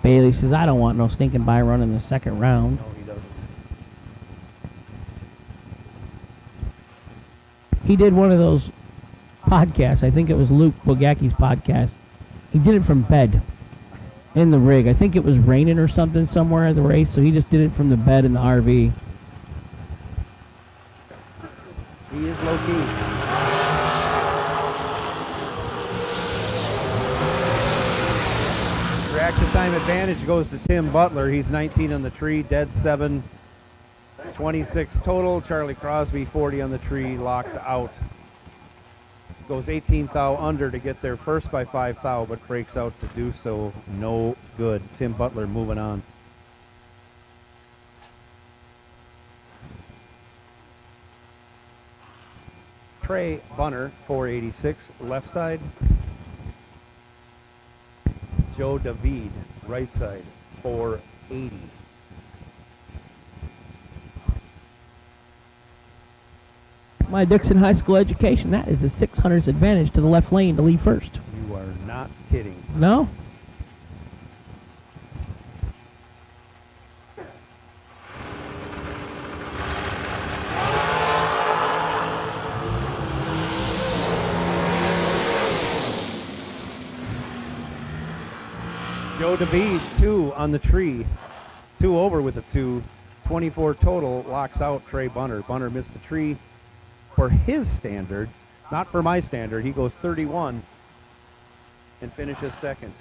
Bailey says, I don't want no stinking buy run in the second round. No, he doesn't. He did one of those podcasts. I think it was Luke Bogacki's podcast. He did it from bed in the rig. I think it was raining or something somewhere at the race, so he just did it from the bed in the RV. He is low key. Reaction time advantage goes to Tim Butler. He's 19 on the tree, dead 7, 26 total. Charlie Crosby 40 on the tree, locked out. Goes 18 thou under to get there first by 5 thou, but breaks out to do so. No good. Tim Butler moving on. Trey Bunner, 486, left side. Joe David, right side, 480. My Dixon High School education, that is a 600s advantage to the left lane to leave first. You are not kidding. No? Joe David, 2 on the tree. 2 over with a 2. 24 total, locks out Trey Bunner. Bunner missed the tree for his standard, not for my standard. He goes 31 and finishes second.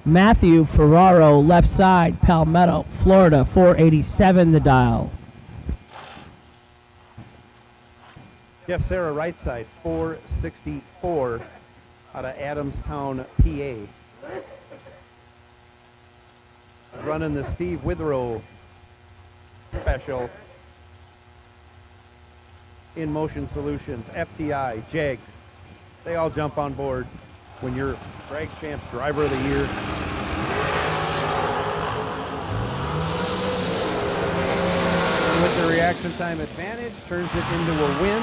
Matthew Ferraro, left side, Palmetto, Florida, 487 the dial. Jeff Serra, right side, 464 out of Adamstown, PA. Running the Steve Withrow special. In Motion Solutions, FTI, Jags, they all jump on board when you're Drag Champs Driver of the Year. And with the reaction time advantage, turns it into a win.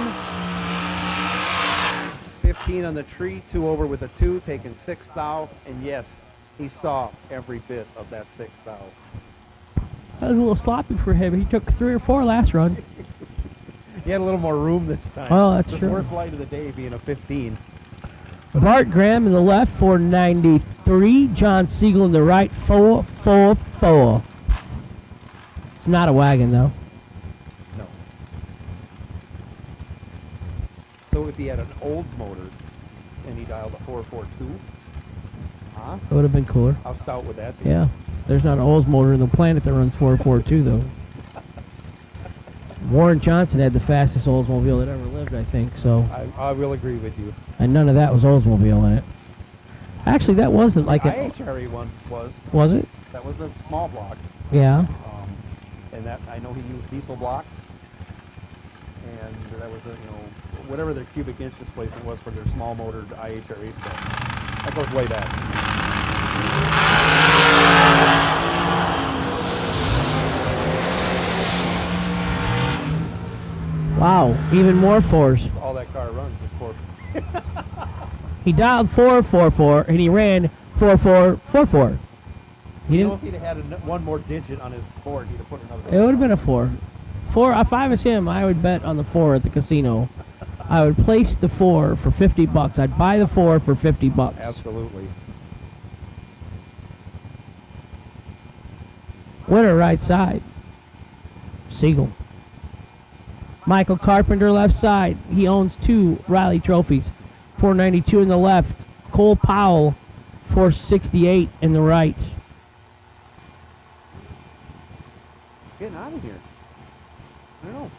15 on the tree, 2 over with a 2, taking 6 thou, and yes, he saw every bit of that 6 thou. That was a little sloppy for him. He took 3 or 4 last run. He had a little more room this time. Oh, that's the true. Worst light of the day being a 15. Bart Graham in the left, 493. John Siegel in the right, 444. It's not a wagon, though. No. So if he had an Olds motor and he dialed a 442, huh? It would have been cooler. How stout would that be? Yeah. There's not an Olds motor in the planet that runs 442, though. Warren Johnson had the fastest Oldsmobile that ever lived, I think. So I will agree with you. And none of that was Oldsmobile in it. Actually, that wasn't like the a... IHRE one was. Was it? That was a small block. Yeah. And that, I know he used diesel blocks. And that was, whatever their cubic inch displacement was for their small motored IHRE stuff. That goes way back. Wow, even more 4s. All that car runs is 4. He dialed 444 and he ran 4444. He didn't. If he'd have had one more digit on his board, he'd have put another. It would have been a 4. If I was him, I would bet on the 4 at the casino. I would place the 4 for $50. I'd buy the 4 for $50. Absolutely. Winner right side. Siegel. Michael Carpenter left side. He owns 2 Riley trophies. 492 in the left. Cole Powell, 468 in the right. Getting out of here. I don't know.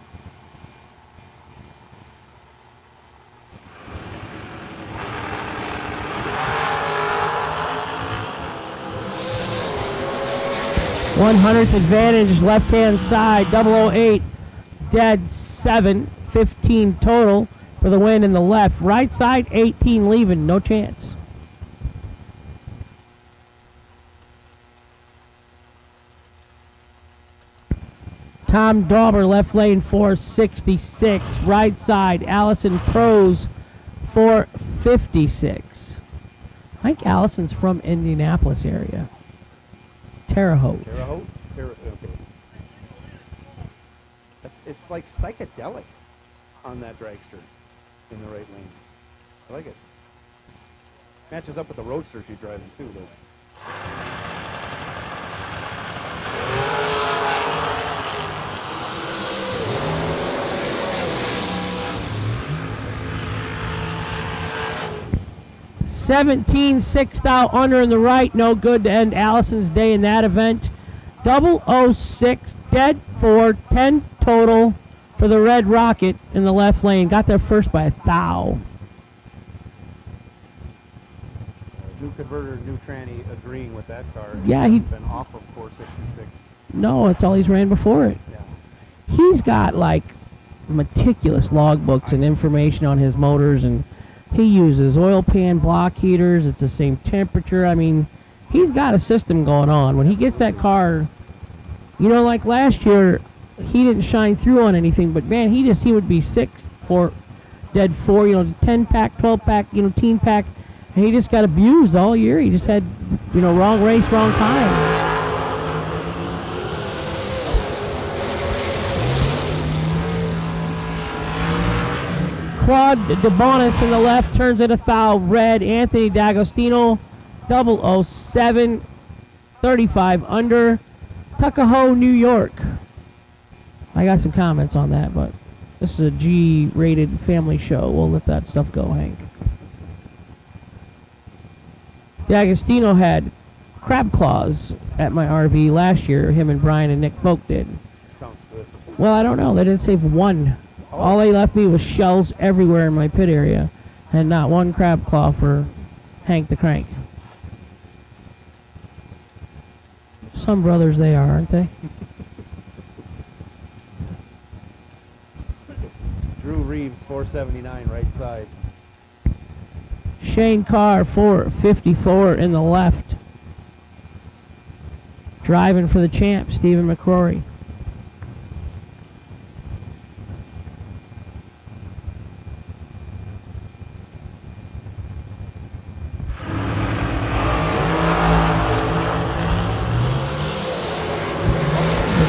th advantage, left-hand side, 008, dead 7, 15 total for the win in the left. Right side, 18 leaving, no chance. Tom Dauber, left lane, 466. Right side, Allison Pros, 456. I think Allison's from Indianapolis area. Terre Haute. Terre Haute? Okay. It's like psychedelic on that dragster in the right lane. I like it. Matches up with the roadster she's driving too, though. Sixth out under in the right, no good to end Allison's day in that event. 006, dead 4, 10 total for the Red Rocket in the left lane. Got there first by 1,000. New converter, new tranny agreeing with that car. Yeah, he's been off of 466. No, it's all he's ran before it. Yeah. He's got like meticulous logbooks and information on his motors, and he uses oil pan block heaters. It's the same temperature. I mean, he's got a system going on. When he gets that car, you know, like last year, he didn't shine through on anything, but man, he would be 6th for dead 4, you know, 10 pack, 12 pack, you know, teen pack, and he just got abused all year. He just had, you know, wrong race, wrong time. Claude DeBonis in the left turns it 1,000 red. Anthony D'Agostino, 007, 35 under. Tuckahoe, New York. I got some comments on that, but this is a G-rated family show. We'll let that stuff go, Hank. D'Agostino had crab claws at my RV last year. Him and Brian and Nick Folk did. Sounds good. Well, I don't know. They didn't save one. All they left me was shells everywhere in my pit area, and not one crab claw for Hank the Crank. Some brothers they are, aren't they? Drew Reeves, 479, right side. Shane Carr, 454 in the left. Driving for the champ, Stephen McCrory.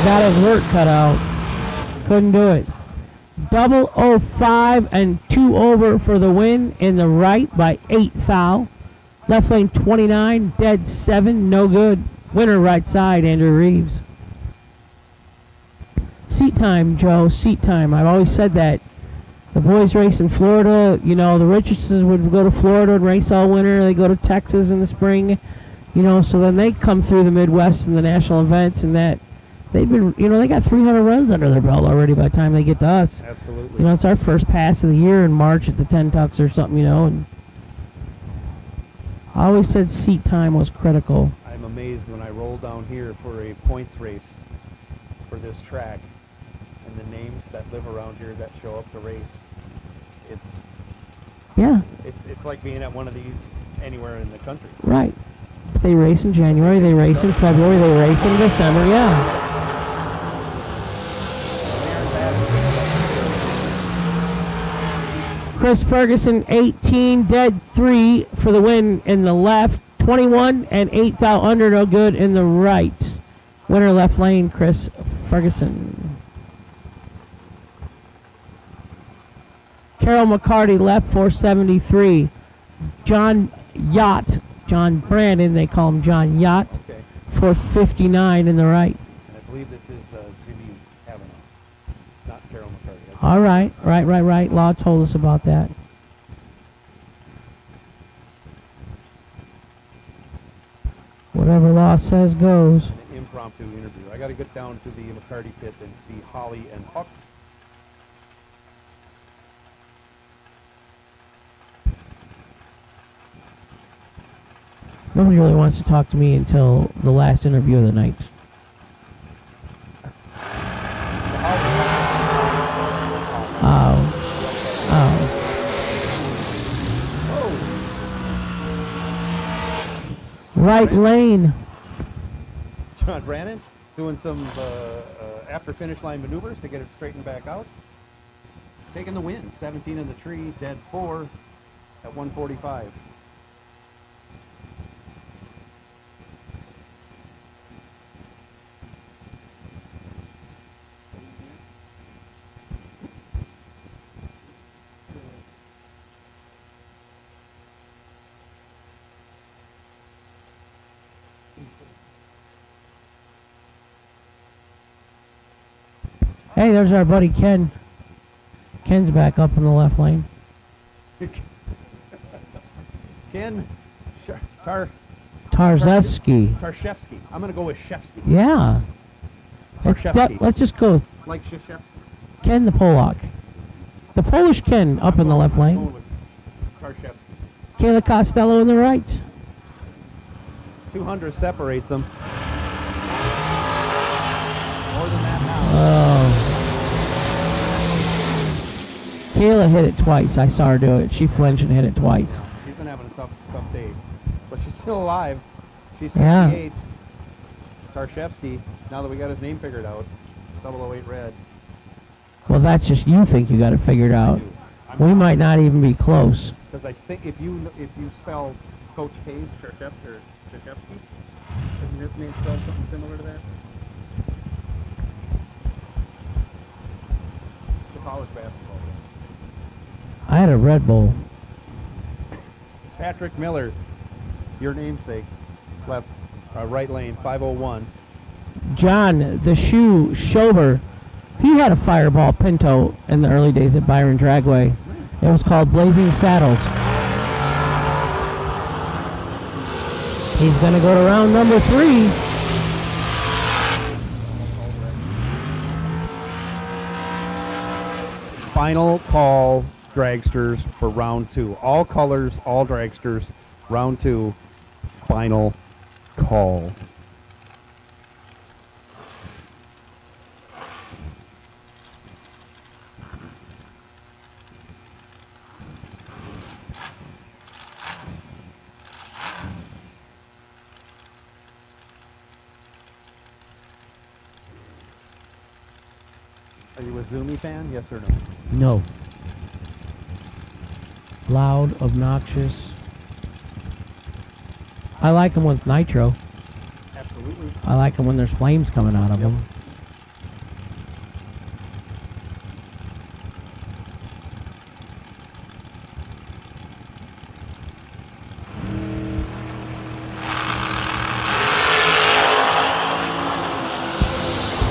Got his work cut out. Couldn't do it. 005 and 2 over for the win in the right by 8 foul. Left lane 29, dead 7, no good. Winner right side, Andrew Reeves. Seat time, Joe, seat time. I've always said that. The boys race in Florida. You know, the Richardsons would go to Florida and race all winter. They go to Texas in the spring. You know, so then they come through the Midwest and the national events, and that they've been, you know, they got 300 runs under their belt already by the time they get to us. Absolutely. You know, it's our first pass of the year in March at the 10 Tucks or something, you know. And I always said seat time was critical. I'm amazed when I roll down here for a points race for this track, and the names that live around here that show up to race. It's like being at one of these anywhere in the country. Right. They race in January, they race in February, they race in December, yeah. Chris Ferguson, 18, dead 3 for the win in the left. 21 and 8 thou under, no good in the right. Winner left lane, Chris Ferguson. Carol McCarty left, 473. John Yacht, John Brandon, they call him John Yacht, okay. 459 in the right. And I believe this is Jimmy Kavanaugh, not Carol McCarty. All right, right. Law told us about that. Whatever Law says goes. An impromptu interview. I got to get down to the McCarty pit and see Holly and Huck. Nobody really wants to talk to me until the last interview of the night. Right lane. John Brannon doing some after finish line maneuvers to get it straightened back out. Taking the win, 17 in the tree, dead 4 at 145. Hey, there's our buddy Ken. Ken's back up in the left lane. Ken Tarszewski. Tarszewski. I'm going to go with Shevsky. Yeah. Tarszewski. Let's just go with Like Shevsky. Ken the Polak. The Polish Ken up in the left lane. Tarszewski. Kayla Costello in the right. 200 separates them. More than that now. Oh. Kayla hit it twice. I saw her do it. She flinched and hit it twice. She's been having a tough day. But she's still alive. She's 58. Yeah. Tarszewski, now that we got his name figured out, 008 red. Well, that's just you think you got it figured out. We might not even be close. Because I think if you spell Coach K's Tarszewski, isn't his name spelled something similar to that? The college basketball game. I had a Red Bull. Patrick Miller, your namesake, left, right lane, 501. John, the shoe, Schober, he had a Fireball Pinto in the early days at Byron Dragway. It was called Blazing Saddles. He's going to go to round number 3. Final call, dragsters, for round 2. All colors, all dragsters, round 2, final call. Are you a Zoomy fan, yes or no? No. Loud, obnoxious. I like them with nitro. Absolutely. I like them when there's flames coming out of them.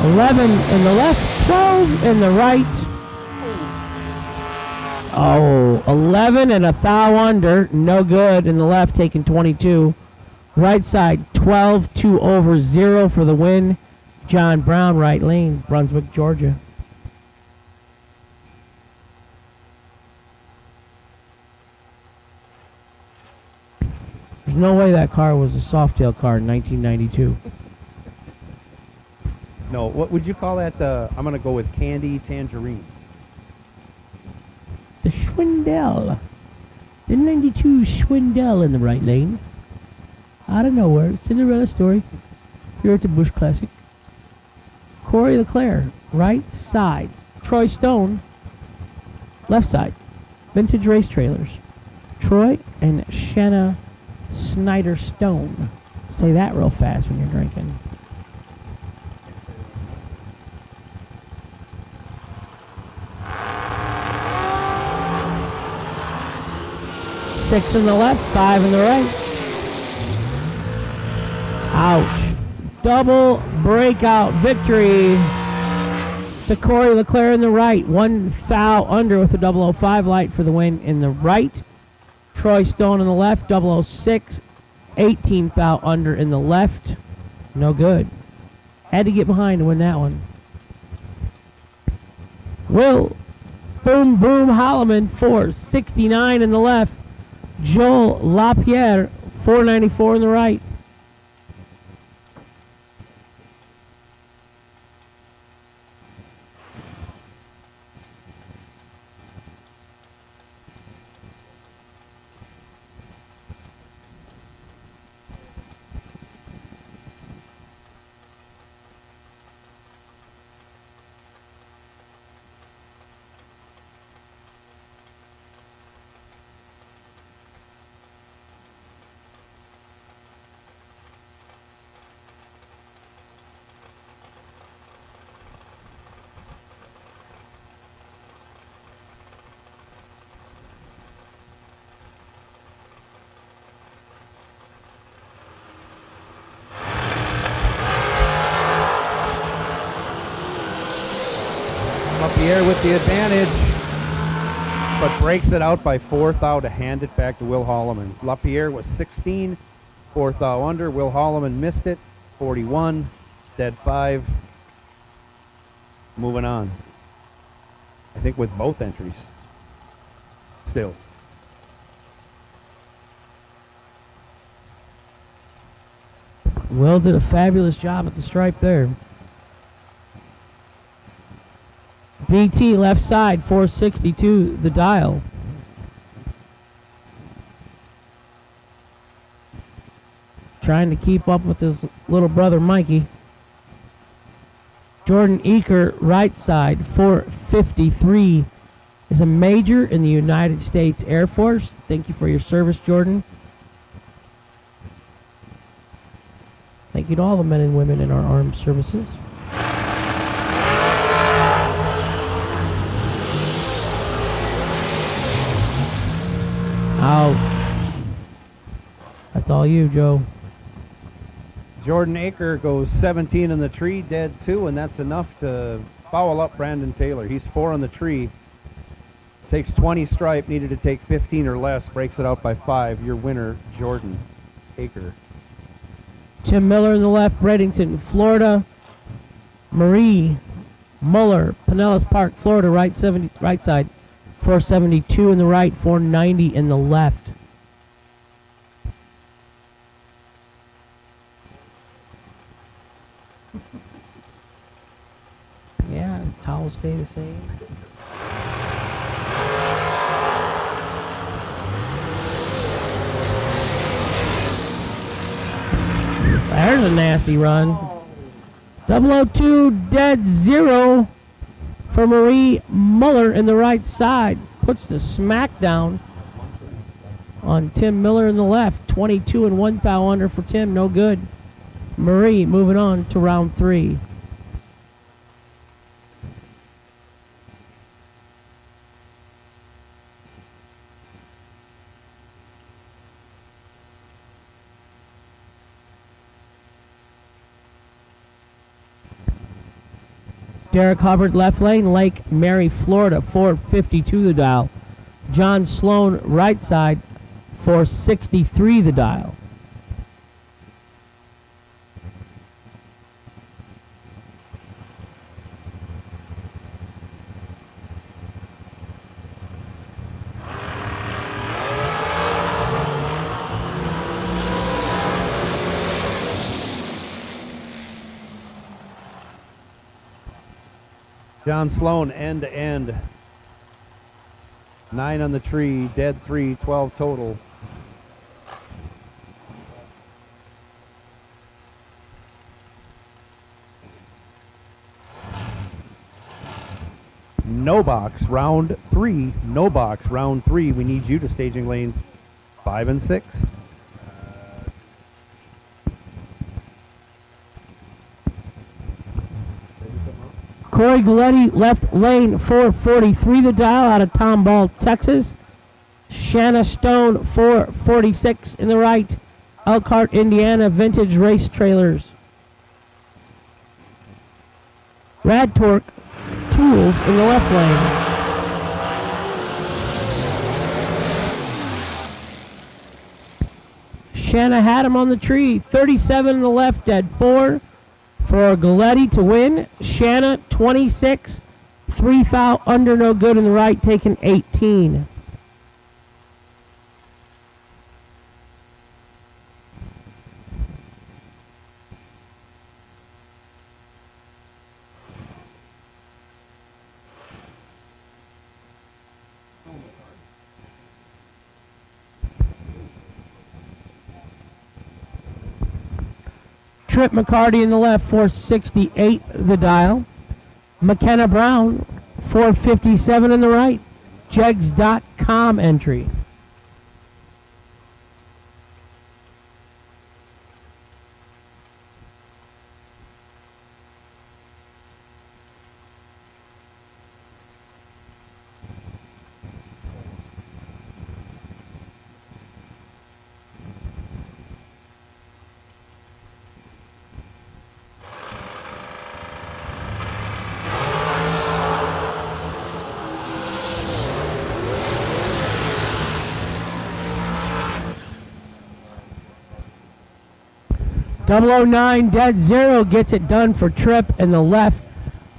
$11 in the left, 12 in the right. Oh, 11 and a thou under, no good in the left, taking 22. Right side, 12, 2 over, 0 for the win. John Brown, right lane, Brunswick, Georgia. There's no way that car was a Softail car in 1992. No, what would you call that? I'm going to go with Candy Tangerine. The Schwindel. The 92 Schwindel in the right lane. Out of nowhere, Cinderella story. Here at the Busch Classic. Corey LeClaire, right side. Troy Stone, left side. Vintage Race Trailers. Troy and Shanna Snyder Stone. Say that real fast when you're drinking. Six in the left, 5 in the right. Ouch. Double breakout victory to Corey LeClaire in the right. 1 foul under with a 005 light for the win in the right. Troy Stone in the left, 006. 18 foul under in the left. No good. Had to get behind to win that one. Will Boom Boom Holloman, 469 in the left. Joel LaPierre, 494 in the right. LaPierre with the advantage, but breaks it out by 4th thou to hand it back to Will Holloman. LaPierre was 16, 4th thou under. Will Holloman missed it, 41, dead 5. Moving on. I think with both entries. Still. Will did a fabulous job at the stripe there. BT left side, 462 the dial. Trying to keep up with his little brother Mikey. Jordan Eaker right side, 453, is a major in the United States Air Force. Thank you for your service, Jordan. Thank you to all the men and women in our armed services. Ouch. That's all you, Joe. Jordan Aker goes 17 in the tree, dead 2, and that's enough to foul up Brandon Taylor. He's 4 on the tree. Takes 20 stripe, needed to take 15 or less, breaks it out by 5. Your winner, Jordan Aker. Tim Miller in the left, Bradenton, Florida. Marie Muller, Pinellas Park, Florida, right side, 472 in the right, 490 in the left. Yeah, towels stay the same. There's a nasty run. 002 dead 0 for Marie Muller in the right side. Puts the smack down on Tim Miller in the left. 22 and 1 thou under for Tim, no good. Marie moving on to round 3. Derek Hubbard left lane, Lake Mary, Florida, 452 the dial. John Sloan right side, 463 the dial. John Sloan end to end. 9 on the tree, dead 3, 12 total. No box, round 3. No box, round 3. We need you to staging lanes 5 and 6. Corey Galletti left lane, 443 the dial out of Tomball, Texas. Shanna Stone, 446 in the right. Elkhart, Indiana, Vintage Race Trailers. Rad Torque Tools in the left lane. Shanna had him on the tree, 37 in the left, dead 4. for Galletti to win. Shanna, 26. 3 foul under, no good in the right, taking 18. Trip McCarty in the left, 468 the dial. McKenna Brown, 457 in the right. Jegs.com entry. .009 dead zero gets it done for Tripp in the left.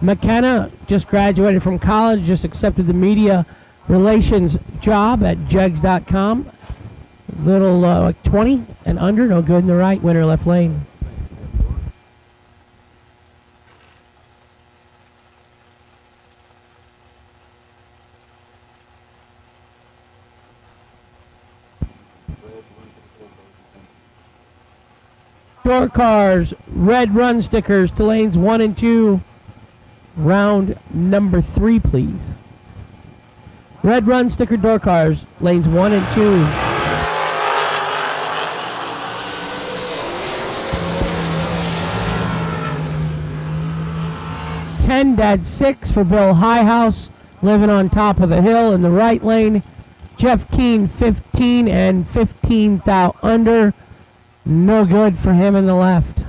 McKenna just graduated from college, just accepted the media relations job at Jegs.com. Little like 20 and under, no good in the right, winner left lane. Door cars, red run stickers to lanes 1 and 2. Round number 3, please. Red run sticker door cars, lanes 1 and 2. Dead 6 for Bill Highhouse, living on top of the hill in the right lane. Jeff Keane, 15 and 15 thou under. No good for him in the left.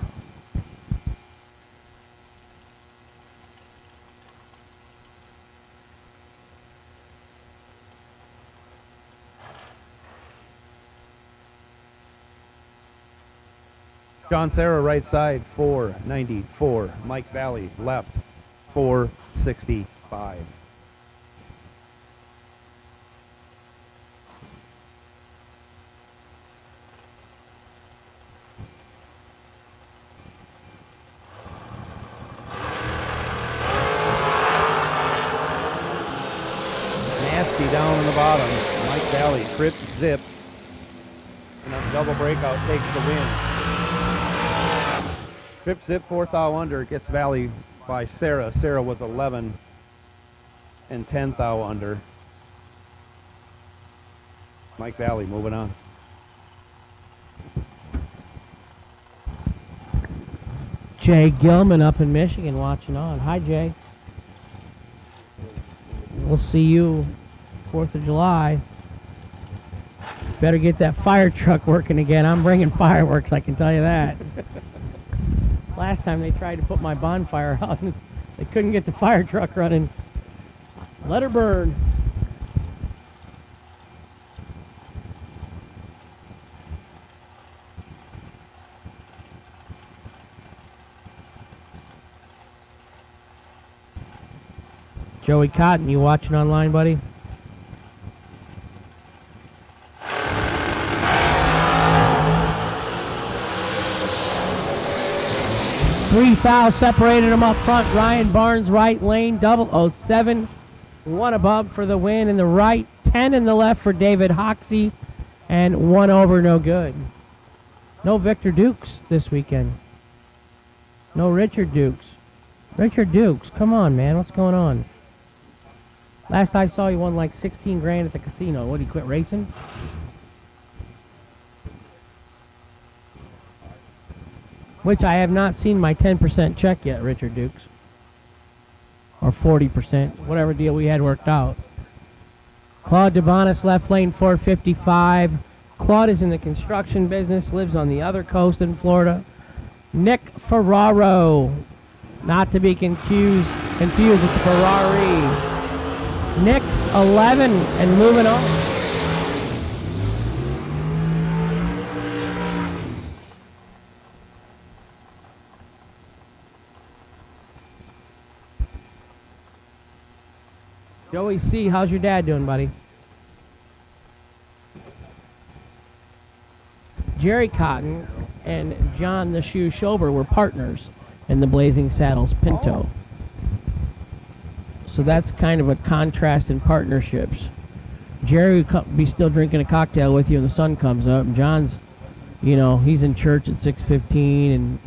John Serra, right side, 494. Mike Valley, left, 465. Nasty down in the bottom. Mike Valley, trip, zip. And a double breakout takes the win. Trip, zip, 4 thou under, gets Valley by Sarah. Sarah was 11 and 10 thou under. Mike Valley moving on. Jay Gilman up in Michigan watching on. Hi, Jay. We'll see you 4th of July. Better get that fire truck working again. I'm bringing fireworks, I can tell you that. Last time they tried to put my bonfire out, they couldn't get the fire truck running. Let her burn. Joey Cotton, you watching online, buddy? Three fouls separated them up front. Ryan Barnes, right lane, 007. 1 above for the win in the right. 10 in the left for David Hoxie. And 1 over, no good. No Victor Dukes this weekend. No Richard Dukes. Richard Dukes, come on, man. What's going on? Last I saw, you won like 16 grand at the casino. What, he quit racing? Which I have not seen my 10% check yet, Richard Dukes. Or 40%, whatever deal we had worked out. Claude DeBonis, left lane, 455. Claude is in the construction business, lives on the other coast in Florida. Nick Ferraro, not to be confused with Ferrari. Nick's 11 and moving on. Joey C., how's your dad doing, buddy? Jerry Cotton and John the Shoe Schober were partners in the Blazing Saddles Pinto. So that's kind of a contrast in partnerships. Jerry would be still drinking a cocktail with you when the sun comes up, and John's, you know, he's in church at 6:15 and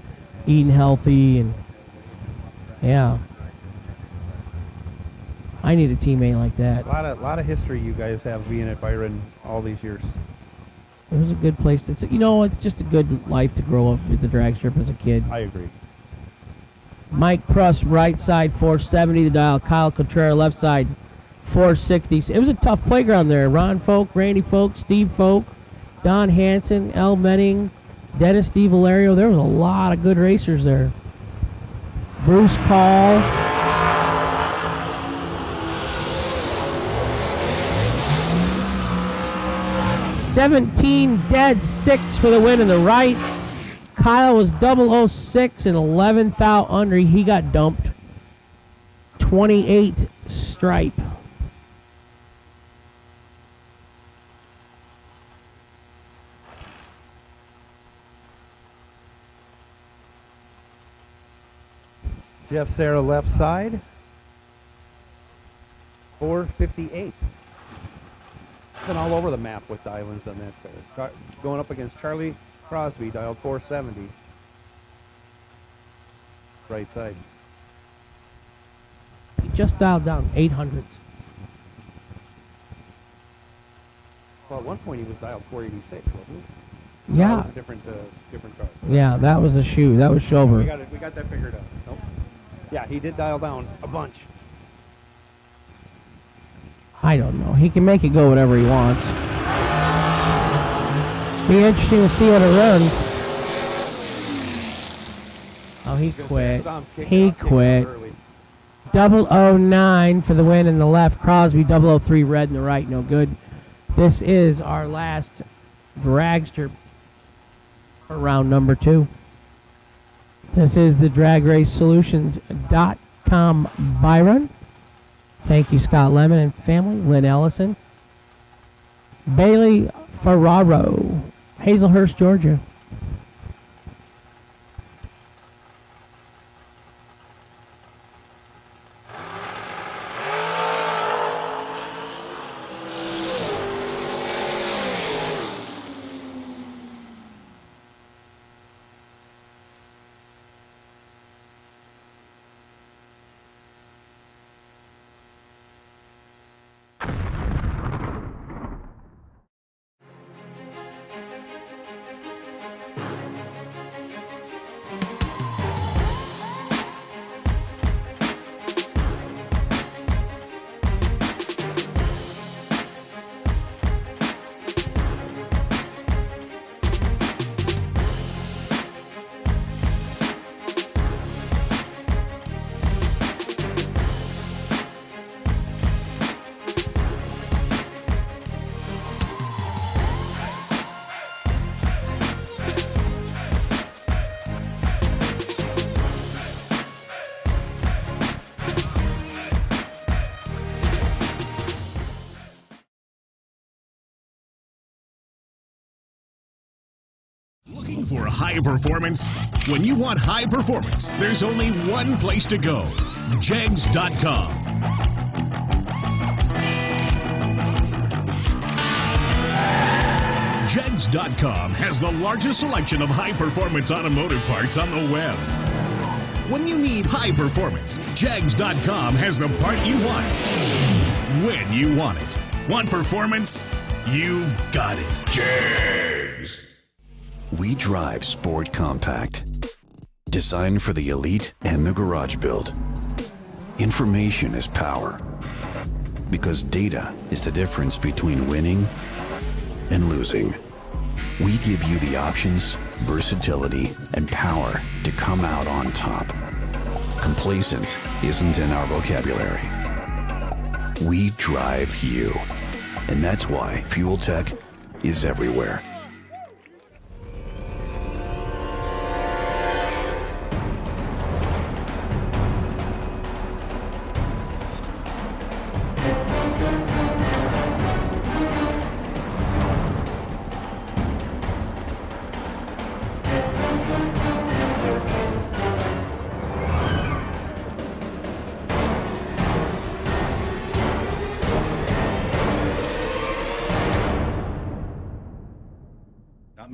eating healthy, and yeah. I need a teammate like that. A lot of history you guys have being at Byron all these years. It was a good place. It's just a good life to grow up with the drag strip as a kid. I agree. Mike Pruss, right side 470 the dial. Kyle Contreras, left side 460. It was a tough playground there. Ron Folk, Randy Folk, Steve Folk, Don Hansen, Al Menning, Dennis DiValerio. There was a lot of good racers there. Bruce Call. $17 dead, 6 for the win in the right. Kyle was 006 and 11th out under. He got dumped. 28 stripe. Jeff Serra left side. 458. Been all over the map with dial-ins on that. Going up against Charlie Crosby, dialed 470. Right side. He just dialed down 800s. Well, at one point he was dialed 486, wasn't he? Yeah. That was a different car. Yeah, that was a shoe. That was Schober. We got that figured out. Nope. Yeah, he did dial down a bunch. I don't know. He can make it go whatever he wants. Be interesting to see what it runs. Oh, he quit. He quit. 009 for the win in the left. Crosby 003 red in the right. No good. This is our last dragster for round number 2. This is the DragRaceSolutions.com Byron. Thank you, Scott Lemon and family. Lynn Ellison. Bailey Ferraro, Hazelhurst, Georgia. Looking for high performance? When you want high performance, there's only one place to go. Jegs.com. Jegs.com has the largest selection of high-performance automotive parts on the web. When you need high performance, Jegs.com has the part you want, when you want it. Want performance? You've got it. Jegs. We drive Sport Compact, designed for the elite and the garage build. Information is power, because data is the difference between winning and losing. We give you the options, versatility, and power to come out on top. Complacent isn't in our vocabulary. We drive you, and that's why Fuel Tech is everywhere.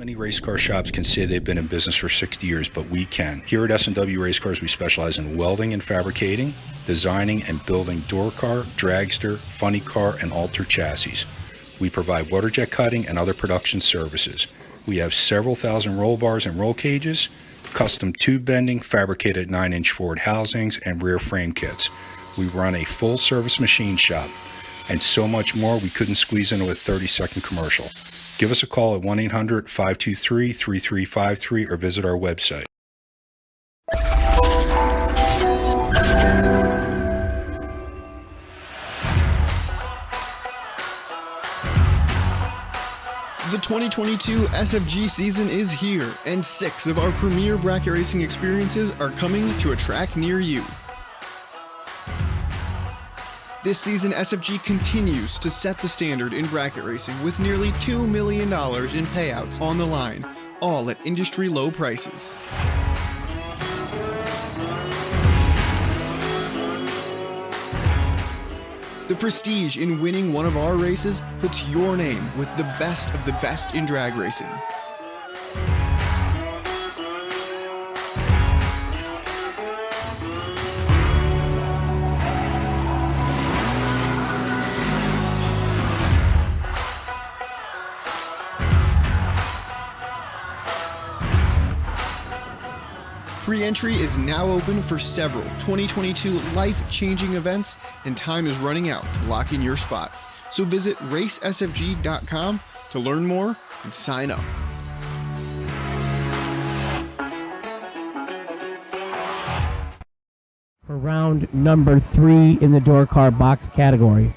Many race car shops can say they've been in business for 60 years, but we can. Here at S&W Race Cars, we specialize in welding and fabricating, designing and building door car, dragster, funny car, and alter chassis. We provide water jet cutting and other production services. We have several thousand roll bars and roll cages, custom tube bending, fabricated 9-inch forward housings, and rear frame kits. We run a full-service machine shop, and so much more we couldn't squeeze into a 30-second commercial. Give us a call at 1-800-523-3353 or visit our website. The 2022 SFG season is here, and 6 of our premier bracket racing experiences are coming to a track near you. This season, SFG continues to set the standard in bracket racing with nearly $2 million in payouts on the line, all at industry low prices. The prestige in winning one of our races puts your name with the best of the best in drag racing. Pre-entry is now open for several 2022 life-changing events, and time is running out to lock in your spot. So visit racesfg.com to learn more and sign up. For round number 3 in the door car box category.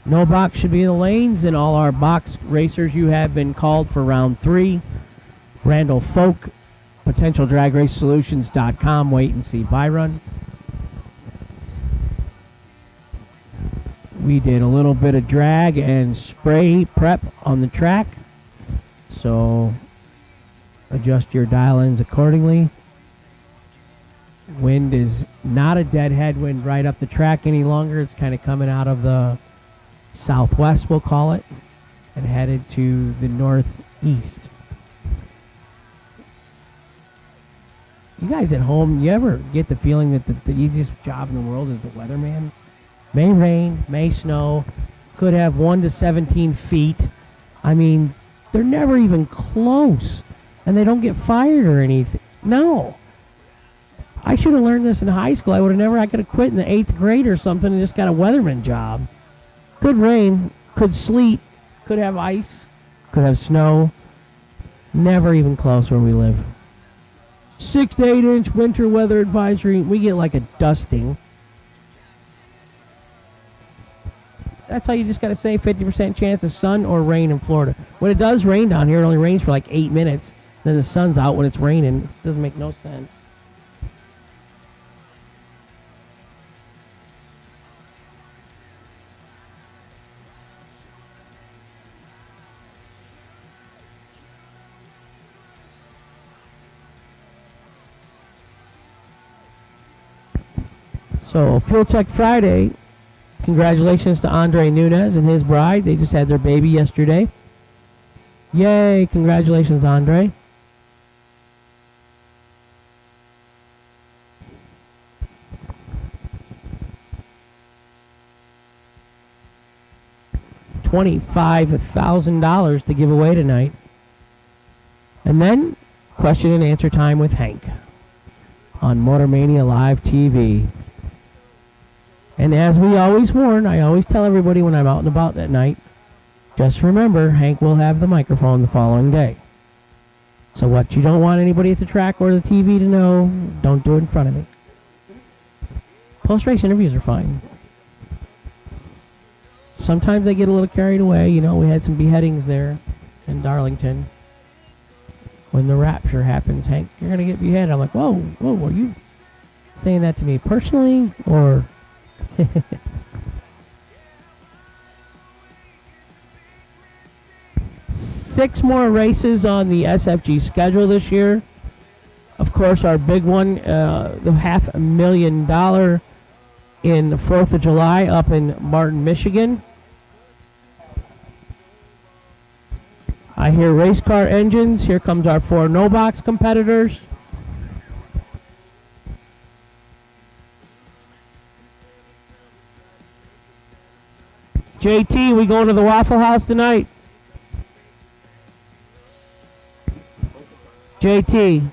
No box should be in the lanes, and all our box racers, you have been called for round 3. Randall Folk, PotentialDragRaceSolutions.com, wait and see buy run. We did a little bit of drag and spray prep on the track, so adjust your dial-ins accordingly. Wind is not a dead headwind right up the track any longer. It's kind of coming out of the southwest, we'll call it, and headed to the northeast. You guys at home, you ever get the feeling that the easiest job in the world is the weatherman? May rain, may snow, could have 1 to 17 feet. I mean, they're never even close, and they don't get fired or anything. No. I should have learned this in high school. I could have quit in the 8th grade or something and just got a weatherman job. Could rain, could sleet, could have ice, could have snow. Never even close where we live. 6 to 8 inch winter weather advisory. We get like a dusting. That's how you just got to say 50% chance of sun or rain in Florida. When it does rain down here, it only rains for like 8 minutes. Then the sun's out when it's raining. It doesn't make no sense. So, Fuel Tech Friday, congratulations to Andre Nunez and his bride. They just had their baby yesterday. Yay, congratulations, Andre. $25,000 to give away tonight. And then, question and answer time with Hank on Motor Mania Live TV. And as we always warn, I always tell everybody when I'm out and about that night, just remember, Hank will have the microphone the following day. So what you don't want anybody at the track or the TV to know, don't do it in front of me. Post-race interviews are fine. Sometimes they get a little carried away. You know, we had some beheadings there in Darlington. When the rapture happens, Hank, you're going to get beheaded. I'm like, whoa, are you saying that to me personally, or... 6 more races on the SFG schedule this year. Of course, our big one, the $500,000 in the 4th of July up in Martin, Michigan. I hear race car engines. Here comes our 4 no-box competitors. JT, we going to the Waffle House tonight? JT.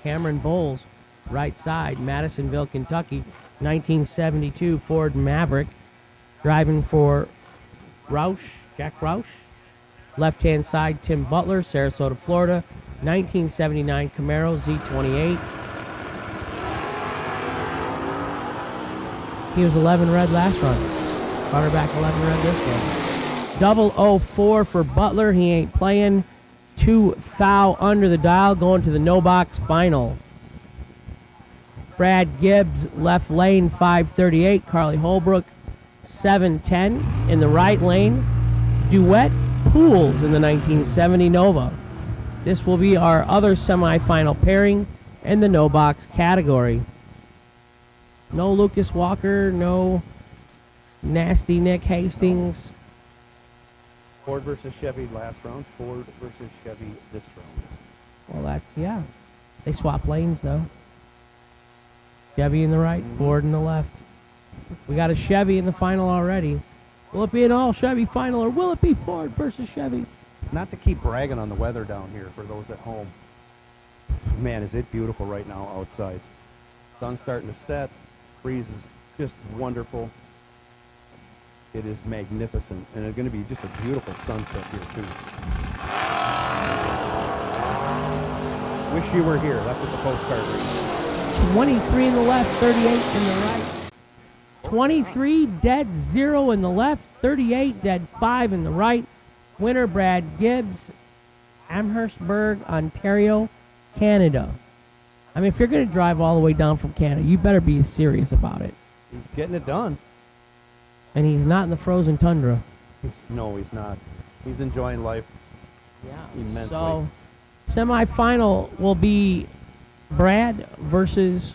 Cameron Bowles, right side, Madisonville, Kentucky, 1972 Ford Maverick, driving for Jack Roush. Left-hand side, Tim Butler, Sarasota, Florida, 1979 Camaro Z28. He was 11 red last run. Brought her back 11 red this run. 004 for Butler. He ain't playing. 2 foul under the dial, going to the no-box final. Brad Gibbs, left lane, 538. Carly Holbrook, 710. In the right lane, Duet Pools in the 1970 Nova. This will be our other semifinal pairing in the no-box category. No Lucas Walker, no Nasty Nick Hastings. Ford versus Chevy last round, Ford versus Chevy this round. Well, that's, yeah. They swap lanes, though. Chevy in the right, Ford in the left. We got a Chevy in the final already. Will it be an all-Chevy final, or will it be Ford versus Chevy? Not to keep bragging on the weather down here for those at home. Man, is it beautiful right now outside. Sun's starting to set, breeze is Just wonderful. It is magnificent, and it's going to be just a beautiful sunset here, too. Wish you were here. That's what the postcard reads. 23 in the left, 38 in the right. 23 dead 0 in the left, 38 dead 5 in the right. Winner Brad Gibbs, Amherstburg, Ontario, Canada. I mean, if you're going to drive all the way down from Canada, you better be serious about it. He's getting it done. And he's not in the frozen tundra. No, he's not. He's enjoying life immensely. So, semifinal will be Brad versus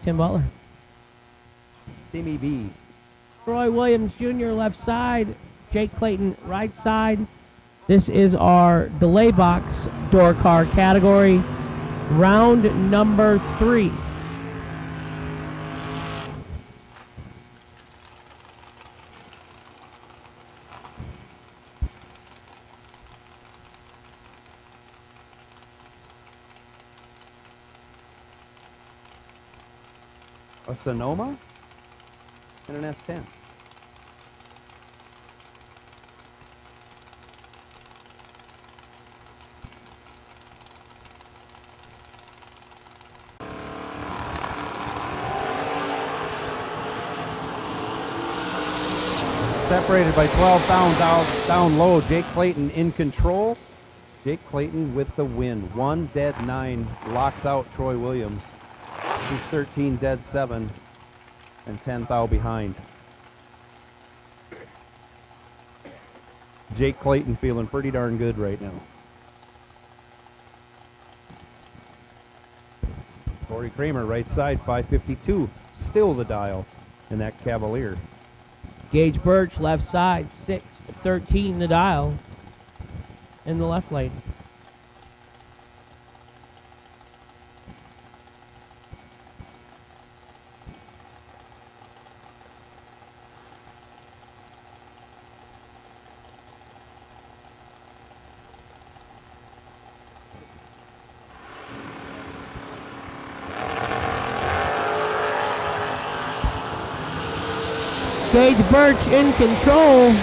Tim Butler. Timmy B. Troy Williams Jr. left side, Jake Clayton right side. This is our delay box door car category, round number 3. A Sonoma and an S10. Separated by 12 down low. Jake Clayton in control. Jake Clayton with the win. 1 dead 9 locks out Troy Williams. He's 13 dead 7 and 10 thou behind. Jake Clayton feeling pretty darn good right now. Corey Kramer right side 552. Still the dial in that Cavalier. Gage Birch left side 613 the dial in the left lane. Gage Birch in control.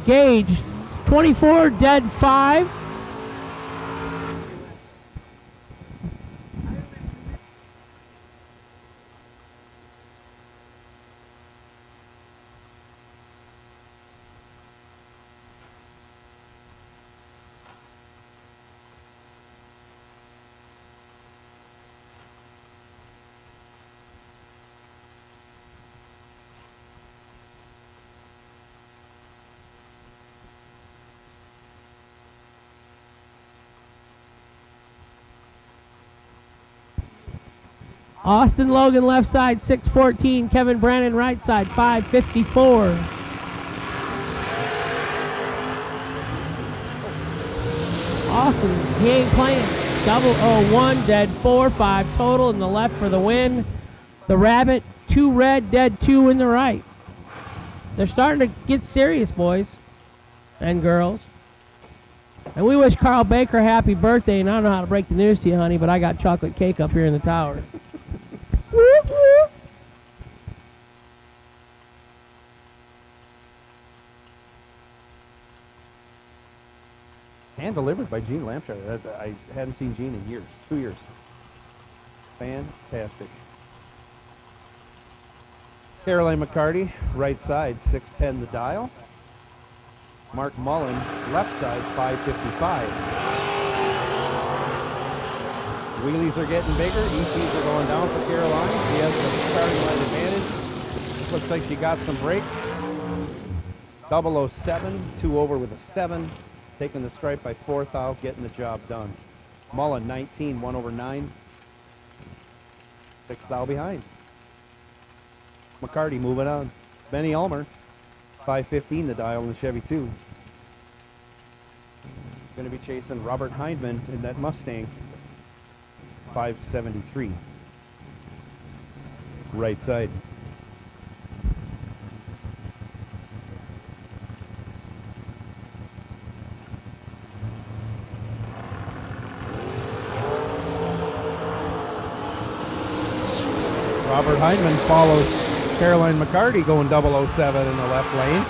Gage 24 dead 5. Austin Logan left side 614. Kevin Brannon right side 554. Austin, he ain't playing. 001 dead 4, 5 total in the left for the win. The Rabbit 2 red dead 2 in the right. They're starting to get serious, boys and girls. And we wish Carl Baker happy birthday. And I don't know how to break the news to you, honey, but I got chocolate cake up here in the tower. Hand delivered by Gene Lampshire. I hadn't seen Gene in years. 2 years. Fantastic. Caroline McCarty, right side, 610 the dial. Mark Mullen, left side, 555. Wheelies are getting bigger. ECs are going down for Caroline. She has the starting line advantage. Looks like she got some brakes. 007, 2 over with a 7. Taking the stripe by 4 thou, getting the job done. Mullen, 19, 1 over 9. 6 thou behind. McCarty moving on. Benny Ulmer, 515 the dial in the Chevy 2. Going to be chasing Robert Hindman in that Mustang, 573. Right side. Robert Heinman follows Caroline McCarty going 007 in the left lane.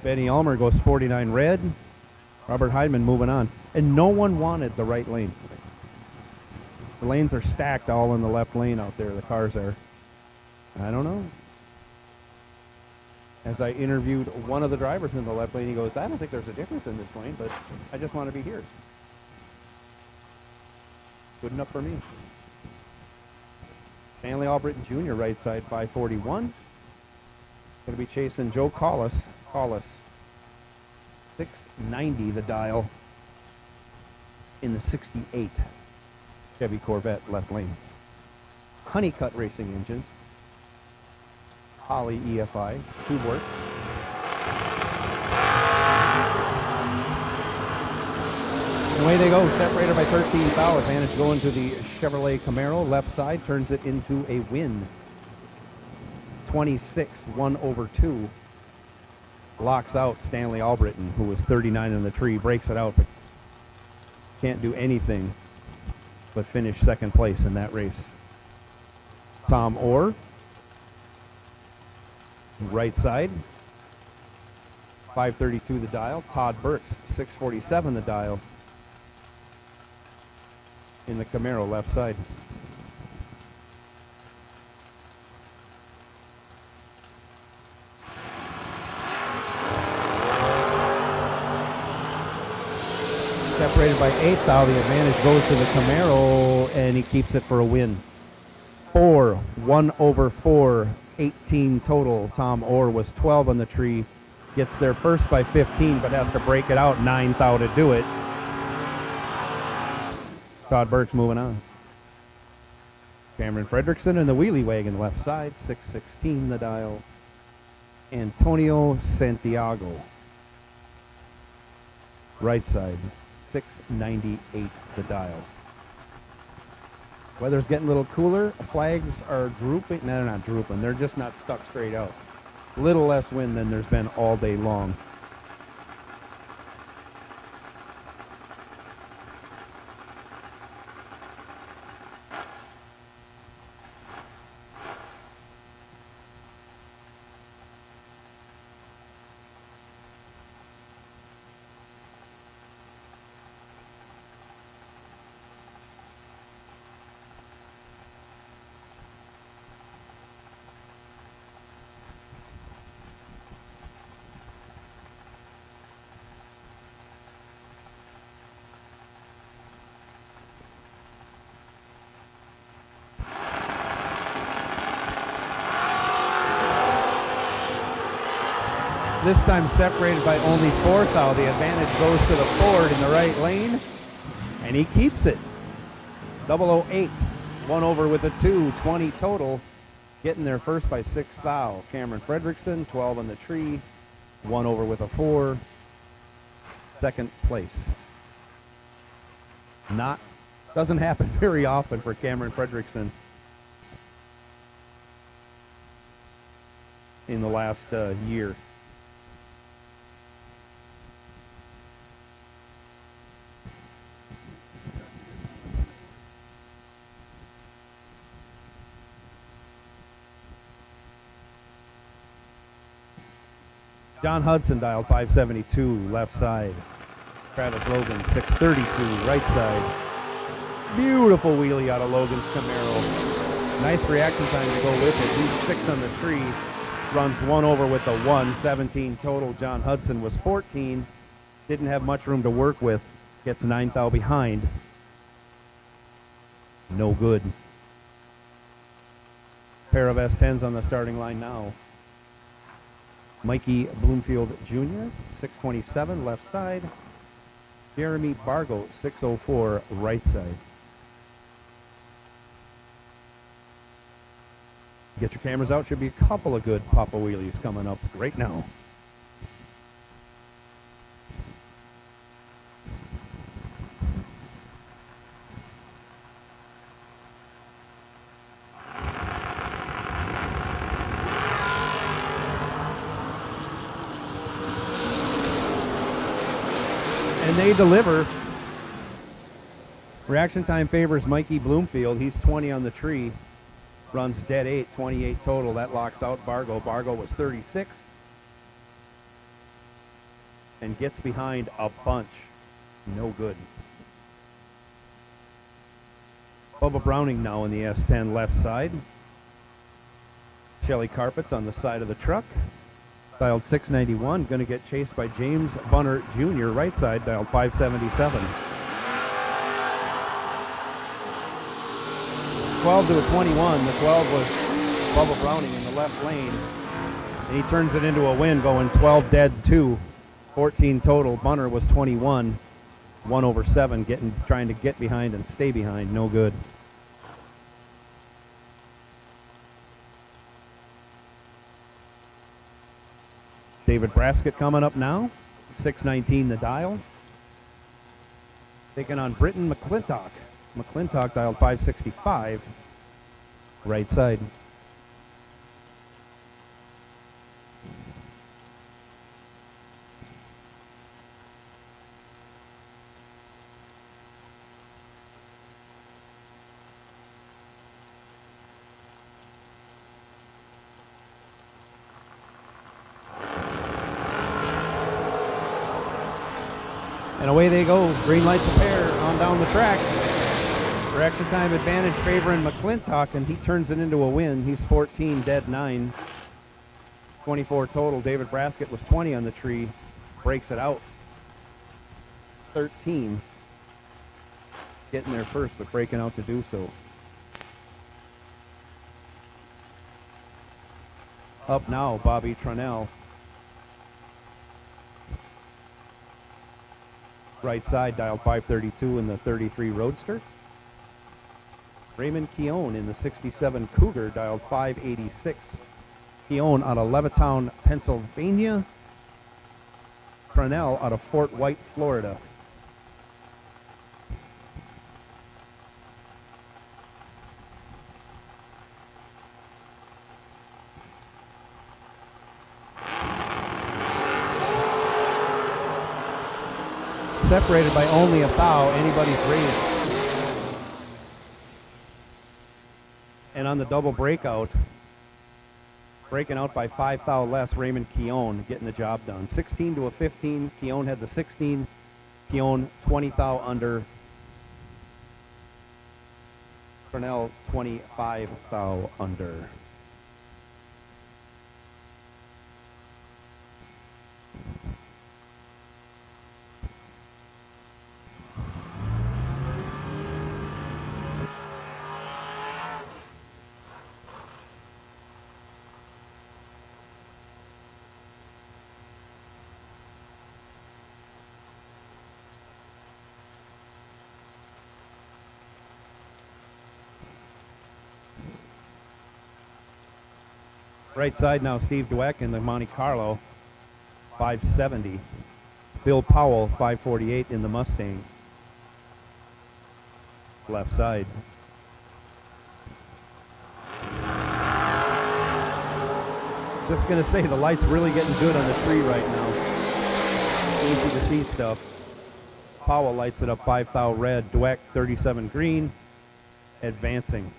Benny Ulmer goes 49 red. Robert Heinman moving on. And no one wanted the right lane. The lanes are stacked all in the left lane out there. The cars are. I don't know. As I interviewed one of the drivers in the left lane, he goes, I don't think there's a difference in this lane, but I just want to be here. Good enough for me. Stanley Albritton Jr., right side, 541. Going to be chasing Joe Collis. 690 the dial in the 68 Chevy Corvette left lane. Honeycutt Racing engines. Holly EFI, two work. Away they go, separated by 13 foul. Advantage going to the Chevrolet Camaro. Left side turns it into a win. 26, 1/2. Locks out Stanley Albritton, who was 39 in the tree. Breaks it out, but can't do anything but finish second place in that race. Tom Orr, right side, 532 the dial. Todd Burks, 647 the dial in the Camaro left side. Separated by 8 thou. The advantage goes to the Camaro, and he keeps it for a win. 4, 1/4, 18 total. Tom Orr was 12 on the tree. Gets there first by 15, but has to break it out. 9 thou to do it. Todd Burks moving on. Cameron Fredrickson in the wheelie wagon left side, 616 the dial. Antonio Santiago, right side, 698 the dial. Weather's getting a little cooler. Flags are drooping. No, they're not drooping. They're just not stuck straight out. Little less wind than there's been all day long. This time separated by only 4 thou. The advantage goes to the Ford in the right lane, and he keeps it. 008, 1 over with a 2, 20 total. Getting there first by 6 thou. Cameron Fredrickson, 12 on the tree, 1 over with a 4. Second place. Doesn't happen very often for Cameron Fredrickson in the last year. John Hudson dialed 572 left side. Travis Logan 632 right side. Beautiful wheelie out of Logan's Camaro. Nice reaction time to go with it. He's 6 on the tree. Runs 1 over with a 1. 17 total. John Hudson was 14. Didn't have much room to work with. Gets 9 thou behind. No good. Pair of S10s on the starting line now. Mikey Bloomfield Jr., 627 left side. Jeremy Bargo, 604 right side. Get your cameras out. Should be a couple of good Papa Wheelies coming up right now. And they deliver. Reaction time favors Mikey Bloomfield. He's 20 on the tree. Runs dead 8, 28 total. That locks out Bargo. Bargo was 36. And gets behind a bunch. No good. Bubba Browning now in the S10 left side. Shelly Carpets on the side of the truck. Dialed 691. Going to get chased by James Bunner Jr. right side. Dialed 577. 12 to a 21. The 12 was Bubba Browning in the left lane. And he turns it into a win going 12 dead 2. 14 total. Bunner was 21. 1 over 7. Trying to get behind and stay behind. No good. David Braskett coming up now. 619 the dial. Taking on Britton McClintock. McClintock dialed 565. Right side. And away they go. Green lights a pair on down the track. Reaction time advantage favoring McClintock, and he turns it into a win. He's 14, dead 9. 24 total. David Braskett was 20 on the tree. Breaks it out. 13. Getting there first, but breaking out to do so. Up now, Bobby Trunell. Right side, dialed 532 in the 33 Roadster. Raymond Keown in the 67 Cougar, dialed 586. Keown out of Levittown, Pennsylvania. Trunell out of Fort White, Florida. Separated by only a thou, anybody's race. And on the double breakout, breaking out by 5 thou less, Raymond Keown getting the job done. 16 to a 15, Keown had the 16. Keown 20 thou under. Cornell 25 thou under. Right side now, Steve Dweck in the Monte Carlo, 570. Bill Powell, 548 in the Mustang. Left side. Just gonna say the light's really getting good on the tree right now. Easy to see stuff. Powell lights it up 5 thou red, Dweck 37 green, advancing.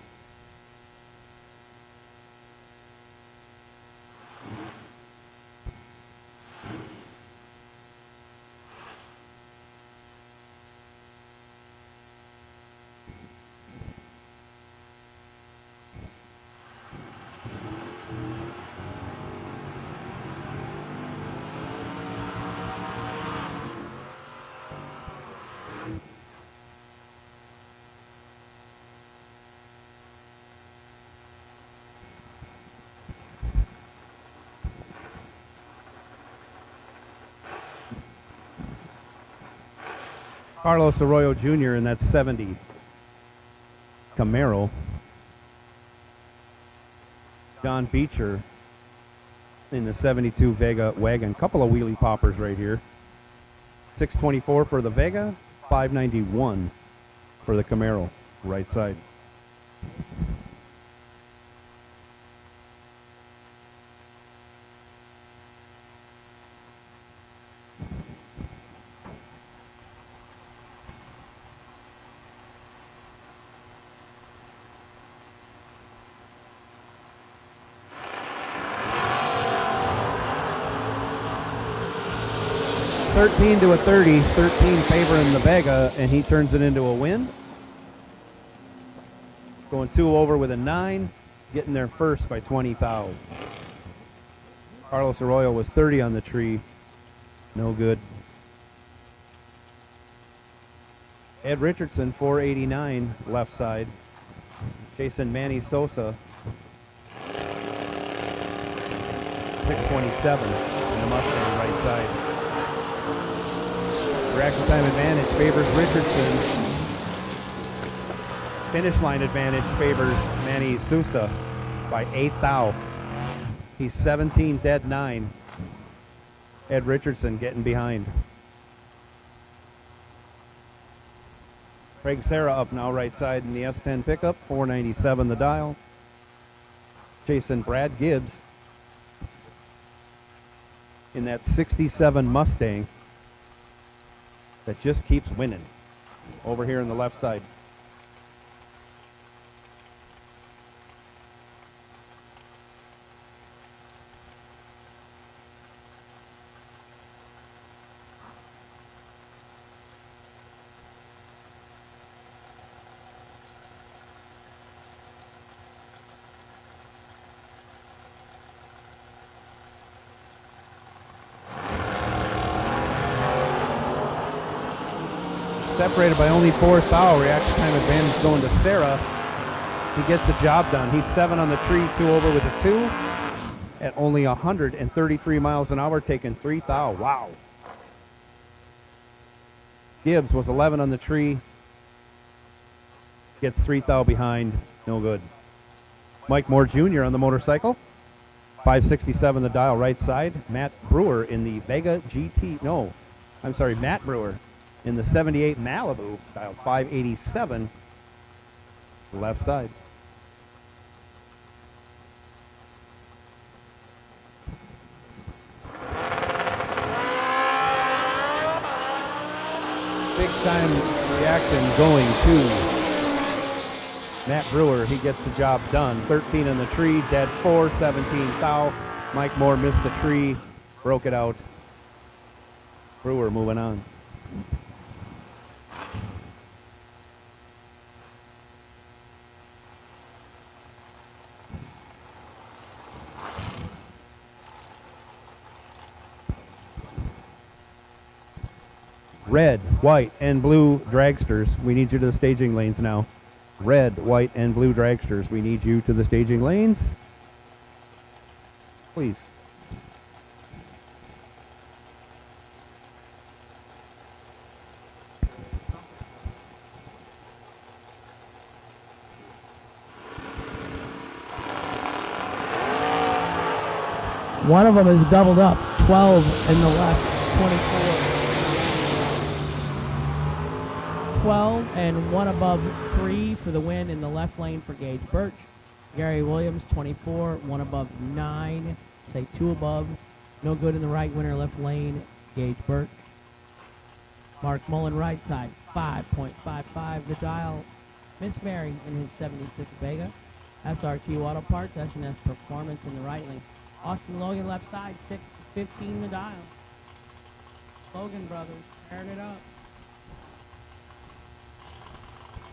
Carlos Arroyo Jr. in that 70 Camaro. John Beecher in the 72 Vega wagon. Couple of wheelie poppers right here. 624 for the Vega, 591 for the Camaro, right side. 13 to a 30, 13 favoring the Vega, and he turns it into a win. Going 2 over with a 9, getting there first by 20 thou. Carlos Arroyo was 30 on the tree. No good. Ed Richardson, 489, left side. Chasing Manny Sosa, 627 in the Mustang right side. Reaction time advantage favors Richardson. Finish line advantage favors Manny Sosa by 8 thou. He's 17 dead 9. Ed Richardson getting behind. Craig Serra up now right side in the S10 pickup, 497 the dial. Chasing Brad Gibbs in that 67 Mustang that just keeps winning. Over here on the left side. Separated by only 4 thou. Reaction time advantage going to Serra. He gets the job done. He's 7 on the tree, 2 over with a 2 at only 133 miles an hour, taking 3 thou. Wow. Gibbs was 11 on the tree, gets 3 thou behind. No good. Mike Moore Jr. on the motorcycle, 567 the dial right side. Matt Brewer in the Vega GT. No, I'm sorry, Matt Brewer in the 78 Malibu, dial 587, left side. Big time reaction going to Matt Brewer. He gets the job done. 13 on the tree, dead 4, 17 thou. Mike Moore missed the tree, broke it out. Brewer moving on. Red, white, and blue dragsters, we need you to the staging lanes now. Red, white, and blue dragsters, we need you to the staging lanes. Please. One of them is doubled up, 12 in the left, 24. 12 and 1 above 3 for the win in the left lane for Gage Birch. Gary Williams, 24, 1 above 9, say 2 above. No good in the right winner left lane, Gage Birch. Mark Mullen right side, 5.55 the dial. Miss Mary in his 76 Vega. SRQ Auto Parts, S&S Performance in the right lane. Austin Logan left side, 6.15 the dial. Logan brothers paired it up.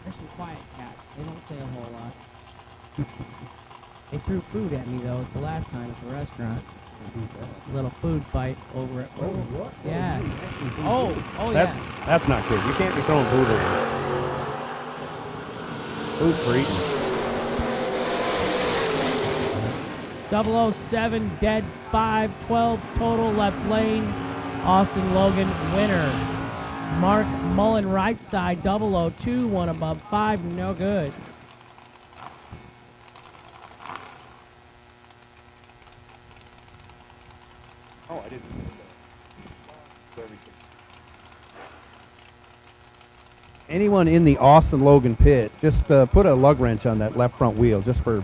There's some quiet cats. They don't say a whole lot. They threw food at me though the last time at the restaurant. A little food fight over it. Oh, what? Yeah. Oh, that's, yeah. That's not good. You can't be throwing food around. Food for eating. 007 dead 5, 12 total left lane. Austin Logan winner. Mark Mullen right side 002, 1 above 5, no good. Oh, I didn't. Anyone in the Austin Logan pit, just put a lug wrench on that left front wheel, just for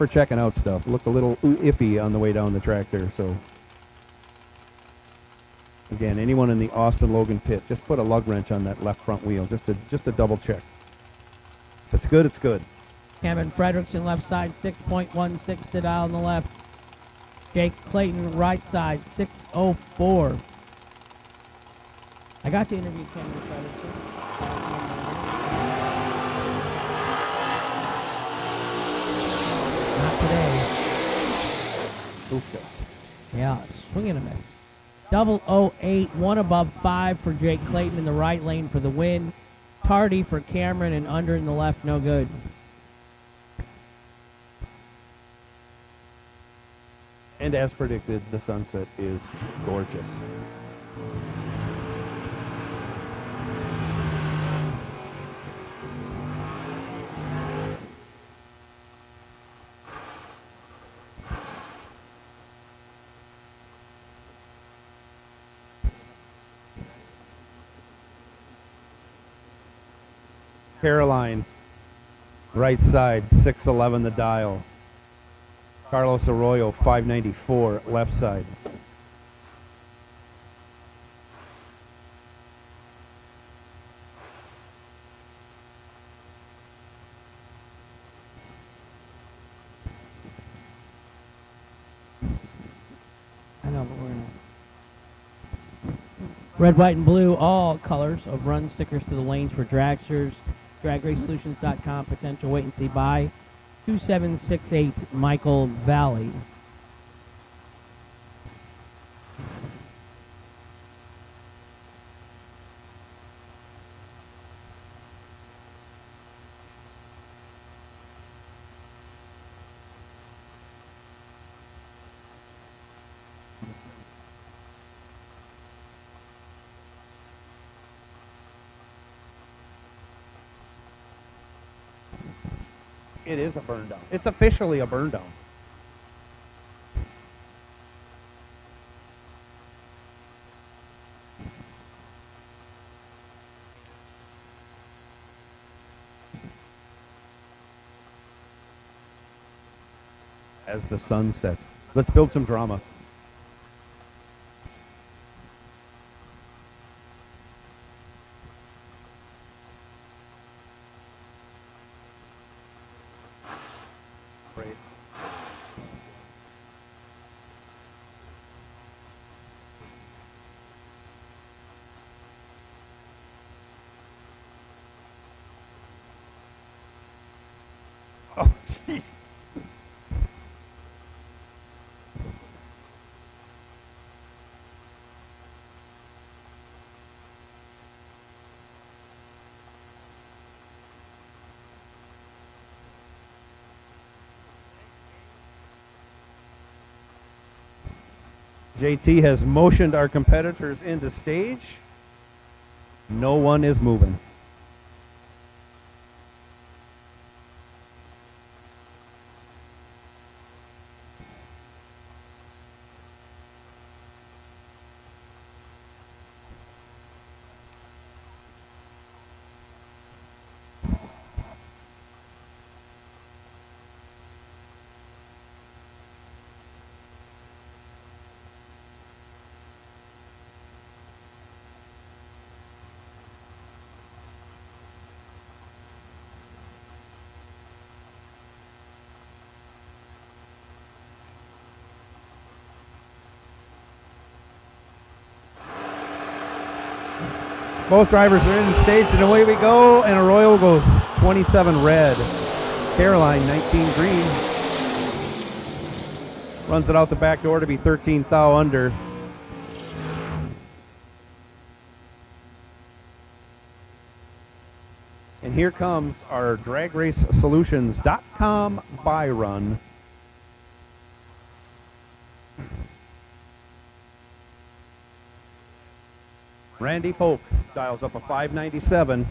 checking out stuff. It looked a little iffy on the way down the track there. So again, anyone in the Austin Logan pit, just put a lug wrench on that left front wheel, just to double check. If it's good, it's good. Cameron Fredrickson left side 6.16 to dial on the left. Jake Clayton right side 6.04. I got the interview camera credit too. Not today. Okay. Yeah, swing and a miss. 008, one above 5 for Jake Clayton in the right lane for the win. Tardy for Cameron and under in the left, no good. And as predicted, the sunset is gorgeous. Caroline, right side, 611 the dial. Carlos Arroyo, 594, left side. I know, but we're gonna... Red, white, and blue, all colors of run stickers to the lanes for dragsters. DragRaceSolutions.com, potential wait and see buy. 2768 Michael Valley. It is a burn down. It's officially a burn down. As the sun sets, let's build some drama. Great. Oh, jeez. JT has motioned our competitors into stage. No one is moving. Both drivers are in stage, and away we go, and Arroyo goes 27 red. Caroline, 19 green. Runs it out the back door to be 13 thou under. And here comes our DragRaceSolutions.com buy run. Randy Polk dials up a 597.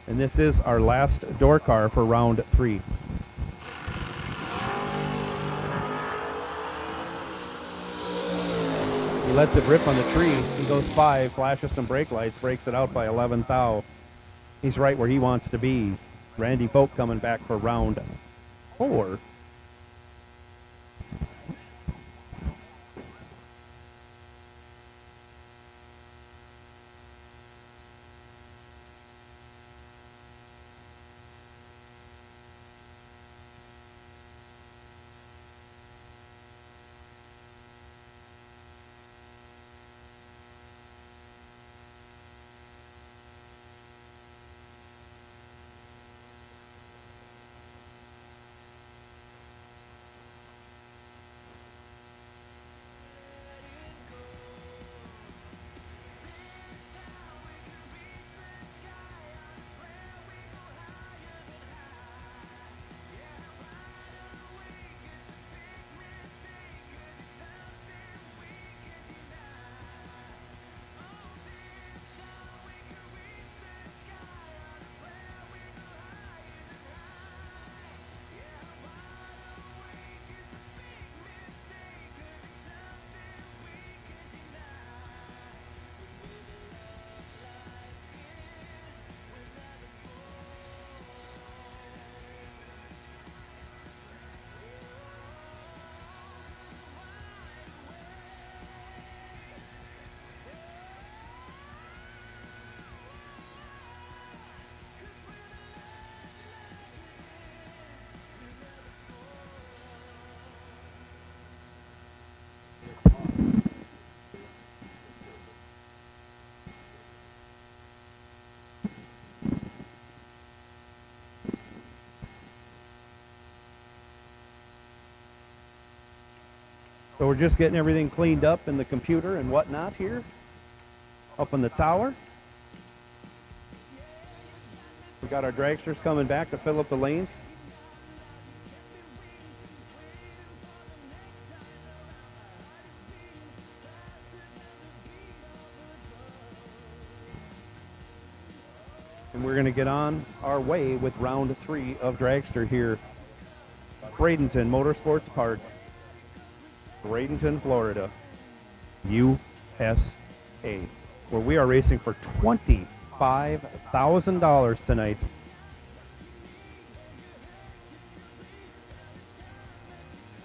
And this is our last door car for round 3. He lets it rip on the tree. He goes 5, flashes some brake lights, breaks it out by 11 thou. He's right where he wants to be. Randy Polk coming back for round 4. So we're just getting everything cleaned up in the computer and whatnot here, up in the tower. We got our dragsters coming back to fill up the lanes. And we're going to get on our way with round 3 of dragster here. Bradenton Motorsports Park, Bradenton, Florida, USA, where we are racing for $25,000 tonight.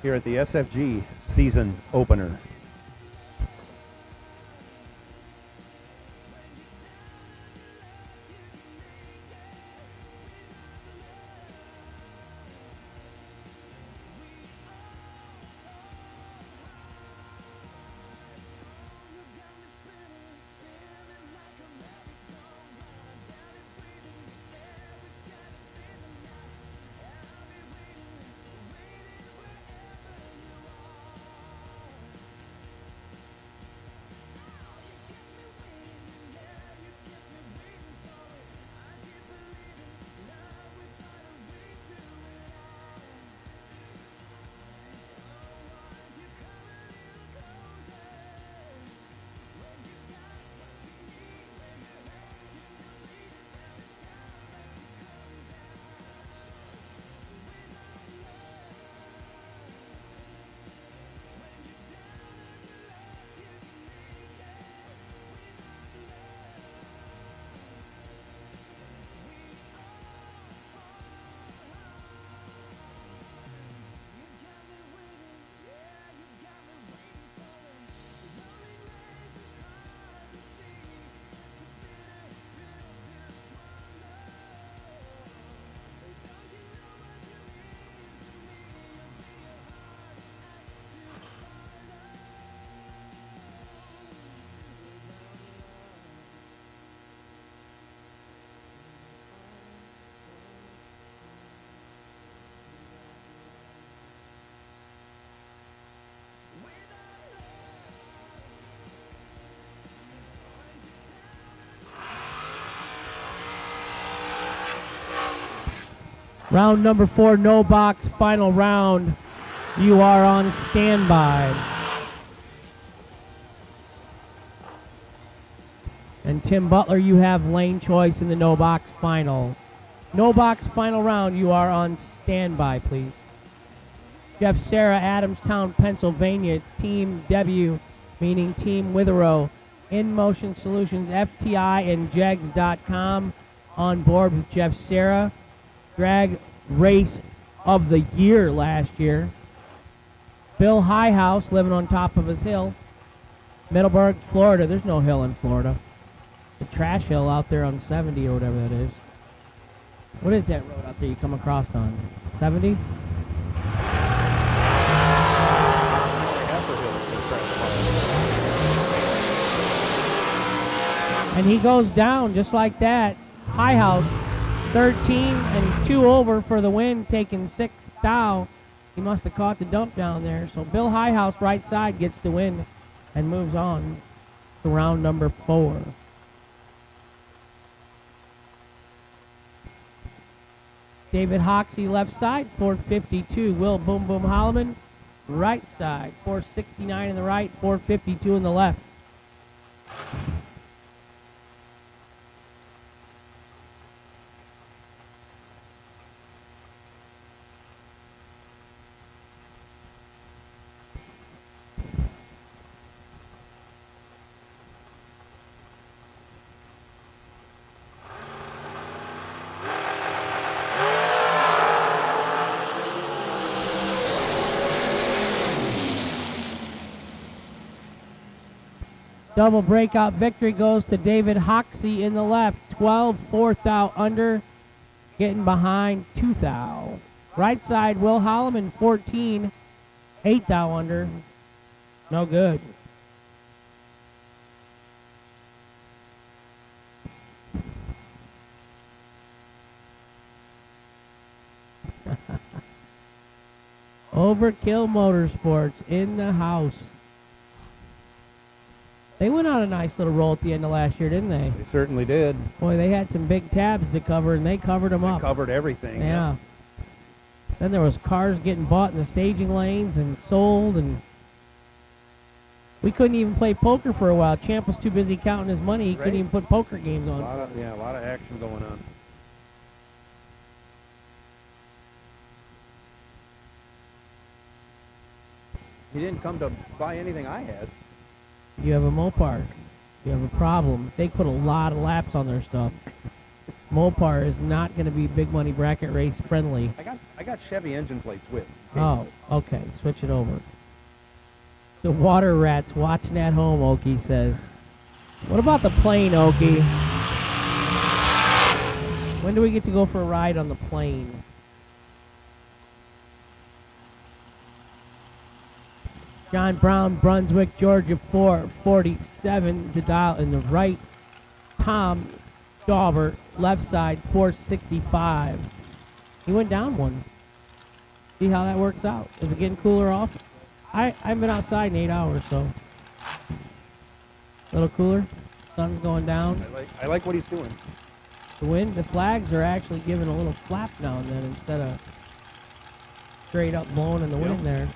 Here at the SFG season opener. Round number 4, no box, final round. You are on standby. And Tim Butler, you have lane choice in the no box final. No box, final round. You are on standby, please. Jeff Sarah, Adamstown, Pennsylvania. Team W, meaning Team Witherow. In Motion Solutions, FTI, and Jegs.com on board with Jeff Sarah. Drag race of the year last year. Bill Highhouse, living on top of his hill. Middleburg, Florida. There's no hill in Florida. The trash hill out there on 70 or whatever that is. What is that road out there you come across on? 70? And he goes down just like that. Highhouse, 13 and 2 over for the win, taking 6th thou. He must have caught the dump down there. So Bill Highhouse, right side, gets the win and moves on to round number 4. David Hoxie, left side, 452. Will Boom Boom Holloman, right side, 469 in the right, 452 in the left. Double breakout victory goes to David Hoxie in the left. 12, 4th thou under, getting behind 2th thou. Right side, Will Holloman, 14, 8th thou under. No good. Overkill Motorsports in the house. They went on a nice little roll at the end of last year, didn't they? They certainly did. Boy, they had some big tabs to cover, and they covered them up. They covered everything. Yeah. Then there was cars getting bought in the staging lanes and sold, and we couldn't even play poker for a while. Champ was too busy counting his money. He couldn't even put poker games on. A lot of action going on. He didn't come to buy anything I had. You have a Mopar. You have a problem. They put a lot of laps on their stuff. Mopar is not going to be big money bracket race friendly. I got Chevy engine plates with. Oh, okay. Switch it over. The water rats watching at home, Okie says. What about the plane, Okie? When do we get to go for a ride on the plane? John Brown, Brunswick, Georgia, 447 to dial in the right. Tom Dauber, left side, 465. He went down one. See how that works out. Is it getting cooler off? I've been outside in 8 hours, so. A little cooler. Sun's going down. I like what he's doing. The wind, the flags are actually giving a little flap now and then instead of straight up blowing in the wind there.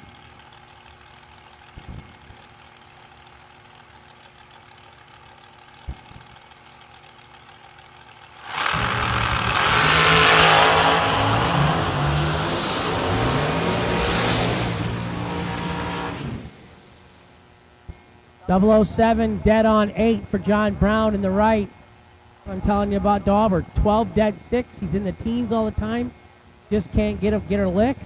.007 dead on 8 for John Brown in the right. I'm telling you about Dauber. 12 dead 6. He's in the teens all the time. Just can't get her lick.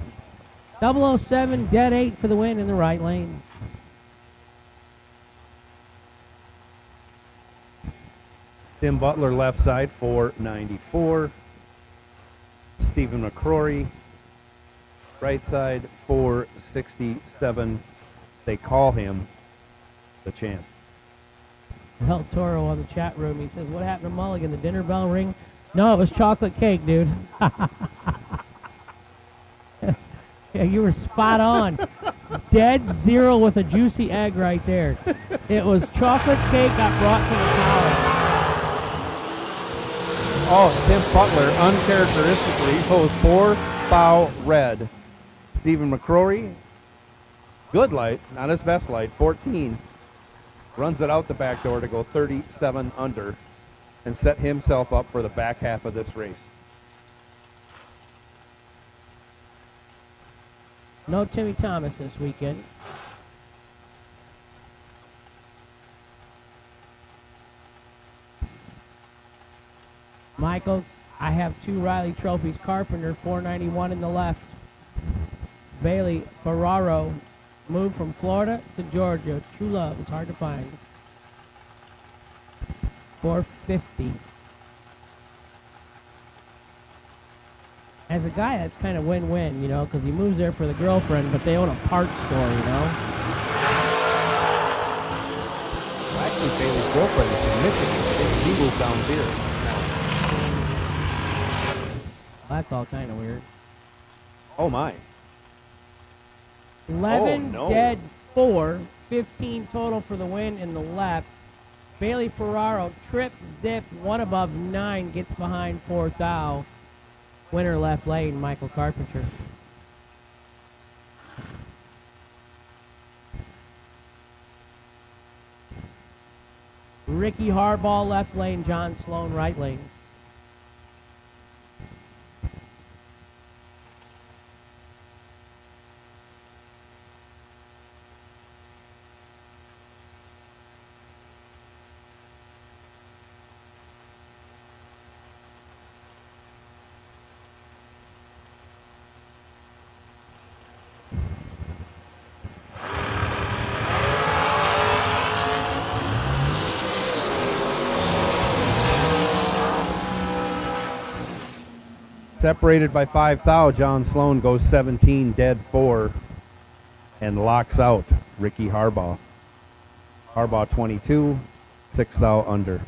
007 dead 8 for the win in the right lane. Tim Butler left side, 494. Stephen McCrory right side, 467. They call him the champ. El Toro on the chat room. He says, what happened to Mulligan? The dinner bell ring? No, it was chocolate cake, dude. Yeah, you were spot on. Dead zero with a juicy egg right there. It was chocolate cake got brought to the tower. Oh, Tim Butler, uncharacteristically, goes 4 foul red. Stephen McCrory, good light, not his best light, 14. Runs it out the back door to go 37 under and set himself up for the back half of this race. No Timmy Thomas this weekend. Michael, I have 2 Riley trophies. Carpenter, 491 in the left. Bailey Ferraro moved from Florida to Georgia. True love is hard to find. 450. As a guy, that's kind of win-win, you know, because he moves there for the girlfriend, but they own a parts store, you know. Well, actually, Bailey's girlfriend is from Michigan. He moved down here. That's all kind of weird. Oh, my. 11 dead, 4, 15 total for the win in the left. Bailey Ferraro, trip, zip, 1 above 9, gets behind 4th thou. Winner left lane, Michael Carpenter. Ricky Harbaugh left lane, John Sloan right lane. Separated by 5 thou, John Sloan goes 17 dead 4 and locks out Ricky Harbaugh. Harbaugh 22, 6 thou under.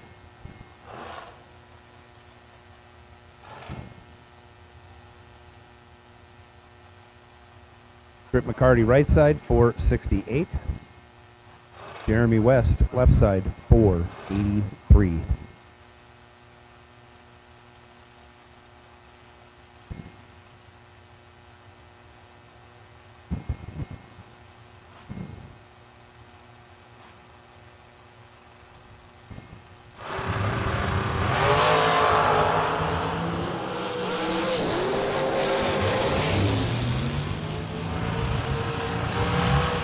Trip McCarty right side, 468. Jeremy West left side, 483.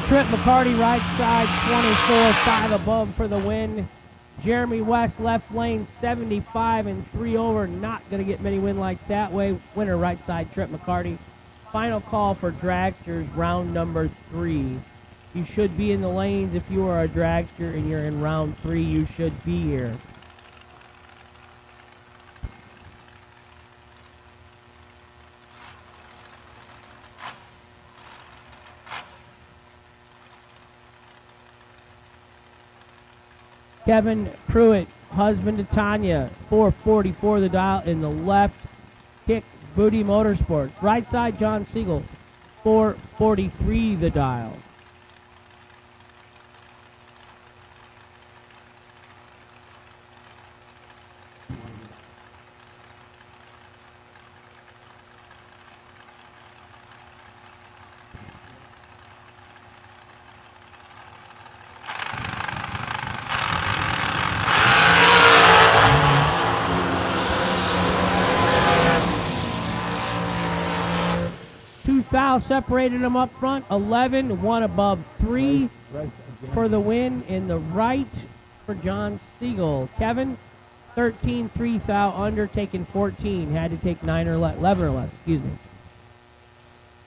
Trent McCarty right side, 24, 5 above for the win. Jeremy West left lane, 75 and 3 over. Not going to get many win lights that way. Winner right side, Trent McCarty. Final call for dragsters, round number 3. You should be in the lanes if you are a dragster and you're in round 3. You should be here. Kevin Pruitt, husband to Tanya, 444 the dial in the left. Kick Booty Motorsports. Right side, John Siegel, 443 the dial. Foul separated them up front. 11, 1 above 3 for the win. In the right for John Siegel. Kevin, 13, 3 foul under, taking 14. Had to take 9 or 11 or less, excuse me.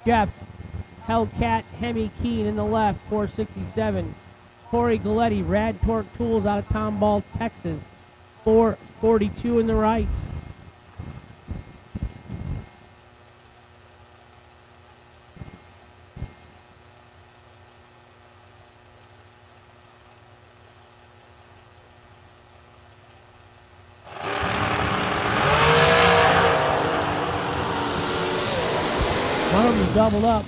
Jeff, Hellcat, Hemi Keen in the left, 467. Corey Galletti, Rad Torque Tools out of Tomball, Texas, 442 in the right. Doubled up.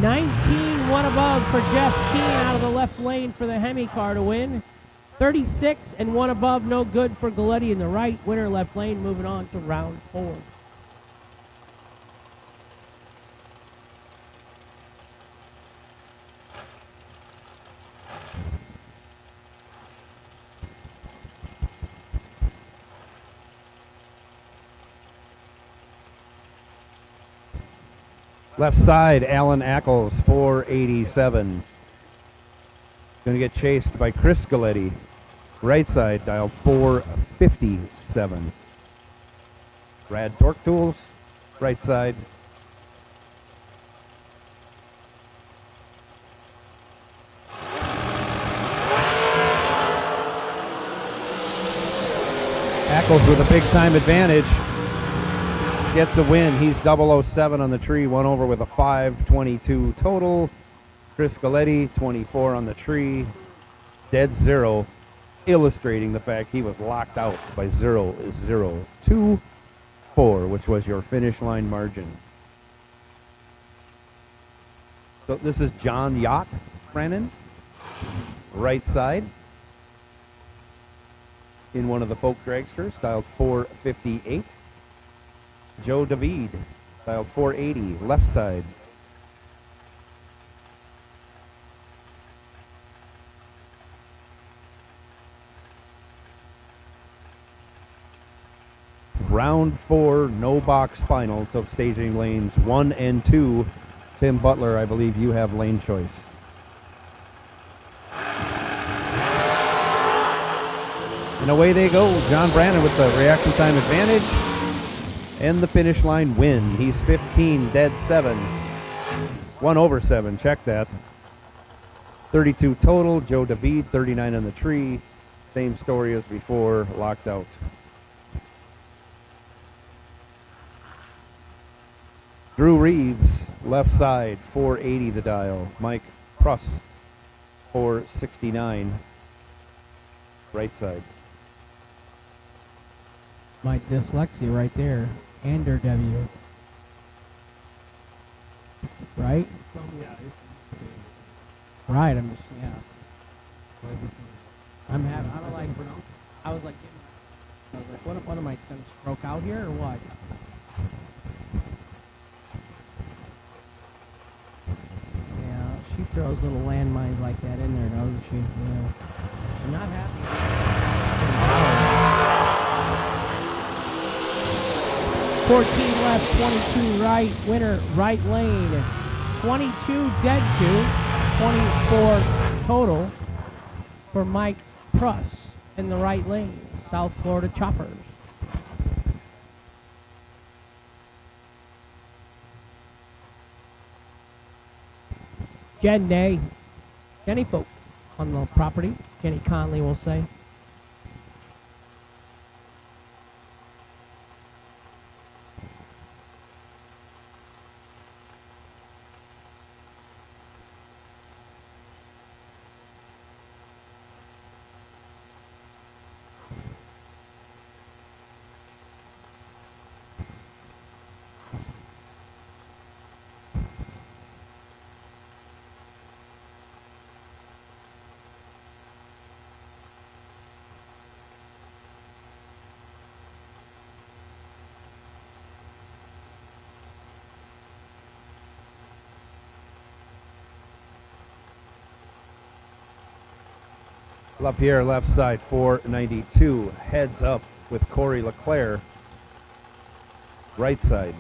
19, 1 above for Jeff Keen out of the left lane for the Hemi car to win. 36 and 1 above, no good for Galletti in the right. Winner left lane, moving on to round 4. Left side, Alan Ackles, 487. Going to get chased by Chris Galletti. Right side, dial 457. Rad Torque Tools, right side. Ackles with a big time advantage. Gets a win. He's 007 on the tree, 1 over with a 522 total. Chris Galletti, 24 on the tree, dead 0, illustrating the fact he was locked out by 0.024, which was your finish line margin. So this is John Yacht, Brandon, right side, in one of the folk dragsters, dialed 458. Joe David, dialed 480, left side. Round 4, no box final, so staging lanes 1 and 2. Tim Butler, I believe you have lane choice. And away they go. John Brandon with the reaction time advantage. And the finish line win. He's 15, dead 7. 1 over 7, check that. 32 total. Joe David, 39 on the tree. Same story as before, locked out. Drew Reeves, left side, 480 the dial. Mike Pruss, 469, right side. My dyslexia right there. Ander W. right? Right, I'm just, yeah. I'm like, I was like, what am I going to stroke out here or what? Yeah, she throws little landmines like that in there, doesn't she? Yeah. I'm not happy. 14 left, 22 right, winner, right lane. 22 dead to, 24 total for Mike Pruss in the right lane. South Florida Choppers. Jenny folk on the property. Jenny Conley will say. LaPierre left side 492, heads up with Corey LeClaire. Right side.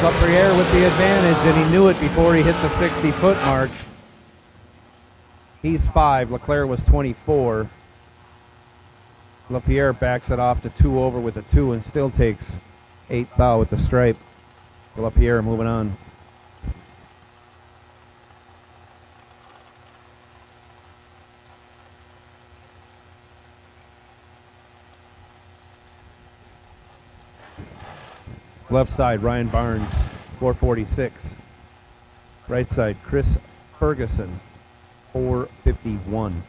LaPierre with the advantage, and he knew it before he hit the 60-foot mark. He's 5. LeClaire was 24. LaPierre backs it off to 2 over with a 2 and still takes 8 thou with the stripe. LaPierre moving on. Left side, Ryan Barnes, 446. Right side, Chris Ferguson, 451.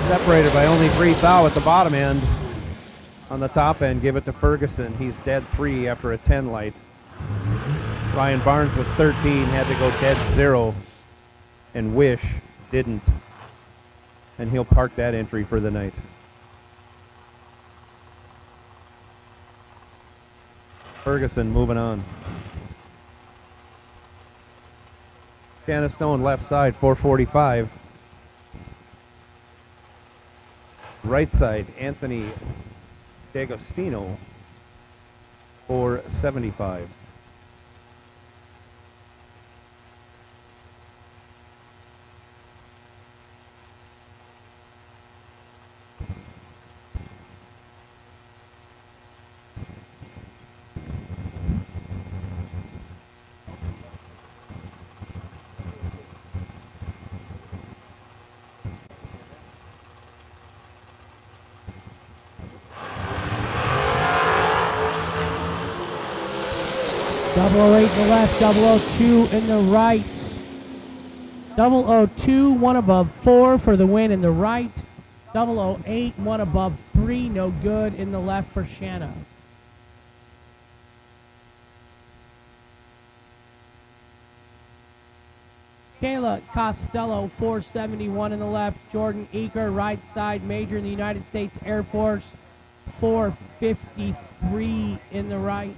Separated by only 3 thou at the bottom end. On the top end, give it to Ferguson. He's dead 3 after a 10 light. Ryan Barnes was 13, had to go dead 0, and Wish didn't. And he'll park that entry for the night. Ferguson moving on. Shanna Stone left side, 445. Right side, Anthony D'Agostino, 475. Double 08 in the left, 002 in the right. 002, 1 above 4 for the win in the right. 008, 1 above 3, no good in the left for Shanna. Kayla Costello, 471 in the left. Jordan Eaker, right side, major in the United States Air Force, 453 in the right.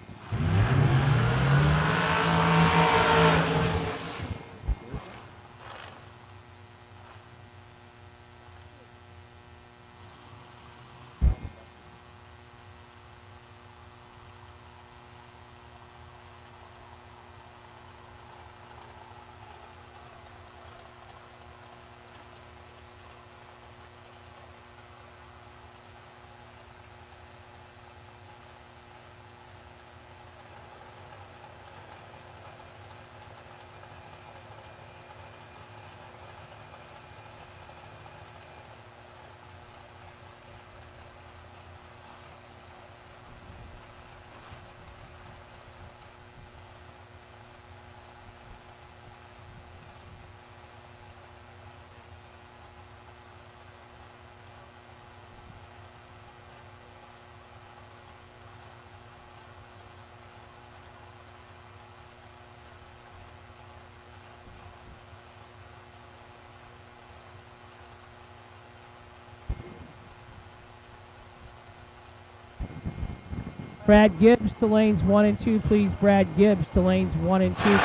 Brad Gibbs to lanes 1 and 2, please. Brad Gibbs to lanes 1 and 2, please.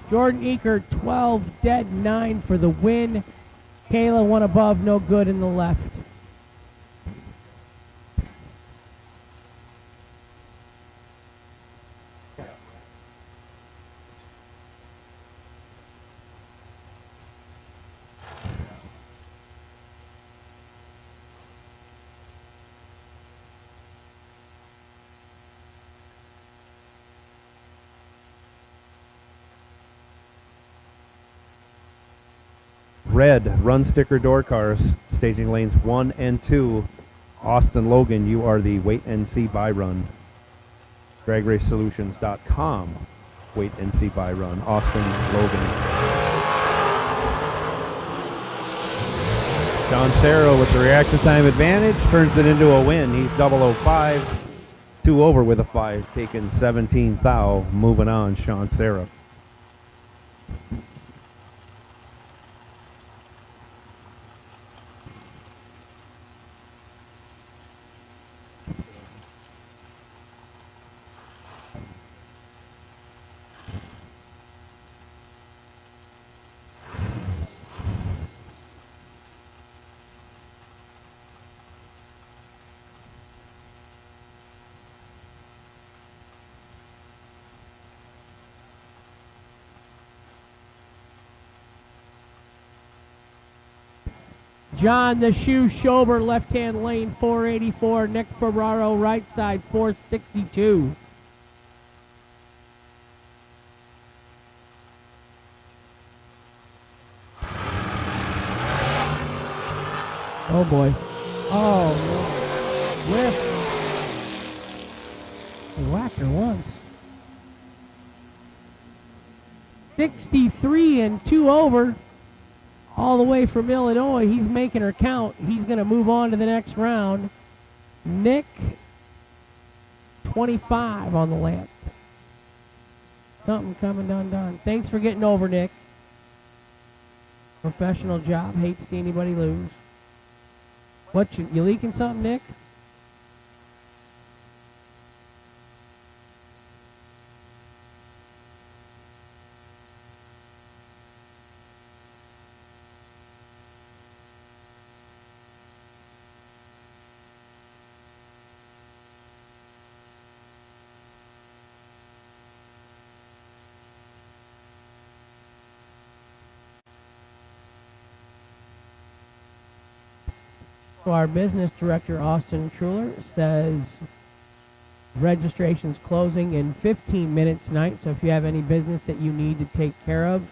Jordan Eaker, 12 dead, 9 for the win. Kayla, 1 above, no good in the left. Red run sticker door cars, staging lanes 1 and 2. Austin Logan, you are the wait and see by run. DragRaceSolutions.com, wait and see by run. Austin Logan. Sean Serra with the reaction time advantage turns it into a win. He's 005, 2 over with a 5, taking 17 thou. Moving on, Sean Serra. John the Shoe Schober, left-hand lane, 484. Nick Ferraro, right side, 462. Oh, boy. Oh, no. Whiff. He whacked her once. 63 and 2 over. All the way from Illinois. He's making her count. He's going to move on to the next round. Nick, 25 on the lap. Something coming done. Thanks for getting over, Nick. Professional job. Hate to see anybody lose. What, you leaking something, Nick? So our business director, Austin Truller, says registration's closing in 15 minutes tonight. So if you have any business that you need to take care of,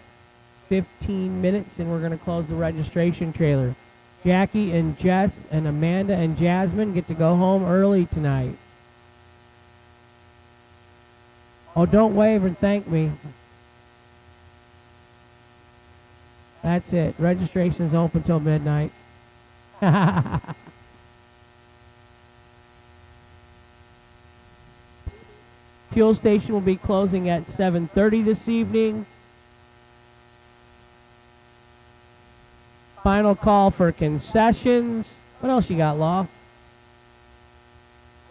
15 minutes and we're going to close the registration trailer. Jackie and Jess and Amanda and Jasmine get to go home early tonight. Oh, don't wave and thank me. That's it. Registration's open till midnight. Fuel station will be closing at 7:30 this evening. Final call for concessions. What else you got, Law?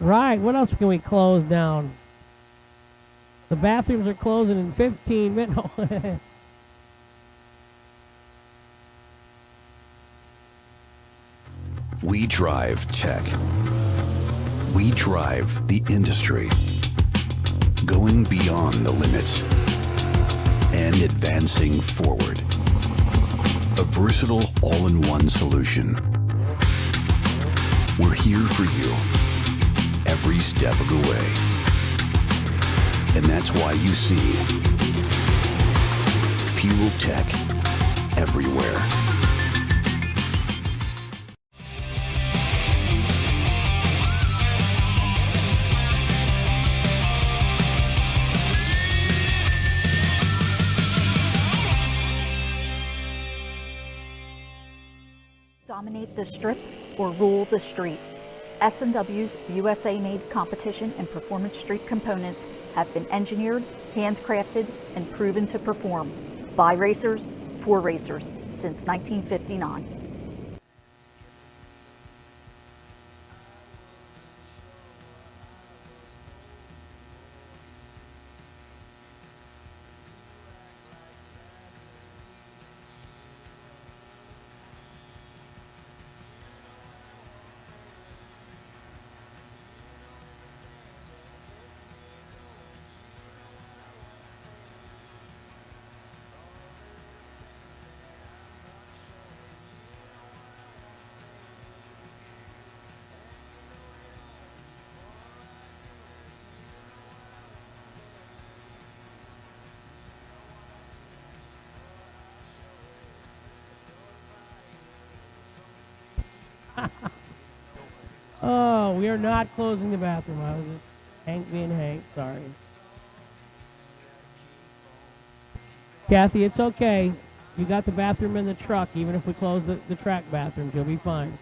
Right, what else can we close down? The bathrooms are closing in 15 minutes. We drive tech. We drive the industry. Going beyond the limits and advancing forward. A versatile all-in-one solution. We're here for you every step of the way. And that's why you see Fuel Tech everywhere. Dominate the strip or rule the street. S&W's USA-made competition and performance street components have been engineered, handcrafted, and proven to perform by racers for racers since 1959. Oh, we are not closing the bathroom. I was just Hank being Hank. Sorry. Kathy, it's okay. You got the bathroom in the truck. Even if we close the track bathrooms, you'll be fine.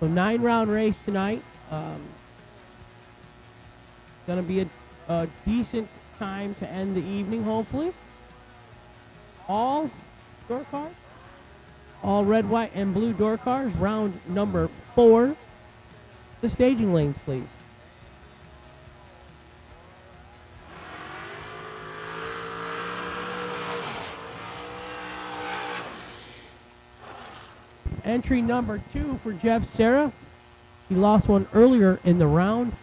So 9-round race tonight. Going to be a decent time to end the evening, hopefully. All door cars, all red, white, and blue door cars. Round number 4. The staging lanes, please. Entry number 2 for Jeff Serra. He lost one earlier in the round.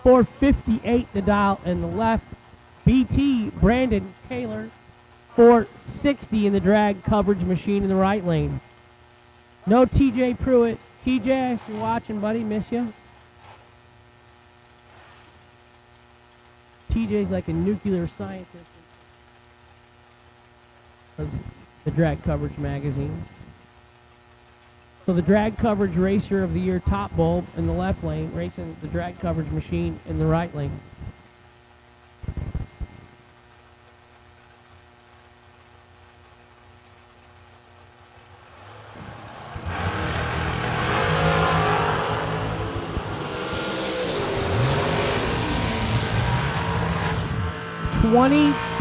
458 the dial in the left. BT Brandon Taylor. 460 in the drag coverage machine in the right lane. No TJ Pruitt. TJ, if you're watching, buddy, miss you. TJ's like a nuclear scientist. That's the drag coverage magazine. So the drag coverage racer of the year, Top Bulb in the left lane, racing the drag coverage machine in the right lane.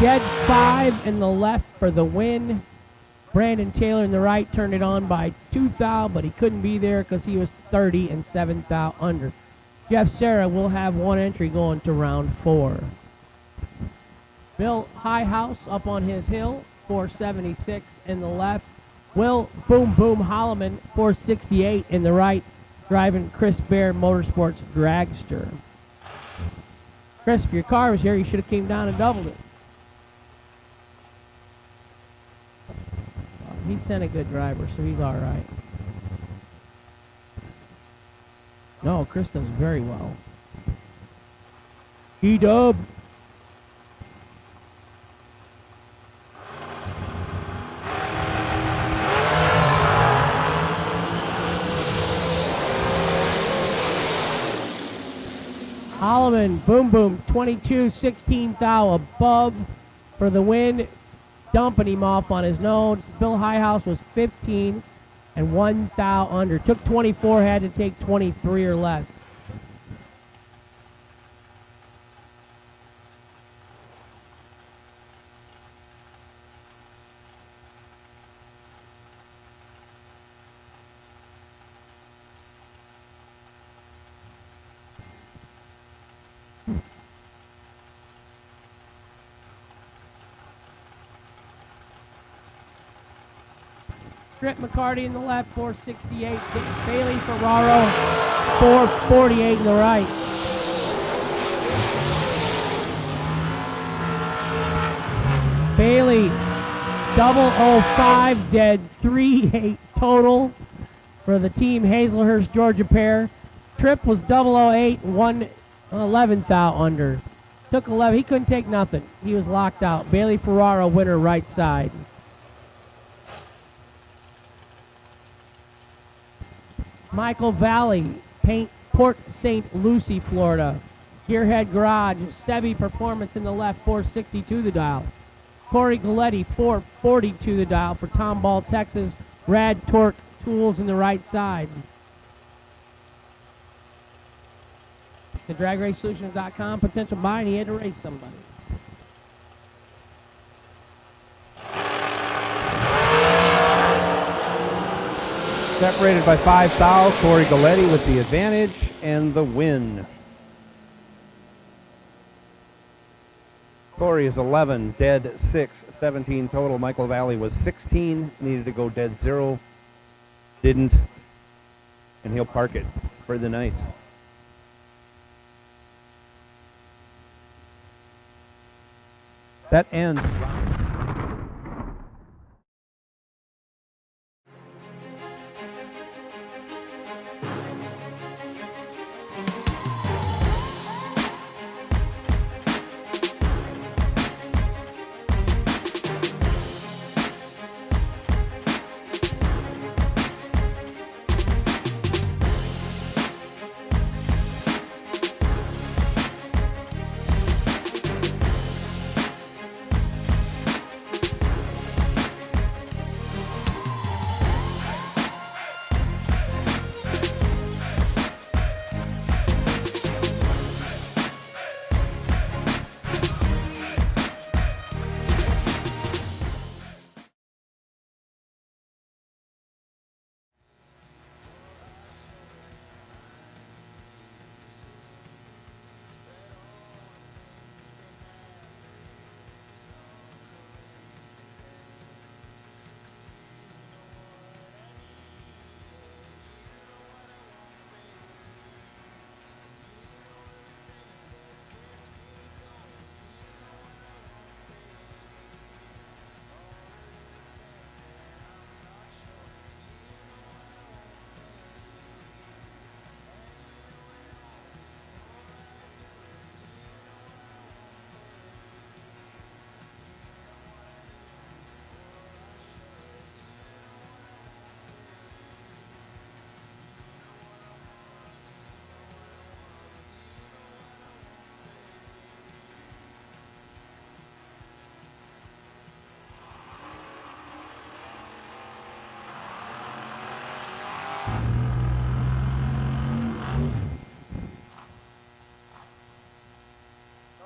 Dead 5 in the left for the win. Brandon Taylor in the right turned it on by 2 thou, but he couldn't be there because he was 30 and 7 thou under. Jeff Serra will have one entry going to round 4. Bill Highhouse up on his hill, 476 in the left. Will Boom Boom Holloman, 468 in the right, driving Chris Bear Motorsports Dragster. Chris, if your car was here, you should have came down and doubled it. He sent a good driver, so he's all right. No, Chris does very well. E-Dub. Holloman, Boom Boom, 22, 16 thou above for the win. Dumping him off on his nose. Bill Highhouse was 15 and 1 thou under. Took 24, had to take 23 or less. Trip McCarty in the left, 468. Bailey Ferraro, 448 in the right. Bailey, 005, dead 3-8 total for the team Hazelhurst Georgia pair. Tripp was 008, 111 thou under. Took 11, he couldn't take nothing. He was locked out. Bailey Ferraro, winner right side. Michael Valley, Paint Port St. Lucie, Florida. Gearhead Garage, Sebi Performance in the left, 462 the dial. Corey Galletti, 442 the dial for Tomball, Texas. Rad Torque Tools in the right side. The DragRaceSolutions.com, potential buy, and he had to race somebody. Separated by 5 thou, Corey Galletti with the advantage and the win. Corey is 11, dead 6, 17 total. Michael Valley was 16, needed to go dead 0, didn't, and he'll park it for the night. That ends.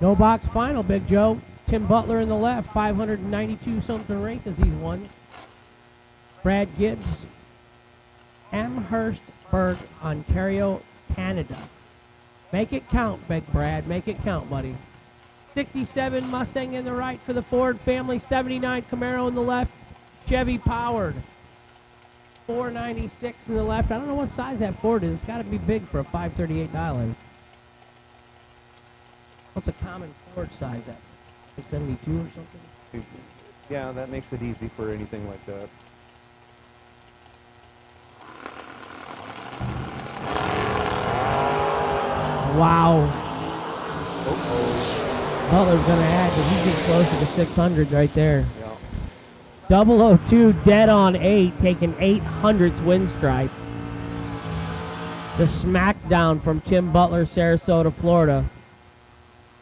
No box final, Big Joe. Tim Butler in the left, 592 something races he's won. Brad Gibbs, Amherstburg, Ontario, Canada. Make it count, Big Brad. Make it count, buddy. 67 Mustang in the right for the Ford family. 79 Camaro in the left. Chevy powered. 496 in the left. I don't know what size that Ford is. It's got to be big for a 538 dialer. What's a common Ford size at? 72 or something? Yeah, that makes it easy for anything like that. Wow. Uh-oh. Butler's going to add, but he's getting closer to 600 right there. Yeah. 002 dead on 8, taking 800th win stripe. The smackdown from Tim Butler, Sarasota, Florida.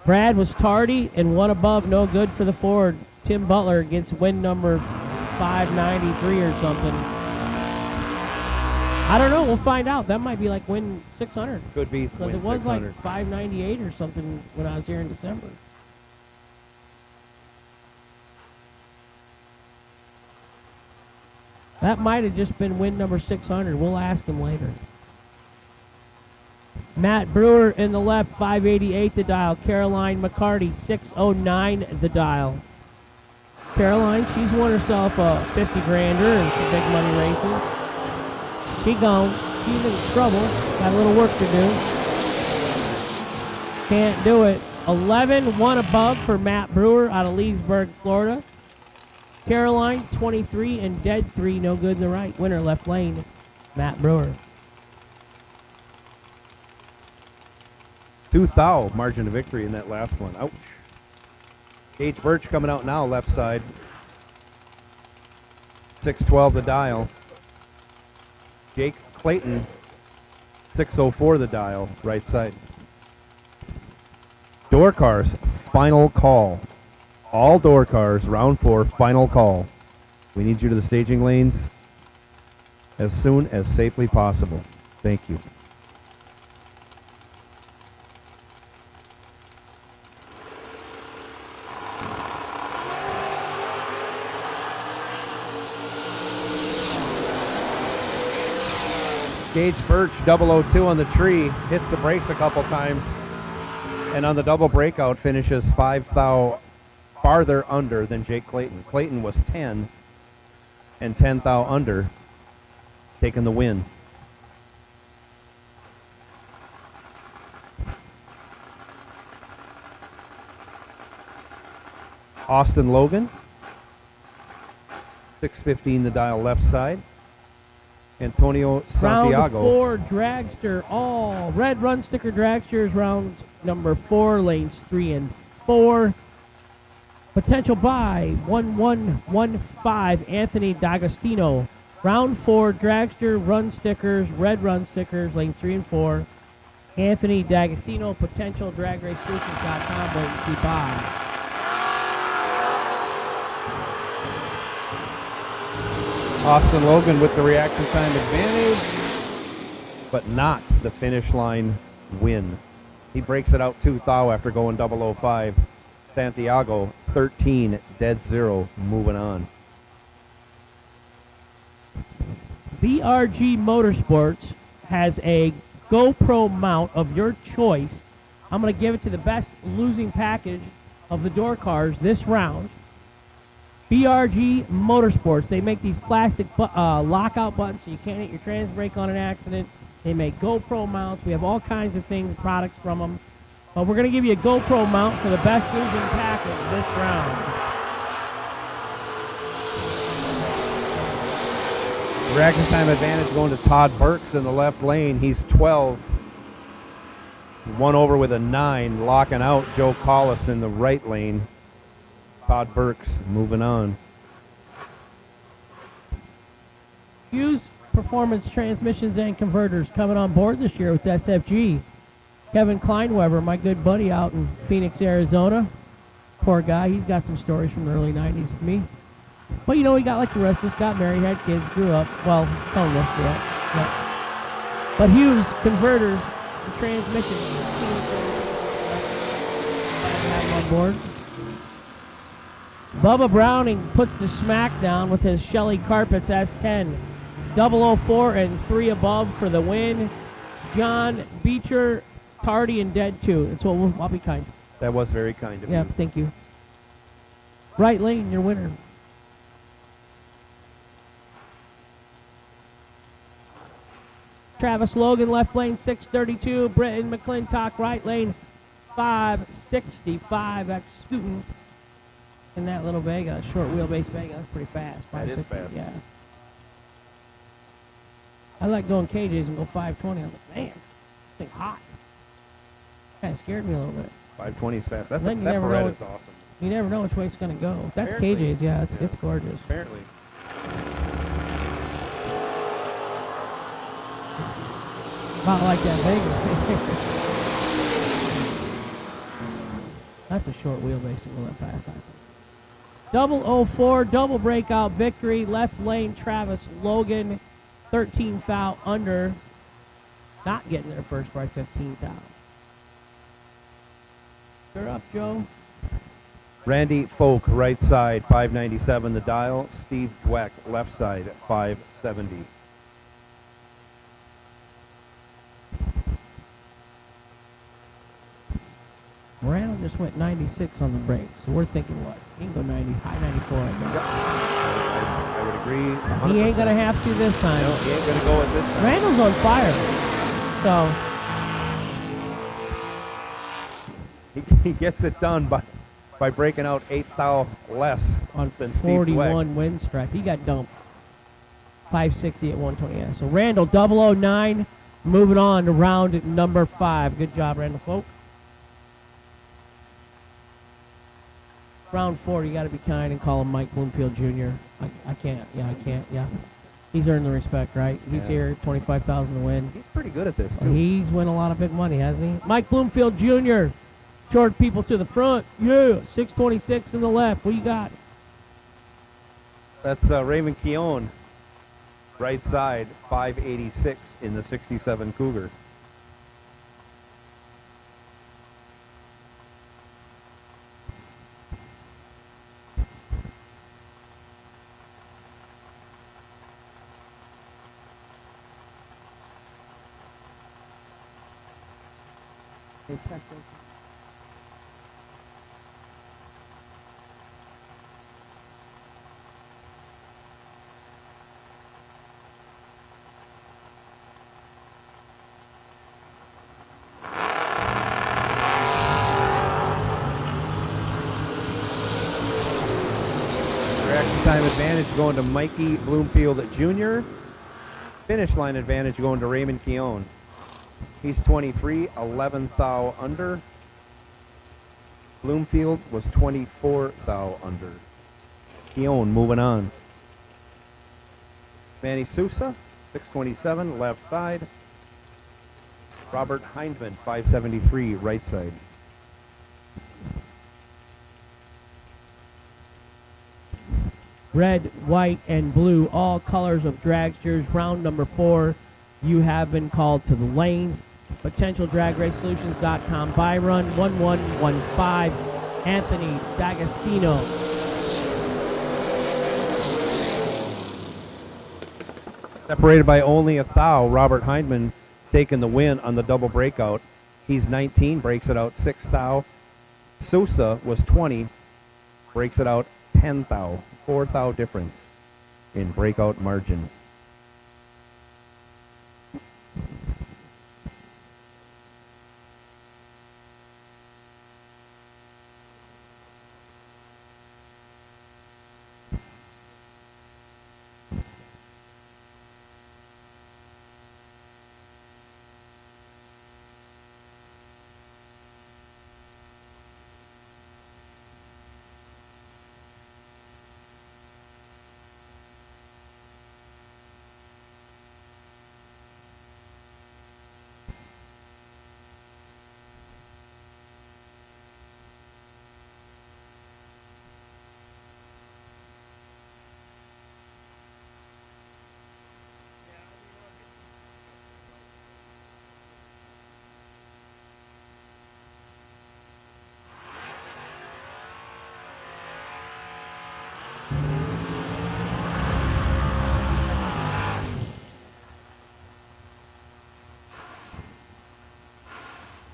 Brad was tardy and one above, no good for the Ford. Tim Butler gets win number 593 or something. I don't know. We'll find out. That might be like win 600. Could be because win it was 600. like 598 or something when I was here in December. That might have just been win number 600. We'll ask him later. Matt Brewer in the left, 588 the dial. Caroline McCarty, 609 the dial. Caroline, she's won herself a 50 grander and some big money races. She gone. She's in trouble. Got a little work to do. Can't do it. 11, one above for Matt Brewer out of Leesburg, Florida. Caroline, 23 and dead 3, no good in the right. Winner left lane, Matt Brewer. 2 thou margin of victory in that last one. Ouch. Gage Birch coming out now, left side. 612 the dial. Jake Clayton, 604 the dial, right side. Door cars, final call. All door cars, round 4, final call. We need you to the staging lanes as soon as safely possible. Thank you. Gage Birch, 002 on the tree, hits the brakes a couple times, and on the double breakout finishes 5 thou farther under than Jake Clayton. Clayton was 10 and 10 thou under, taking the win. Austin Logan, 6:15 the dial left side. Antonio Santiago. Round 4 dragster, all red run sticker dragsters, round number 4, lanes 3 and 4. Potential buy 1115 Anthony D'Agostino. Round 4 dragster run stickers, red run stickers, lanes 3 and 4. Anthony D'Agostino, potential dragracesolutions.com, wait and see buy. Austin Logan with the reaction time advantage, but not the finish line win. He breaks it out 2 thou after going 005. Santiago 13 dead 0, moving on. BRG Motorsports has a GoPro mount of your choice. I'm going to give it to the best losing package of the door cars this round. BRG Motorsports, they make these plastic lockout buttons so you can't hit your trans brake on an accident. They make GoPro mounts. We have all kinds of things, products from them. But we're going to give you a GoPro mount for the best losing package this round. Reaction time advantage going to Todd Burks in the left lane. He's 12. One over with a 9, locking out Joe Collis in the right lane. Todd Burks moving on. Hughes Performance Transmissions and Converters coming on board this year with SFG. Kevin Kleinweber, my good buddy out in Phoenix, Arizona. Poor guy, he's got some stories from the early 90s with me. But you know, he got like the rest of us, got married, had kids, grew up. Well, some of us grew up. Yeah. But Hughes Converters, the transmissions. Have him on board. Bubba Browning puts the smack down with his Shelley Carpets S10. 004 and 3 above for the win. John Beecher, tardy and dead 2. That's what I'll be kind. That was very kind of you. Yeah, thank you. Right lane, your winner. Travis Logan, left lane 632. Britton McClintock, right lane 565. That's scooting. In that little Vega, short wheelbase Vega, that's pretty fast. That is fast. Yeah. I like going KJs and go 520. I'm like, man, this thing's hot. Kind of scared me a little bit. 520 is fast. That Beretta is awesome. You never know which way it's going to go. That's KJ's, yeah, it's gorgeous. Apparently. Not like that Vega. That's a short wheelbase to go that fast, I think. 004, double breakout victory. Left lane, Travis Logan, 13 foul under. Not getting there first by 15 foul. You're up, Joe. Randy Folk, right side, 597 the dial. Steve Dweck, left side, 570. Morano just went 96 on the brakes, so we're thinking what? He can go 90, high 94, I guess. Yep. I would agree 100%. He ain't going to have to this time. No, he ain't going to go at this time. Randall's on fire, so... He gets it done by breaking out 8 thou less on than Steve 41 Dweck. win stripe. He got dumped. 560 at 120. Yeah. So Randall, 009, moving on to round number 5. Good job, Randall Folk. Round 4, you got to be kind and call him Mike Bloomfield Jr. I can't. Yeah, I can't. Yeah. He's earned the respect, right? He's here, 25,000 to win. He's pretty good at this, too. He's won a lot of big money, hasn't he? Mike Bloomfield Jr., Short people to the front. Yeah, 626 in the left. What you got? That's Raymond Keown, right side, 586 in the 67 Cougar. Reaction time advantage going to Mikey Bloomfield Jr. Finish line advantage going to Raymond Keown. He's 23, 11 thou under. Bloomfield was 24 thou under. Keown moving on. Manny Sousa, 627, left side. Robert Hindman, 573, right side. Red, white, and blue, all colors of dragsters. Round number 4, you have been called to the lanes. PotentialDragRaceSolutions.com. By run 1115, Anthony D'Agostino. Separated by only a thou, Robert Hindman taking the win on the double breakout. He's 19, breaks it out 6 thou. Sousa was 20, breaks it out 10 thou. 4 thou difference in breakout margin.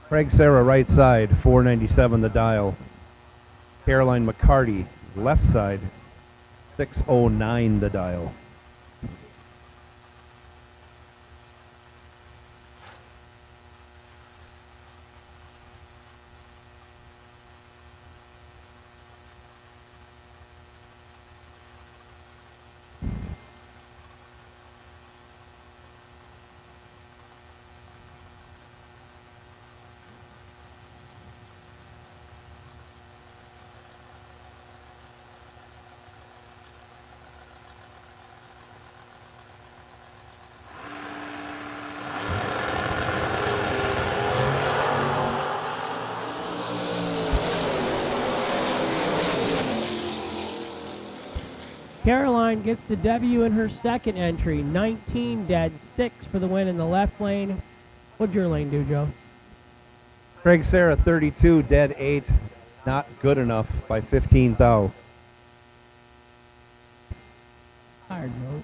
Craig Serra, right side, 497 the dial. Caroline McCarty, left side, 609 the dial. Caroline gets the W in her second entry. 19 dead 6 for the win in the left lane. What'd your lane do, Joe? Craig Serra, 32, dead 8, not good enough by 15 thou. Tired, Joe.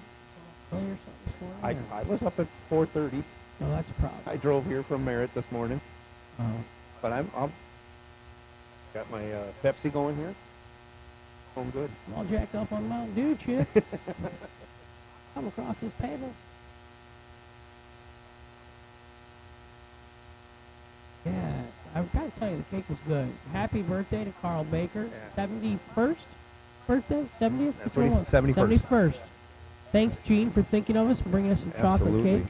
Early or something this morning? I was up at 4:30. Oh, that's a problem. I drove here from Merritt this morning. Oh. But I'm got my Pepsi going here. Home good. I'm all jacked up on Mountain Dew, Chip. Come across this table. Yeah, I've got to tell you, the cake was good. Happy birthday to Carl Baker. Yeah. 71st birthday? 70th? That's what he said, 71st. 71st. Thanks, Gene, for thinking of us and bringing us some chocolate Absolutely. cake.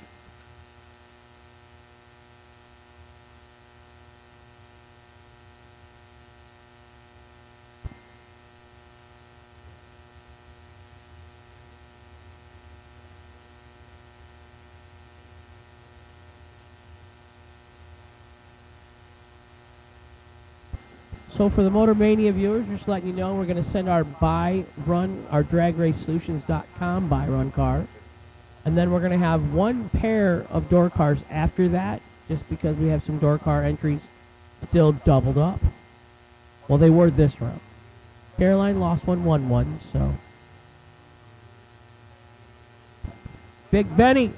So for the Motor Mania viewers, just letting you know, we're going to send our our DragRaceSolutions.com buy-run car. And then we're going to have one pair of door cars after that, just because we have some door car entries still doubled up. Well, they were this round. Caroline lost 1-1-1, so. Big Benny,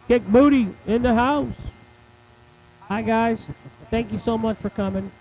Kick Booty in the house. Hi, guys. Thank you so much for coming.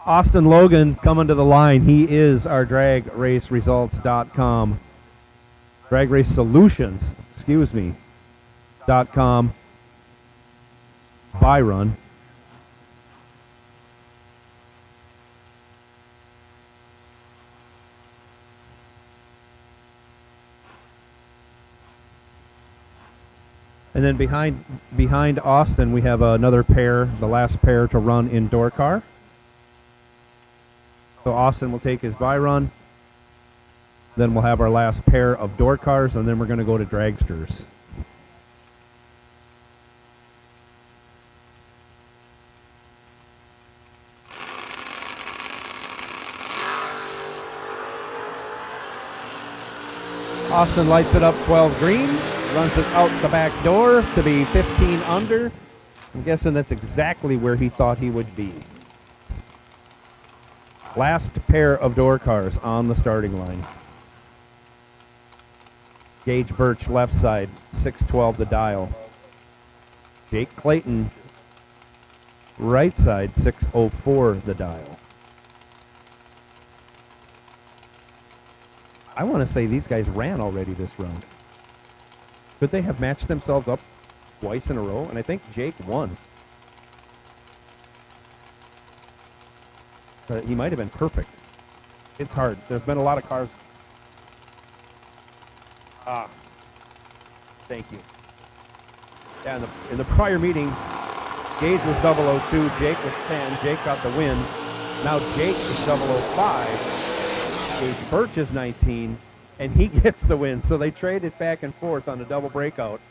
Austin Logan coming to the line. He is our DragRaceResults.com. Drag Race Solutions, .com buy run. And then behind Austin, we have another pair, the last pair to run in door car. So Austin will take his buy run. Then we'll have our last pair of door cars, and then we're going to go to dragsters. Austin lights it up 12 green, runs it out the back door to be 15 under. I'm guessing that's exactly where he thought he would be. Last pair of door cars on the starting line. Gage Birch left side, 612 the dial. Jake Clayton right side, 604 the dial. I want to say these guys ran already this round. Could they have matched themselves up twice in a row? And I think Jake won. He might have been perfect. It's hard. There's been a lot of cars. Thank you. Yeah, in the prior meeting, Gage was 002, Jake was 10. Jake got the win. Now Jake is 005. Gage Birch is 19, and he gets the win. So they traded back and forth on a double breakout.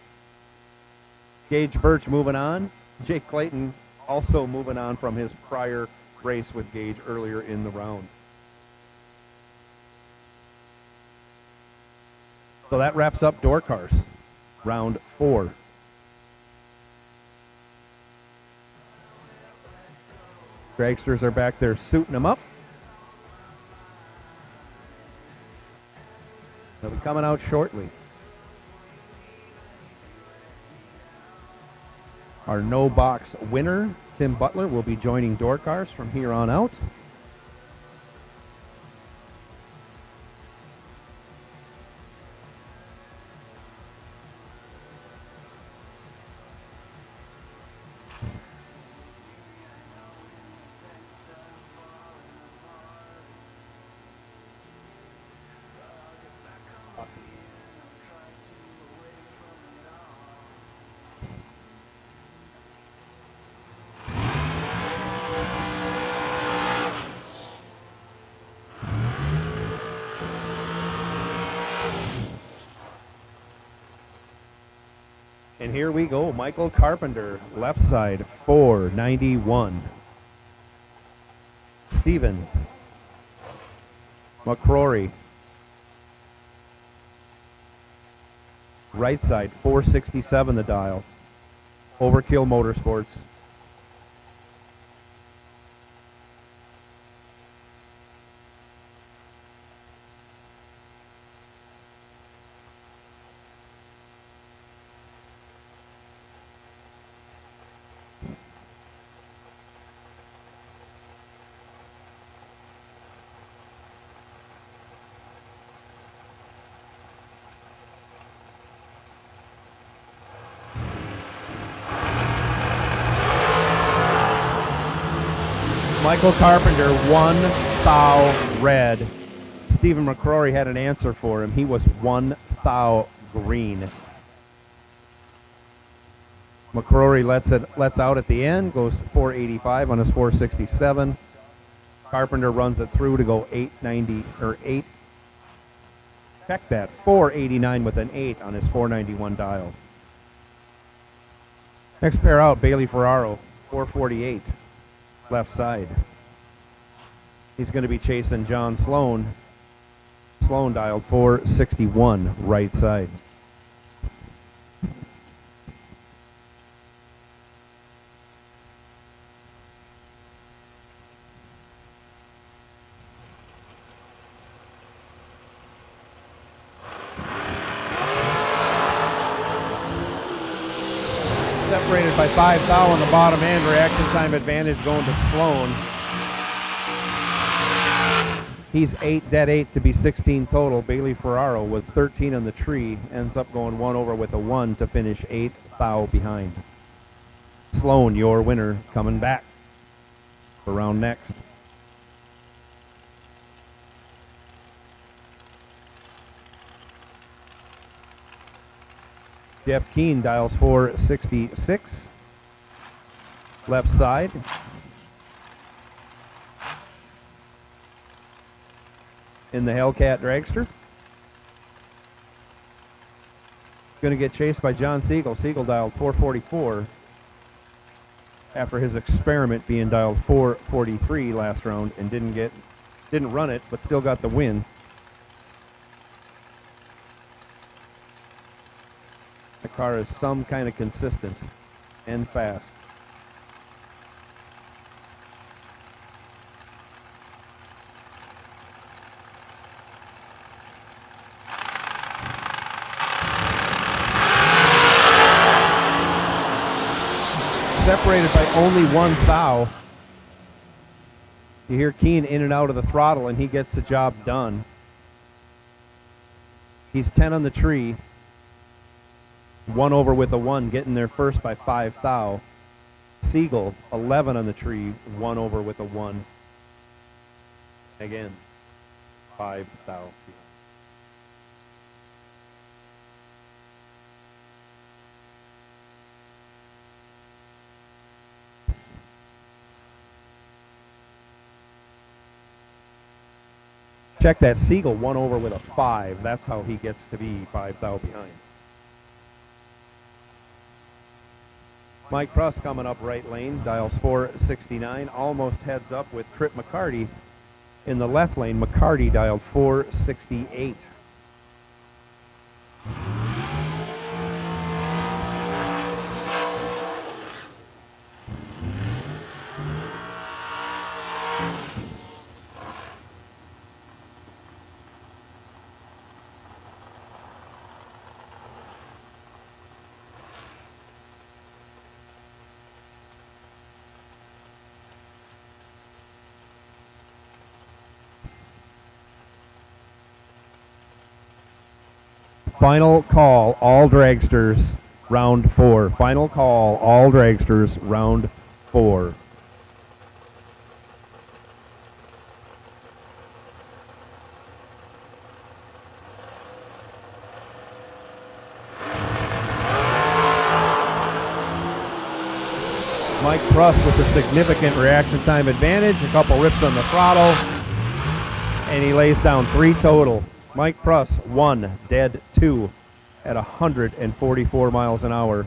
Gage Birch moving on. Jake Clayton also moving on from his prior race with Gage earlier in the round. So that wraps up door cars, round 4. Dragsters are back there suiting them up. They'll be coming out shortly. Our no box winner, Tim Butler, will be joining door cars from here on out. And here we go. Michael Carpenter, left side, 491. Stephen McCrory, right side, 467 the dial. Overkill Motorsports. Michael Carpenter, 1 thou red. Stephen McCrory had an answer for him. He was 1 thou green. McCrory lets out at the end, goes 485 on his 467. Carpenter runs it through to go 890 or 8. Check that, 489 with an 8 on his 491 dial. Next pair out, Bailey Ferraro, 448. Left side. He's going to be chasing John Sloan. Sloan dialed 461 right side. Separated by 5 thou on the bottom end. Reaction time advantage going to Sloan. He's 8, dead 8 to be 16 total. Bailey Ferraro was 13 on the tree. Ends up going 1 over with a 1 to finish 8 thou behind. Sloan, your winner, coming back for round next. Jeff Keane dials 466. Left side. In the Hellcat dragster. Going to get chased by John Siegel. Siegel dialed 444 after his experiment being dialed 443 last round and didn't run it, but still got the win. The car is some kind of consistent and fast. Separated by only 1 thou. You hear Keane in and out of the throttle and he gets the job done. He's 10 on the tree. 1 over with a 1, getting there first by 5 thou. Siegel, 11 on the tree, 1 over with a 1. Again, 5 thou. Check that, Siegel 1 over with a 5. That's how he gets to be 5 thou behind. Mike Pruss coming up right lane, dials 469, almost heads up with Trip McCarty in the left lane. McCarty dialed 468. Final call, all dragsters, round 4. Final call, all dragsters, round 4. Mike Pruss with a significant reaction time advantage, a couple rips on the throttle, and he lays down 3 total. Mike Pruss, 1, dead 2 at 144 miles an hour.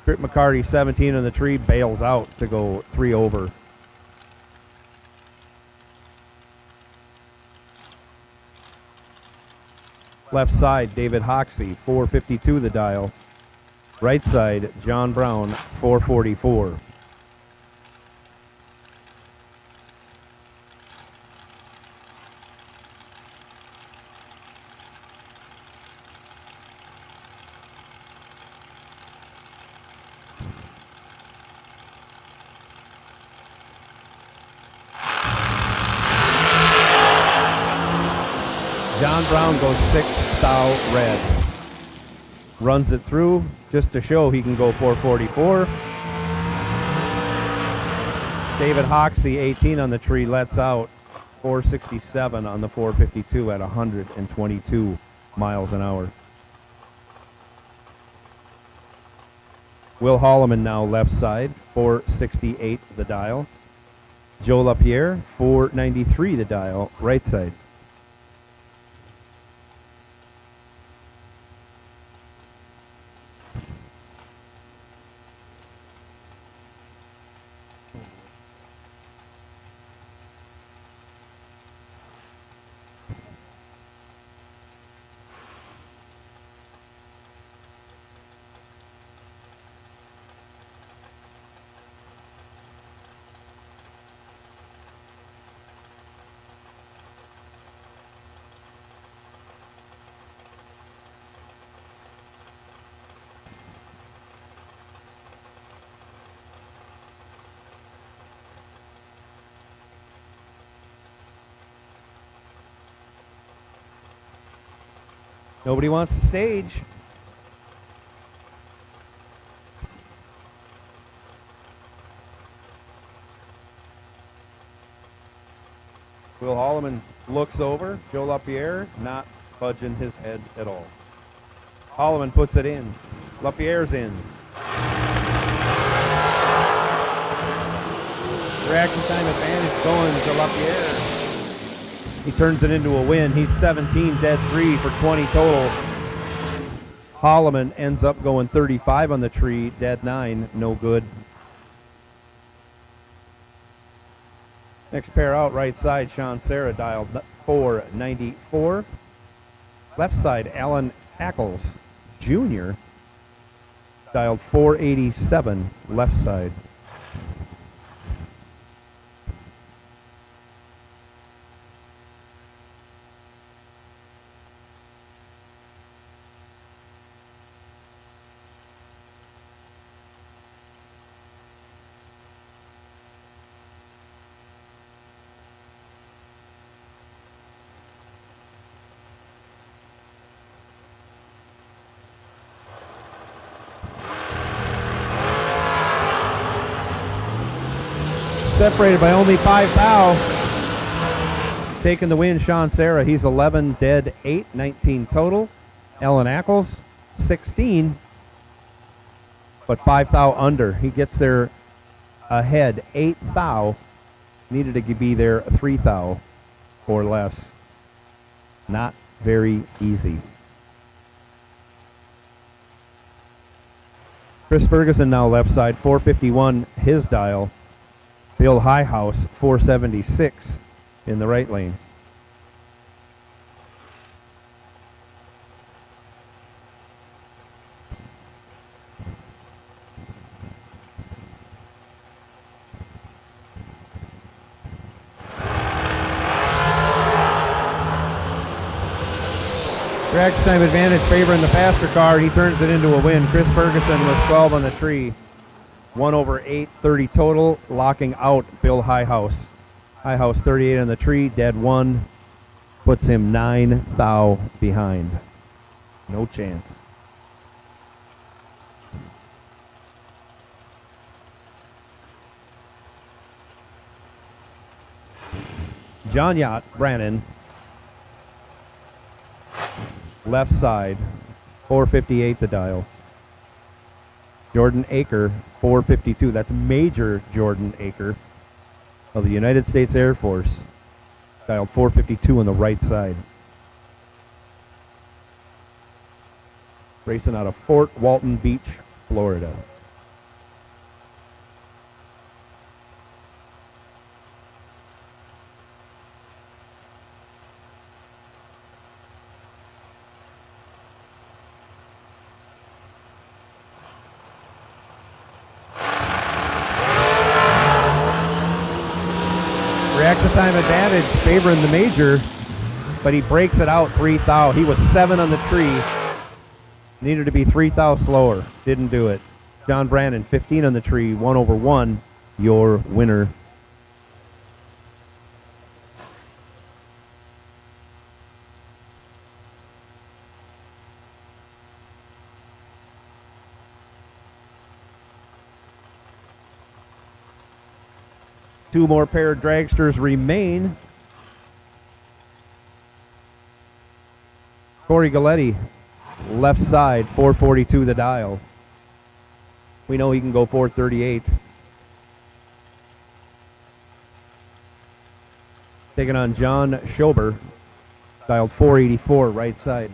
Britt McCarty, 17 on the tree, bails out to go 3 over. Left side, David Hoxie, 452 the dial. Right side, John Brown, 444. John Brown goes 6 thou red. Runs it through just to show he can go 444. David Hoxie, 18 on the tree, lets out 467 on the 452 at 122 miles an hour. Will Holloman now left side, 468 the dial. Joe LaPierre, 493 the dial, right side. Nobody wants to stage. Will Holloman looks over. Joe LaPierre not budging his head at all. Holloman puts it in. LaPierre's in. Reaction time advantage going to LaPierre. He turns it into a win. He's 17, dead 3 for 20 total. Holloman ends up going 35 on the tree, dead 9, no good. Next pair out, right side, Sean Serra dialed 494. Left side, Alan Ackles Jr. dialed 487, left side. Separated by only 5 thou. Taking the win, Sean Serra. He's 11, dead 8, 19 total. Alan Ackles, 16, but 5 thou under. He gets there ahead, 8 thou. Needed to be there 3 thou or less. Not very easy. Chris Ferguson now left side, 451 his dial. Bill Highhouse, 476 in the right lane. Track time advantage favoring the faster car. He turns it into a win. Chris Ferguson with 12 on the tree. 1 over 8, 30 total, locking out Bill Highhouse. Highhouse 38 on the tree, dead 1, puts him 9 thou behind. No chance. John Yacht, Brannon, left side, 458 the dial. Jordan Aker, 452. That's Major Jordan Aker of the United States Air Force. Dialed 452 on the right side. Racing out of Fort Walton Beach, Florida. time advantage favoring the major, but he breaks it out 3 thou. He was 7 on the tree. Needed to be 3 thou slower. Didn't do it. John Brandon, 15 on the tree, 1/1, your winner. Two more pair of dragsters remain. Corey Galletti, left side, 442 the dial. We know he can go 438. Taking on John Schober, dialed 484 right side.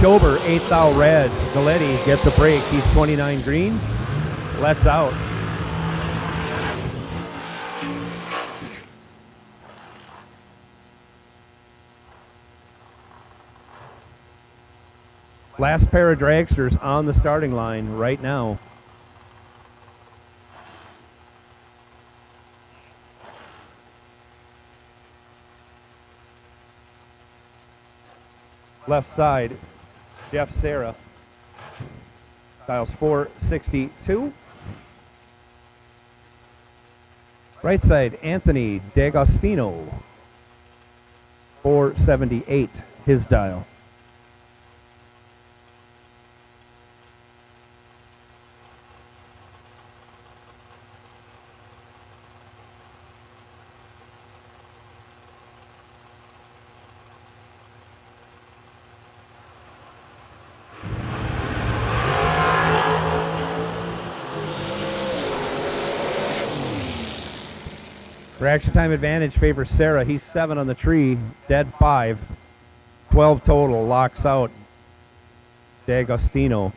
Schober, 8 thou red. Galletti gets a break. He's 29 green. Lets out. Last pair of dragsters on the starting line right now. Left side, Jeff Serra, dials 462. Right side, Anthony D'Agostino, 478, his dial. Reaction time advantage favors Sarah. He's 7 on the tree, dead 5. 12 total, locks out D'Agostino,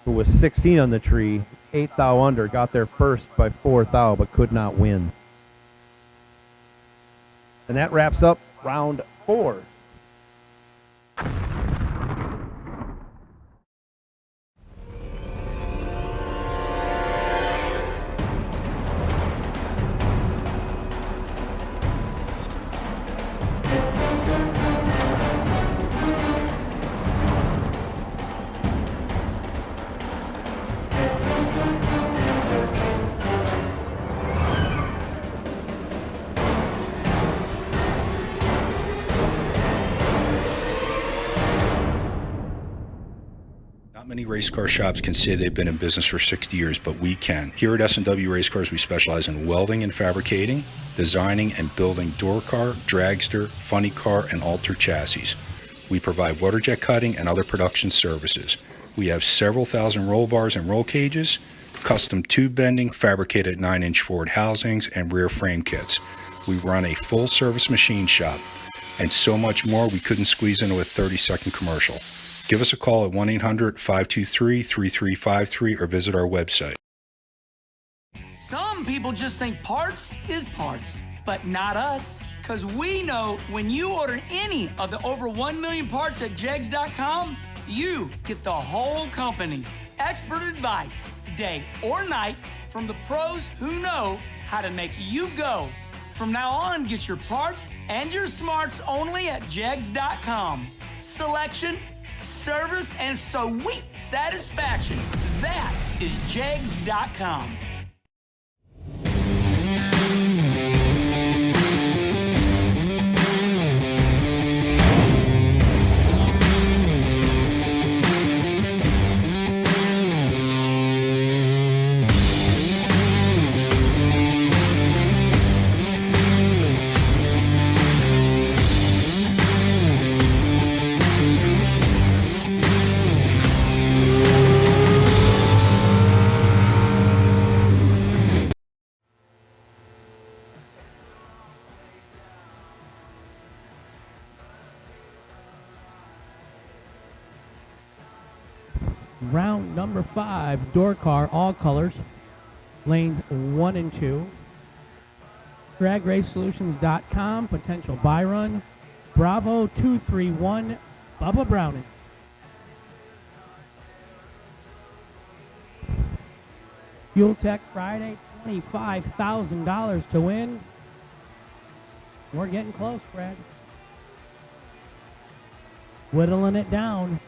who was 16 on the tree, 8 thou under, got there first by 4 thou, but could not win. And that wraps up round 4. Many race car shops can say they've been in business for 60 years, but we can. Here at S&W Race Cars, we specialize in welding and fabricating, designing and building door car, dragster, funny car, and alter chassis. We provide water jet cutting and other production services. We have several thousand roll bars and roll cages, custom tube bending, fabricated 9-inch Ford housings, and rear frame kits. We run a full-service machine shop, and so much more we couldn't squeeze into a 30-second commercial. Give us a call at 1-800-523-3353 or visit our website. Some people just think parts is parts, but not us. Because we know when you order any of the over 1 million parts at Jegs.com, you get the whole company. Expert advice, day or night, from the pros who know how to make you go. From now on, get your parts and your smarts only at Jegs.com. Selection, service, and sweet satisfaction. That is Jegs.com. Round number 5, door car, all colors, lanes 1 and 2. DragRaceSolutions.com, potential buy run. Bravo 231 Bubba Browning. Fuel Tech Friday, $25,000 to win. We're getting close, Brad. Whittling it down.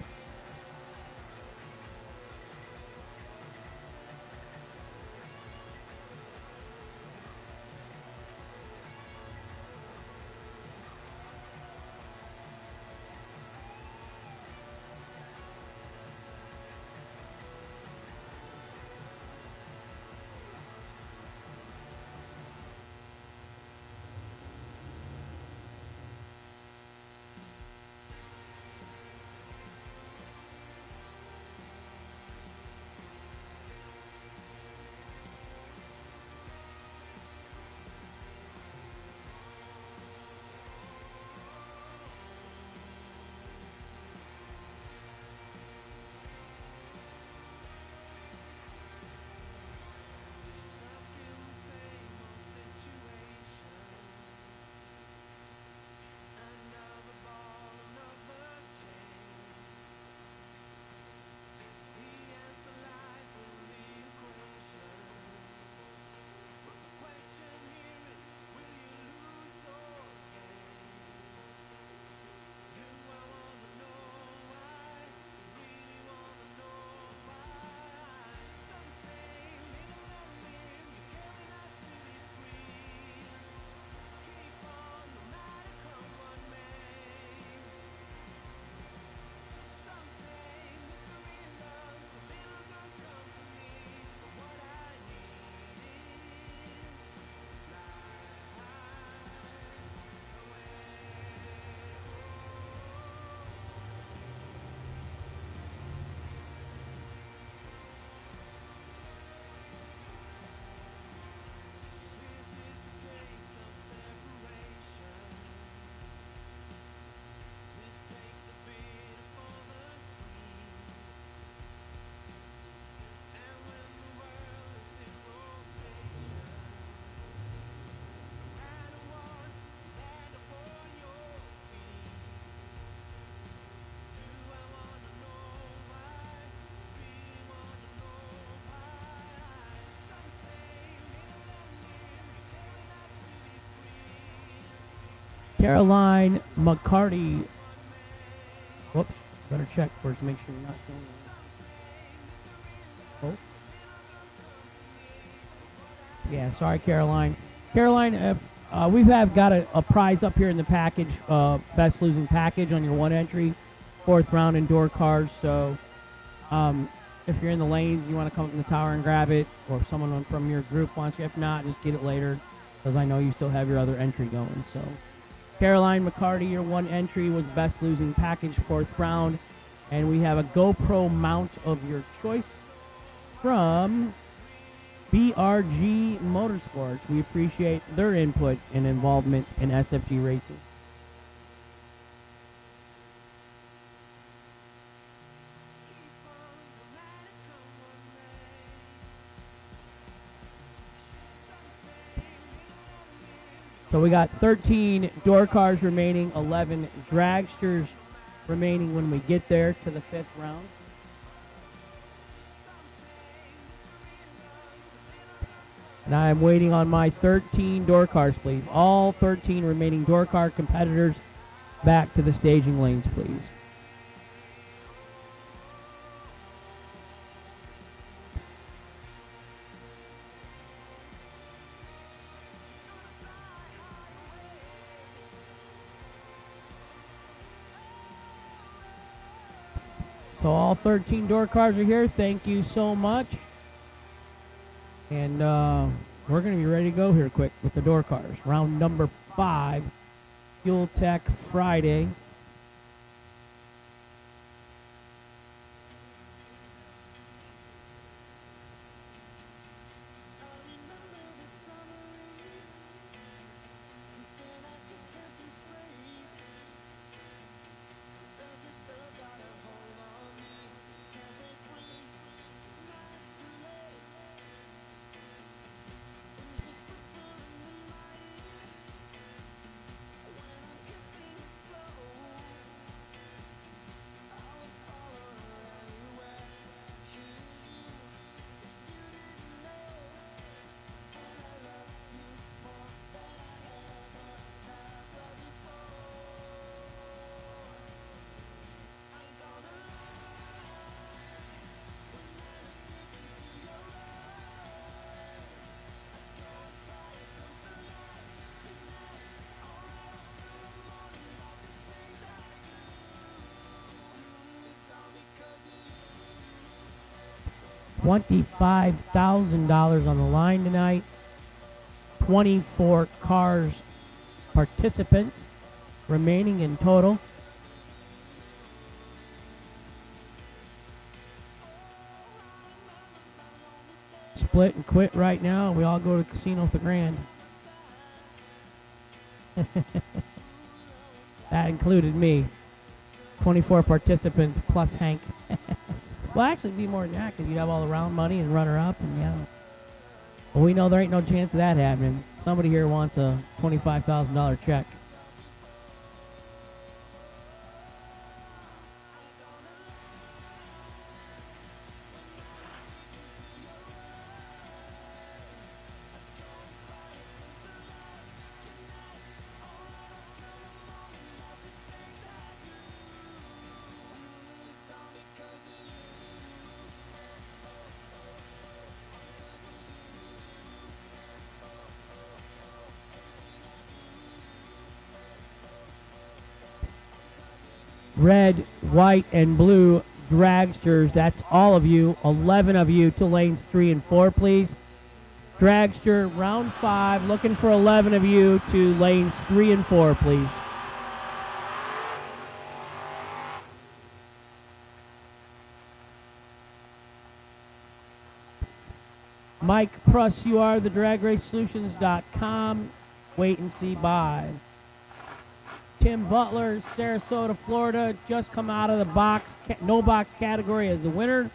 Caroline McCarty. Whoops. Better check first, make sure you're not doing. Oh. Yeah, sorry, Caroline. Caroline, we've got a prize up here in the package, best losing package on your one entry, 4th round indoor cars. So if you're in the lanes, you want to come up in the tower and grab it, or if someone from your group wants to. If not, just get it later, because I know you still have your other entry going. So Caroline McCarty, your one entry was best losing package, 4th round. And we have a GoPro mount of your choice from BRG Motorsports. We appreciate their input and involvement in SFG racing. So we got 13 door cars remaining, 11 dragsters remaining when we get there to the 5th round. And I'm waiting on my 13 door cars, please. All 13 remaining door car competitors back to the staging lanes, please. So all 13 door cars are here. Thank you so much. And we're going to be ready to go here quick with the door cars. Round number 5, Fuel Tech Friday. $25,000 on the line tonight. 24 cars participants remaining in total. Split and quit right now. We all go to the casino for $1,000. That included me. 24 participants plus Hank. Well, actually, it'd be more than that because you have all the round money and runner-up, and yeah. Well, we know there ain't no chance of that happening. Somebody here wants a $25,000 check. Red, white, and blue dragsters. That's all of you. 11 of you to lanes 3 and 4, please. Dragster, round 5. Looking for 11 of you to lanes 3 and 4, please. Mike Pruss, you are the DragRaceSolutions.com. Wait and see buy. Tim Butler, Sarasota, Florida, just come out of the box, no box category as the winner.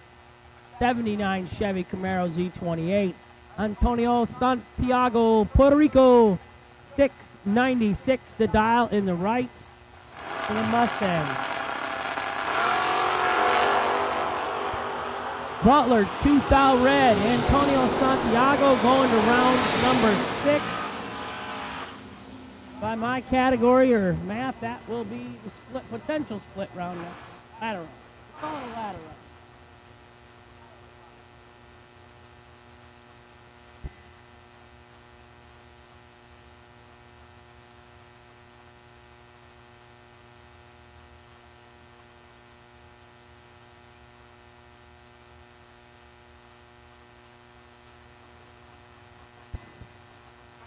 79 Chevy Camaro Z28. Antonio Santiago, Puerto Rico, 696, the dial in the right for the Mustang. Butler, 2000 red. Antonio Santiago going to round number 6. By my category or math, that will be the potential split round. Ladder run. Call it a ladder run.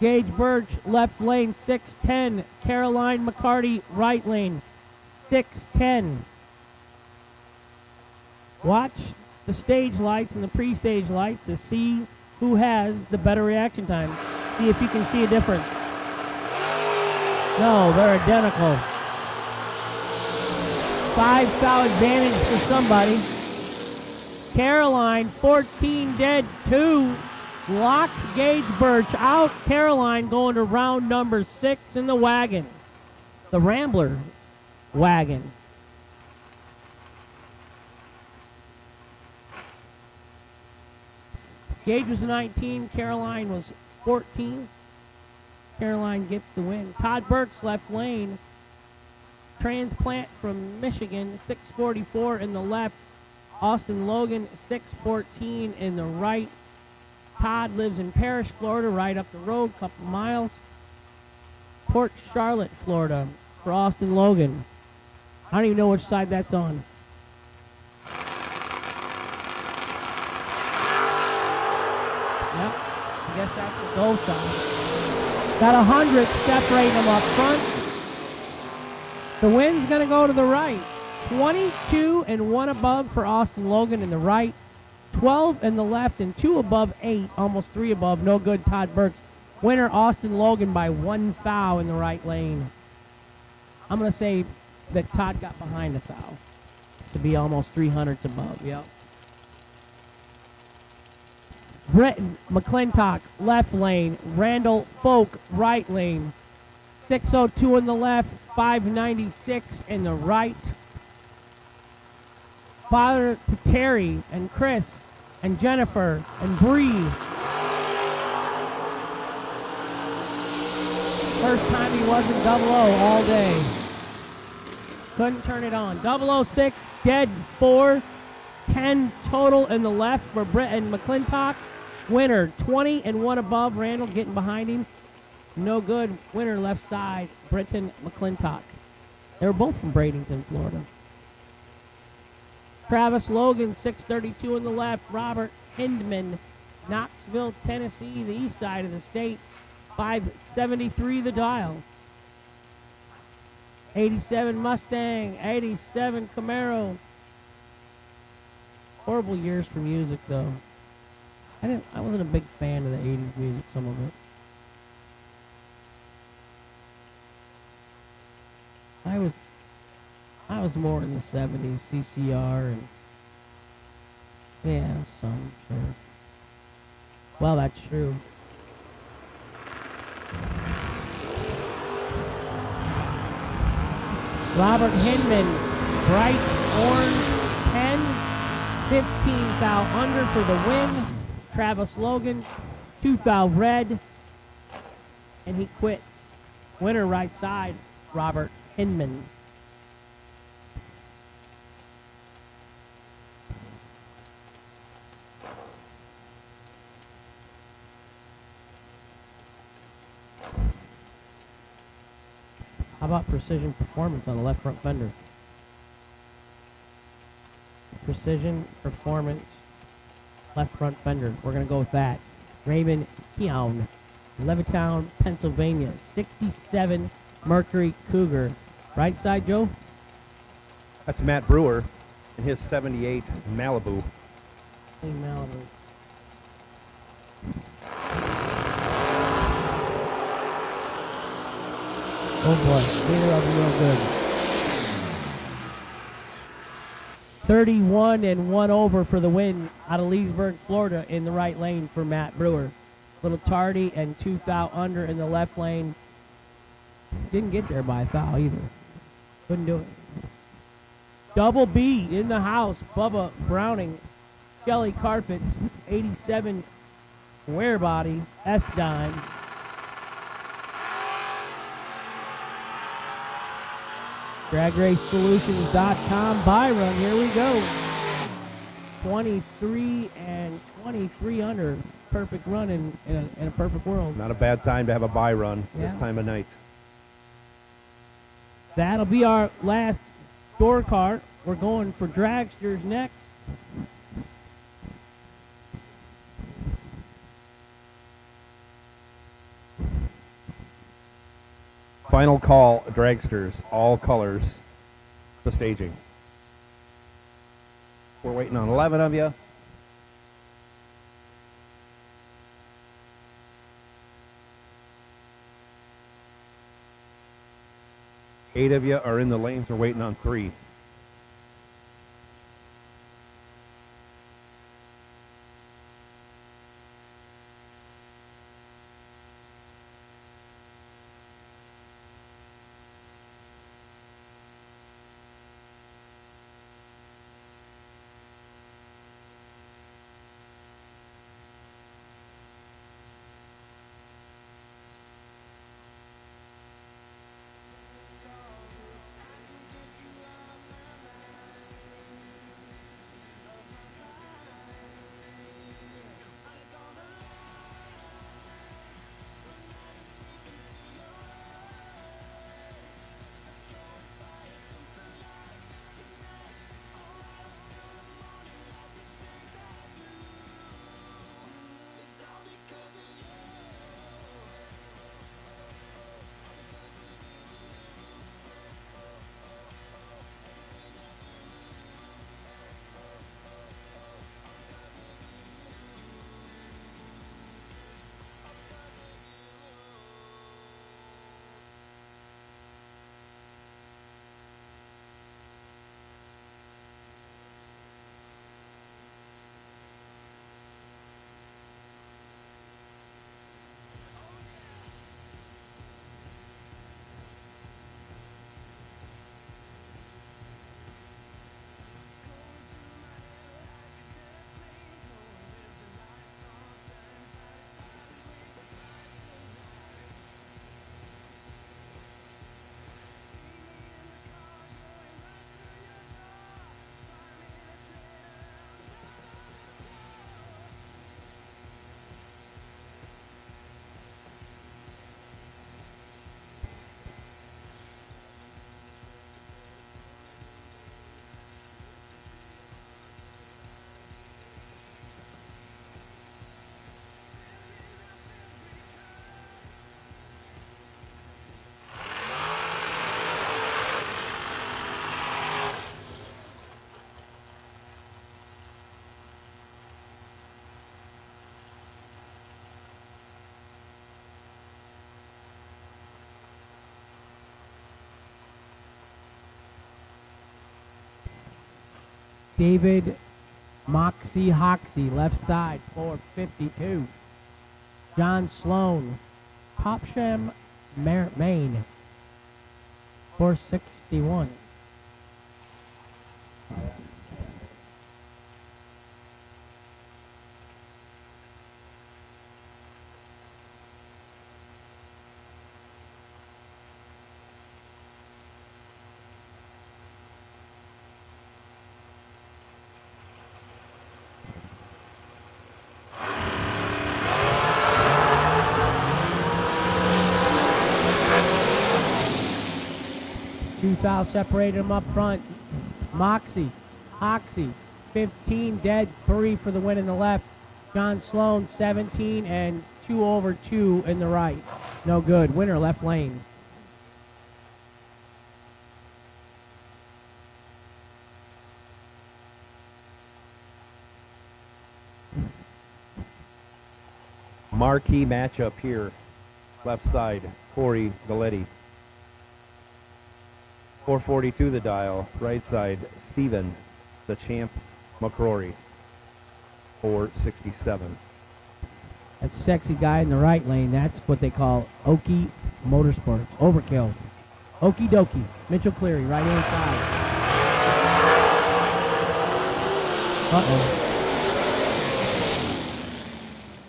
Gage Birch, left lane, 610. Caroline McCarty, right lane, 610. Watch the stage lights and the pre-stage lights to see who has the better reaction time. See if you can see a difference. No, they're identical. 5-foul advantage for somebody. Caroline, 14 dead, 2. Locks Gage Birch out. Caroline going to round number 6 in the wagon. The Rambler wagon. Gage was 19. Caroline was 14. Caroline gets the win. Todd Burks, left lane. Transplant from Michigan, 644 in the left. Austin Logan, 614 in the right. Todd lives in Parrish, Florida, right up the road, couple miles. Port Charlotte, Florida, for Austin Logan. I don't even know which side that's on. Yep, I guess that's the goal side. Got 100 separating them up front. The win's going to go to the right. 22 and 1 above for Austin Logan in the right. 12 in the left and 2 above 8, almost 3 above. No good, Todd Burks. Winner, Austin Logan by 1 foul in the right lane. I'm going to say that Todd got behind the foul to be almost 300s above. Yep. Britton McClintock, left lane. Randall Folk, right lane. 602 in the left, 596 in the right. Father to Terry and Chris and Jennifer and Bree. First time he wasn't 00 all day. Couldn't turn it on. 006, dead 4. 10 total in the left for Britton McClintock. Winner, 20 and 1 above. Randall getting behind him. No good. Winner, left side, Britton McClintock. They were both from Bradenton, Florida. Travis Logan, 632 in the left. Robert Hindman, Knoxville, Tennessee, the east side of the state. 573 the dial. 87 Mustang, 87 Camaro. Horrible years for music, though. I wasn't a big fan of the 80s music, some of it. I was more in the 70s, CCR, and yeah, some, sure. Well, that's true. Robert Hinman, bright orange 10, 15 thou under for the win. Travis Logan, 2 thou red, and he quits. Winner right side, Robert Hinman. How about precision performance on the left front fender? Precision performance, left front fender. We're going to go with that. Raymond Keown, Levittown, Pennsylvania, 67 Mercury Cougar. Right side, Joe? That's Matt Brewer in his 78 Malibu. Malibu. Oh boy, neither of them real good. 31 and 1 over for the win out of Leesburg, Florida in the right lane for Matt Brewer. Little tardy and 2 thou under in the left lane. Didn't get there by a thou either. Couldn't do it. Double B in the house. Bubba Browning, Shelly Carpets, 87 Wear Body, S-Dime. DragRaceSolutions.com buy run. Here we go. 23 and 23 under. Perfect run in a perfect world. Not a bad time to have a buy run this time of night. That'll be our last door cart. We're going for dragsters next. Final call, dragsters, all colors, the staging. We're waiting on 11 of you. Eight of you are in the lanes. We're waiting on 3. David Moxie Hoxie, left side, 452. John Sloan, Popsham, Maine, 461. Two fouls separated them up front. Moxie, Hoxie, 15 dead, 3 for the win in the left. John Sloan, 17 and 2 over 2 in the right. No good. Winner left lane. Marquee matchup here. Left side, Corey Galletti. 442 the dial. Right side, Steven, the champ, McCrory. 467. That sexy guy in the right lane, that's what they call Okie Motorsports. Overkill. Okie dokie. Mitchell Cleary, right hand side. Uh-oh.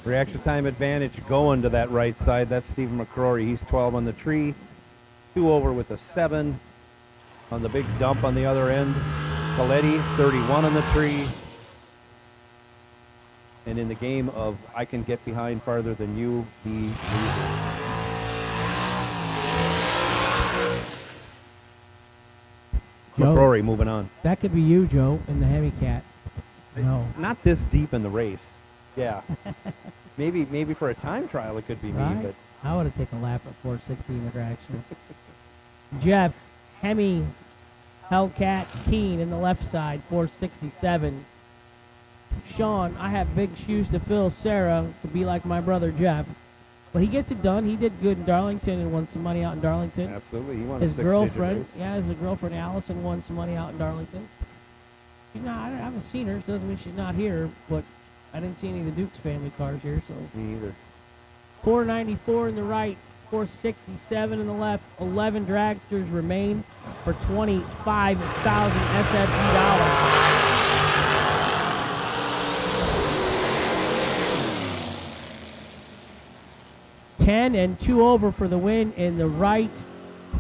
Reaction time advantage going to that right side. That's Stephen McCrory. He's 12 on the tree. 2 over with a 7 on the big dump on the other end. Galletti, 31 on the tree. And in the game of I can get behind farther than you, he loses. McCrory moving on. That could be you, Joe, in the Hemi Cat. No. Not this deep in the race. Yeah. maybe for a time trial it could be right? me, but I would have taken a lap at 460 in the direction. Jeff Hemi Hellcat Keen in the left side, 467. Sean, I have big shoes to fill. Sarah to be like my brother Jeff. But he gets it done. He did good in Darlington and won some money out in Darlington. Absolutely. He won his a girlfriend, his girlfriend Allison won some money out in Darlington. She's not, I haven't seen her. Doesn't mean she's not here, but I didn't see any of the Dukes family cars here, so. Me either. 494 in the right, 467 in the left. 11 dragsters remain for $25,000 SFG dollars. $10 and 2 over for the win in the right.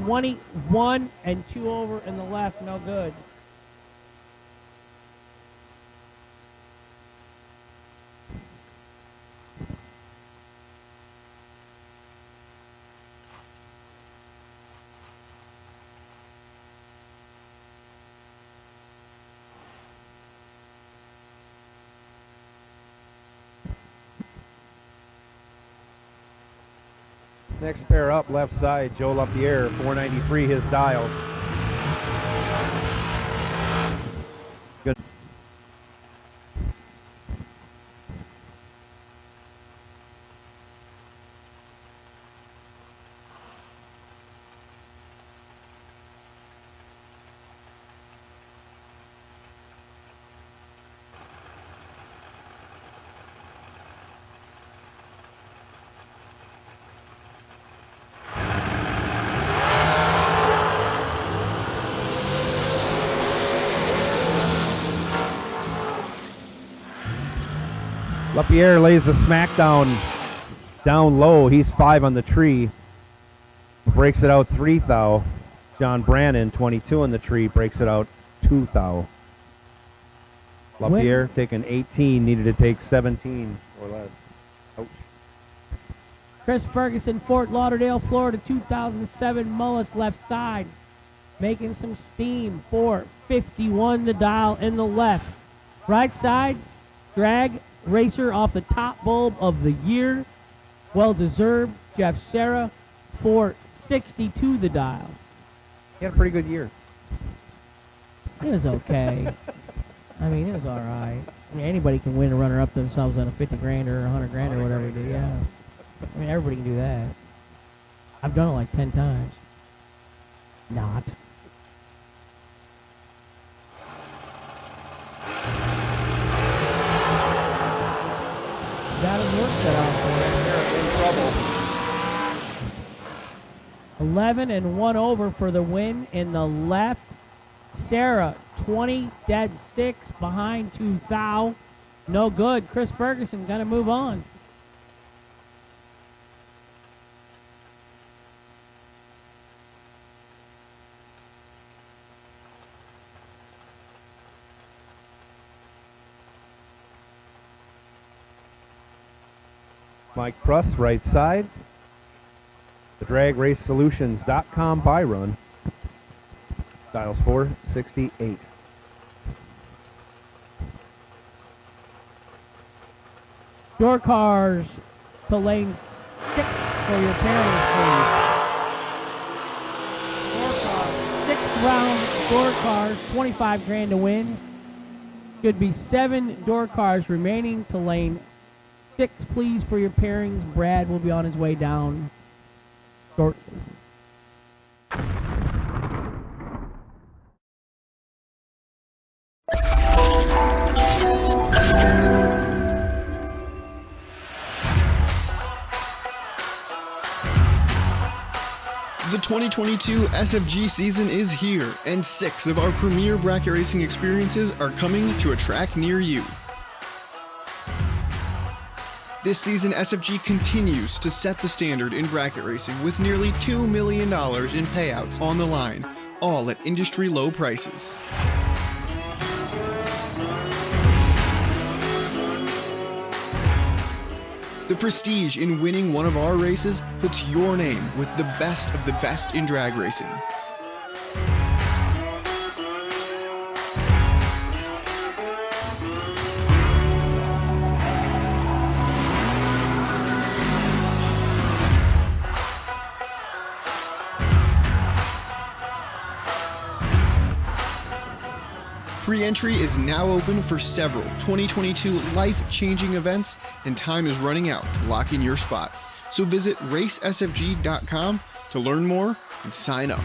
21 and 2 over in the left. No good. Next pair up, left side, Joe LaPierre, 493 his dial. Good. LaPierre lays a smackdown down low. He's 5 on the tree. Breaks it out 3 thou. John Brannon, 22 on the tree, breaks it out 2 thou. LaPierre taking 18, needed to take 17 or less. Ouch. Chris Ferguson, Fort Lauderdale, Florida, 2007 Mullis left side. Making some steam. 451 the dial in the left. Right side, drag racer off the top bulb of the year. Well deserved. Jeff Serra, 462 the dial. He had a pretty good year. It was okay. I mean, it was all right. I mean, anybody can win and runner up themselves on a 50 grand or 100 grand or whatever you do. Yeah. I mean, everybody can do that. I've done it like 10 times. Not. That is work set out for In trouble. 11 and 1 over for the win in the left. Sarah, 20, dead 6, behind 2 thou. No good. Chris Ferguson going to move on. Mike Pruss, right side. The DragRaceSolutions.com buy run. Styles 468. Door cars to lane 6 for your parents, please. Door cars, 6th round door cars, 25 grand to win. Should be 7 door cars remaining to lane 6, please, for your pairings. Brad will be on his way down shortly. The 2022 SFG season is here, and 6 of our premier bracket racing experiences are coming to a track near you. This season, SFG continues to set the standard in bracket racing with nearly $2 million in payouts on the line, all at industry low prices. The prestige in winning one of our races puts your name with the best of the best in drag racing. Pre-entry is now open for several 2022 life-changing events, and time is running out to lock in your spot. So visit racesfg.com to learn more and sign up.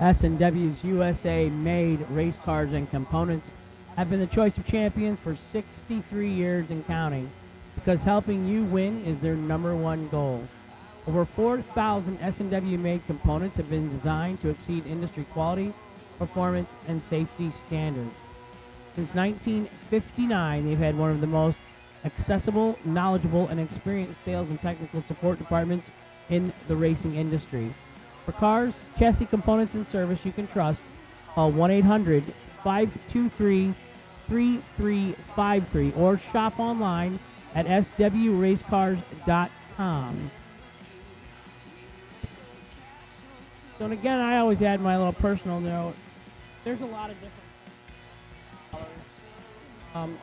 S&W's USA-made race cars and components have been the choice of champions for 63 years and counting, because helping you win is their #1 goal. Over 4,000 S&W-made components have been designed to exceed industry quality, performance, and safety standards. Since 1959, they've had one of the most accessible, knowledgeable, and experienced sales and technical support departments in the racing industry. For cars, chassis components, and service you can trust, call 1-800-523-3353 or shop online at swracecars.com. So, and again, I always add my little personal note. There's a lot of different colors.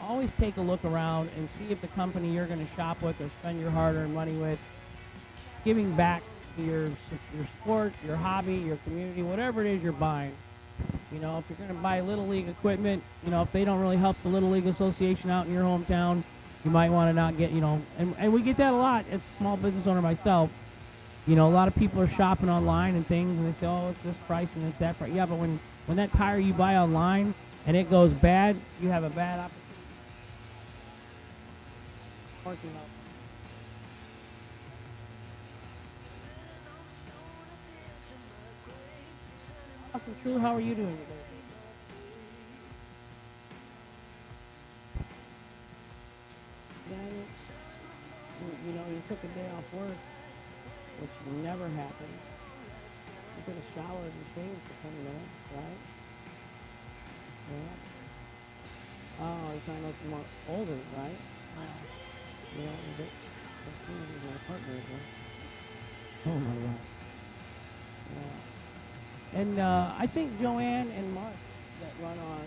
Always take a look around and see if the company you're going to shop with or spend your hard-earned money with, giving back to your sport, your hobby, your community, whatever it is you're buying. You know, if you're going to buy Little League equipment, you know, if they don't really help the Little League Association out in your hometown, you might want to not get, you know, and we get that a lot. As a small business owner myself. You know, a lot of people are shopping online and things, and they say, oh, it's this price and it's that price. Yeah, but when that tire you buy online and it goes bad, you have a bad opportunity. Awesome, True, how are you doing today? You know, you took a day off work, which never happened. You took a shower and changed for 10 minutes, right? Yeah. Oh, you're trying to look more older, right? Yeah, a bit. My partner, right? Oh my God. Yeah. And I think Joanne and Mark that run our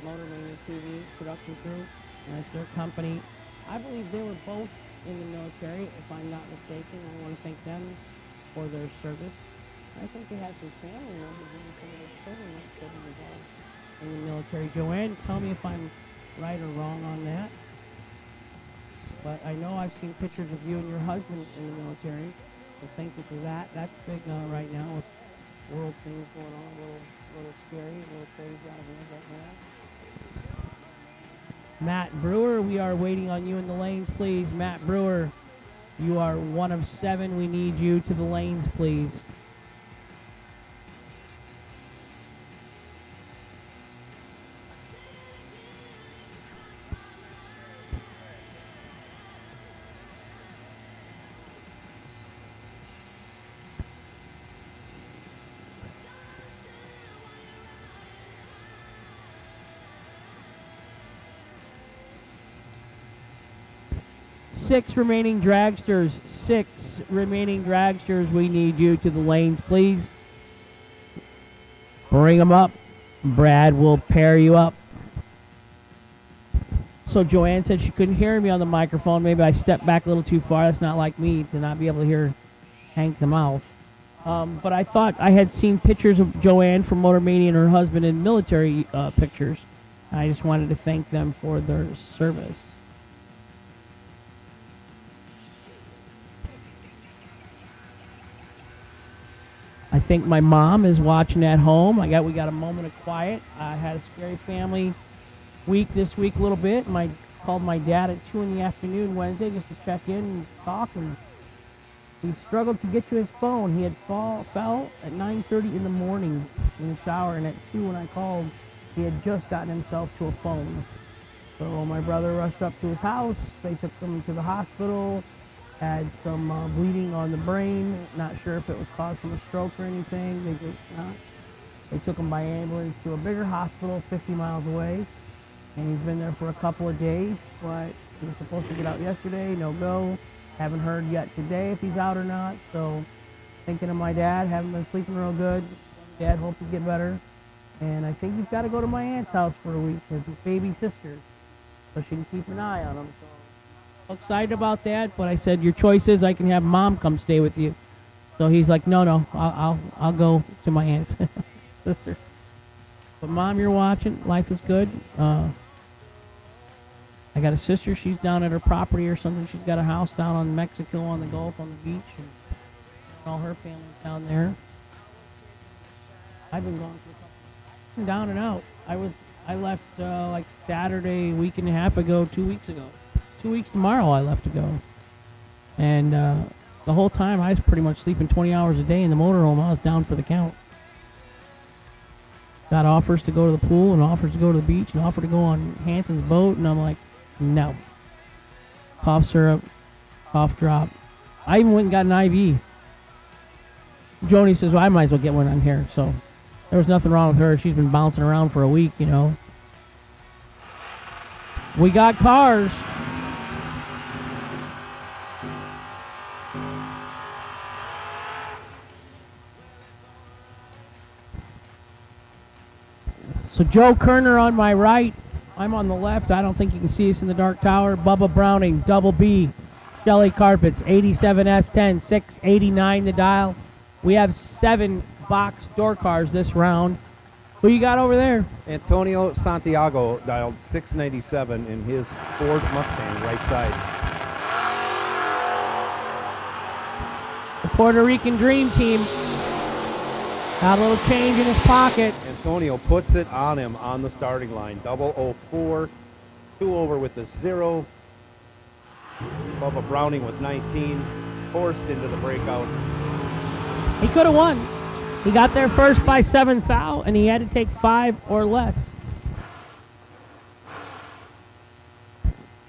Motor Mania TV production crew, and it's their company. I believe they were both in the military, if I'm not mistaken. I want to thank them for their service. I think they had some family members and some of their children that could be involved in the military. Joanne, tell me if I'm right or wrong on that. But I know I've seen pictures of you and your husband in the military. So thank you for that. That's big right now with world things going on. A little scary, a little crazy out of here right now. Matt Brewer, we are waiting on you in the lanes, please. Matt Brewer, you are one of 7. We need you to the lanes, please. Six remaining dragsters. We need you to the lanes, please. Bring them up. Brad will pair you up. So Joanne said she couldn't hear me on the microphone. Maybe I stepped back a little too far. That's not like me to not be able to hear Hank the Mouth. But I thought I had seen pictures of Joanne from Motor Mania and her husband in military pictures. I just wanted to thank them for their service. I think my mom is watching at home. We got a moment of quiet. I had a scary family week this week a little bit. Called my dad at 2 in the afternoon Wednesday just to check in and talk. And he struggled to get to his phone. He had fell at 9:30 in the morning in the shower, and at 2 when I called, he had just gotten himself to a phone. So my brother rushed up to his house. They took him to the hospital. Had some bleeding on the brain. Not sure if it was caused from a stroke or anything. They took him by ambulance to a bigger hospital 50 miles away. And he's been there for a couple of days. But he was supposed to get out yesterday. No go. Haven't heard yet today if he's out or not. So thinking of my dad. Haven't been sleeping real good. Dad, hope you get better. And I think he's got to go to my aunt's house for a week as his baby sister, so she can keep an eye on him. So excited about that, but I said your choice is I can have Mom come stay with you. So he's like, no, I'll go to my aunt's sister. But Mom, you're watching. Life is good. I got a sister. She's down at her property or something. She's got a house down on Mexico on the Gulf on the beach, and all her family's down there. I've been gone for down and out. I left like Saturday, week and a half ago, 2 weeks ago. 2 weeks tomorrow I left to go. And the whole time I was pretty much sleeping 20 hours a day in the motorhome. I was down for the count. Got offers to go to the pool and offers to go to the beach and offered to go on Hanson's boat, and I'm like, no. Cough syrup, cough drop. I even went and got an IV. Joni says, well, I might as well get one on here. So there was nothing wrong with her. She's been bouncing around for a week, you know. We got cars. So Joe Kerner on my right. I'm on the left. I don't think you can see us in the dark tower. Bubba Browning, Double B. Shelly Carpets, 87S10, 689 the dial. We have 7 box door cars this round. Who you got over there? Antonio Santiago dialed 697 in his Ford Mustang right side. The Puerto Rican Dream Team. Got a little change in his pocket. Antonio puts it on him on the starting line. 004, 2 over with the 0. Bubba Browning was 19, forced into the breakout. He could have won. He got there first by 7 foul, and he had to take 5 or less.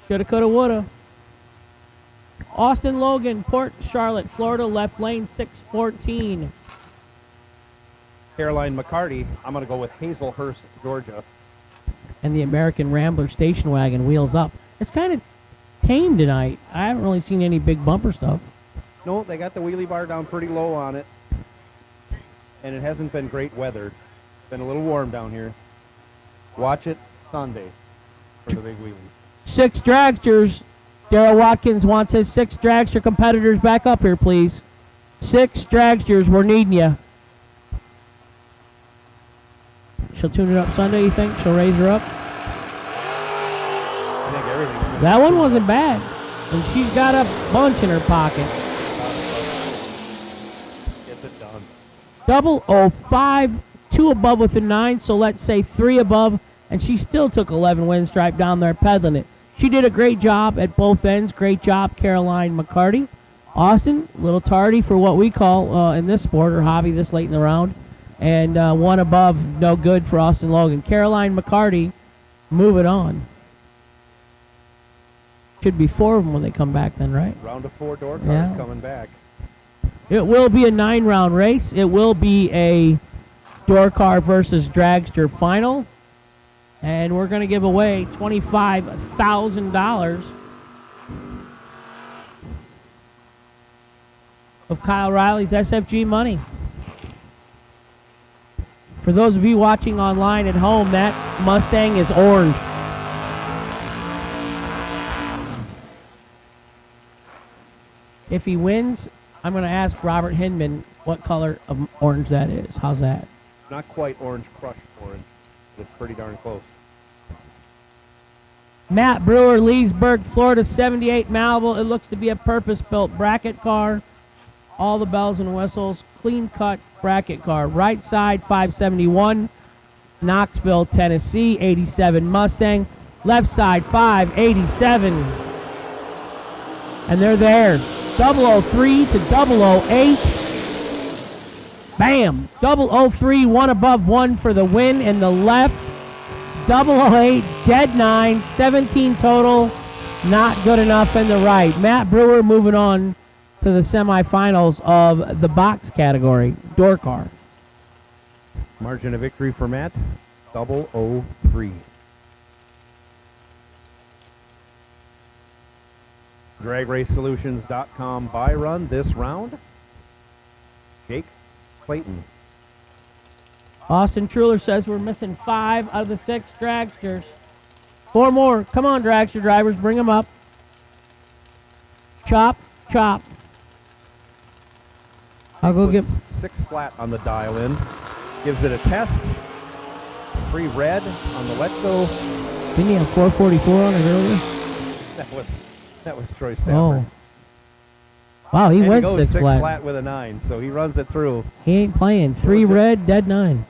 Shoulda, coulda, woulda. Austin Logan, Port Charlotte, Florida, left lane 614. Caroline McCarty, I'm going to go with Hazelhurst, Georgia. And the American Rambler station wagon wheels up. It's kind of tame tonight. I haven't really seen any big bumper stuff. No, they got the wheelie bar down pretty low on it. And it hasn't been great weather. It's been a little warm down here. Watch it Sunday for the big wheelie. 6 dragsters. Darrell Watkins wants his 6 dragster competitors back up here, please. 6 dragsters, we're needing you. She'll tune it up Sunday, you think? She'll raise her up? I think everything. That one wasn't bad. And she's got a bunch in her pocket. Gets it done. 005, 2 above with a 9, so let's say 3 above, and she still took 11 win stripe down there pedaling it. She did a great job at both ends. Great job, Caroline McCarty. Austin, a little tardy for what we call in this sport or hobby this late in the round. And 1 above, no good for Austin Logan. Caroline McCarty, move it on. Should be 4 of them when they come back then, right? Round of 4 door cars coming back. It will be a 9-round race. It will be a door car versus dragster final. And we're going to give away $25,000 of Kyle Riley's SFG money. For those of you watching online at home, that Mustang is orange. If he wins, I'm going to ask Robert Hinman what color of orange that is. How's that? Not quite orange crush orange, but it's pretty darn close. Matt Brewer, Leesburg, Florida, 78 Malibu. It looks to be a purpose-built bracket car. All the bells and whistles. Clean-cut bracket car. Right side, 571. Knoxville, Tennessee, 87 Mustang. Left side, 587. And they're there. 003 to 008. Bam! 003, 1 above 1 for the win in the left. 008, dead 9, 17 total. Not good enough in the right. Matt Brewer moving on to the semifinals of the box category, door car. Margin of victory for Matt, 003. DragRaceSolutions.com buy run this round. Jake Clayton. Austin Truller says we're missing 5 out of the 6 dragsters. 4 more. Come on, dragster drivers, bring them up. Chop, chop. I'll go get 6 flat on the dial in. Gives it a test. 3 red on the Let's Go. Didn't he have 444 on it earlier? That was Troy Stafford. Oh. Wow, he went goes 6 6 flat. flat with a 9, so he runs it through. He ain't playing. 3 red, dead 9.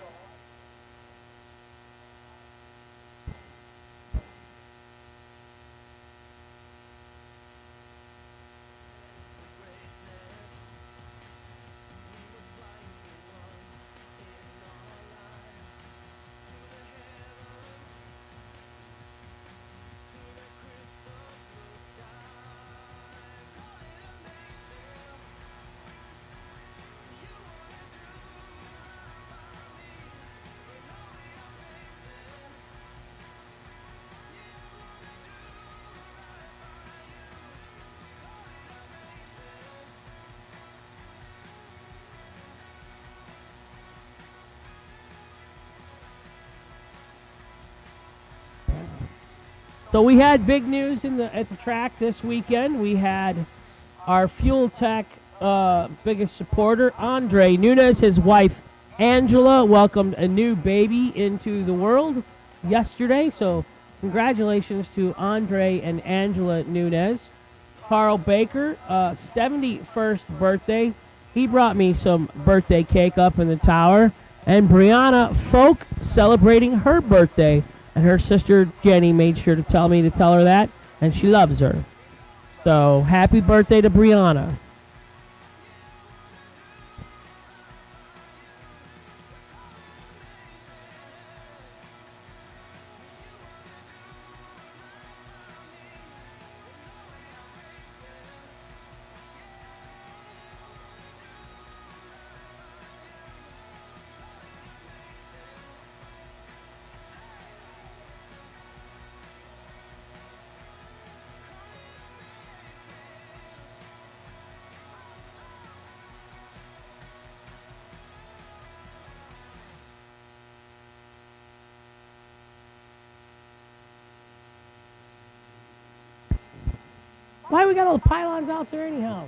So we had big news at the track this weekend. We had our Fuel Tech biggest supporter, Andre Nunez, his wife, Angela, welcomed a new baby into the world yesterday. So congratulations to Andre and Angela Nunez. Carl Baker, 71st birthday. He brought me some birthday cake up in the tower. And Brianna Folk celebrating her birthday. And her sister Jenny made sure to tell me to tell her that. And she loves her. So happy birthday to Brianna. Why we got all the pylons out there anyhow?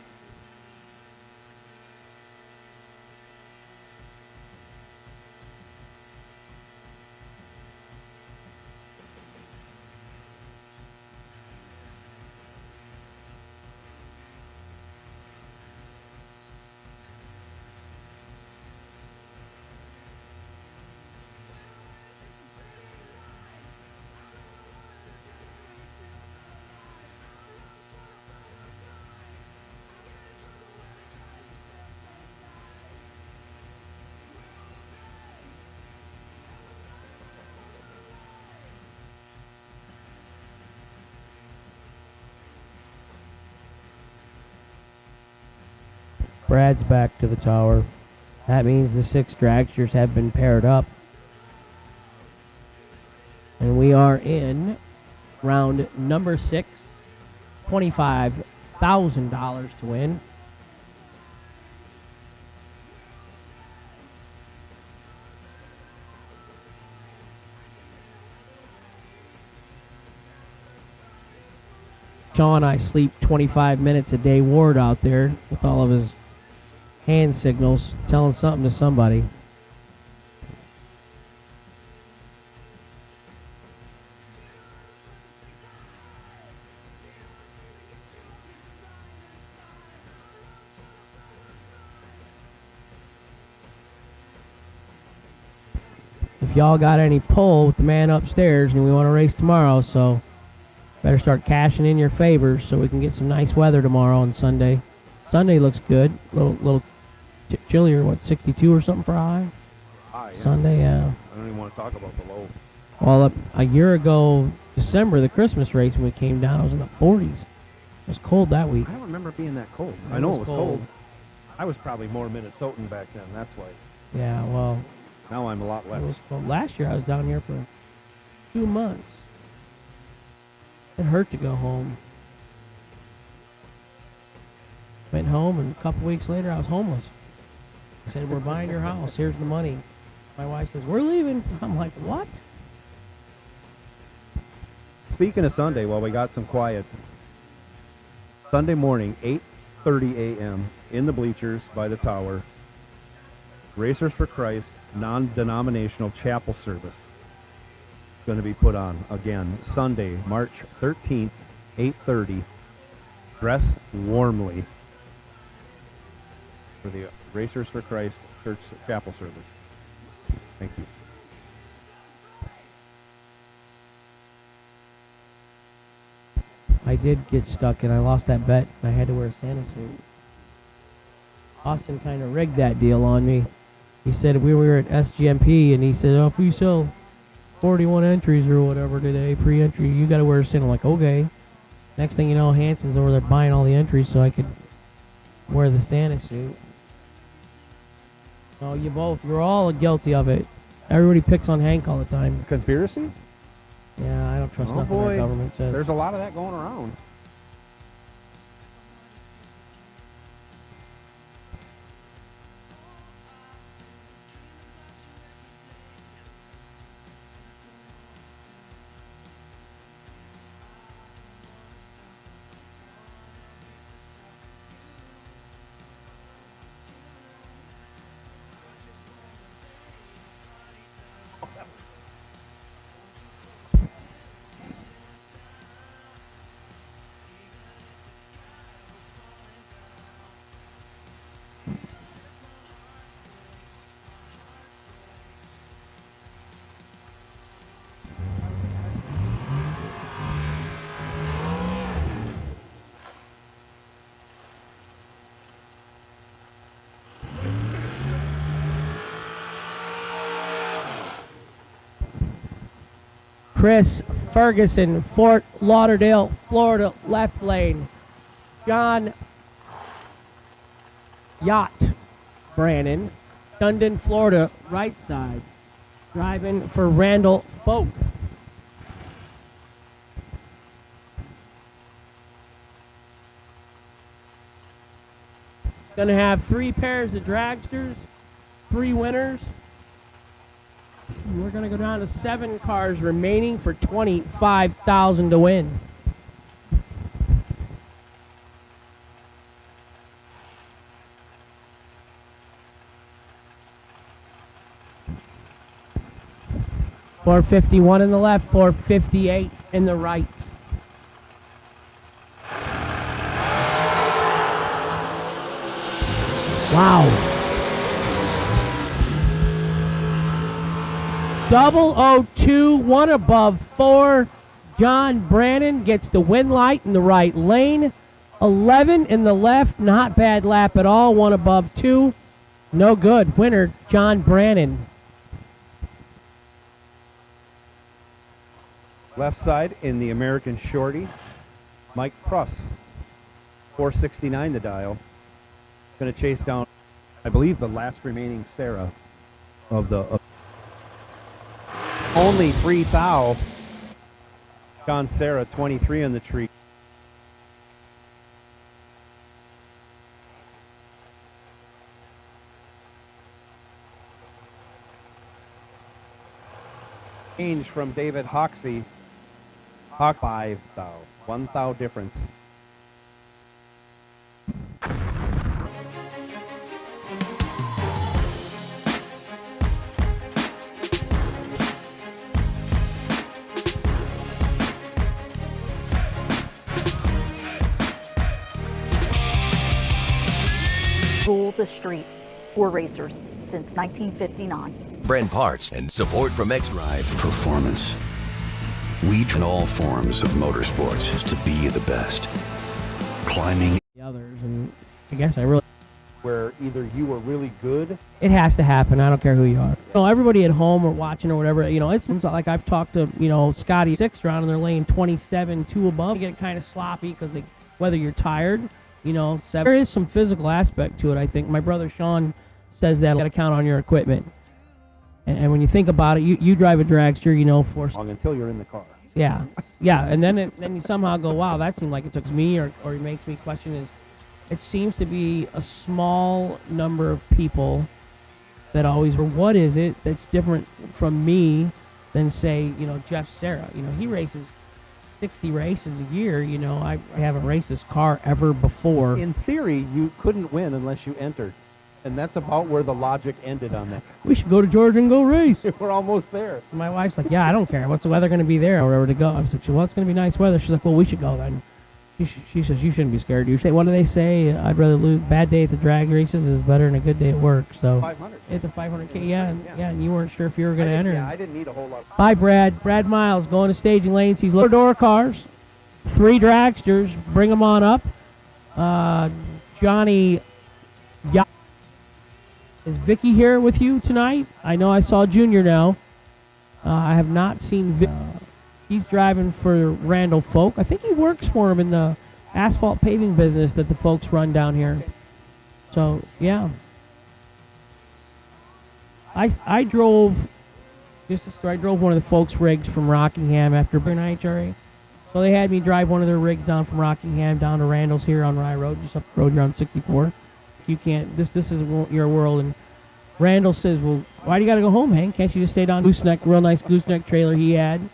Brad's back to the tower. That means the 6 dragsters have been paired up. And we are in round number 6. $25,000 to win. Sean and I sleep 25 minutes a day Ward out there with all of his hand signals telling something to somebody. If y'all got any pull with the man upstairs and we want to race tomorrow, so better start cashing in your favors so we can get some nice weather tomorrow on Sunday. Sunday looks good. Little chillier, 62 or something for high? Yeah. Sunday, yeah. I don't even want to talk about the low. Well, a year ago, December, the Christmas race, when it came down, it was in the 40s. It was cold that week. I don't remember being that cold. I know it was cold. I was probably more Minnesotan back then, that's why. Yeah, well. Now I'm a lot less. It was cold. Last year I was down here for 2 months. It hurt to go home. Went home, and a couple weeks later I was homeless. I said, we're buying your house. Here's the money. My wife says, we're leaving. I'm like, what? Speaking of Sunday, while we got some quiet, Sunday morning, 8:30 a.m. in the bleachers by the tower, Racers for Christ non-denominational chapel service going to be put on again Sunday, March 13th, 8:30. Dress warmly for the Racers for Christ Church Chapel service. Thank you. I did get stuck and I lost that bet and I had to wear a Santa suit. Austin kind of rigged that deal on me. He said we were at SGMP and he said, oh, if we sell 41 entries or whatever today, free entry, you got to wear a Santa. I'm like, okay. Next thing you know, Hanson's over there buying all the entries so I could wear the Santa suit. Oh, you're all guilty of it. Everybody picks on Hank all the time. Conspiracy? Yeah, I don't trust nothing the government says. There's a lot of that going around. Chris Ferguson, Fort Lauderdale, Florida, left lane. John Yacht Brannon, Dundon, Florida, right side. Driving for Randall Folk. Going to have 3 pairs of dragsters, 3 winners. And we're going to go down to 7 cars remaining for $25,000 to win. $451 in the left, $458 in the right. Wow. 002, 1 above 4. John Brannon gets the win light in the right lane. 11 in the left, not bad lap at all. 1 above 2. No good. Winner, John Brannon. Left side in the American Shorty, Mike Pruss, 469 the dial. Going to chase down, I believe, the last remaining Sarah of the only 3 thou. John Sarah, 23 on the tree. Change from David Hoxie. Hawk 5 thou. 1 thou difference. Rule the street. For racers since 1959. Brand parts and support from X-Drive Performance. We in all forms of motorsports is to be the best. Climbing The others, and I guess I really... Where either you were really good. It has to happen. I don't care who you are. Everybody at home or watching or whatever, it's like I've talked to, Scotty 6 round and they're laying 27, 2 above. You get kind of sloppy because whether you're tired, 7. There is some physical aspect to it, I think. My brother Sean says that you got to count on your equipment. And when you think about it, you drive a dragster, for... Long until you're in the car. Yeah. Yeah, and then you somehow go, wow, that seemed like it took me, or it makes me question it seems to be a small number of people that always, what is it that's different from me than, say, Jeff Serra? He races 60 races a year. I haven't raced this car ever before. In theory, you couldn't win unless you entered. And that's about where the logic ended on that. We should go to Georgia and go race. We're almost there. My wife's like, yeah, I don't care. What's the weather going to be there or wherever to go? I was like, well, it's going to be nice weather. She's like, well, we should go then. She says, you shouldn't be scared. You say, what do they say? I'd rather lose. Bad day at the drag races is better than a good day at work. So 500. At the 500K, yeah, and you weren't sure if you were going to enter. Yeah, I didn't need a whole lot. Bye, Brad. Brad Miles going to staging lanes. He's lower door cars. 3 dragsters. Bring them on up. Johnny Yacht. Is Vicky here with you tonight? I know I saw Junior now. I have not seen Vic. He's driving for Randall Folk. I think he works for him in the asphalt paving business that the folks run down here. So, yeah. I drove one of the folks' rigs from Rockingham after NHRA. So they had me drive one of their rigs down from Rockingham down to Randall's here on Rye Road, just up the road here on 64. You can't, this is your world. And Randall says, well, why do you got to go home, Hank? Can't you just stay down gooseneck, real nice gooseneck trailer he had?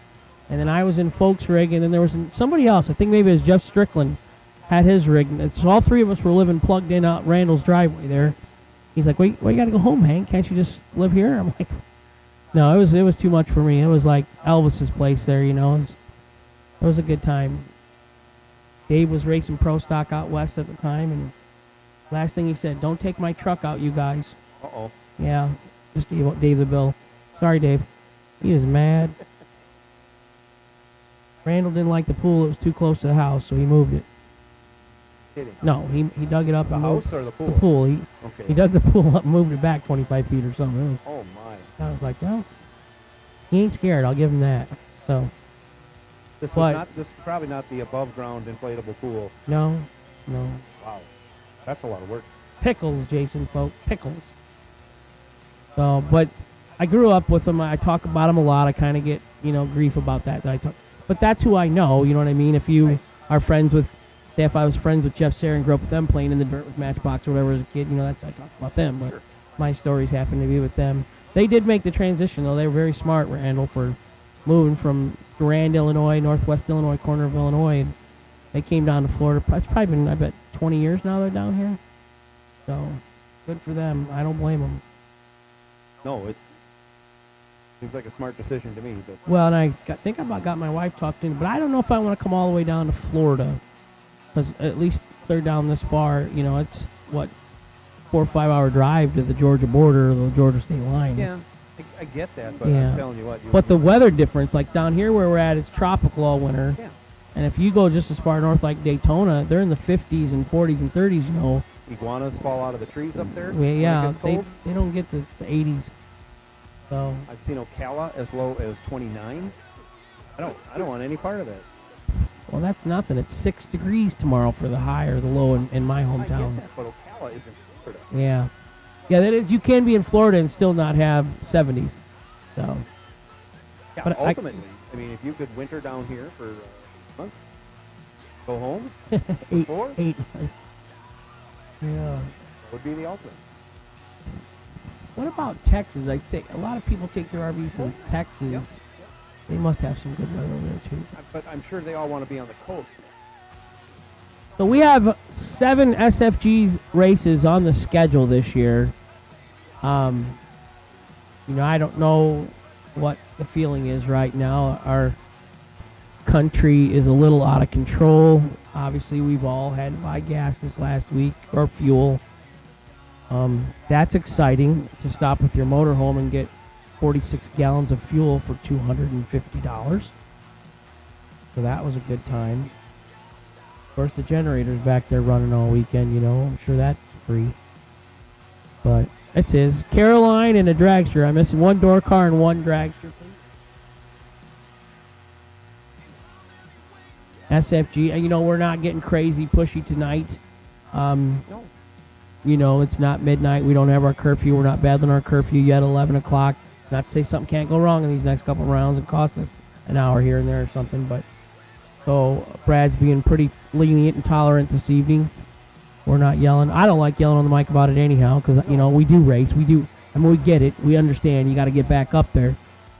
And then I was in Folks' rig, and then there was somebody else. I think maybe it was Jeff Strickland had his rig. So all 3 of us were living plugged in out Randall's driveway there. He's like, why you got to go home, Hank? Can't you just live here? I'm like, no, it was too much for me. It was like Elvis's place there, It was a good time. Dave was racing pro stock out west at the time, and last thing he said, don't take my truck out, you guys. Uh-oh. Yeah, just gave Dave the bill. Sorry, Dave. He was mad. Randall didn't like the pool. It was too close to the house, so he moved it. Kidding. No, he dug it up. The and house moved or the pool? The pool. Okay. He dug the pool up and moved it back 25 feet or something. Oh, my. I was like, well, he ain't scared. I'll give him that. So This is probably not the above ground inflatable pool. No. Wow, that's a lot of work. Pickles, Jason, folks, pickles. So, but I grew up with them. I talk about them a lot. I kind of get, grief about that. But that's who I know. You know what I mean? If you are friends with, say, if I was friends with Jeff Sayre and grew up with them playing in the dirt with Matchbox or whatever as a kid, that's I talk about them. But my stories happen to be with them. They did make the transition, though. They were very smart, Randall, for moving from Durand, Illinois, northwest Illinois, corner of Illinois. And they came down to Florida. It's probably been, I bet, 20 years now they're down here. So, good for them. I don't blame them. No, it seems like a smart decision to me. But well, and I think I got my wife talked in, but I don't know if I want to come all the way down to Florida, because at least they're down this far. It's, 4 or 5 hour drive to the Georgia border or the Georgia state line. Yeah, I get that, but I'm telling you what. But the weather difference, like down here where we're at, it's tropical all winter. Yeah. And if you go just as far north like Daytona, they're in the 50s and 40s and 30s, Iguanas fall out of the trees up there. Yeah, they don't get the 80s. So I've seen Ocala as low as 29. I don't want any part of that. Well, that's nothing. It's 6 degrees tomorrow for the high or the low in my hometown. I get that, but Ocala isn't Florida. Yeah, that is. You can be in Florida and still not have 70s. So. Yeah, but ultimately, I mean, if you could winter down here for months, go home. 8 months. Yeah. Would be the ultimate. What about Texas? I think a lot of people take their RVs to Texas. Yep. They must have some good weather over there too. But I'm sure they all want to be on the coast. So we have 7 SFG's races on the schedule this year. I don't know what the feeling is right now. Our country is a little out of control. Obviously, we've all had to buy gas this last week, or fuel. That's exciting to stop with your motorhome and get 46 gallons of fuel for $250. So that was a good time. Of course, the generator's back there running all weekend, I'm sure that's free. But it is. Caroline and a dragster. I'm missing 1 door car and 1 dragster, please. SFG, we're not getting crazy pushy tonight. It's not midnight. We don't have our curfew. We're not battling our curfew yet, 11 o'clock. Not to say something can't go wrong in these next couple rounds and cost us an hour here and there or something. But so Brad's being pretty lenient and tolerant this evening. We're not yelling. I don't like yelling on the mic about it anyhow because, we do race. We get it. We understand. You got to get back up there.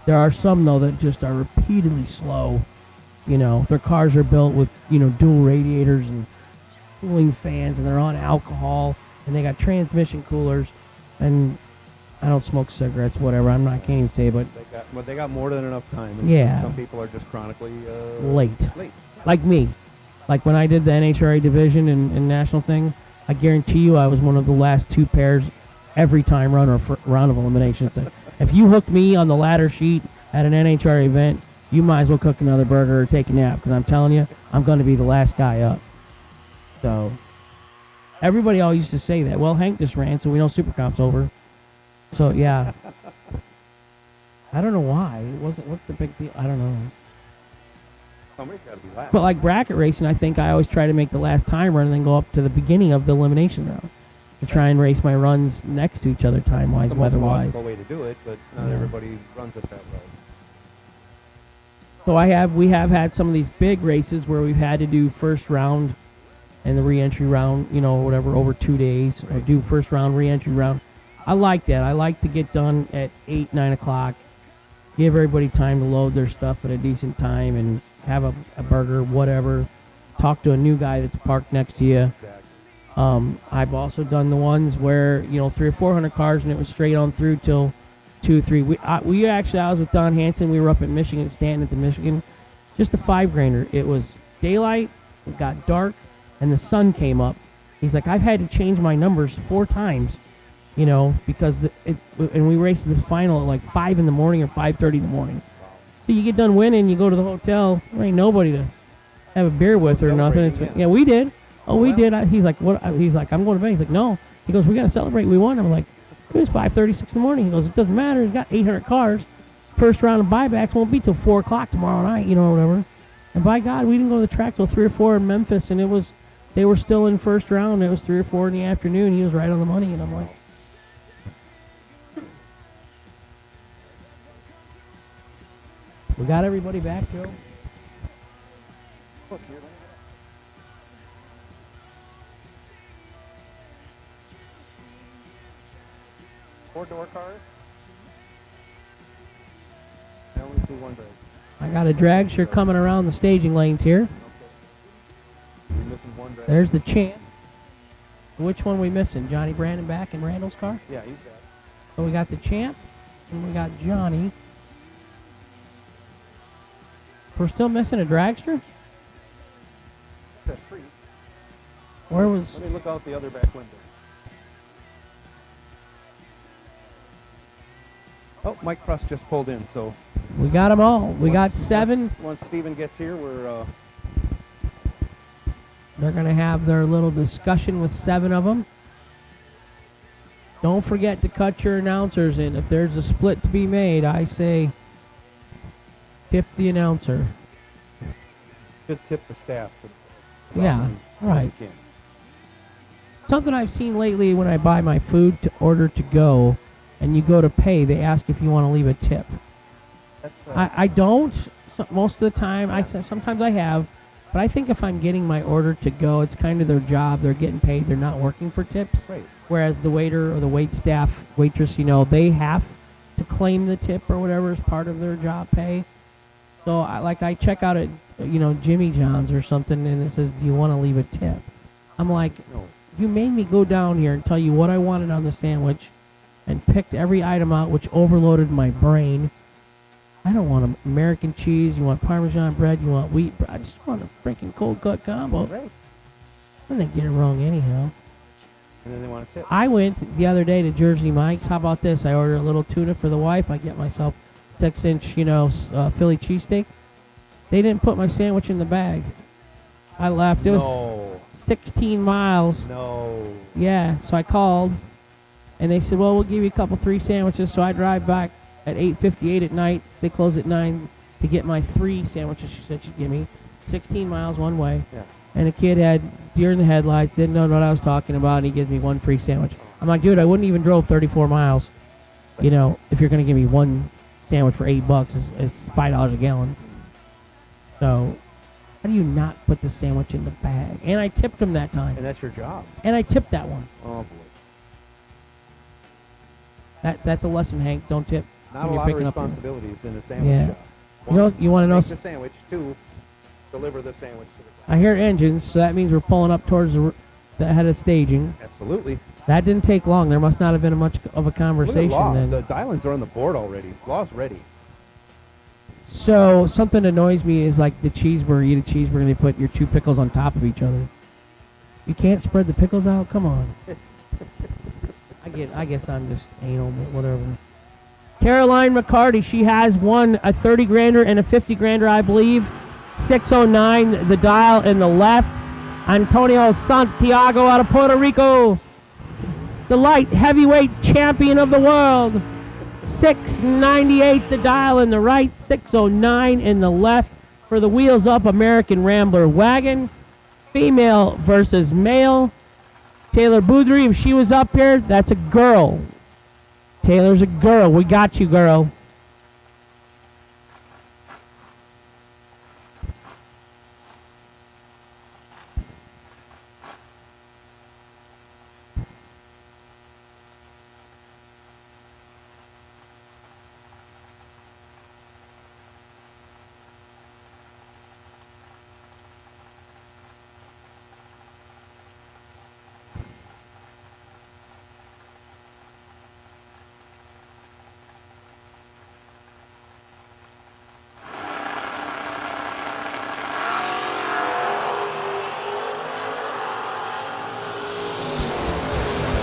There are some, though, that just are repeatedly slow. Their cars are built with, dual radiators and cooling fans, and they're on alcohol, and they got transmission coolers, and I don't smoke cigarettes, whatever. I can't even say, but they got more than enough time. And yeah. Some people are just chronically late. Like me. Like when I did the NHRA division and national thing, I guarantee you I was one of the last 2 pairs every time round of elimination. So if you hook me on the ladder sheet at an NHRA event, you might as well cook another burger or take a nap, because I'm telling you, I'm going to be the last guy up. So, everybody all used to say that. Well, Hank just ran, so we know Supercop's over. So, yeah. I don't know why. What's the big deal? I don't know. Somebody's got to be last. But like bracket racing, I think I always try to make the last time run and then go up to the beginning of the elimination round to try and race my runs next to each other time-wise, weather-wise. That's the most logical way to do it, but not everybody runs it that way. So we have had some of these big races where we've had to do first round and the re-entry round, whatever, over 2 days, or do first round, re-entry round. I like that. I like to get done at 8, 9 o'clock, give everybody time to load their stuff at a decent time and have a burger, whatever, talk to a new guy that's parked next to you. I've also done the ones where, 300 or 400 cars and it was straight on through till 2 or 3. I was with Don Hansen. We were up in Michigan, Stanton at the Michigan. Just a 5-grander. It was daylight, it got dark, and the sun came up. He's like, I've had to change my numbers 4 times, because and we raced the final at like 5 in the morning or 5:30 in the morning. So you get done winning, you go to the hotel. There ain't nobody to have a beer with or nothing. Yeah, we did. Oh, we did. He's like, what? He's like, I'm going to bed. He's like, no. He goes, we got to celebrate. We won. I'm like, it was 5:36 in the morning. He goes, it doesn't matter. He's got 800 cars. First round of buybacks won't be till 4 o'clock tomorrow night, or whatever. And by God, we didn't go to the track till 3 or 4 in Memphis, and they were still in first round. It was 3 or 4 in the afternoon. He was right on the money, and I'm like, we got everybody back, Joe. 4 door cars. I only see 1 drag. I got a dragster coming around the staging lanes here. We're missing 1 drag. There's the champ. Which one we missing? Johnny Brandon back in Randall's car? Yeah, he's back. So we got the champ, and we got Johnny. We're still missing a dragster? That's 3. Where was... Let me look out the other back window. Oh, Mike Pruss just pulled in, so... We got them all. We got 7. Once Steven gets here, we're... They're going to have their little discussion with 7 of them. Don't forget to cut your announcers in. If there's a split to be made, I say tip the announcer. Should tip the staff. Yeah, right. Something I've seen lately when I buy my food to order to go, and you go to pay, they ask if you want to leave a tip. I don't most of the time. Sometimes I have, but I think if I'm getting my order to go, it's kind of their job. They're getting paid. They're not working for tips. Right. Whereas the waiter or the wait staff, waitress, they have to claim the tip or whatever as part of their job pay. So I check out at Jimmy John's or something, and it says, "Do you want to leave a tip?" I'm like, no. You made me go down here and tell you what I wanted on the sandwich, and picked every item out, which overloaded my brain. I don't want American cheese. You want Parmesan bread. You want wheat bread. I just want a freaking cold cut combo. Right. And they get it wrong anyhow. And then they want a tip. I went the other day to Jersey Mike's. How about this? I ordered a little tuna for the wife. I get myself 6-inch, Philly cheesesteak. They didn't put my sandwich in the bag. I left. It was 16 miles. No. Yeah, so I called, and they said, well, we'll give you a couple, 3 sandwiches. So I drive back at 8:58 at night. They close at 9 to get my 3 sandwiches she said she'd give me. 16 miles one way. Yeah. And the kid had deer in the headlights, didn't know what I was talking about, and he gives me 1 free sandwich. I'm like, dude, I wouldn't even drove 34 miles. If you're going to give me 1 sandwich for $8, it's $5 a gallon. So, how do you not put the sandwich in the bag? And I tipped him that time. And that's your job. And I tipped that one. Oh, boy. That's a lesson, Hank. Don't tip. Not when a you're lot of picking up responsibilities in a sandwich shop. You want to know? Make the sandwich. 2, deliver the sandwich to the client. I hear engines, so that means we're pulling up towards the head of staging. Absolutely. That didn't take long. There must not have been much of a conversation then. The dial-ins are on the board already. Law's ready. So something annoys me is like the cheeseburger. You eat a cheeseburger and they put your 2 pickles on top of each other. You can't spread the pickles out? Come on. I guess I'm just anal, but whatever. Caroline McCarty, she has won a 30 grander and a 50 grander, I believe. 609, the dial in the left. Antonio Santiago out of Puerto Rico, the light heavyweight champion of the world. 698, the dial in the right. 609 in the left for the Wheels Up American Rambler wagon. Female versus male. Taylor Boudry, if she was up here, that's a girl. Taylor's a girl. We got you, girl.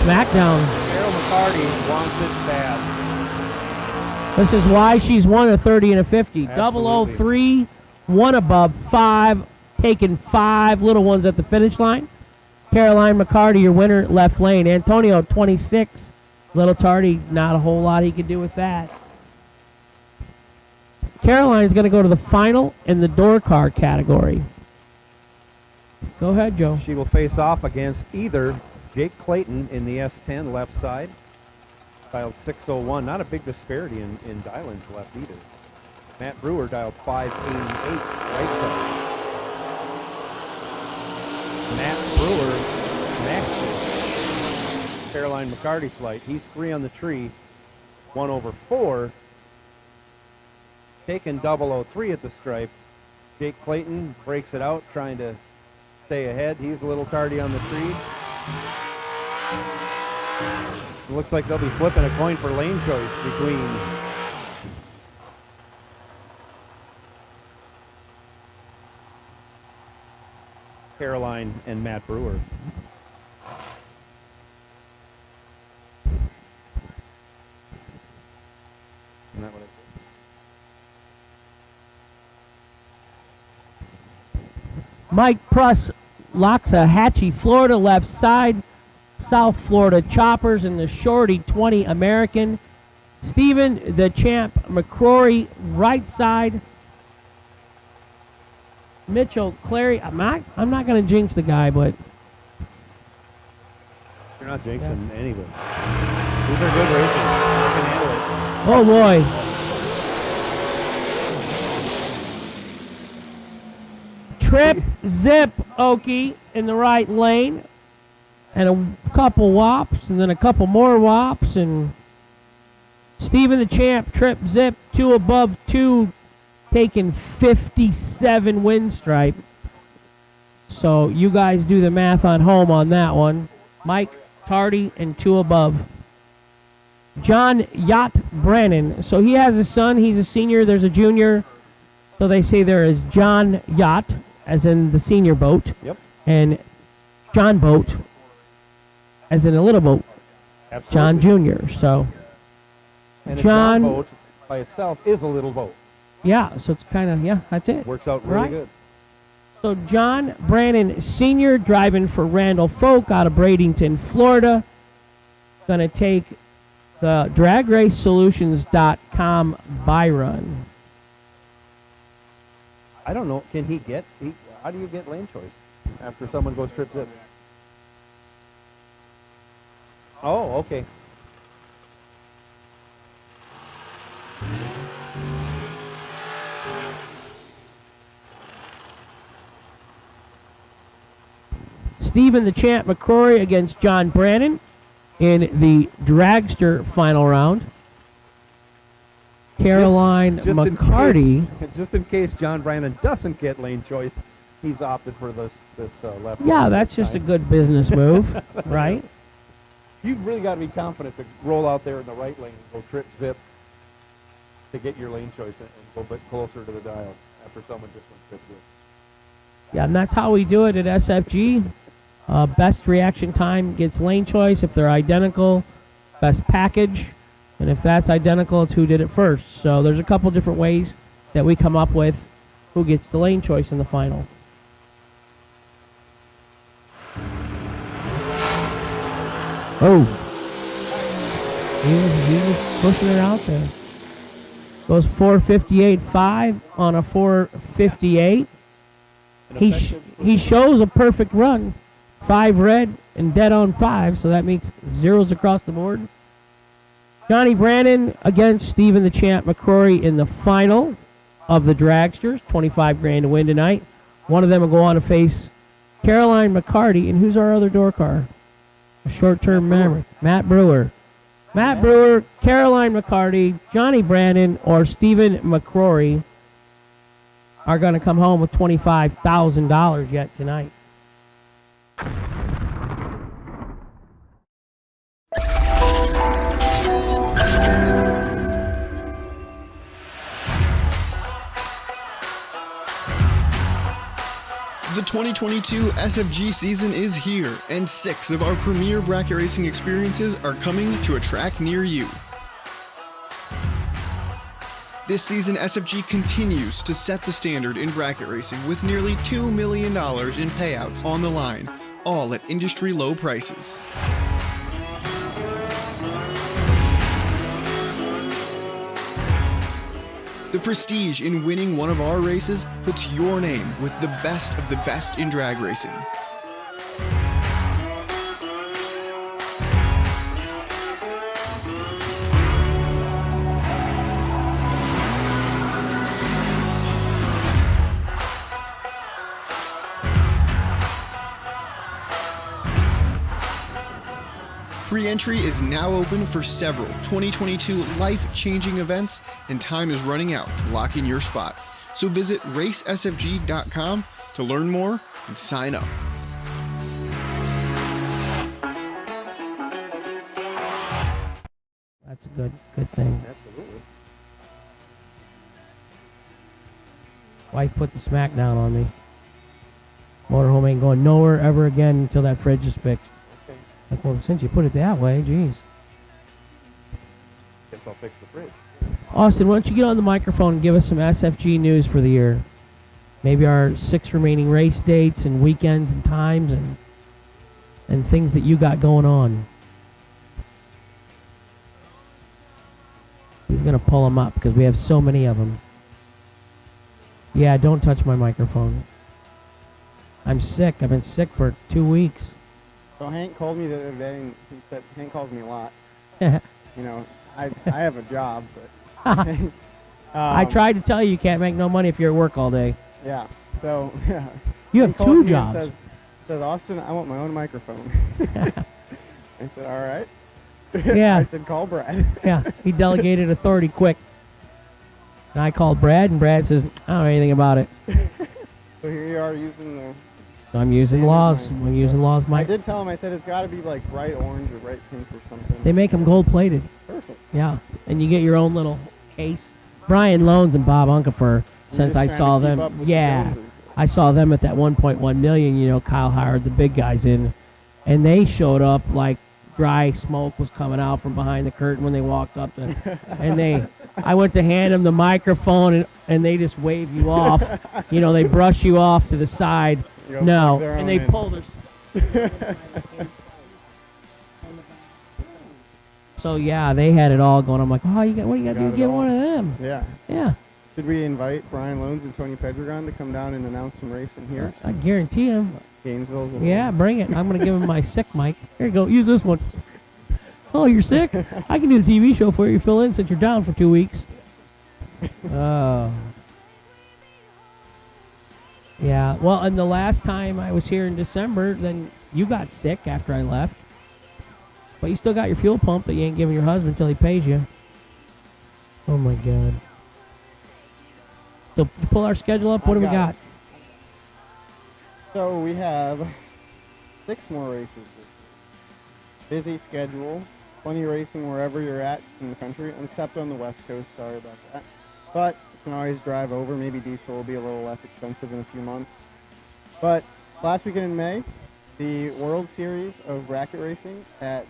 SmackDown. Carol McCarty wants it bad. This is why she's won a 30 and a 50. Absolutely. 003, 1 above, 5, taking 5 little ones at the finish line. Caroline McCarty, your winner, left lane. Antonio, 26. Little tardy, not a whole lot he could do with that. Caroline's going to go to the final in the door car category. Go ahead, Joe. She will face off against either Jake Clayton in the S10 left side, dialed 601. Not a big disparity in dial-ins left either. Matt Brewer dialed 588 right side. Matt Brewer next. Caroline McCarty's light. He's 3 on the tree, 1/4. Taking 003 at the stripe. Jake Clayton breaks it out, trying to stay ahead. He's a little tardy on the tree. It looks like they'll be flipping a coin for lane choice between Caroline and Matt Brewer. Isn't that what it is? Mike Pruss, Loxahatchee, Florida, left side. South Florida Choppers in the Shorty 20 American. Stephen the Champ McCrory, right side. Mitchell Clary. I'm not going to jinx the guy, but you're not jinxing anybody. These are good races. They can handle it. Oh boy. Trip Zip Okie in the right lane. And a couple whops, and then a couple more whops, and Stephen the Champ, Trip Zip, 2 above 2, taking 57 win stripe. So you guys do the math on home on that one. Mike Tardy and 2 above. John Yacht Brannon. So he has a son. He's a senior. There's a junior. So they say there is John Yacht, as in the senior boat. Yep. And John Boat, as in a little boat. Absolutely. John Jr. So and John a boat by itself is a little boat. Yeah, so it's kind of, yeah, that's it. Works out really good. So John Brannon Sr. driving for Randall Folk out of Bradenton, Florida. Going to take the DragRaceSolutions.com buy run. I don't know. Can how do you get lane choice after someone goes Trip Zip? Oh, okay. Stephen the Champ McCrory against John Brannon in the Dragster final round. Caroline McCarty. Just in case John Brannon doesn't get lane choice, he's opted for this left. Yeah, that's just a good business move, right? You've really got to be confident to roll out there in the right lane and go Trip Zip to get your lane choice and go a bit closer to the dial after someone just went Trip Zip. Yeah, and that's how we do it at SFG. Best reaction time gets lane choice. If they're identical, best package. And if that's identical, it's who did it first. So there's a couple different ways that we come up with who gets the lane choice in the final. Oh. He was pushing it out there. Goes 458.5 on a 458. He shows a perfect run. 5 red and dead on 5, so that makes zeros across the board. Johnny Brannon against Stephen the Champ McCrory in the final of the Dragsters. 25 grand to win tonight. One of them will go on to face Caroline McCarty. And who's our other door car? A short-term memory. Matt Brewer. Matt Brewer, Caroline McCarty, Johnny Brannon, or Stephen McCrory are going to come home with $25,000 yet tonight. The 2022 SFG season is here, and 6 of our premier bracket racing experiences are coming to a track near you. This season, SFG continues to set the standard in bracket racing with nearly $2 million in payouts on the line, all at industry low prices. The prestige in winning one of our races puts your name with the best of the best in drag racing. Pre-entry is now open for several 2022 life-changing events, and time is running out to lock in your spot. So visit racesfg.com to learn more and sign up. That's a good thing. Absolutely. Wife put the smack down on me. Motorhome ain't going nowhere ever again until that fridge is fixed. Like, well, since you put it that way, geez. Guess I'll fix the fridge. Austin, why don't you get on the microphone and give us some SFG news for the year? Maybe our 6 remaining race dates and weekends and times and things that you got going on. He's going to pull them up because we have so many of them. Yeah, don't touch my microphone. I'm sick. I've been sick for 2 weeks. So Hank called me the other day, and he said, Hank calls me a lot. You know, I have a job, but... I tried to tell you can't make no money if you're at work all day. Yeah, so... Yeah. You have 2 jobs. Says, Austin, I want my own microphone. I said, all right. Yeah. I said, call Brad. Yeah, he delegated authority quick. And I called Brad, and Brad says, I don't know anything about it. So here you are using the... So I'm using Laws. I'm using Laws mic. I did tell him, I said, it's got to be like bright orange or bright pink or something. They make them gold-plated. Perfect. Yeah, and you get your own little case. Brian Loans and Bob Unkefer, since I saw them, yeah, I saw them at that 1.1 million, you know, Kyle hired the big guys in, and they showed up like dry smoke was coming out from behind the curtain when they walked up, I went to hand them the microphone, and they just wave you off. You know, they brush you off to the side. No, and they pulled us. So yeah, they had it all going. I'm like, oh, what do you got to do? Get one of them. Yeah. Yeah. Did we invite Brian Loans and Tony Pedregon to come down and announce some racing here? I guarantee him. Gainesville's. Yeah, bring it. I'm gonna give him my sick mic. Here you go. Use this one. Oh, you're sick? I can do the TV show for you. Fill in since you're down for 2 weeks. Oh. Yeah, well, and the last time I was here in December, then you got sick after I left. But you still got your fuel pump that you ain't giving your husband until he pays you. Oh, my God. So, you pull our schedule up. What do we got? So, we have 6 more races this year. Busy schedule. Plenty of racing wherever you're at in the country, except on the West Coast. Sorry about that. But you can always drive over. Maybe diesel will be a little less expensive in a few months. But last weekend in May, the World Series of Bracket Racing at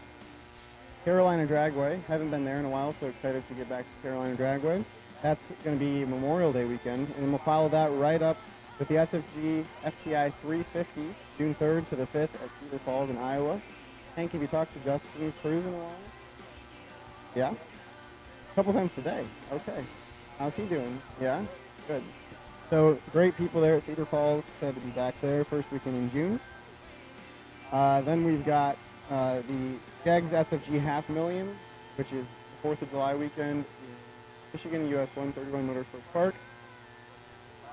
Carolina Dragway. Haven't been there in a while, so excited to get back to Carolina Dragway. That's going to be Memorial Day weekend, and then we'll follow that right up with the SFG FTI 350, June 3rd to the 5th at Cedar Falls in Iowa. Hank, have you talked to Justin Cruz in a while? Yeah? A couple times today. Okay. How's he doing? Yeah? Good. So, great people there at Cedar Falls. Glad to be back there. First weekend in June. Then we've got the Jegs SFG $500,000, which is the 4th of July weekend in Michigan, US 131 Motorsports Park.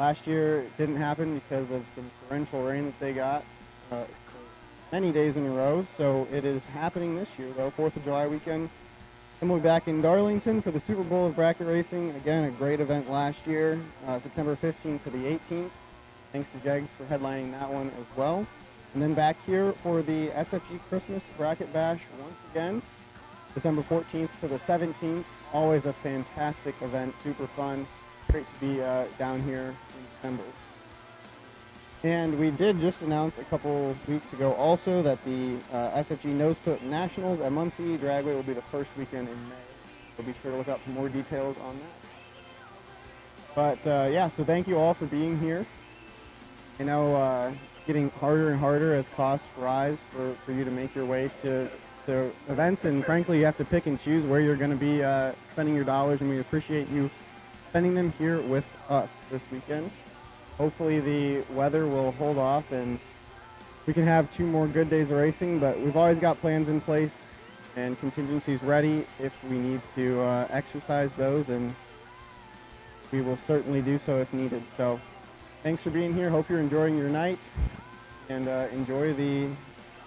Last year, it didn't happen because of some torrential rain that they got for many days in a row. So, it is happening this year, though, 4th of July weekend. And we'll be back in Darlington for the Super Bowl of Bracket Racing. Again, a great event last year, September 15th to the 18th. Thanks to Jegs for headlining that one as well. And then back here for the SFG Christmas Bracket Bash once again, December 14th to the 17th. Always a fantastic event, super fun. Great to be down here in December. And we did just announce a couple weeks ago also that the SFG Nose Foot Nationals at Muncie Dragway will be the first weekend in May. So be sure to look out for more details on that. But yeah, so thank you all for being here. I know getting harder and harder as costs rise for you to make your way to events, and frankly you have to pick and choose where you're going to be spending your dollars, and we appreciate you spending them here with us this weekend. Hopefully the weather will hold off and we can have 2 more good days of racing, but we've always got plans in place and contingencies ready if we need to exercise those, and we will certainly do so if needed. So thanks for being here. Hope you're enjoying your night, and enjoy the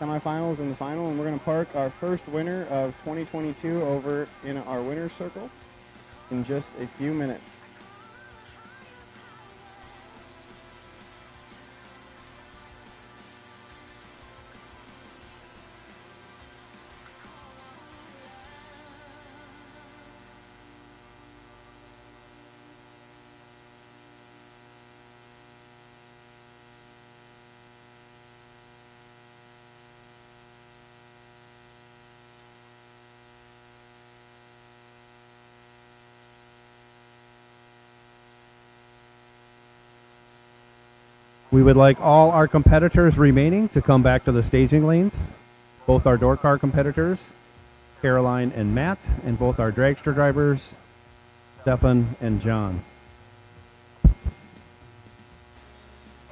semifinals and the final. And we're going to park our first winner of 2022 over in our winner's circle in just a few minutes. We would like all our competitors remaining to come back to the staging lanes, both our door car competitors, Caroline and Matt, and both our dragster drivers, Stefan and John.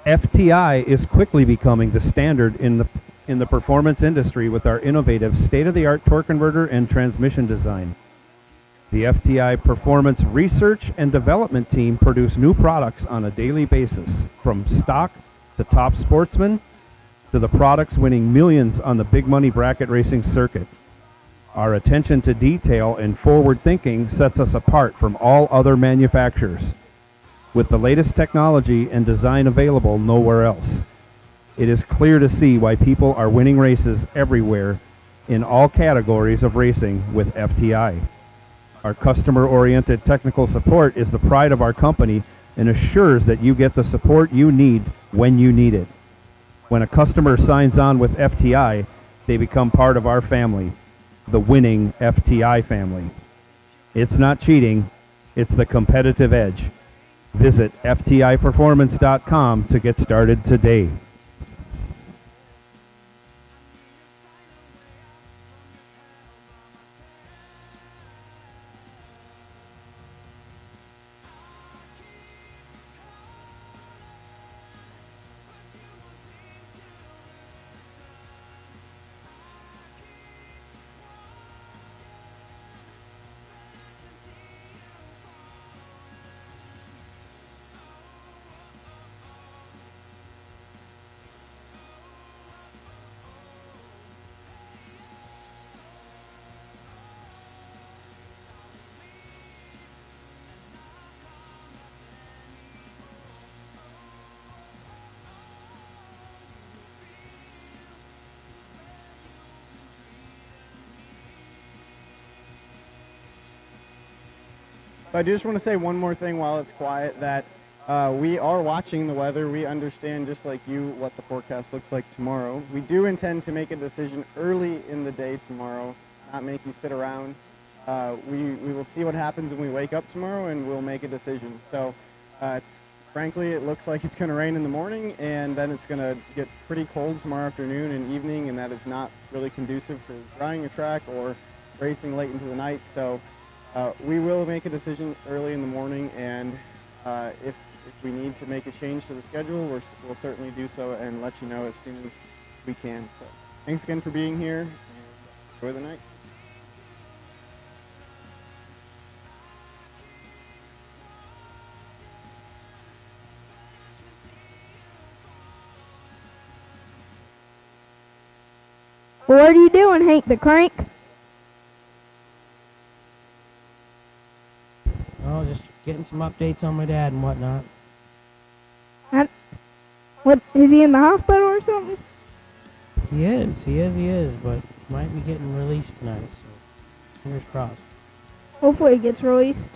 FTI is quickly becoming the standard in the performance industry with our innovative state-of-the-art torque converter and transmission design. The FTI Performance Research and Development Team produce new products on a daily basis, from stock to top sportsman to the products winning millions on the big money bracket racing circuit. Our attention to detail and forward thinking sets us apart from all other manufacturers, with the latest technology and design available nowhere else. It is clear to see why people are winning races everywhere in all categories of racing with FTI. Our customer-oriented technical support is the pride of our company and assures that you get the support you need when you need it. When a customer signs on with FTI, they become part of our family, the winning FTI family. It's not cheating, it's the competitive edge. Visit FTIperformance.com to get started today. I just want to say one more thing while it's quiet, that we are watching the weather. We understand, just like you, what the forecast looks like tomorrow. We do intend to make a decision early in the day tomorrow, not make you sit around. We will see what happens when we wake up tomorrow, and we'll make a decision. So frankly, it looks like it's going to rain in the morning, and then it's going to get pretty cold tomorrow afternoon and evening, and that is not really conducive for drying a track or racing late into the night. So we will make a decision early in the morning, and if we need to make a change to the schedule, we'll certainly do so and let you know as soon as we can. So thanks again for being here, and enjoy the night. What are you doing, Hank the Crank? Oh, just getting some updates on my dad and whatnot. What, is he in the hospital or something? He is, but might be getting released tonight, so fingers crossed. Hopefully he gets released.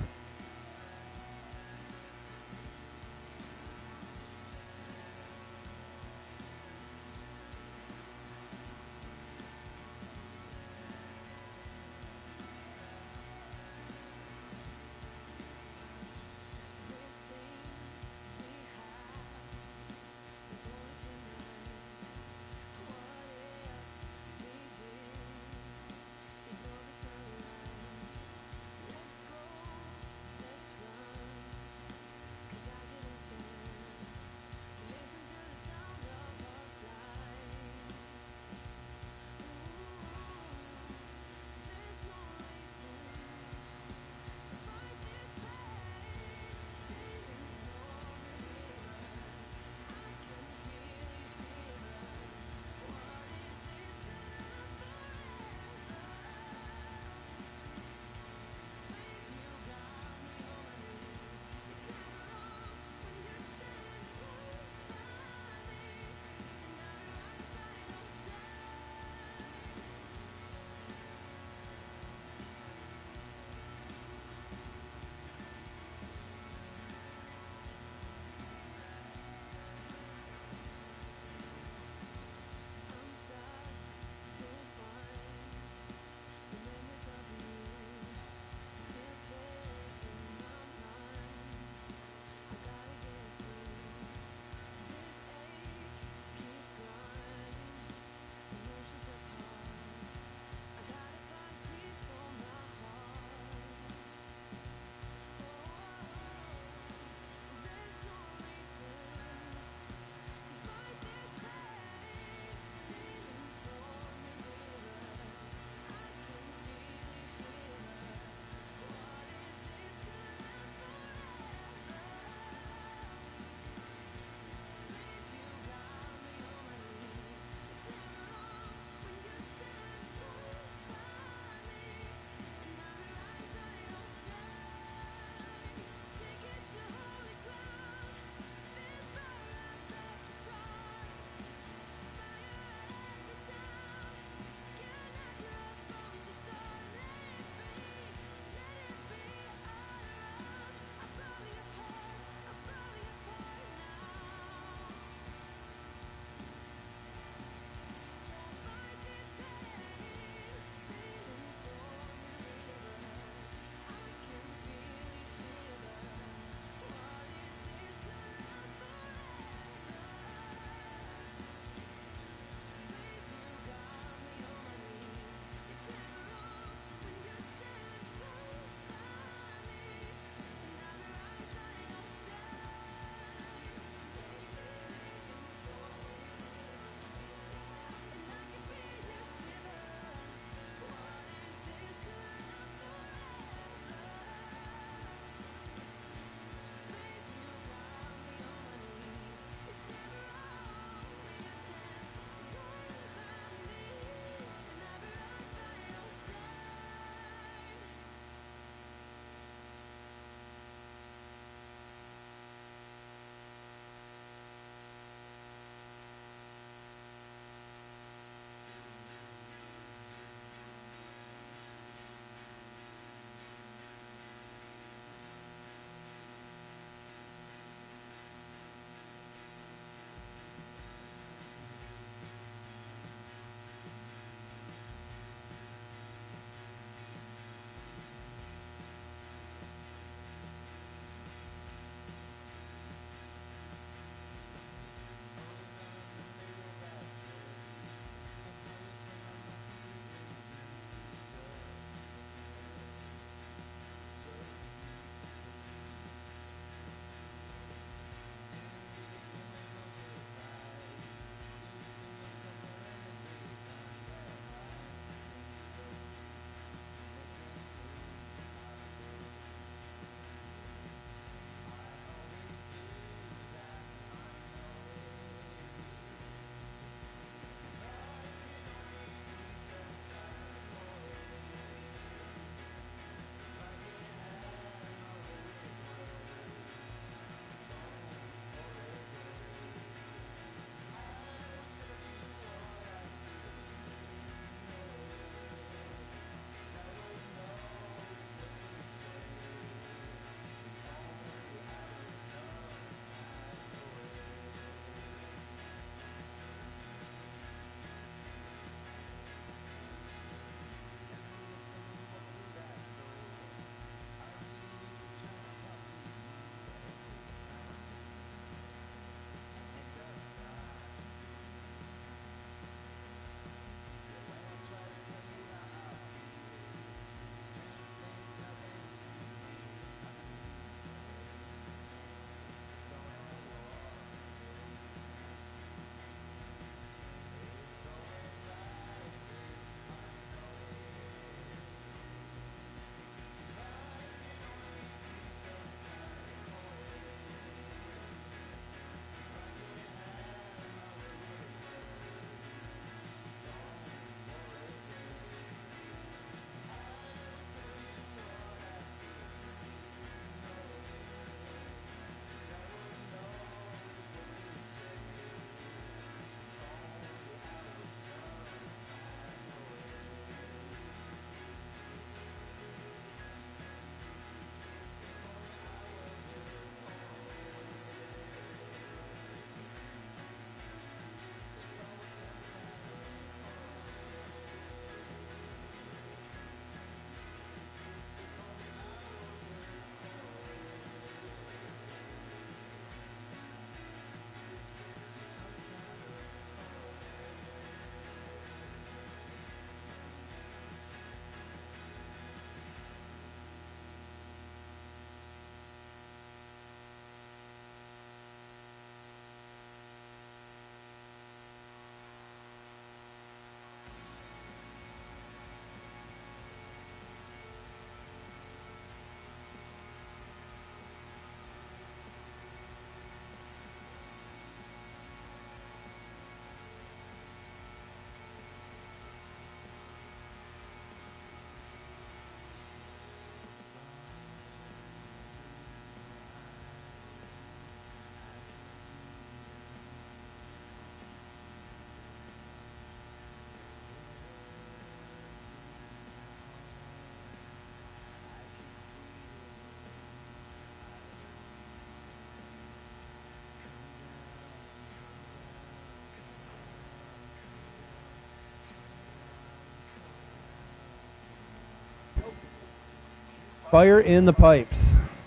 Fire in the pipes.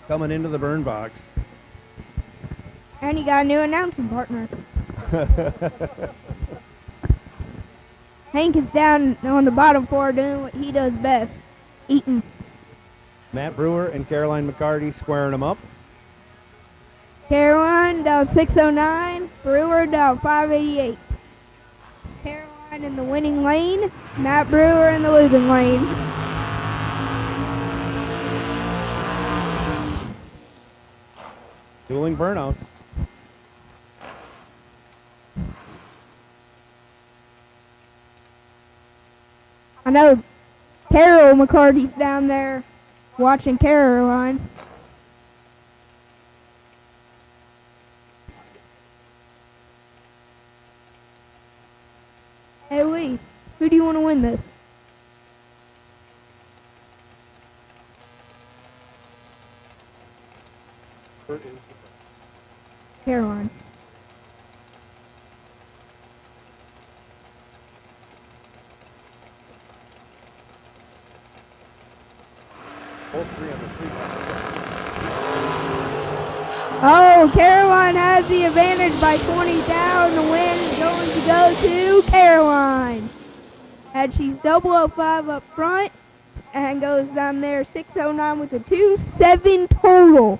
Coming into the burn box. And you got a new announcing partner. Hank is down on the bottom floor doing what he does best, eating. Matt Brewer and Caroline McCarty squaring them up. Caroline down 609, Brewer down 588. Caroline in the winning lane, Matt Brewer in the losing lane. Dueling burnouts. I know Carol McCarty's down there watching Caroline. Hey Lee, who do you want to win this? Caroline. Oh, Caroline has the advantage by 20 down. The win is going to go to Caroline. And she's 005 up front and goes down there 609 with a 2-7 total.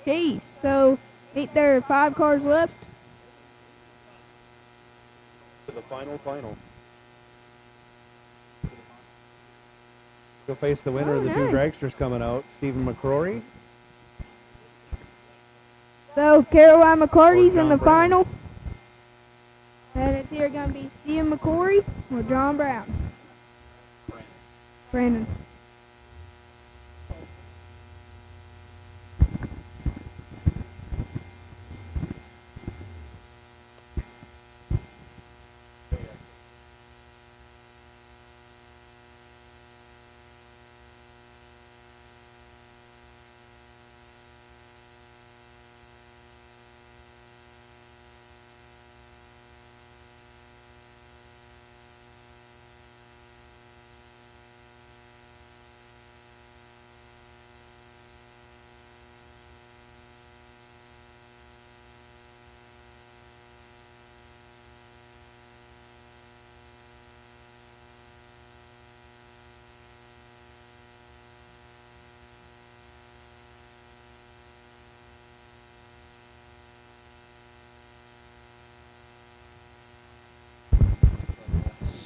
Jeez, so ain't there 5 cars left? To the final. You'll face the winner of the two dragsters coming out, Stephen McCrory. So Caroline McCarty's in the final. And it's either going to be Stephen McCrory or John Brown. Brandon.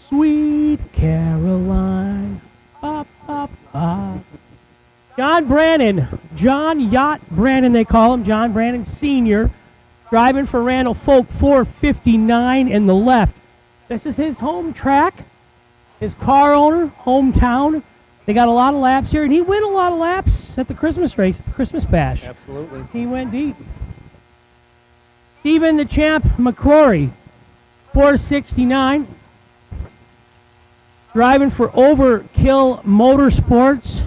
Sweet Caroline. Ba, ba, ba. John Brannon. John Yacht Brannon, they call him. John Brannon Sr. Driving for Randall Folk 459 in the left. This is his home track. His car owner, hometown. They got a lot of laps here, and he won a lot of laps at the Christmas race, at the Christmas Bash. Absolutely. He went deep. Stephen the Champ McCrory, 469. Driving for Overkill Motorsports.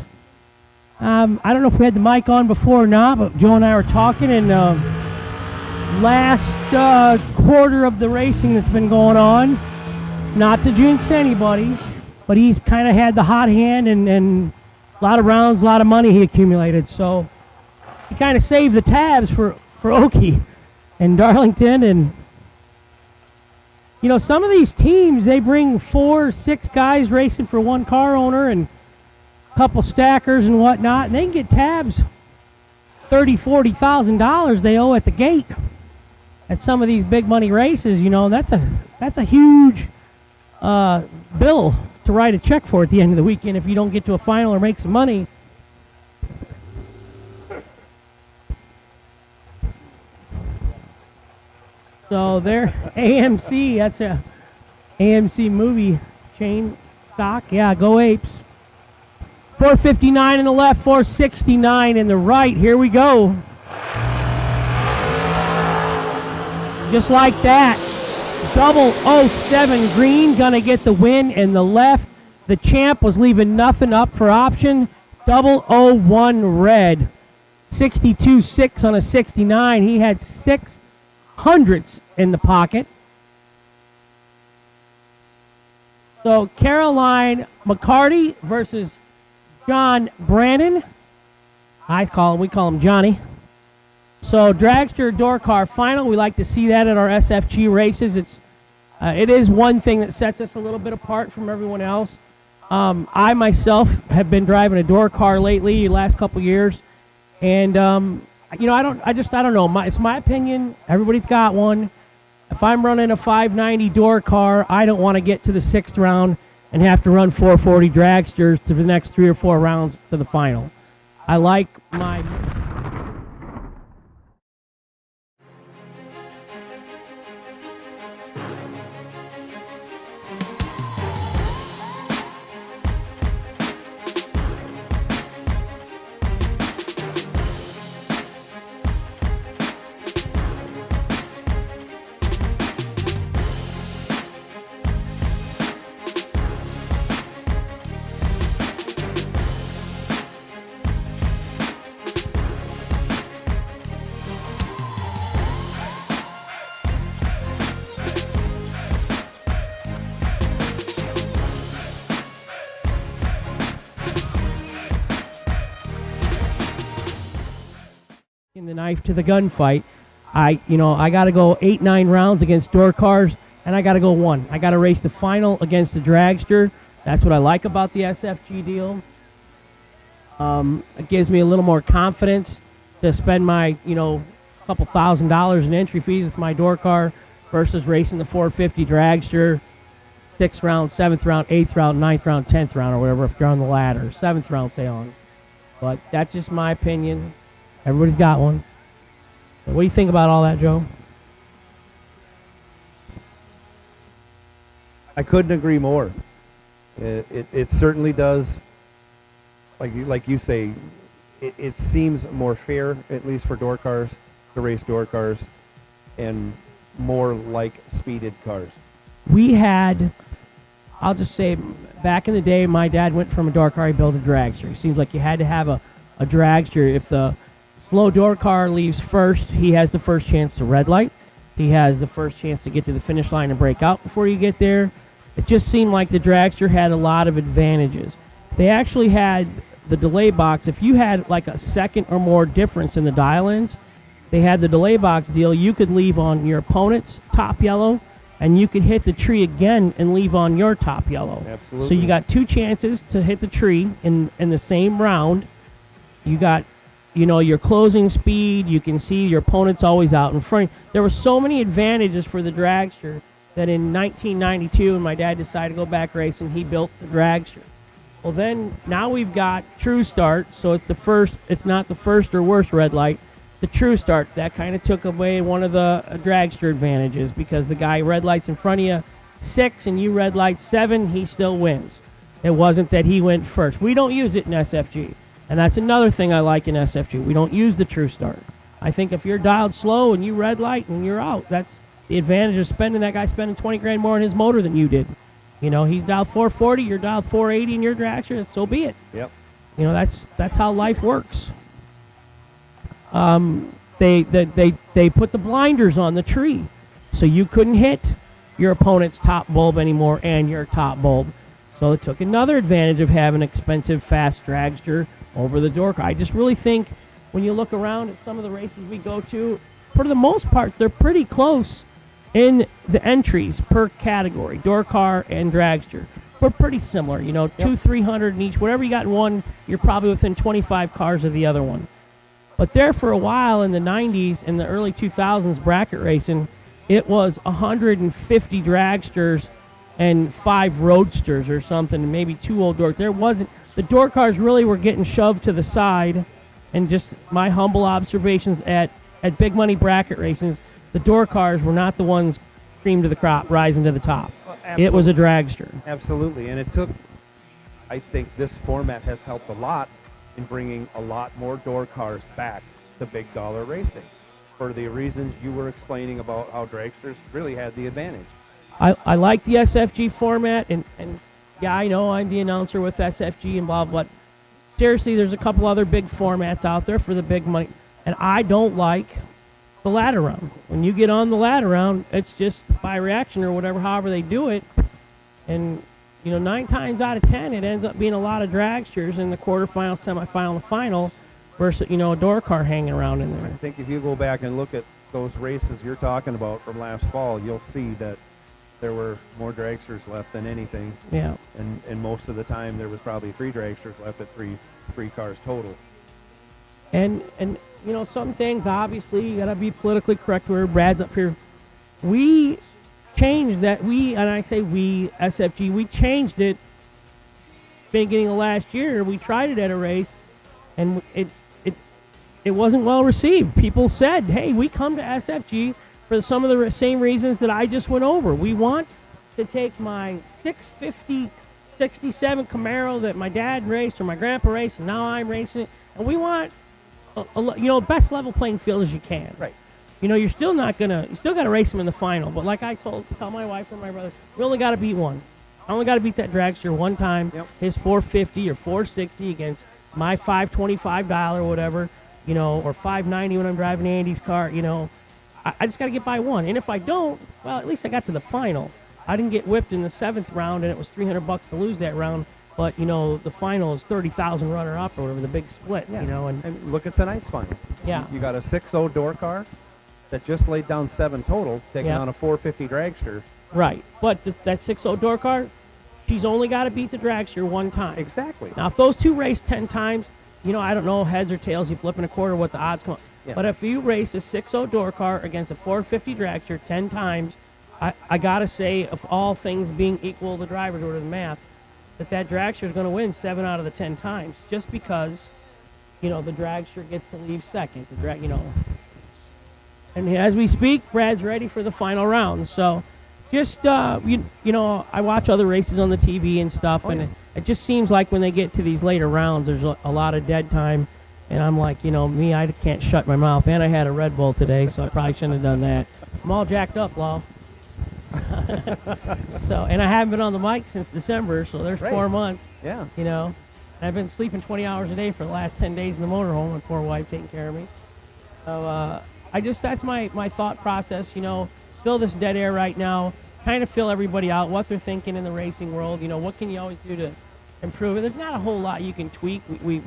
I don't know if we had the mic on before or not, but Joe and I were talking, and last quarter of the racing that's been going on, not to jinx anybody, but he's kind of had the hot hand, and a lot of rounds, a lot of money he accumulated. So he kind of saved the tabs for Okie and Darlington. And you know, some of these teams, they bring 4 or 6 guys racing for one car owner and a couple stackers and whatnot, and they can get tabs $30,000, $40,000 they owe at the gate at some of these big money races. You know, that's a huge bill to write a check for at the end of the weekend if you don't get to a final or make some money. So there, AMC, that's a AMC movie chain stock. Yeah, go Apes. 459 in the left, 469 in the right. Here we go. Just like that. 007 green gonna get the win in the left. The champ was leaving nothing up for option. 001 red. 62.6 on a 69. He had 600s in the pocket. So Caroline McCarty versus John Brandon. We call him Johnny. So dragster door car final. We like to see that at our SFG races. It is one thing that sets us a little bit apart from everyone else. I myself have been driving a door car lately, last couple years, and I don't know. It's my opinion. Everybody's got one. If I'm running a 590 door car, I don't want to get to the 6th round and have to run 440 dragsters to the next 3 or 4 rounds to the final. I like my... the knife to the gunfight. I got to go 8-9 rounds against door cars, and I got to go 1. I got to race the final against the dragster. That's what I like about the SFG deal. It gives me a little more confidence to spend my, couple $1,000 in entry fees with my door car versus racing the 450 dragster, 6th round, 7th round, 8th round, 9th round, 10th round, or whatever if you're on the ladder, 7th round, say on. But that's just my opinion. Everybody's got one. So what do you think about all that, Joe? I couldn't agree more. It certainly does, like you say, it seems more fair, at least for door cars, to race door cars, and more like speeded cars. We had, I'll just say, back in the day, my dad went from a door car, he built a dragster. It seems like you had to have a dragster. If the slow door car leaves first, he has the first chance to red light. He has the first chance to get to the finish line and break out before you get there. It just seemed like the dragster had a lot of advantages. They actually had the delay box. If you had like a second or more difference in the dial-ins, they had the delay box deal. You could leave on your opponent's top yellow, and you could hit the tree again and leave on your top yellow. Absolutely. So you got 2 chances to hit the tree in the same round. You got, your closing speed. You can see your opponent's always out in front. There were so many advantages for the dragster that in 1992, when my dad decided to go back racing, he built the dragster. Well, then now we've got True Start, so it's not the first or worst red light. The True Start, that kind of took away one of the dragster advantages, because the guy red lights in front of you 6 and you red light 7, he still wins. It wasn't that he went first. We don't use it in SFG, and that's another thing I like in SFG. We don't use the True Start. I think if you're dialed slow and you red light and you're out, that's the advantage of that guy spending 20 grand more on his motor than you did. He's dialed 440, you're dialed 480 in your dragster, so be it. Yep. That's how life works. They put the blinders on the tree, so you couldn't hit your opponent's top bulb anymore and your top bulb. So it took another advantage of having an expensive, fast dragster over the door car. I just really think when you look around at some of the races we go to, for the most part, they're pretty close in the entries per category, door car and dragster. We're pretty similar, 200-300 in each. Whatever you got in one, you're probably within 25 cars of the other one. But there for a while in the 90s and the early 2000s bracket racing, it was 150 dragsters and 5 roadsters or something, maybe 2 old door. The door cars really were getting shoved to the side, and just my humble observations at big money bracket racings, the door cars were not the ones cream to the crop, rising to the top. Well, it was a dragster. Absolutely, and I think this format has helped a lot in bringing a lot more door cars back to big dollar racing, for the reasons you were explaining about how dragsters really had the advantage. I like the SFG format, and yeah, I know I'm the announcer with SFG and blah, blah, but seriously, there's a couple other big formats out there for the big money, and I don't like the ladder round. When you get on the ladder round, it's just by reaction or whatever, however they do it, and 9 times out of 10, it ends up being a lot of dragsters in the quarterfinal, semifinal, and final versus, a door car hanging around in there. I think if you go back and look at those races you're talking about from last fall, you'll see that there were more dragsters left than anything. Yeah. And most of the time there was probably 3 dragsters left at three cars total. And some things, obviously, you got to be politically correct where Brad's up here. We changed that. And I say we, SFG, we changed it beginning of last year. We tried it at a race, and it wasn't well received. People said, hey, we come to SFG for some of the same reasons that I just went over. We want to take my 650 67 Camaro that my dad raced or my grandpa raced, and now I'm racing it, and we want best level playing field as you can. Right. You still got to race them in the final. But like I tell my wife and my brother, we only got to beat one. I only got to beat that dragster one time. Yep. His 450 or 460 against my $525 or whatever, or $590 when I'm driving Andy's car. I just got to get by one. And if I don't, well, at least I got to the final. I didn't get whipped in the 7th round, and it was $300 to lose that round. But, the final is 30,000 runner-up or whatever, the big splits, Yeah. And look at tonight's final. Yeah. You got a 6.0 door car that just laid down 7 total, taking on a 450 dragster. Right. But that 6.0 door car, she's only got to beat the dragster one time. Exactly. Now, if those two race 10 times, I don't know, heads or tails, you flip in a quarter, what the odds come up. Yeah. But if you race a 6.0 door car against a 450 dragster 10 times, I got to say, of all things being equal, the drivers or the math, that dragster is going to win 7 out of the 10 times, just because, the dragster gets to leave second. And as we speak, Brad's ready for the final round. So, just I watch other races on the TV and stuff, and it just seems like when they get to these later rounds, there's a lot of dead time, and I'm like, me, I can't shut my mouth. And I had a Red Bull today, so I probably shouldn't have done that. I'm all jacked up, Law. And I haven't been on the mic since December, so there's 4 months. Yeah. I've been sleeping 20 hours a day for the last 10 days in the motorhome, my poor wife taking care of me. So that's my thought process, fill this dead air right now, kind of fill everybody out, what they're thinking in the racing world, what can you always do to improve it? There's not a whole lot you can tweak. We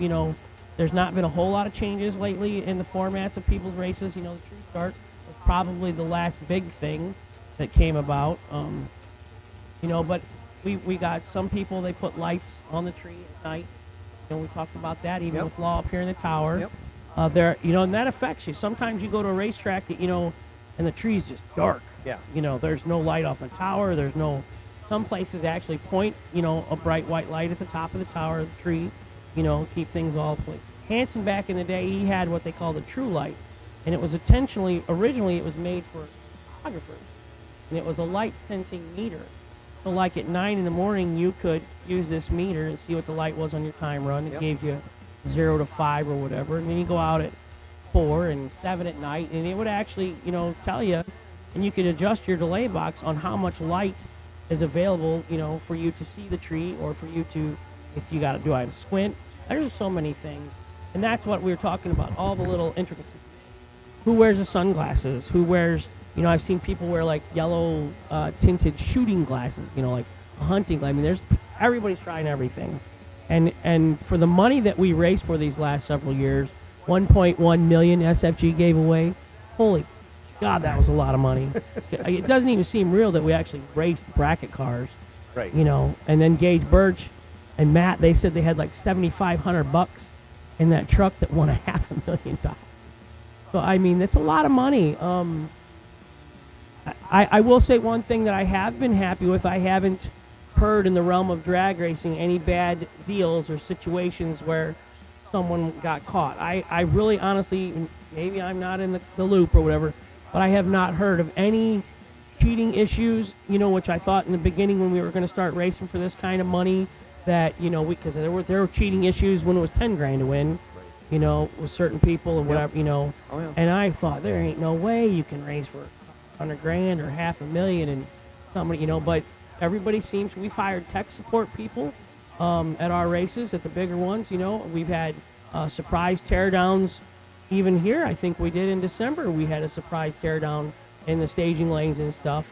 there's not been a whole lot of changes lately in the formats of people's races. The true start was probably the last big thing that came about. But we got some people, they put lights on the tree at night. We talked about that even with Law up here in the tower. Yep. And that affects you. Sometimes you go to a racetrack that, and the tree's just dark. Yeah. There's no light off the tower. Some places actually point, a bright white light at the top of the tower, the tree, keep things all played. Hanson back in the day, he had what they called a true light. And it was originally it was made for photographers. And it was a light sensing meter. So like at 9 in the morning, you could use this meter and see what the light was on your time run. It gave you 0 to 5 or whatever. And then you go out at 4 and 7 at night, and it would actually, tell you, and you could adjust your delay box on how much light is available, for you to see the tree, or for you to, if you got to do, I have to squint. There's so many things. And that's what we were talking about, all the little intricacies. Who wears the sunglasses? Who wears, I've seen people wear like yellow tinted shooting glasses, like a hunting. I mean, everybody's trying everything. And for the money that we raced for these last several years, 1.1 million SFG gave away. Holy God, that was a lot of money. It doesn't even seem real that we actually raced bracket cars. Right. And then Gage Birch and Matt, they said they had like $7,500 in that truck that won $500,000. So, I mean, that's a lot of money. I will say one thing that I have been happy with. I haven't heard in the realm of drag racing any bad deals or situations where someone got caught. I really honestly, maybe I'm not in the loop or whatever, but I have not heard of any cheating issues, which I thought in the beginning when we were going to start racing for this kind of money that, because there were cheating issues when it was 10 grand to win, with certain people or whatever, Oh, yeah. And I thought there ain't no way you can race for 100 grand or $500,000 and somebody, but everybody seems, we've hired tech support people at our races, at the bigger ones, we've had surprise teardowns even here. I think we did in December, we had a surprise teardown in the staging lanes and stuff.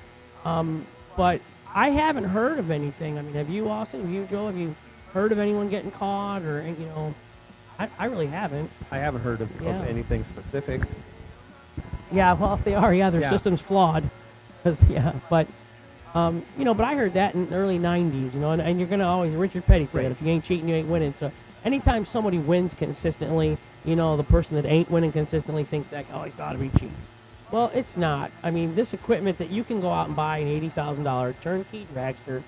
But I haven't heard of anything. I mean, have you, Austin? Have you, Joe? Have you heard of anyone getting caught or, I really haven't. I haven't heard of anything specific. Yeah, well, if they are, their system's flawed. But I heard that in the early 90s, and you're going to always, Richard Petty said, if you ain't cheating, you ain't winning. So anytime somebody wins consistently, the person that ain't winning consistently thinks that, he's got to be cheating. Well, it's not. I mean, this equipment that you can go out and buy an $80,000 turnkey dragster,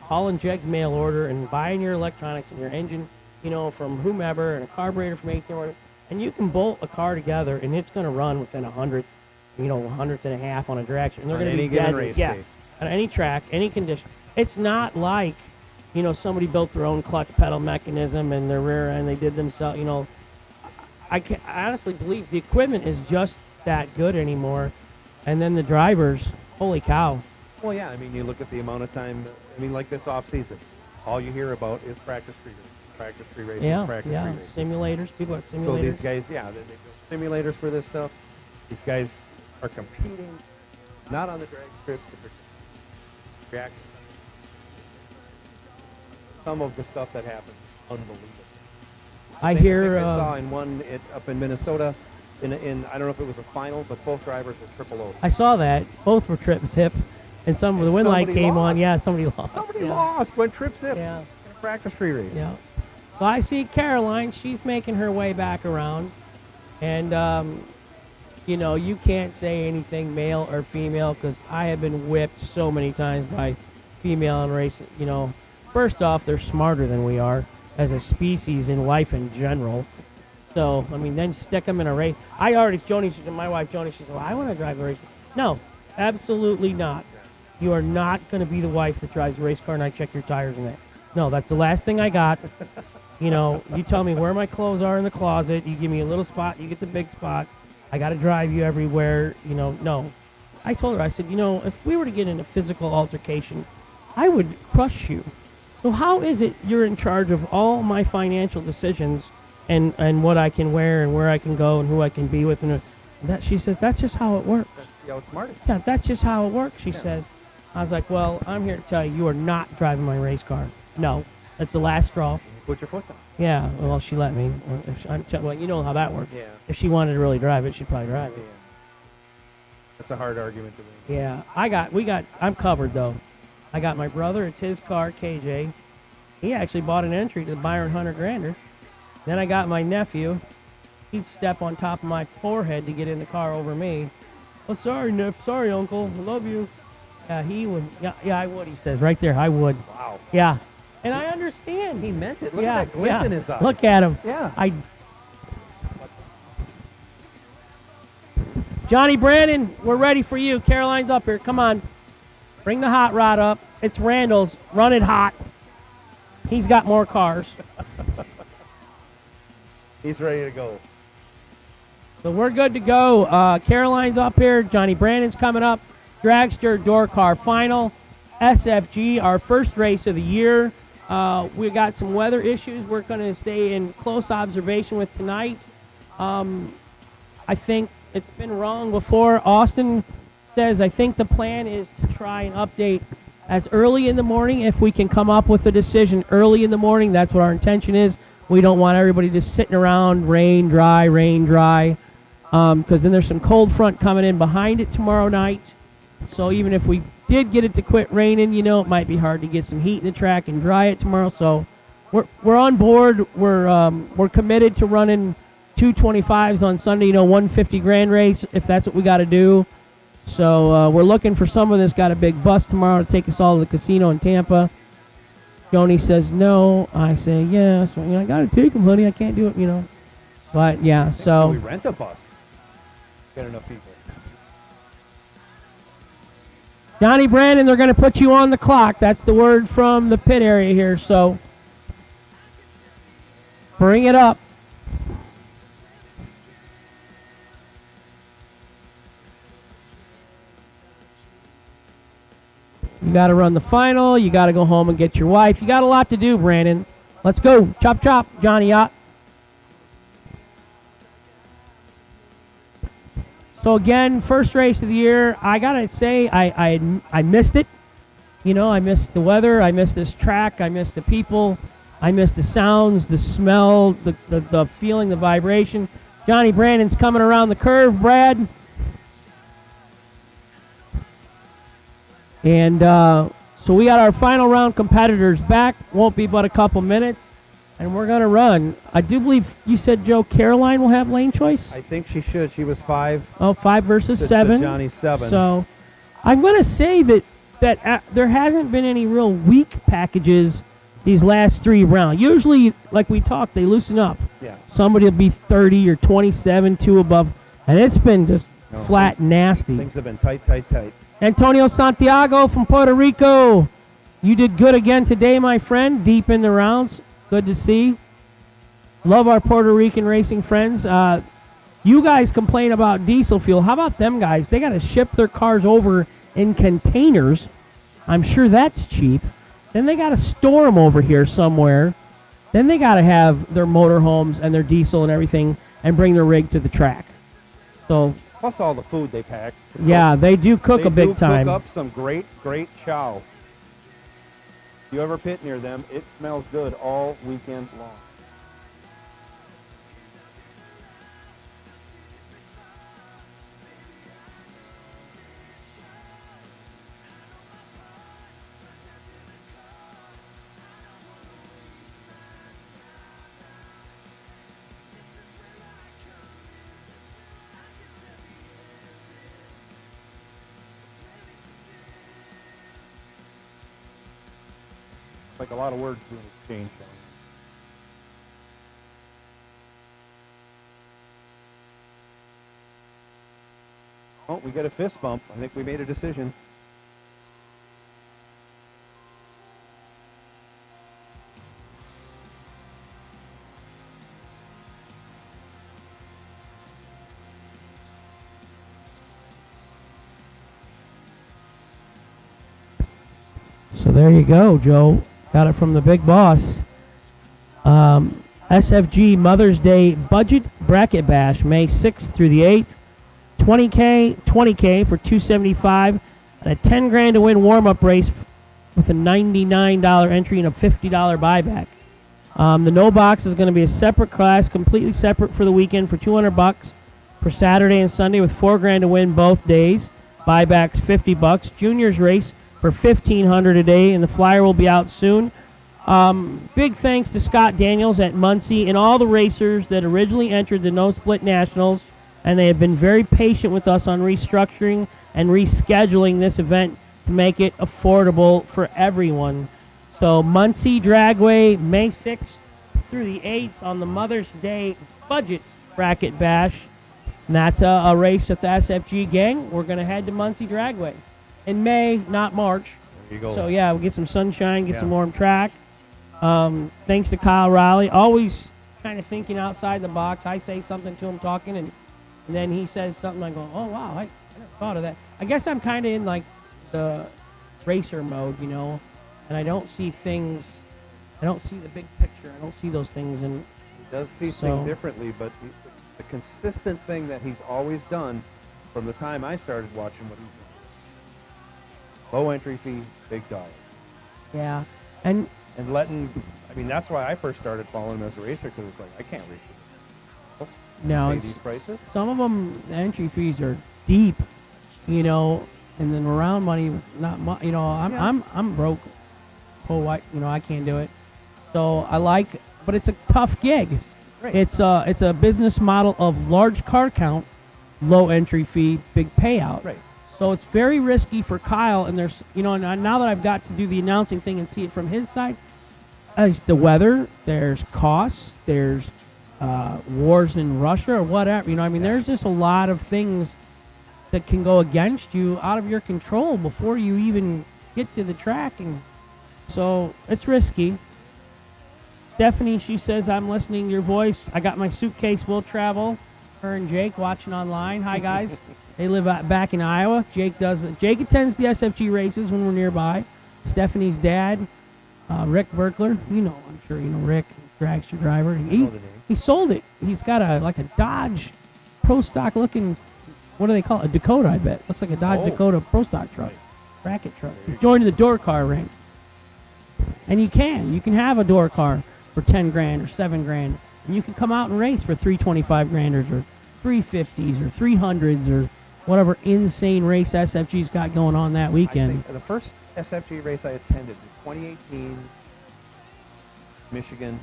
calling Jegs mail order and buying your electronics and your engine, from whomever, and a carburetor from 18 order, and you can bolt a car together and it's going to run within a hundredth and a half on a dragster. And they're going to be dead. Race day. On any track, any condition. It's not like, somebody built their own clutch pedal mechanism and their rear end, they did themselves, I honestly believe the equipment is just that good anymore. And then the drivers, holy cow. Well, yeah, I mean, you look at the amount of time, like this off season, all you hear about is practice free racing, practice free racing. Simulators, people at simulators. So these guys, they build simulators for this stuff. These guys are competing, not on the drag strips, but reaction. Some of the stuff that happens, unbelievable. I hear. I saw in one up in Minnesota, in I don't know if it was a final, but both drivers were triple O. I saw that. Both were trip zip, and the wind light came on. Yeah, somebody lost. Somebody lost. Went trip zip. Yeah. In a practice free race. Yeah. So I see Caroline. She's making her way back around, and you can't say anything male or female because I have been whipped so many times by female in racing. First off, they're smarter than we are as a species in life in general. So, I mean, then stick them in a race. My wife Joni, she said, well, I want to drive a race. No, absolutely not. You are not going to be the wife that drives a race car and I check your tires and that. No, that's the last thing I got. You tell me where my clothes are in the closet. You give me a little spot. You get the big spot. I got to drive you everywhere. No. I told her, I said, if we were to get in a physical altercation, I would crush you. So how is it you're in charge of all my financial decisions and what I can wear and where I can go and who I can be with? And that, she says, that's just how it works. It's smart. Yeah, that's just how it works, she says. I was like, well, I'm here to tell you, you are not driving my race car. No, that's the last straw. Put your foot down. Yeah, well, she let me. Well, you know how that works. Yeah. If she wanted to really drive it, she'd probably drive it. Yeah. That's a hard argument to make. Yeah, I'm covered, though. I got my brother, it's his car, KJ. He actually bought an entry to the Byron Hunter Grander. Then I got my nephew. He'd step on top of my forehead to get in the car over me. Oh, sorry, sorry, Uncle. I love you. Yeah, he would. Yeah, I would, he says. Right there, I would. Wow. Yeah. And I understand. He meant it. Look at that glint in his eye. Look at him. Yeah. Johnny Brandon, we're ready for you. Caroline's up here. Come on. Bring the hot rod up. It's Randall's. Run it hot. He's got more cars. He's ready to go. So we're good to go. Caroline's up here. Johnny Brandon's coming up. Dragster Door Car Final. SFG, our first race of the year. We got some weather issues we're going to stay in close observation with tonight. I think it's been wrong before. Austin says, I think the plan is to try and update as early in the morning. If we can come up with a decision early in the morning, that's what our intention is. We don't want everybody just sitting around, rain, dry, because then there's some cold front coming in behind it tomorrow night. So even if we did get it to quit raining, it might be hard to get some heat in the track and dry it tomorrow. So we're on board. We're committed to running 225s on Sunday, 150 grand race if that's what we got to do. So we're looking for someone that's got a big bus tomorrow to take us all to the casino in Tampa. Joni says no. I say yes. So, I got to take him, honey. I can't do it, But yeah, so we rent a bus. Get enough people. Johnny Brandon, they're going to put you on the clock. That's the word from the pit area here. So bring it up. You got to run the final. You got to go home and get your wife. You got a lot to do, Brandon. Let's go. Chop, chop, Johnny Yacht. So again, first race of the year. I gotta say, I missed it. You know, I miss the weather. I miss this track. I miss the people. I miss the sounds, the smell, the feeling, the vibration. Johnny Brandon's coming around the curve, Brad. And so we got our final round competitors back. Won't be but a couple minutes. And we're going to run. I do believe you said, Joe, Caroline will have lane choice? I think she should. She was 5. Oh, 5 versus 7. Johnny's 7. So I'm going to say that there hasn't been any real weak packages these last 3 rounds. Usually, like we talked, they loosen up. Yeah. Somebody will be 30 or 27, 2 above. And it's been just flat nasty. Things have been tight, tight, tight. Antonio Santiago from Puerto Rico. You did good again today, my friend. Deep in the rounds. Good to see. Love our Puerto Rican racing friends. You guys complain about diesel fuel. How about them guys? They got to ship their cars over in containers. I'm sure that's cheap. Then they got to store them over here somewhere. Then they got to have their motorhomes and their diesel and everything and bring their rig to the track. So plus all the food they pack. Yeah, they do cook a big time. They cook up some great, great chow. If you ever pit near them, it smells good all weekend long. Like a lot of words being exchanged. Oh, we got a fist bump. I think we made a decision. So there you go, Joe. Got it from the big boss. SFG Mother's Day Budget Bracket Bash, May 6th through the 8th. 20K for $275, and a $10,000 to win warm-up race with a $99 entry and a $50 buyback. The no box is going to be a separate class, completely separate for the weekend for $200 for Saturday and Sunday with $4,000 to win both days. Buybacks $50. Juniors race for $1,500 a day, and the flyer will be out soon. Big thanks to Scott Daniels at Muncie and all the racers that originally entered the No Split Nationals, and they have been very patient with us on restructuring and rescheduling this event to make it affordable for everyone. So Muncie Dragway, May 6th through the 8th on the Mother's Day Budget Bracket Bash. And that's a race with the SFG gang. We're going to head to Muncie Dragway in May, not March. There you go. So, yeah, we'll get some sunshine, get some warm track. Thanks to Kyle Riley. Always kind of thinking outside the box. I say something to him talking, and then he says something. I go, oh, wow, I never thought of that. I guess I'm kind of in, like, the racer mode, you know, and I don't see things. I don't see the big picture. I don't see those things. And he does see things differently, but the consistent thing that he's always done from the time I started watching what he's doing. Low entry fee, big dollar. Yeah, and letting, I mean, that's why I first started following him as a racer, because it's like, I can't race this. No, these prices. Some of them, the entry fees are deep, you know, and then around money was not much. You know, I'm broke. Oh, white, you know, I can't do it. So I like, but it's a tough gig. Right. It's a business model of large car count, low entry fee, big payout. Right. So it's very risky for Kyle, and there's, you know, now that I've got to do the announcing thing and see it from his side, the weather, there's costs, there's wars in Russia or whatever, you know, I mean, there's just a lot of things that can go against you out of your control before you even get to the track, and so it's risky. Stephanie, she says, I'm listening to your voice. I got my suitcase, will travel. Her and Jake watching online. Hi, guys. They live back in Iowa. Jake attends the SFG races when we're nearby. Stephanie's dad, Rick Berkler. You know, I'm sure you know Rick, dragster driver. He sold it. He's got a Dodge Pro Stock looking, what do they call it? A Dakota, I bet. Looks like a Dodge Dakota Pro Stock truck. bracket truck. Join the door car ranks. And you can have a door car for 10 grand or 7 grand. And you can come out and race for 325 granders or 350s or 300s or whatever insane race SFG's got going on that weekend. The first SFG race I attended was 2018 Michigan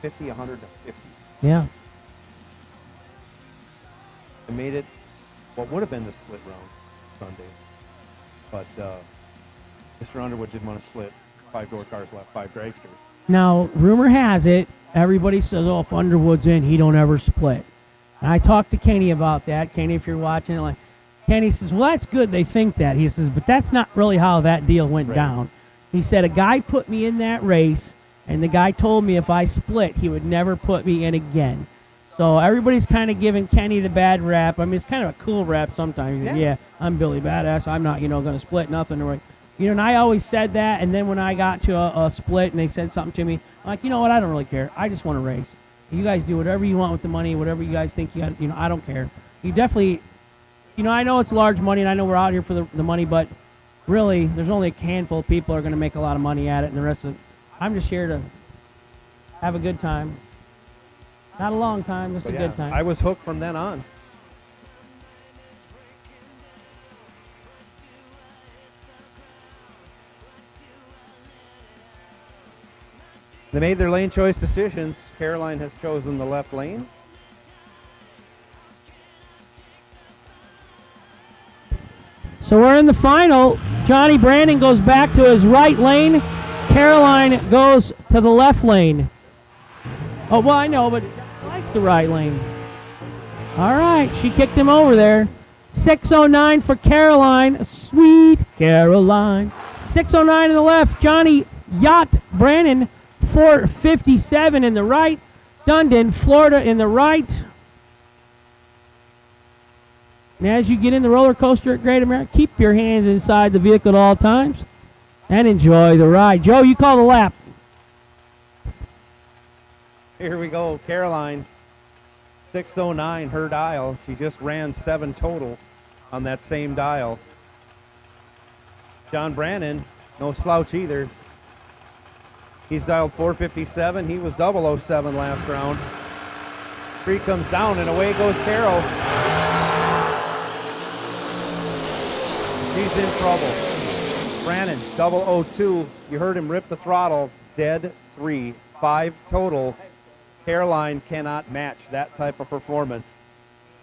50, 100, and 50. Yeah. I made it what would have been the split round Sunday. But Mr. Underwood didn't want to split. 5 door cars left, 5 dragsters. Now, rumor has it, everybody says, oh, if Underwood's in, he don't ever split. And I talked to Kenny about that. Kenny, if you're watching, like, Kenny says, well, that's good they think that. He says, but that's not really how that deal went down. He said, a guy put me in that race, and the guy told me if I split, he would never put me in again. So everybody's kind of giving Kenny the bad rap. I mean, it's kind of a cool rap sometimes. Yeah, I'm Billy Badass. I'm not, going to split nothing. Or, and I always said that, and then when I got to a split and they said something to me, I'm like, you know what, I don't really care. I just want to race. You guys do whatever you want with the money, whatever you guys think you got, I don't care. You definitely, I know it's large money, and I know we're out here for the money, but really, there's only a handful of people who are going to make a lot of money at it, and the rest of it, I'm just here to have a good time. Not a long time, just a good time. I was hooked from then on. They made their lane choice decisions. Caroline has chosen the left lane. So we're in the final. Johnny Brandon goes back to his right lane. Caroline goes to the left lane. Oh, well, I know, but he likes the right lane. All right, she kicked him over there. 6:09 for Caroline. Sweet Caroline. 6:09 in the left. Johnny Yacht Brandon. 4:57 in the right. Dundon, Florida in the right. And as you get in the roller coaster at Great America, keep your hands inside the vehicle at all times and enjoy the ride. Joe, you call the lap. Here we go, Caroline. 6:09, her dial. She just ran 7 total on that same dial. John Brannon, no slouch either. He's dialed 4:57. He was 007 last round. 3 comes down and away goes Carol. She's in trouble. Brannon, 002. You heard him rip the throttle. Dead 3. 5 total. Caroline cannot match that type of performance.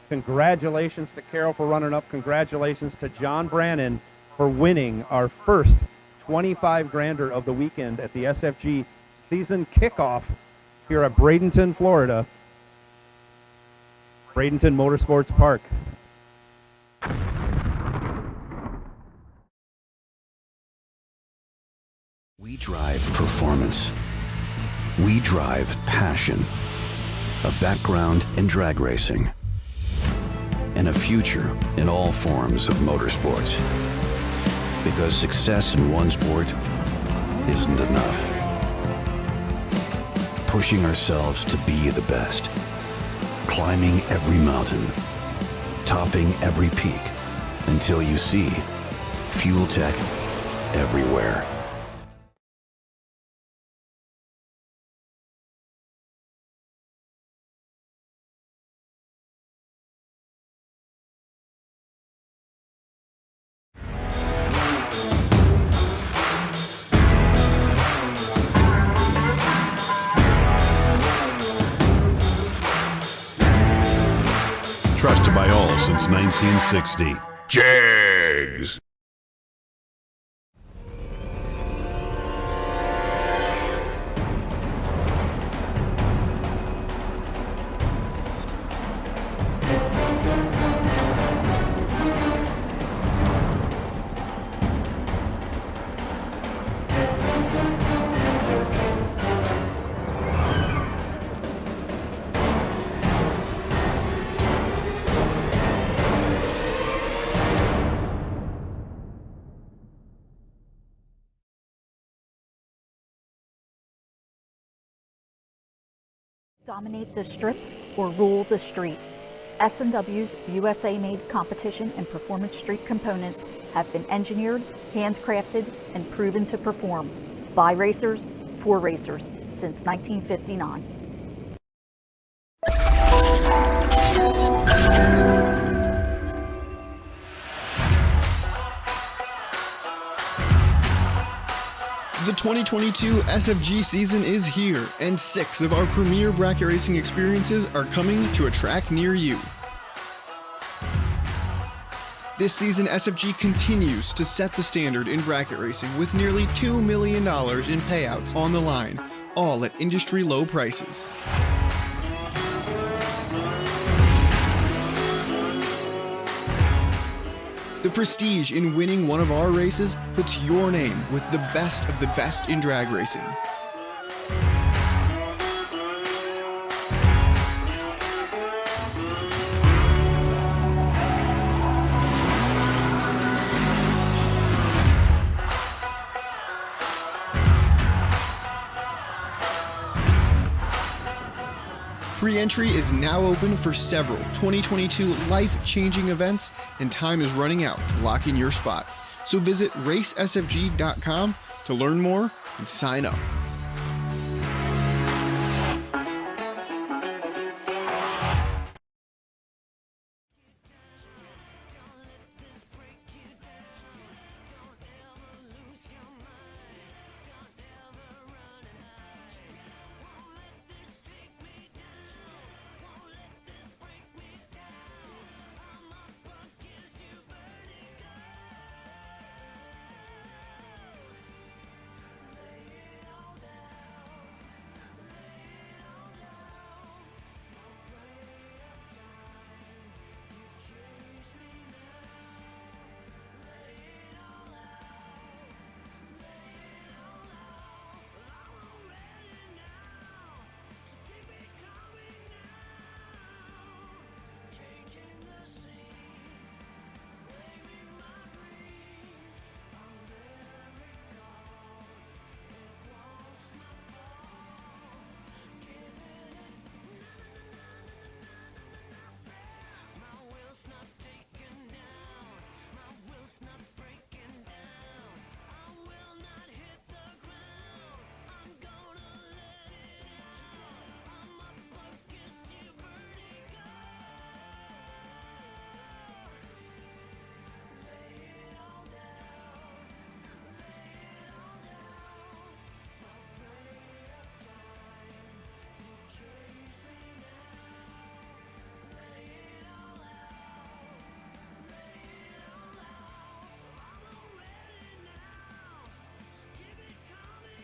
Congratulations to Carol for running up. Congratulations to John Brannon for winning our first 25 grander of the weekend at the SFG season kickoff here at Bradenton, Florida. Bradenton Motorsports Park. We drive performance. We drive passion. A background in drag racing. And a future in all forms of motorsports. Because success in one sport isn't enough. Pushing ourselves to be the best. Climbing every mountain. Topping every peak. Until you see Fuel Tech everywhere. Trusted by all since 1960. Jags. Dominate the strip or rule the street. S&W's USA-made competition and performance street components have been engineered, handcrafted, and proven to perform by racers for racers since 1959. The 2022 SFG season is here, and 6 of our premier bracket racing experiences are coming to a track near you. This season, SFG continues to set the standard in bracket racing with nearly $2 million in payouts on the line, all at industry low prices. The prestige in winning one of our races puts your name with the best of the best in drag racing. Pre-entry is now open for several 2022 life-changing events, and time is running out to lock in your spot. So visit racesfg.com to learn more and sign up.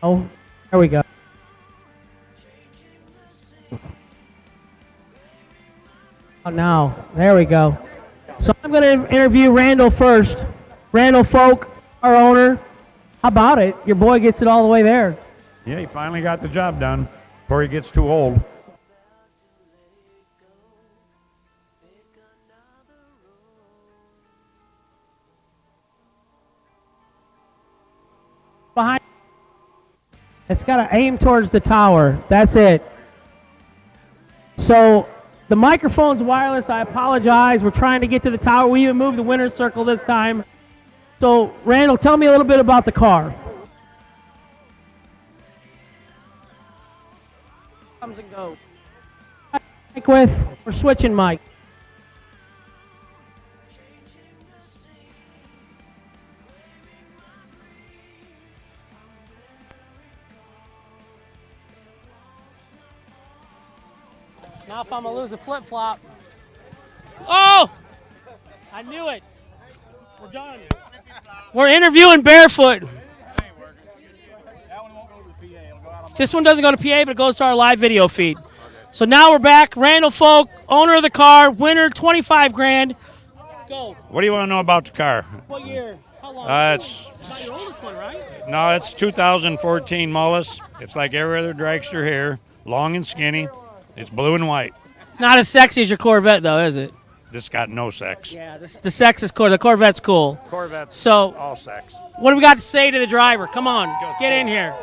Oh, there we go. Oh, now, there we go. So I'm going to interview Randall first. Randall Folk, our owner. How about it? Your boy gets it all the way there. Yeah, he finally got the job done before he gets too old. Behind. It's got to aim towards the tower. That's it. So the microphone's wireless. I apologize. We're trying to get to the tower. We even moved the winner's circle this time. So, Randall, tell me a little bit about the car. Comes and goes. Mic with, we're switching mic. Now if I'm going to lose a flip-flop. Oh! I knew it. We're done. We're interviewing barefoot. This one doesn't go to PA, but it goes to our live video feed. So now we're back. Randall Folk, owner of the car, winner, 25 grand. Go. What do you want to know about the car? What year? How long? It's about your oldest one, right? No, it's 2014 Mullis. It's like every other dragster here, long and skinny. It's blue and white. It's not as sexy as your Corvette, though, is it? This got no sex. Yeah, the sex is cool. The Corvette's cool. Corvette's so all sex. What do we got to say to the driver? Come on, get in here.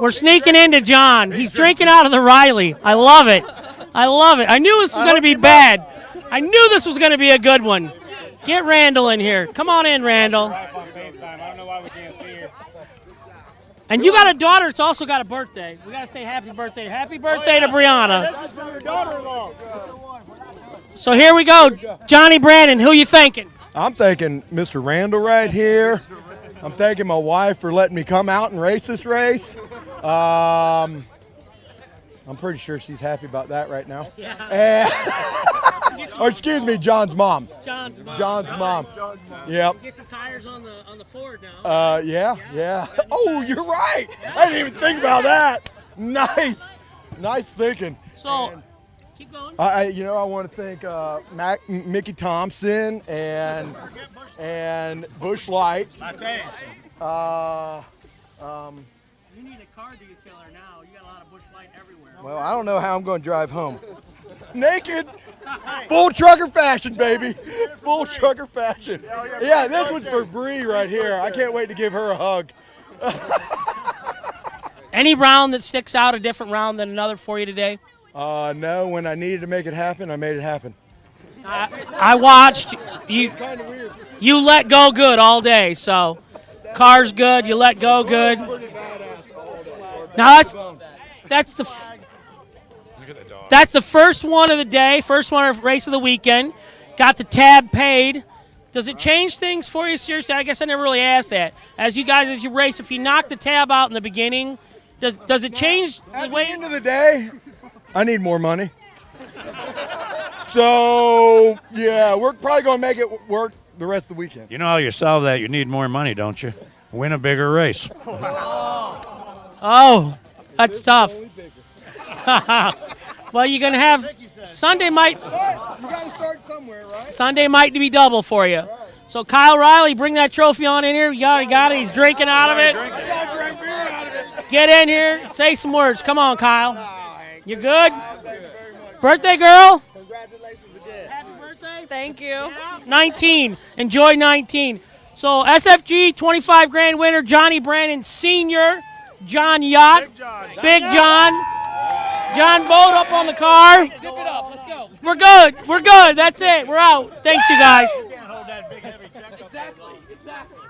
We're sneaking into John. He's drinking out of the Riley. I love it. I love it. I knew this was going to be bad. I knew this was going to be a good one. Get Randall in here. Come on in, Randall. And you got a daughter that's also got a birthday. We got to say happy birthday. Happy birthday to Brianna. This is for your daughter-in-law. So here we go. Johnny Brandon, who you thanking? I'm thanking Mr. Randall right here. I'm thanking my wife for letting me come out and race this race. I'm pretty sure she's happy about that right now. Yeah. Or excuse me, John's mom. John's mom. John's mom. Yep. Get some tires on the Ford now. Yeah. Oh, you're right. I didn't even think about that. Nice thinking. So, keep going. I want to thank Mickey Thompson and Bush Light. You need a car detailer now. You got a lot of Bush Light everywhere. Well, I don't know how I'm going to drive home. Naked. Full trucker fashion, baby. Full trucker fashion. Yeah, this one's for Bree right here. I can't wait to give her a hug. Any round that sticks out a different round than another for you today? No, when I needed to make it happen, I made it happen. I watched you. You let go good all day, so car's good. You let go good. Now that's the first one of the day, first one of race of the weekend. Got the tab paid. Does it change things for you? Seriously, I guess I never really asked that. As you race, if you knock the tab out in the beginning, does it change At the end of the day, I need more money. So, yeah, we're probably going to make it work the rest of the weekend. You know how you solve that? You need more money, don't you? Win a bigger race. Oh, that's tough. Well, you're going to have Sunday might. You got to start somewhere, right? Sunday might be double for you. So Kyle Riley, bring that trophy on in here. You got it. He's drinking out of it. Get in here. Say some words. Come on, Kyle. You good? Birthday girl? Congratulations again. Happy birthday. Thank you. Yeah. 19. Enjoy 19. So SFG 25 grand winner, Johnny Brandon Sr., John Yacht, Big John. John Boat up on the car. Zip it up. Let's go. We're good. We're good. That's it. We're out. Thanks, you guys. Exactly.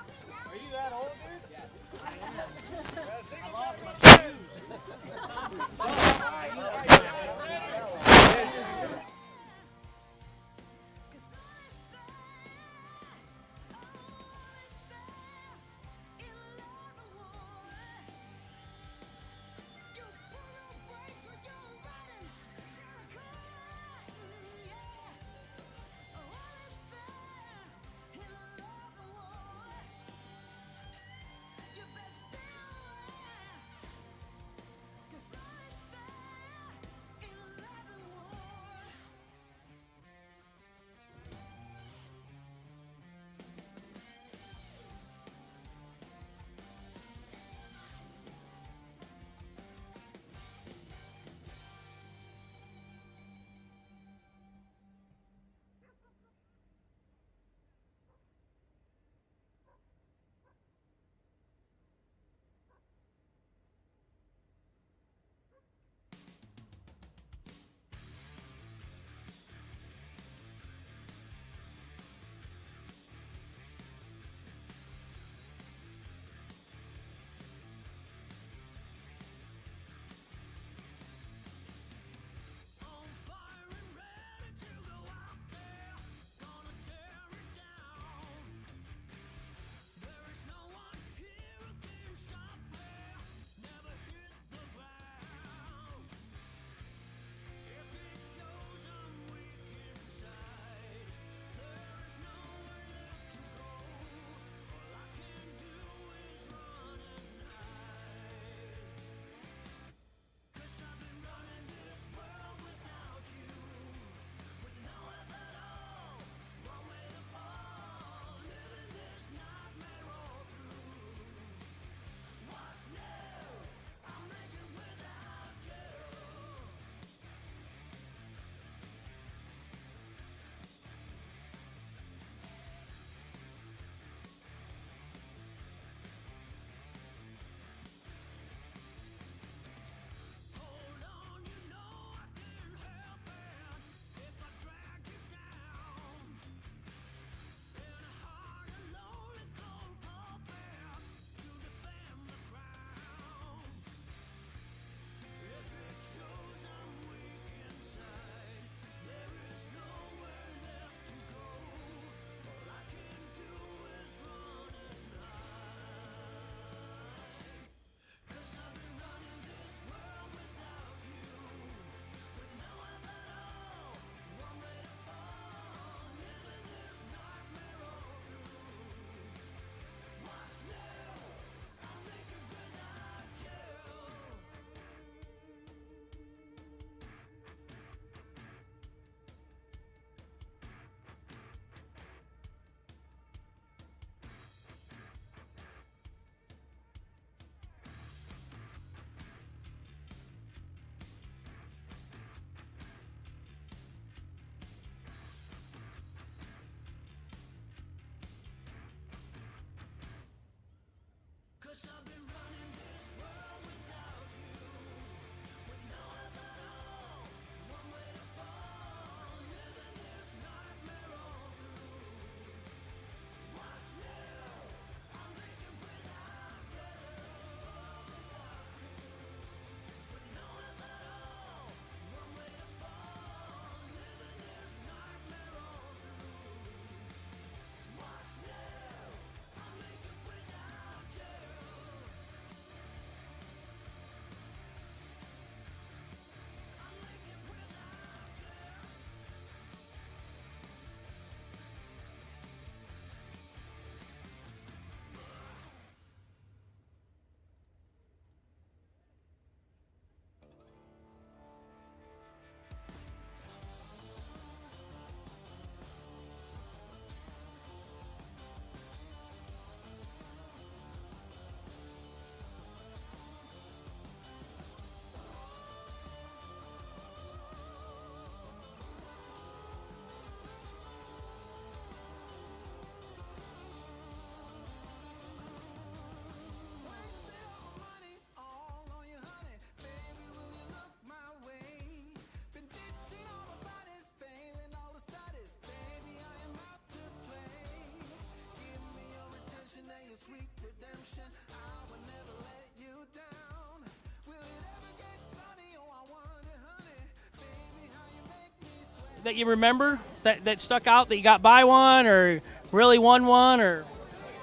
that you remember that stuck out, that you got by one or really won one? Or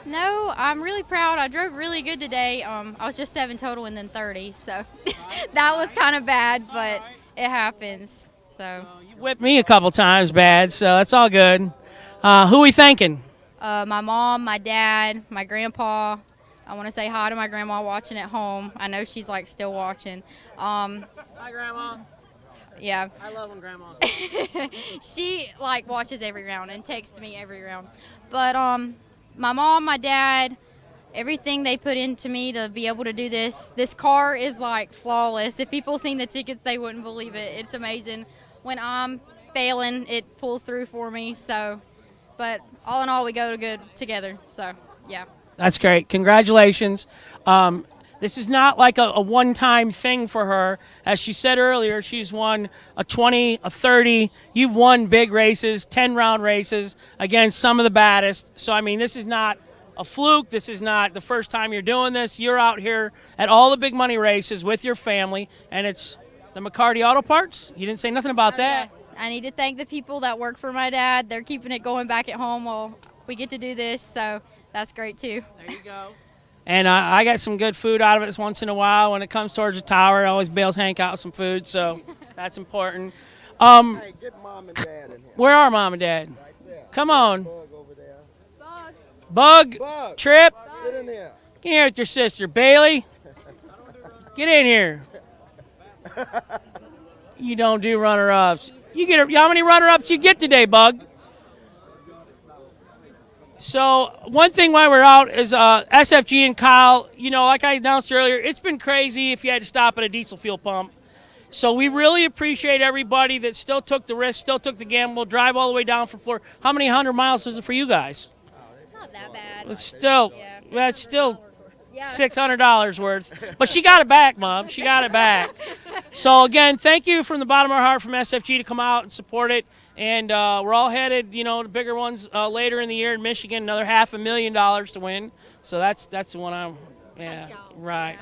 No, I'm really proud. I drove really good today. I was just 7 total and then 30, so that was kind of bad, but it happens. So you whipped me a couple times bad, so that's all good. Who are we thanking? my mom, my dad, my grandpa. I want to say hi to my grandma watching at home. I know she's like still watching. Hi, Grandma. Yeah. I love when Grandma's She like watches every round and texts me every round. But my mom, my dad, everything they put into me to be able to do this. This car is like flawless. If people seen the tickets, they wouldn't believe it. It's amazing. When I'm failing, it pulls through for me. So, but all in all, we go good together. So, yeah. That's great. Congratulations. This is not like a one-time thing for her. As she said earlier, she's won a 20, a 30. You've won big races, 10-round races against some of the baddest. So, I mean, this is not a fluke. This is not the first time you're doing this. You're out here at all the big money races with your family, and it's the McCarty Auto Parts. You didn't say nothing about that. Yeah. I need to thank the people that work for my dad. They're keeping it going back at home while we get to do this, so that's great too. There you go. And I got some good food out of it once in a while. When it comes towards the tower, I always bails Hank out with some food, so that's important. Hey, get Mom and Dad in here. Where are Mom and Dad? Right there. Come on. Bug over there. Bug. Trip. Get in here. Get here with your sister. Bailey. Get in here. You don't do runner-ups. You get how many runner-ups you get today, Bug? So one thing while we're out is SFG and Kyle, you know, like I announced earlier, it's been crazy if you had to stop at a diesel fuel pump. So we really appreciate everybody that still took the risk, still took the gamble, drive all the way down from Florida. How many 100 miles was it for you guys? It's not that bad. It's still, that's still $600 worth. But she got it back, Mom. She got it back. So, again, thank you from the bottom of our heart from SFG to come out and support it. And we're all headed, you know, to bigger ones later in the year in Michigan, another $500,000 to win. So that's the one I'm, right.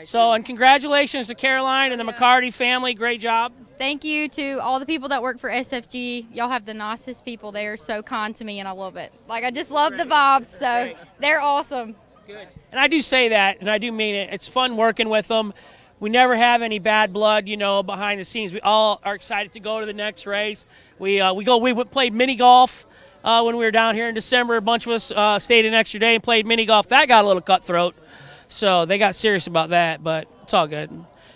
So, and congratulations to Caroline and the McCarty family. Great job. Thank you to all the people that work for SFG. Y'all have the nicest people. They are so kind to me, and I love it. Like, I just love the vibes, so they're awesome. Good. And I do say that, and I do mean it. It's fun working with them. We never have any bad blood, you know, behind the scenes. We all are excited to go to the next race. We played mini golf when we were down here in December. A bunch of us stayed an extra day and played mini golf. That got a little cutthroat, so they got serious about that, but it's all good.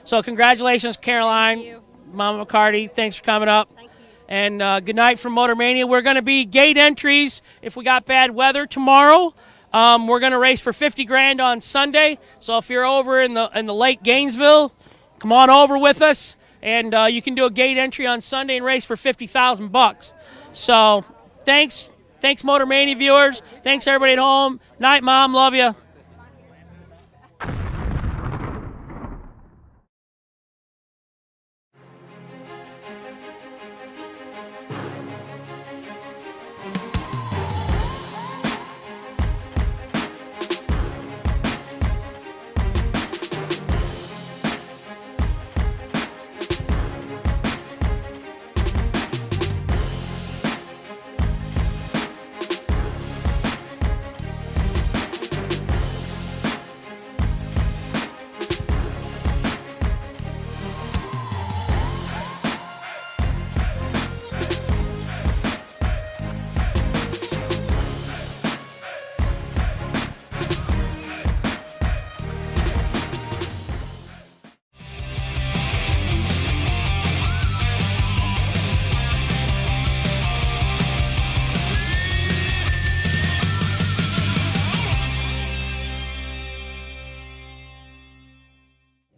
So congratulations, Caroline, Mama McCarty. Thanks for coming up. Thank you. And good night from Motor Mania. We're going to be gate entries if we got bad weather tomorrow. We're going to race for $50,000 on Sunday. So if you're over in the Lake Gainesville, come on over with us, and you can do a gate entry on Sunday and race for $50,000. So thanks Motor Mania viewers. Thanks everybody at home. Night, Mom. Love you.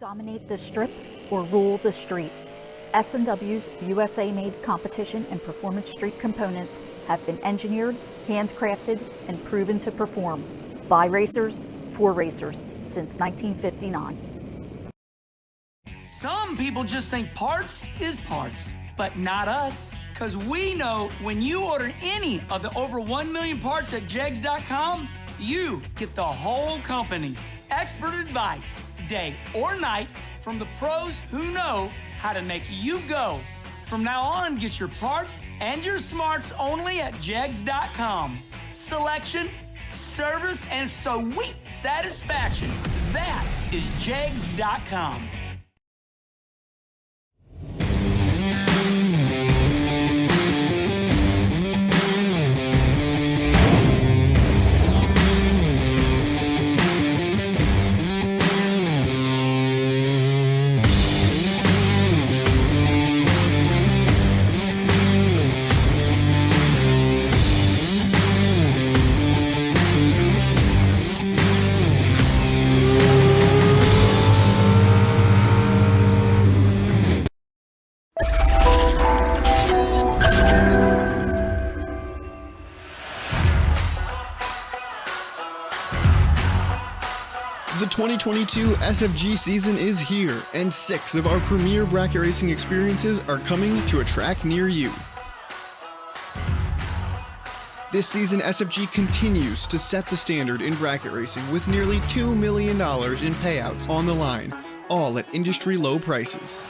Dominate the strip or rule the street. S&W's USA-made competition and performance street components have been engineered, handcrafted, and proven to perform by racers for racers since 1959. Some people just think parts is parts, but not us. Because we know when you order any of the over 1 million parts at Jegs.com, you get the whole company. Expert advice, day or night, from the pros who know how to make you go From now on, get your parts and your smarts only at Jegs.com. Selection, service, and sweet satisfaction. That is Jegs.com. The 2022 SFG season is here, and 6 of our premier bracket racing experiences are coming to a track near you. This season, SFG continues to set the standard in bracket racing with nearly $2 million in payouts on the line, all at industry low prices.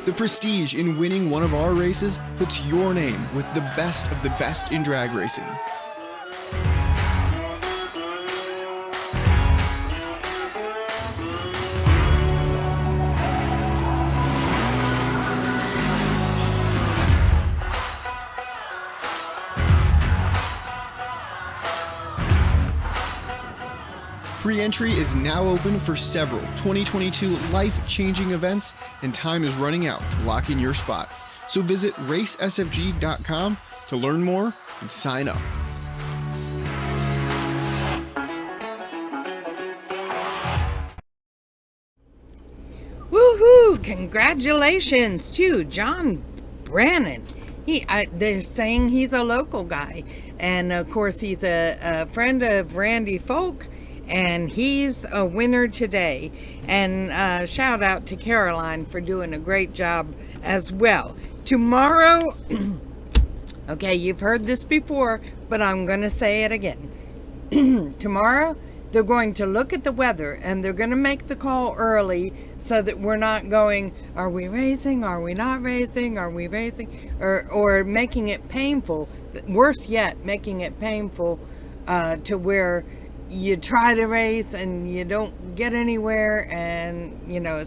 The prestige in winning one of our races puts your name with the best of the best in drag racing. Pre-entry is now open for several 2022 life-changing events, and time is running out to lock in your spot. So visit racesfg.com to learn more and sign up. Woohoo! Congratulations to John Brannon. They're saying he's a local guy, and of course he's a friend of Randy Folk, and he's a winner today. And shout out to Caroline for doing a great job as well. Tomorrow, okay, you've heard this before, but I'm going to say it again. Tomorrow, they're going to look at the weather, and they're going to make the call early so that we're not going, are we racing? Are we not racing? Are we racing? Or making it painful. Worse yet, making it painful to where you try to race and you don't get anywhere, and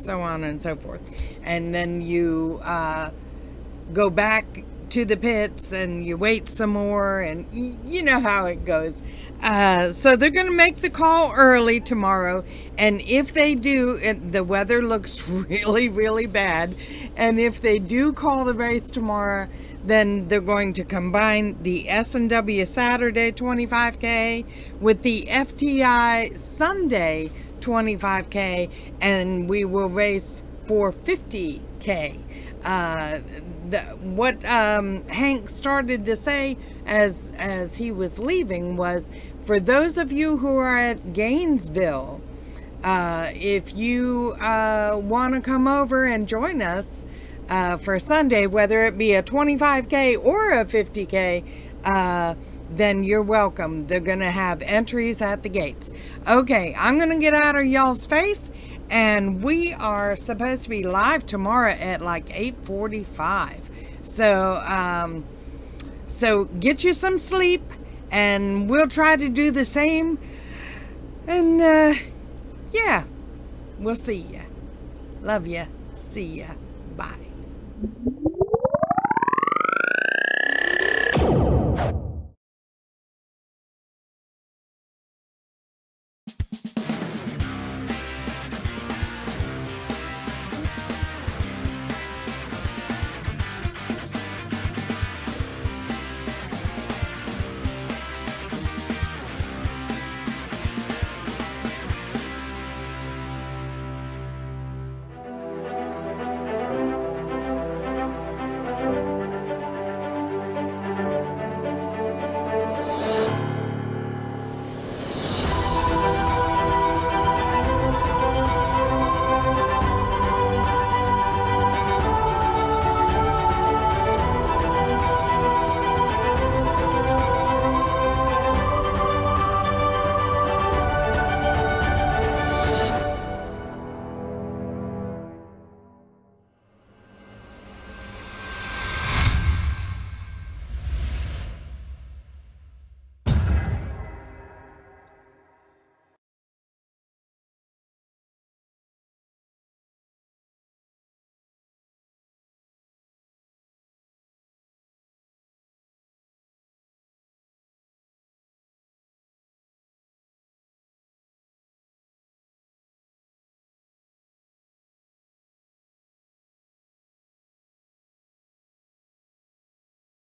so on and so forth. And then you go back to the pits and you wait some more, and you know how it goes. So they're going to make the call early tomorrow, and if they do, the weather looks really, really bad, and if they do call the race tomorrow, then they're going to combine the S&W Saturday 25K with the FTI Sunday 25K, and we will race for 50K. What Hank started to say as he was leaving was, for those of you who are at Gainesville, if you want to come over and join us for Sunday, whether it be a 25K or a 50K, then you're welcome. They're going to have entries at the gates. Okay, I'm going to get out of y'all's face, and we are supposed to be live tomorrow at like 8:45. So get you some sleep, and we'll try to do the same. And yeah, we'll see ya. Love ya. See ya. Bye.